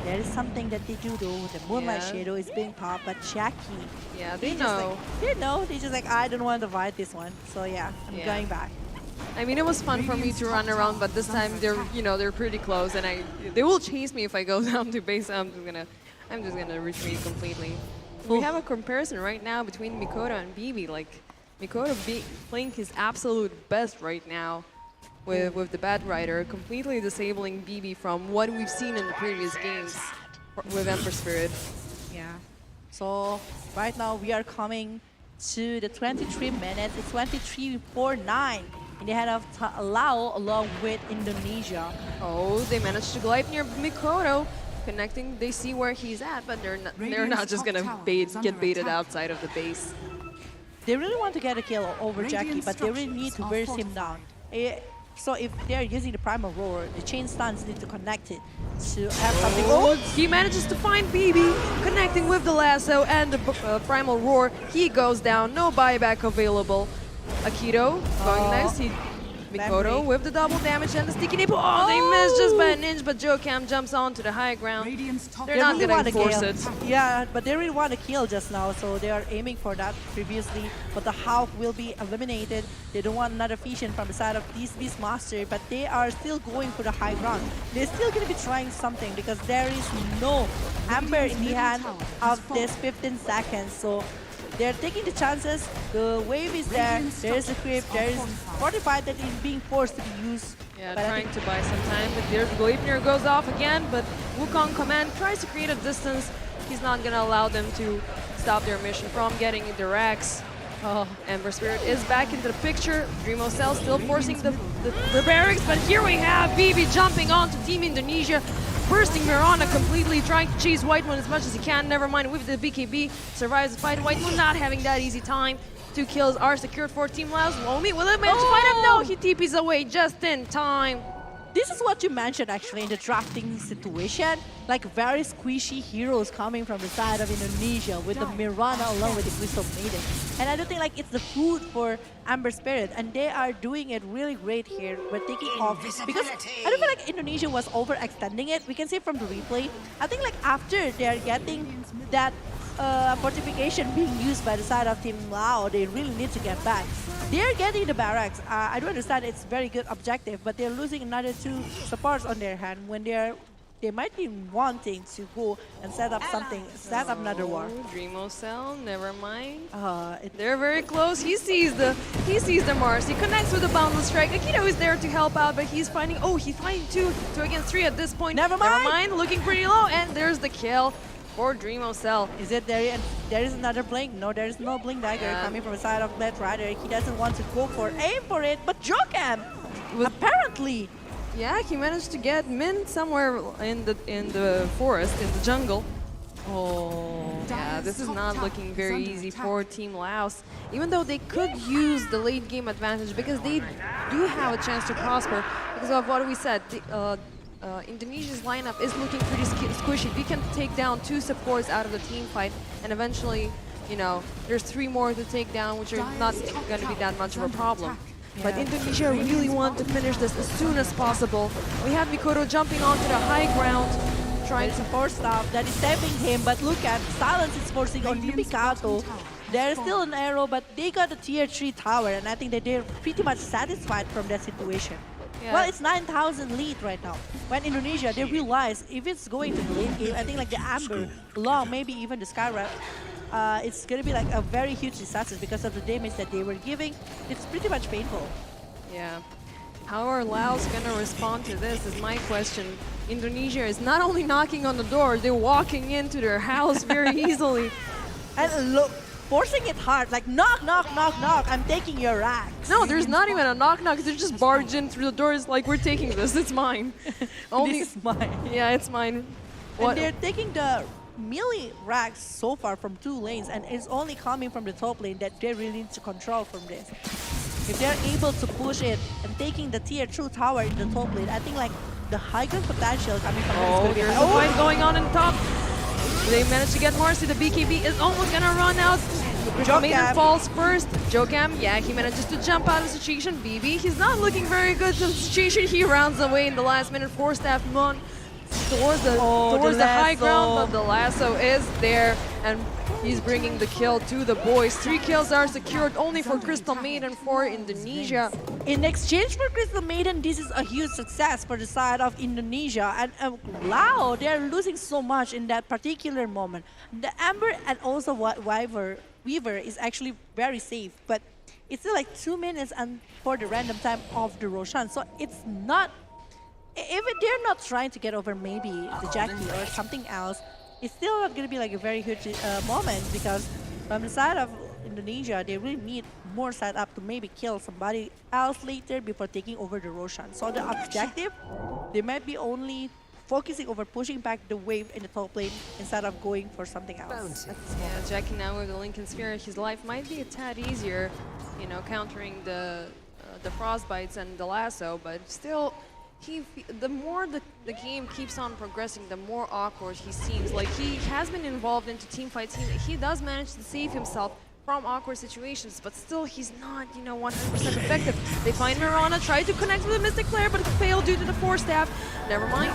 there is something that they do though. The Moonlight Shadow is being popped, but Jackie. Yeah, they know. They know. They just like, I don't want to fight this one. So yeah, I'm going back. I mean, it was fun for me to run around, but this time they're pretty close, and they will chase me if I go down to base. I'm just gonna retreat completely. We have a comparison right now between Mikoto and BB. Like, Mikoto playing his absolute best right now with the Bad Rider, completely disabling BB from what we've seen in the previous games with Ember Spirit. Yeah. So right now we are coming to the 23 minutes. It's 23:49. in the hand of Lao along with Indonesia. Oh, they managed to glide near Mikoto, connecting. They see where he's at, but they're not just gonna get baited outside of the base. They really want to get a kill over Jackie, but they really need to burst him down. So if they're using the Primal Roar, the chain stuns need to connect it to have something. Oh, he manages to find BB, connecting with the lasso and the Primal Roar. He goes down, no buyback available. Akito going next. Mikoto with the double damage and the sticky nipple. Oh, they missed just by an inch, but Jokam jumps on to the high ground. They're not really going to force it. Yeah, but they really want to kill just now, so they are aiming for that previously. But the Hawk will be eliminated. They don't want another fission from the side of this Beastmaster, but they are still going for the high ground. They're still going to be trying something because there is no Amber in the hand of this 15 seconds. So they're taking the chances. The wave is there. There is a creep. There is Fortified that is being forced to be used. Yeah, trying to buy some time. But their Gleipnir goes off again. But Wukong Command tries to create a distance. He's not going to allow them to stop their mission from getting the Rex. Oh, Ember Spirit is back into the picture. Dreamocell still forcing the barracks. But here we have BB jumping onto Team Indonesia. Bursting Mirana completely, trying to chase White Moon as much as he can. Never mind, with the BKB, survives the fight. White Moon not having that easy time. 2 kills are secured for Team LAOS. Lomi, will it manage to find him? No, he TPs away just in time. This is what you mentioned actually in the drafting situation. Like very squishy heroes coming from the side of Indonesia with the Mirana along with the Crystal Maiden. And I don't think like it's the food for Amber Spirit, and they are doing it really great here. We're taking off because I don't feel like Indonesia was overextending it. We can see from the replay. I think like after they're getting that fortification being used by the side of Team Lao, they really need to get back. They're getting the barracks. I do understand it's very good objective, but they're losing another 2 supports on their hand when they might be wanting to go and set up something, set up another war. Dreamocell, never mind. They're very close. He sees the Mars. He connects with the Boundless Strike. Akito is there to help out, but he's finding. Oh, he's finding 2 against 3 at this point. Never mind. Looking pretty low, and there's the kill for Dreamocell. Is it there? And there is another blink. No, there is no blink dagger coming from the side of Blade Rider. He doesn't want to go for aim for it, but Jokam apparently. Yeah, he managed to get Min somewhere in the forest, in the jungle. Oh, yeah, this is not looking very easy for Team LAOS. Even though they could use the late game advantage because they do have a chance to prosper because of what we said. Indonesia's lineup is looking pretty squishy. We can take down 2 supports out of the team fight, and eventually, you know, there's 3 more to take down, which are not going to be that much of a problem. But Indonesia really want to finish this as soon as possible. We have Mikoto jumping onto the high ground, trying to force stuff that is saving him, but look at Silence is forcing on Yumikato. There's still an arrow, but they got a tier 3 tower, and I think that they're pretty much satisfied from that situation. Yeah. Well, it's 9,000 lead right now. When Indonesia, they realize if it's going to the late game, I think like the Amber, Long, maybe even the Skyrat, it's going to be like a very huge disaster because of the damage that they were giving. It's pretty much painful. Yeah. How are Laos going to respond to this is my question. Indonesia is not only knocking on the door, they're walking into their house very easily. And look, forcing it hard, like knock, knock, knock, knock, I'm taking your racks. No, there's not even a knock, knock. They're just barged in through the doors like, we're taking this, it's mine. This is mine. Yeah, it's mine. And they're taking the melee racks so far from 2 lanes, and it's only coming from the top lane that they really need to control from this. If they're able to push it and taking the tier 2 tower in the top lane, I think like the high ground potential coming from this. There's a fight going on in top. They managed to get Marcy. The BKB is almost gonna run out. Maiden falls first. Jokam, yeah, he manages to jump out of the situation. BB, he's not looking very good in the situation. He rounds away in the last minute. 4-staff Mon towards the high ground, but the lasso is there, and he's bringing the kill to the boys. 3 kills are secured only for Crystal Maiden for Indonesia. In exchange for Crystal Maiden, this is a huge success for the side of Indonesia. And Lao, they're losing so much in that particular moment. The Amber and also Weaver is actually very safe, but it's still like 2 minutes and for the random time of the Roshan. So it's not, if they're not trying to get over maybe the Jackie or something else, it's still not going to be like a very huge moment because from the side of Indonesia, they really need more setup to maybe kill somebody else later before taking over the Roshan. So the objective, they might be only focusing over pushing back the wave in the top lane instead of going for something else. Yeah, Jackie now with the Lincoln Sphere, his life might be a tad easier, you know, countering the frostbites and the lasso, but still, the more the game keeps on progressing, the more awkward he seems. Like, he has been involved into team fights. He does manage to save himself from awkward situations, but still he's not, you know, 100% effective. They find Mirana, try to connect with the Mystic Flare, but failed due to the Force Staff. Never mind,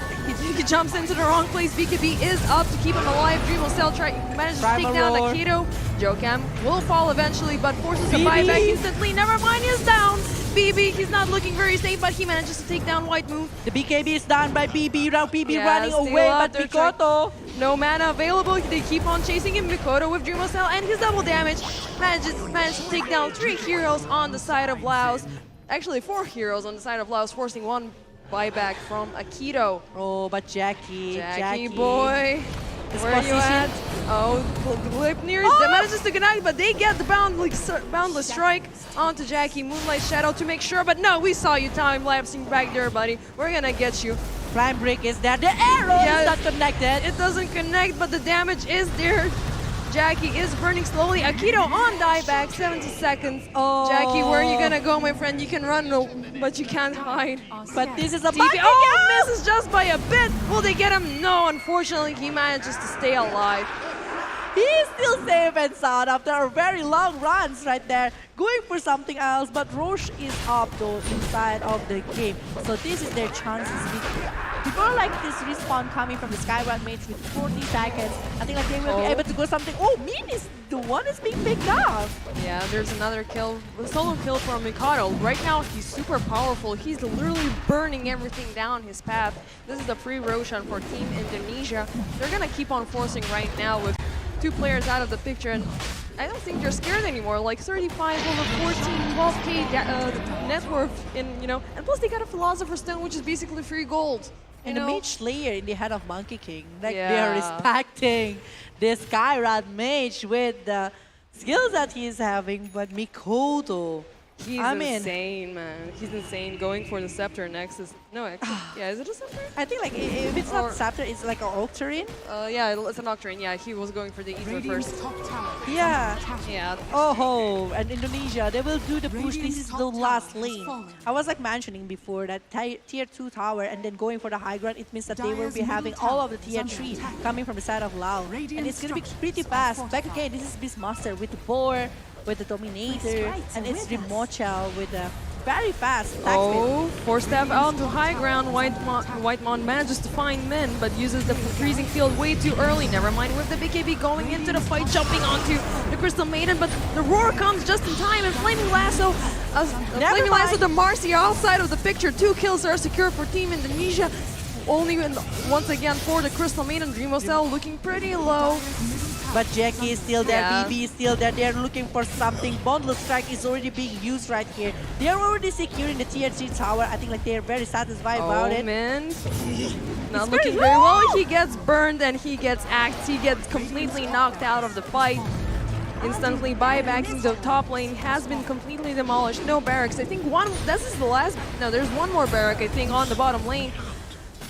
he jumps into the wrong place. BKB is up to keep him alive. Dreamo Cell manages to take down Akito. Jokam will fall eventually, but forces a buyback instantly. Never mind, he's down. BB, he's not looking very safe, but he manages to take down White Move. The BKB is done by BB, now BB running away, but Mikoto. No mana available, they keep on chasing him. Mikoto with Dreamo Cell and his double damage. Manages to take down 3 heroes on the side of LAOS. Actually 4 heroes on the side of LAOS, forcing 1 buyback from Akito. Oh, but Jackie boy. Where are you at? Oh, Glipnir manages to connect, but they get the boundless strike onto Jackie. Moonlight Shadow to make sure, but no, we saw you time-lapsing back there, buddy. We're gonna get you. Prime Break is there. The arrow is not connected. It doesn't connect, but the damage is there. Jackie is burning slowly. Akito on dieback, 70 seconds. Oh. Jackie, where are you gonna go, my friend? You can run, but you can't hide. But this is a TP. Oh, misses just by a bit. Will they get him? No, unfortunately, he manages to stay alive. He's still safe and sound after very long runs right there. Going for something else, but Roche is up though inside of the game. So this is their chances. Before like this respawn coming from the Skyward Mage with 40 seconds, I think like they will be able to go something. Oh, Min is the one is being picked up. Yeah, there's another kill, a solo kill from Mikado. Right now he's super powerful. He's literally burning everything down his path. This is the free Roshan for Team Indonesia. They're gonna keep on forcing right now with 2 players out of the picture, and I don't think they're scared anymore. Like 35 over 14, 12k net worth in, you know, and plus they got a Philosopher's Stone, which is basically free gold. And the Mage Slayer in the head of Monkey King, like they are respecting this Skyrad Mage with the skills that he's having, but Mikoto. He's insane, man. He's insane. Going for the Scepter next is... No, actually, yeah, is it a Scepter? I think like if it's not Scepter, it's like an Octarine. Yeah, it's an Octarine. Yeah, he was going for the Ether first. Yeah. Yeah. Oh, and Indonesia, they will do the push. This is the last lane. I was like mentioning before that tier 2 tower and then going for the high ground, it means that they will be having all of the tier 3 coming from the side of Lao. And it's going to be pretty fast. Back again, this is Beastmaster with the Boar, with the Dominator, and it's Rimochel with a very fast attack speed. Force Staff onto high ground. Whitemon manages to find Min, but uses the freezing field way too early. Never mind with the BKB going into the fight, jumping onto the Crystal Maiden, but the roar comes just in time, and Flaming Lasso, the Marcia outside of the picture. 2 kills are secured for Team Indonesia. Only once again for the Crystal Maiden. Dreamo Cell looking pretty low. But Jackie is still there, BB is still there. They're looking for something. Boundless Strike is already being used right here. They're already securing the tier 3 tower. I think like they're very satisfied about it. Oh man, not looking very well. He gets burned and he gets axed. He gets completely knocked out of the fight. Instantly buybacking the top lane has been completely demolished. No barracks. I think this is the last. No, there's one more barrack I think on the bottom lane.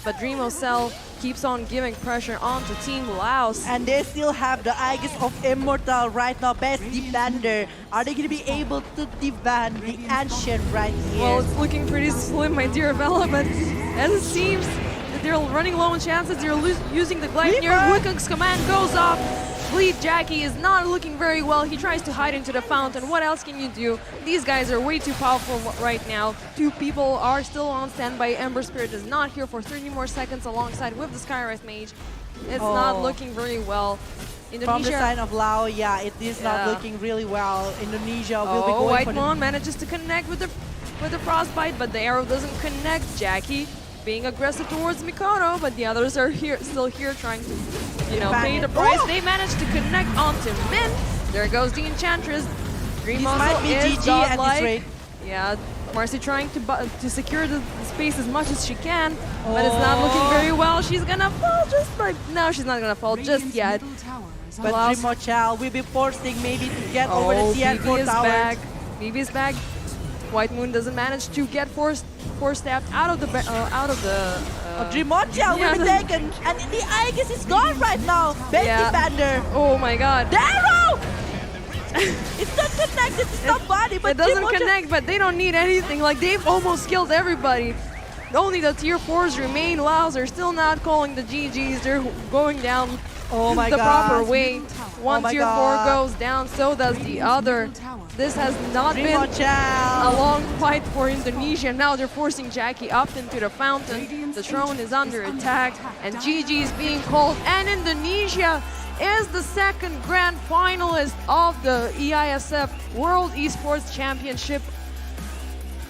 But Dreamo Cell keeps on giving pressure onto Team LAOS. And they still have the Aegis of Immortal right now, best defender. Are they going to be able to defend the Ancient right here? Well, it's looking pretty slim, my dear Bella, but as it seems that they're running low on chances, they're using the Gleipnir. Wukong's command goes off. Bleed Jackie is not looking very well. He tries to hide into the fountain. What else can you do? These guys are way too powerful right now. 2 people are still on standby. Ember Spirit is not here for 30 more seconds alongside with the Skywrath Mage. It's not looking very well. Indonesia, from the side of Lao, yeah, it is not looking really well. Indonesia will be going for Whitemon manages to connect with the Frostbite, but the arrow doesn't connect. Jackie being aggressive towards Mikoto, but the others are still here trying to, you know, pay the price. They managed to connect onto Min. There goes the Enchantress. Dreamo might be is GG at this rate. Yeah, Marcy trying to secure the space as much as she can, but it's not looking very well. She's gonna fall just by... No, she's not gonna fall just yet. But Rimochal will be forcing maybe to get over the CN4 BB is tower. back. BB is back. White Moon doesn't manage to get four-stabbed out of the... Rimochal will be taken, and the Aegis is gone right now. Base defender. Oh my god. Darrow! It's not connected to somebody, but it doesn't connect, but they don't need anything. Like, they've almost killed everybody. Only the tier 4s remain. LAOS are still not calling the GGs. They're going down the proper way. One tier 4 goes down, so does the other. This has not been a long fight for Indonesia. Now they're forcing Jackie up into the fountain. The throne is under attack, and GG is being called. And Indonesia is the second grand finalist of the IESF World Esports Championship.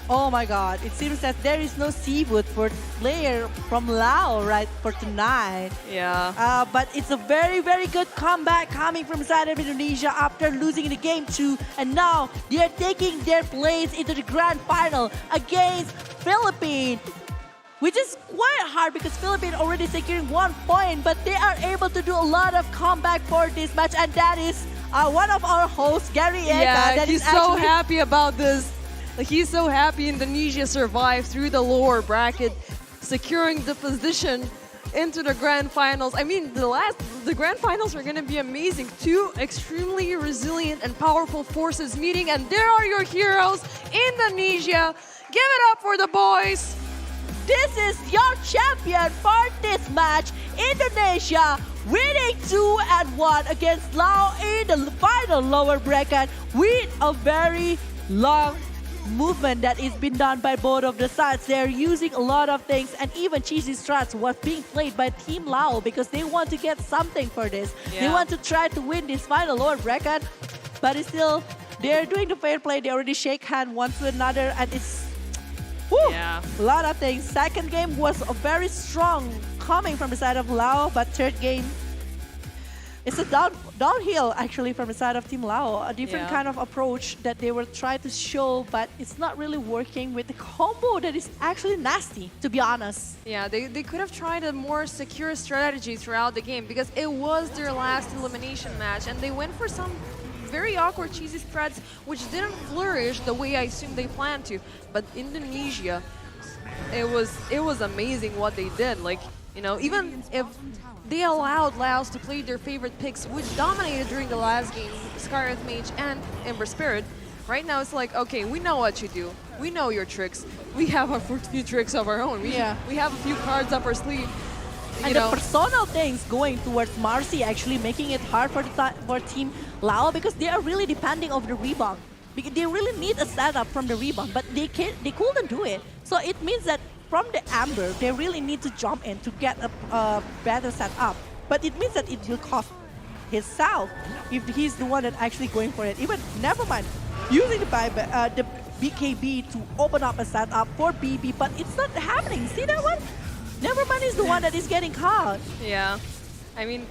Oh my god, it seems that there is no seafood for player from Laos, right, for tonight. Yeah. But it's a very, very good comeback coming from the side of Indonesia after losing the game 2. And now they are taking their place into the grand final against Philippines. Which is quite hard because Philippines already securing 1 point, but they are able to do a lot of comeback for this match. And that is one of our hosts, Gary Eka. Yeah, that he's is so happy about this. Like, he's so happy Indonesia survived through the lower bracket, securing the position into the grand finals. I mean, the grand finals are going to be amazing. 2 extremely resilient and powerful forces meeting, and there are your heroes, Indonesia. Give it up for the boys. This is your champion for this match, Indonesia, winning 2-1 against Laos in the final lower bracket with a very long movement that is been done by both of the sides. They're using a lot of things, and even cheesy strats was being played by Team Lao because they want to get something for this. They want to try to win this final lower bracket, but it's still, they're doing the fair play. They already shake hand one to another, and it's a lot of things. Second game was a very strong coming from the side of Lao, but third game, it's a downhill actually from the side of Team Lao. A different kind of approach that they were trying to show, but it's not really working with the combo that is actually nasty, to be honest. Yeah, they could have tried a more secure strategy throughout the game because it was their last elimination match, and they went for some very awkward cheesy strats which didn't flourish the way I assumed they planned to. But Indonesia, it was amazing what they did. Like, you know, even if they allowed Laos to play their favorite picks, which dominated during the last game, Scarlet Mage and Ember Spirit. Right now it's like, okay, we know what you do. We know your tricks. We have a few tricks of our own. We have a few cards up our sleeve. And the personal things going towards Marcy actually making it hard for Team Lao because they are really depending on the rebound. Because they really need a setup from the rebound, but they couldn't do it. So it means that from the Amber, they really need to jump in to get a better setup. But it means that it will cost himself if he's the one that actually going for it. Even, never mind, using the BKB to open up a setup for BB, but it's not happening. See that one? Nevermind is the one that is getting caught. Yeah, I mean,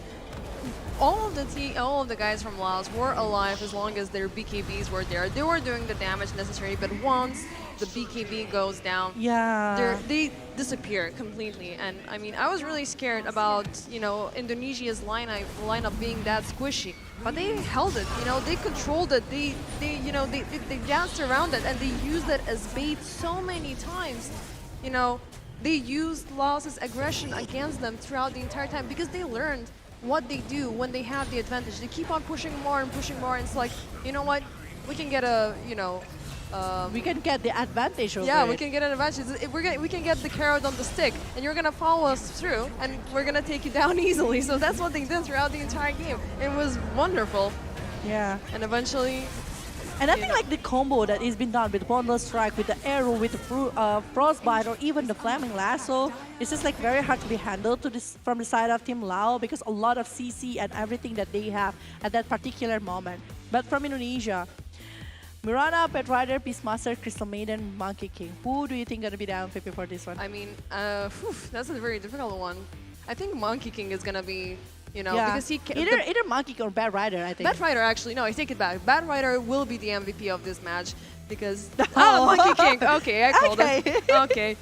all of the guys from Laos were alive as long as their BKBs were there. They were doing the damage necessary, but once the BKB goes down, they disappear completely. And I mean, I was really scared about, you know, Indonesia's lineup being that squishy, but they held it. You know, they controlled it. They danced around it, and they used it as bait so many times. You know, they used Laos's aggression against them throughout the entire time because they learned what they do when they have the advantage. They keep on pushing more and pushing more, and it's like, you know what, we can get a, you know, we can get the advantage over we can get an advantage. We can get the carrot on the stick, and you're gonna follow us through, and we're gonna take you down easily. So that's what they did throughout the entire game. It was wonderful. Yeah. And eventually. And I think like the combo that has been done with the Bondless Strike, with the arrow, with the Frostbite, or even the Flaming Lasso, it's just like very hard to be handled from the side of Team Lao because a lot of CC and everything that they have at that particular moment. But from Indonesia, Mirana, Pet Rider, Beastmaster, Crystal Maiden, Monkey King. Who do you think gonna be the MVP for this one? I mean, that's a very difficult one. I think Monkey King is gonna be You know, Yeah. because Either Monkey King or Bad Rider, I think. Bad Rider, actually, no, I take it back. Bad Rider will be the MVP of this match because Monkey King. Okay, I called it. Okay,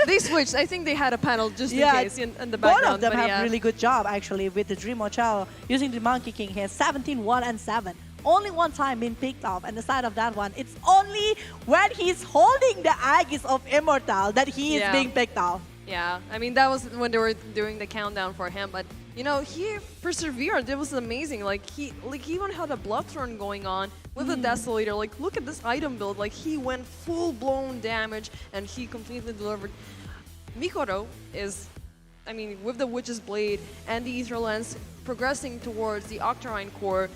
they switched. I think they had a panel just in case in the background. Both of them but have yeah. really good job actually with the Dream Hotel using the Monkey King. He has 17-1-7. Only one time been picked off, and the side of that one, it's only when he's holding the Aegis of Immortal that he is being picked off. Yeah, I mean, that was when they were doing the countdown for him, but you know, he persevered. It was amazing. Like he even had a Bloodthorn going on with the Desolator. Like, look at this item build. Like, he went full-blown damage, and he completely delivered. Mikoto is, I mean, with the Witch's Blade and the Ether Lens progressing towards the Octarine Core,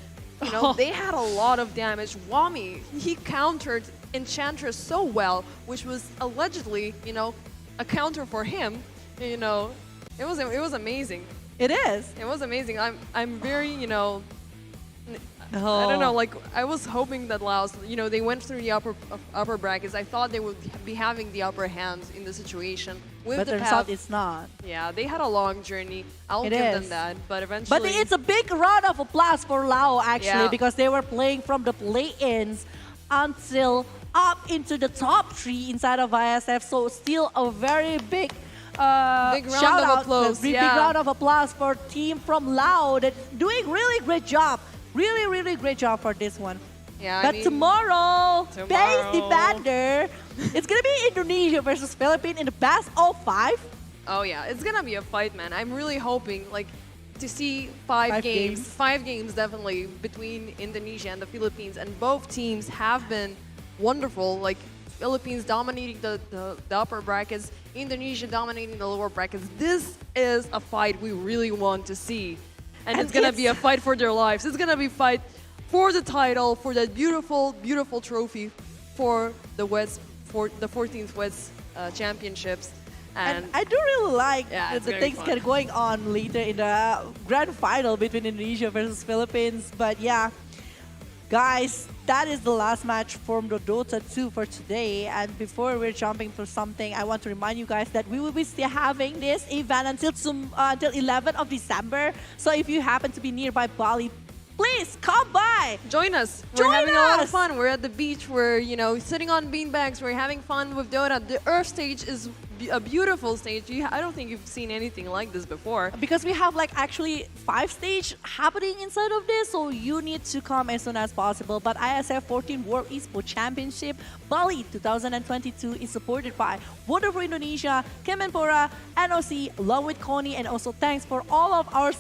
you know, they had a lot of damage. Wami, he countered Enchantress so well, which was allegedly, you know, a counter for him. You know, it was amazing. It is. It was amazing. I'm very, you know, I don't know, like, I was hoping that LAOS, you know, they went through the upper brackets. I thought they would be having the upper hand in the situation. With But the turns path. out it's not. Yeah, they had a long journey. I'll It give is. them that. But eventually. But it's a big round of applause for Lao actually Yeah. because they were playing from the play-ins until up into the top 3 inside of ISF. So still a very big Big round shout of out, applause, big yeah. round of applause for team from Lao that's doing really great job. Really great job for this one. Yeah, But I mean, tomorrow, base tomorrow. defender, it's gonna be Indonesia versus Philippines in the best of 5. Oh yeah, it's gonna be a fight, man. I'm really hoping like to see five games. 5 games definitely between Indonesia and the Philippines, and both teams have been wonderful. Like Philippines dominating the upper brackets, Indonesia dominating the lower brackets. This is a fight we really want to see, and it's gonna be a fight for their lives. It's gonna be a fight for the title, for that beautiful trophy for the 14th West Championships. And I do really like it's the very things fun. going on later in the grand final between Indonesia versus Philippines. But yeah, guys, that is the last match from the Dota 2 for today. And before we're jumping to something, I want to remind you guys that we will be still having this event until 11th of December. So if you happen to be nearby Bali, please come by. Join us. Join We're having a lot of us. fun. We're at the beach. We're, you know, sitting on beanbags. We're having fun with Dota. The Earth stage is a beautiful stage. I don't think you've seen anything like this before. Because we have like actually 5 stage happening inside of this, so you need to come as soon as possible. But IESF 14th World Esports Championship Bali 2022 is supported by Wonderful Indonesia, Kemenpora, NOC, along with Kony, and also thanks for all of our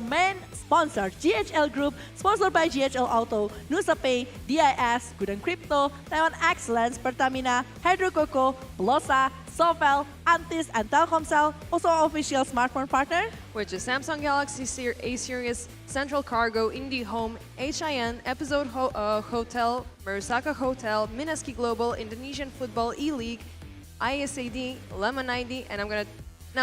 main sponsor GHL Group, sponsored by GHL Auto, Nusa Pay, DIS, Good and Crypto, Taiwan Excellence, Pertamina, Hydro Coco, Blosa, Sofel, Antis, and Telkomsel, also our official smartphone partner, Which is Samsung Galaxy A Series, Central Cargo, Indie Home, HIN, Episode Hotel, Mersaka Hotel, Minaski Global, Indonesian Football E-League, ISAD, Lemon ID, and I'm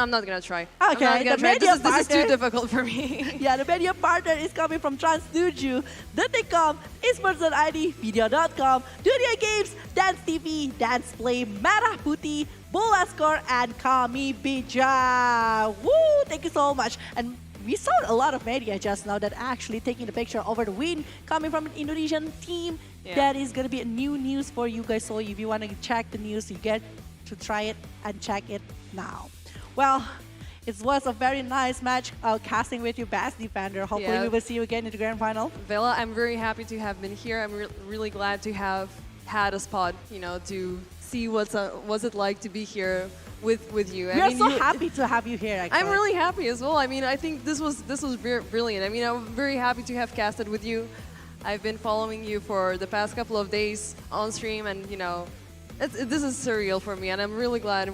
not gonna try. I'm Okay, not gonna the try. media This is too partner- difficult for me. Yeah, the media partner is coming from Transduju, Deticom, Esports.id, Video.com, Dunia Games, Dance TV, Dance Play, Merah Putih, Bola Score, and Kami Bija. Woo! Thank you so much. And we saw a lot of media just now that actually taking the picture over the win coming from an Indonesian team. Yeah. That is going to be a new news for you guys. So if you want to check the news, you get to try it and check it now. Well, it was a very nice match casting with you, Best Defender. Hopefully Yeah. we will see you again in the grand final. Vela, I'm very happy to have been here. I'm really glad to have had a spot, you know, to see what's it like to be here with you. We are so happy to have you here, actually. I'm really happy as well. I mean, I think this was brilliant. I mean, I'm very happy to have casted with you. I've been following you for the past couple of days on stream, and you know, this is surreal for me, and I'm really glad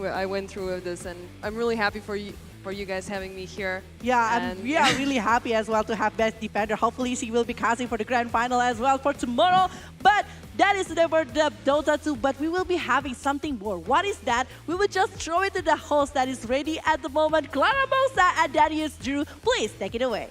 I went through with this, and I'm really happy for you guys having me here. Yeah, and and we are really happy as well to have Best Defender. Hopefully she will be casting for the grand final as well for tomorrow. But that is today for the Dota 2, but we will be having something more. What is that? We will just throw it to the host that is ready at the moment, Clara Mosa and Darius Drew. Please take it away.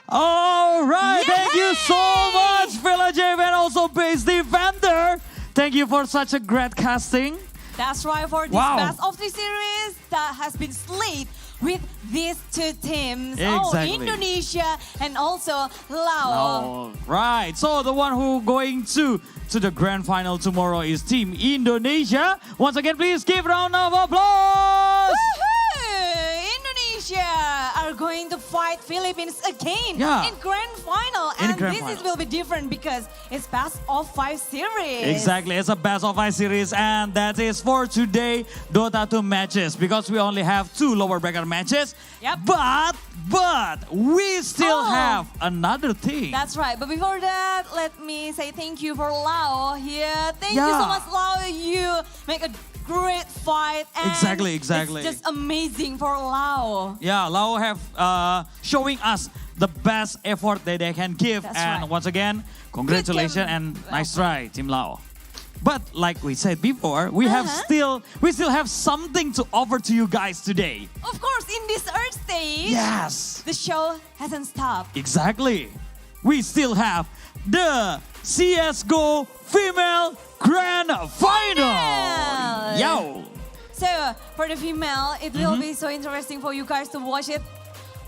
All right, thank you so much, Villa J, and also Base Defender. Thank you for such a great casting. That's right, for this Wow. best of 3 series that has been slayed with these 2 teams. Exactly. Indonesia and also Laos. Right, so the one who going to the grand final tomorrow is Team Indonesia. Once again, please give a round of applause. Indonesia are going to fight Philippines again Yeah. in grand final. In And grand this final. will be different because it's best of 5 series. Exactly, it's a best of 5 series, and that is for today Dota 2 matches because we only have 2 lower bracket matches. Yep. But we still Oh. have another thing. That's right. But before that, let me say thank you for Lao here. Thank you so Yeah. much, Lao. You make a great fight. And Exactly. It's just amazing for Lao. Yeah, Lao have showing us the best effort that they can give. That's and right. once again, congratulations and nice try, Team Lao. But like we said before, we still have something to offer to you guys today. Of course, in this Earth stage, Yes. the show hasn't stopped. Exactly. We still have the CSGO Female Grand Final. Yo. So, for the female, it will be so interesting for you guys to watch it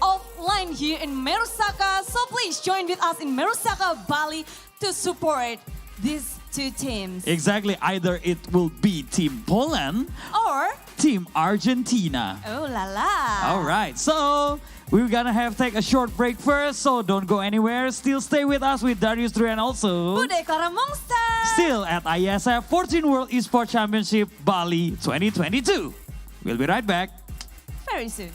offline here in Merusaka. So please join with us in Merusaka, Bali to support these 2 teams. Exactly. Either it will be Team Poland Or, Team Argentina. oh la la. All right, so we're gonna take a short break first, so don't go anywhere. Still stay with us with Darius Dre and also Bude Clara Monster. still at IESF 14th World Esports Championship Bali 2022. We'll be right back. Very soon.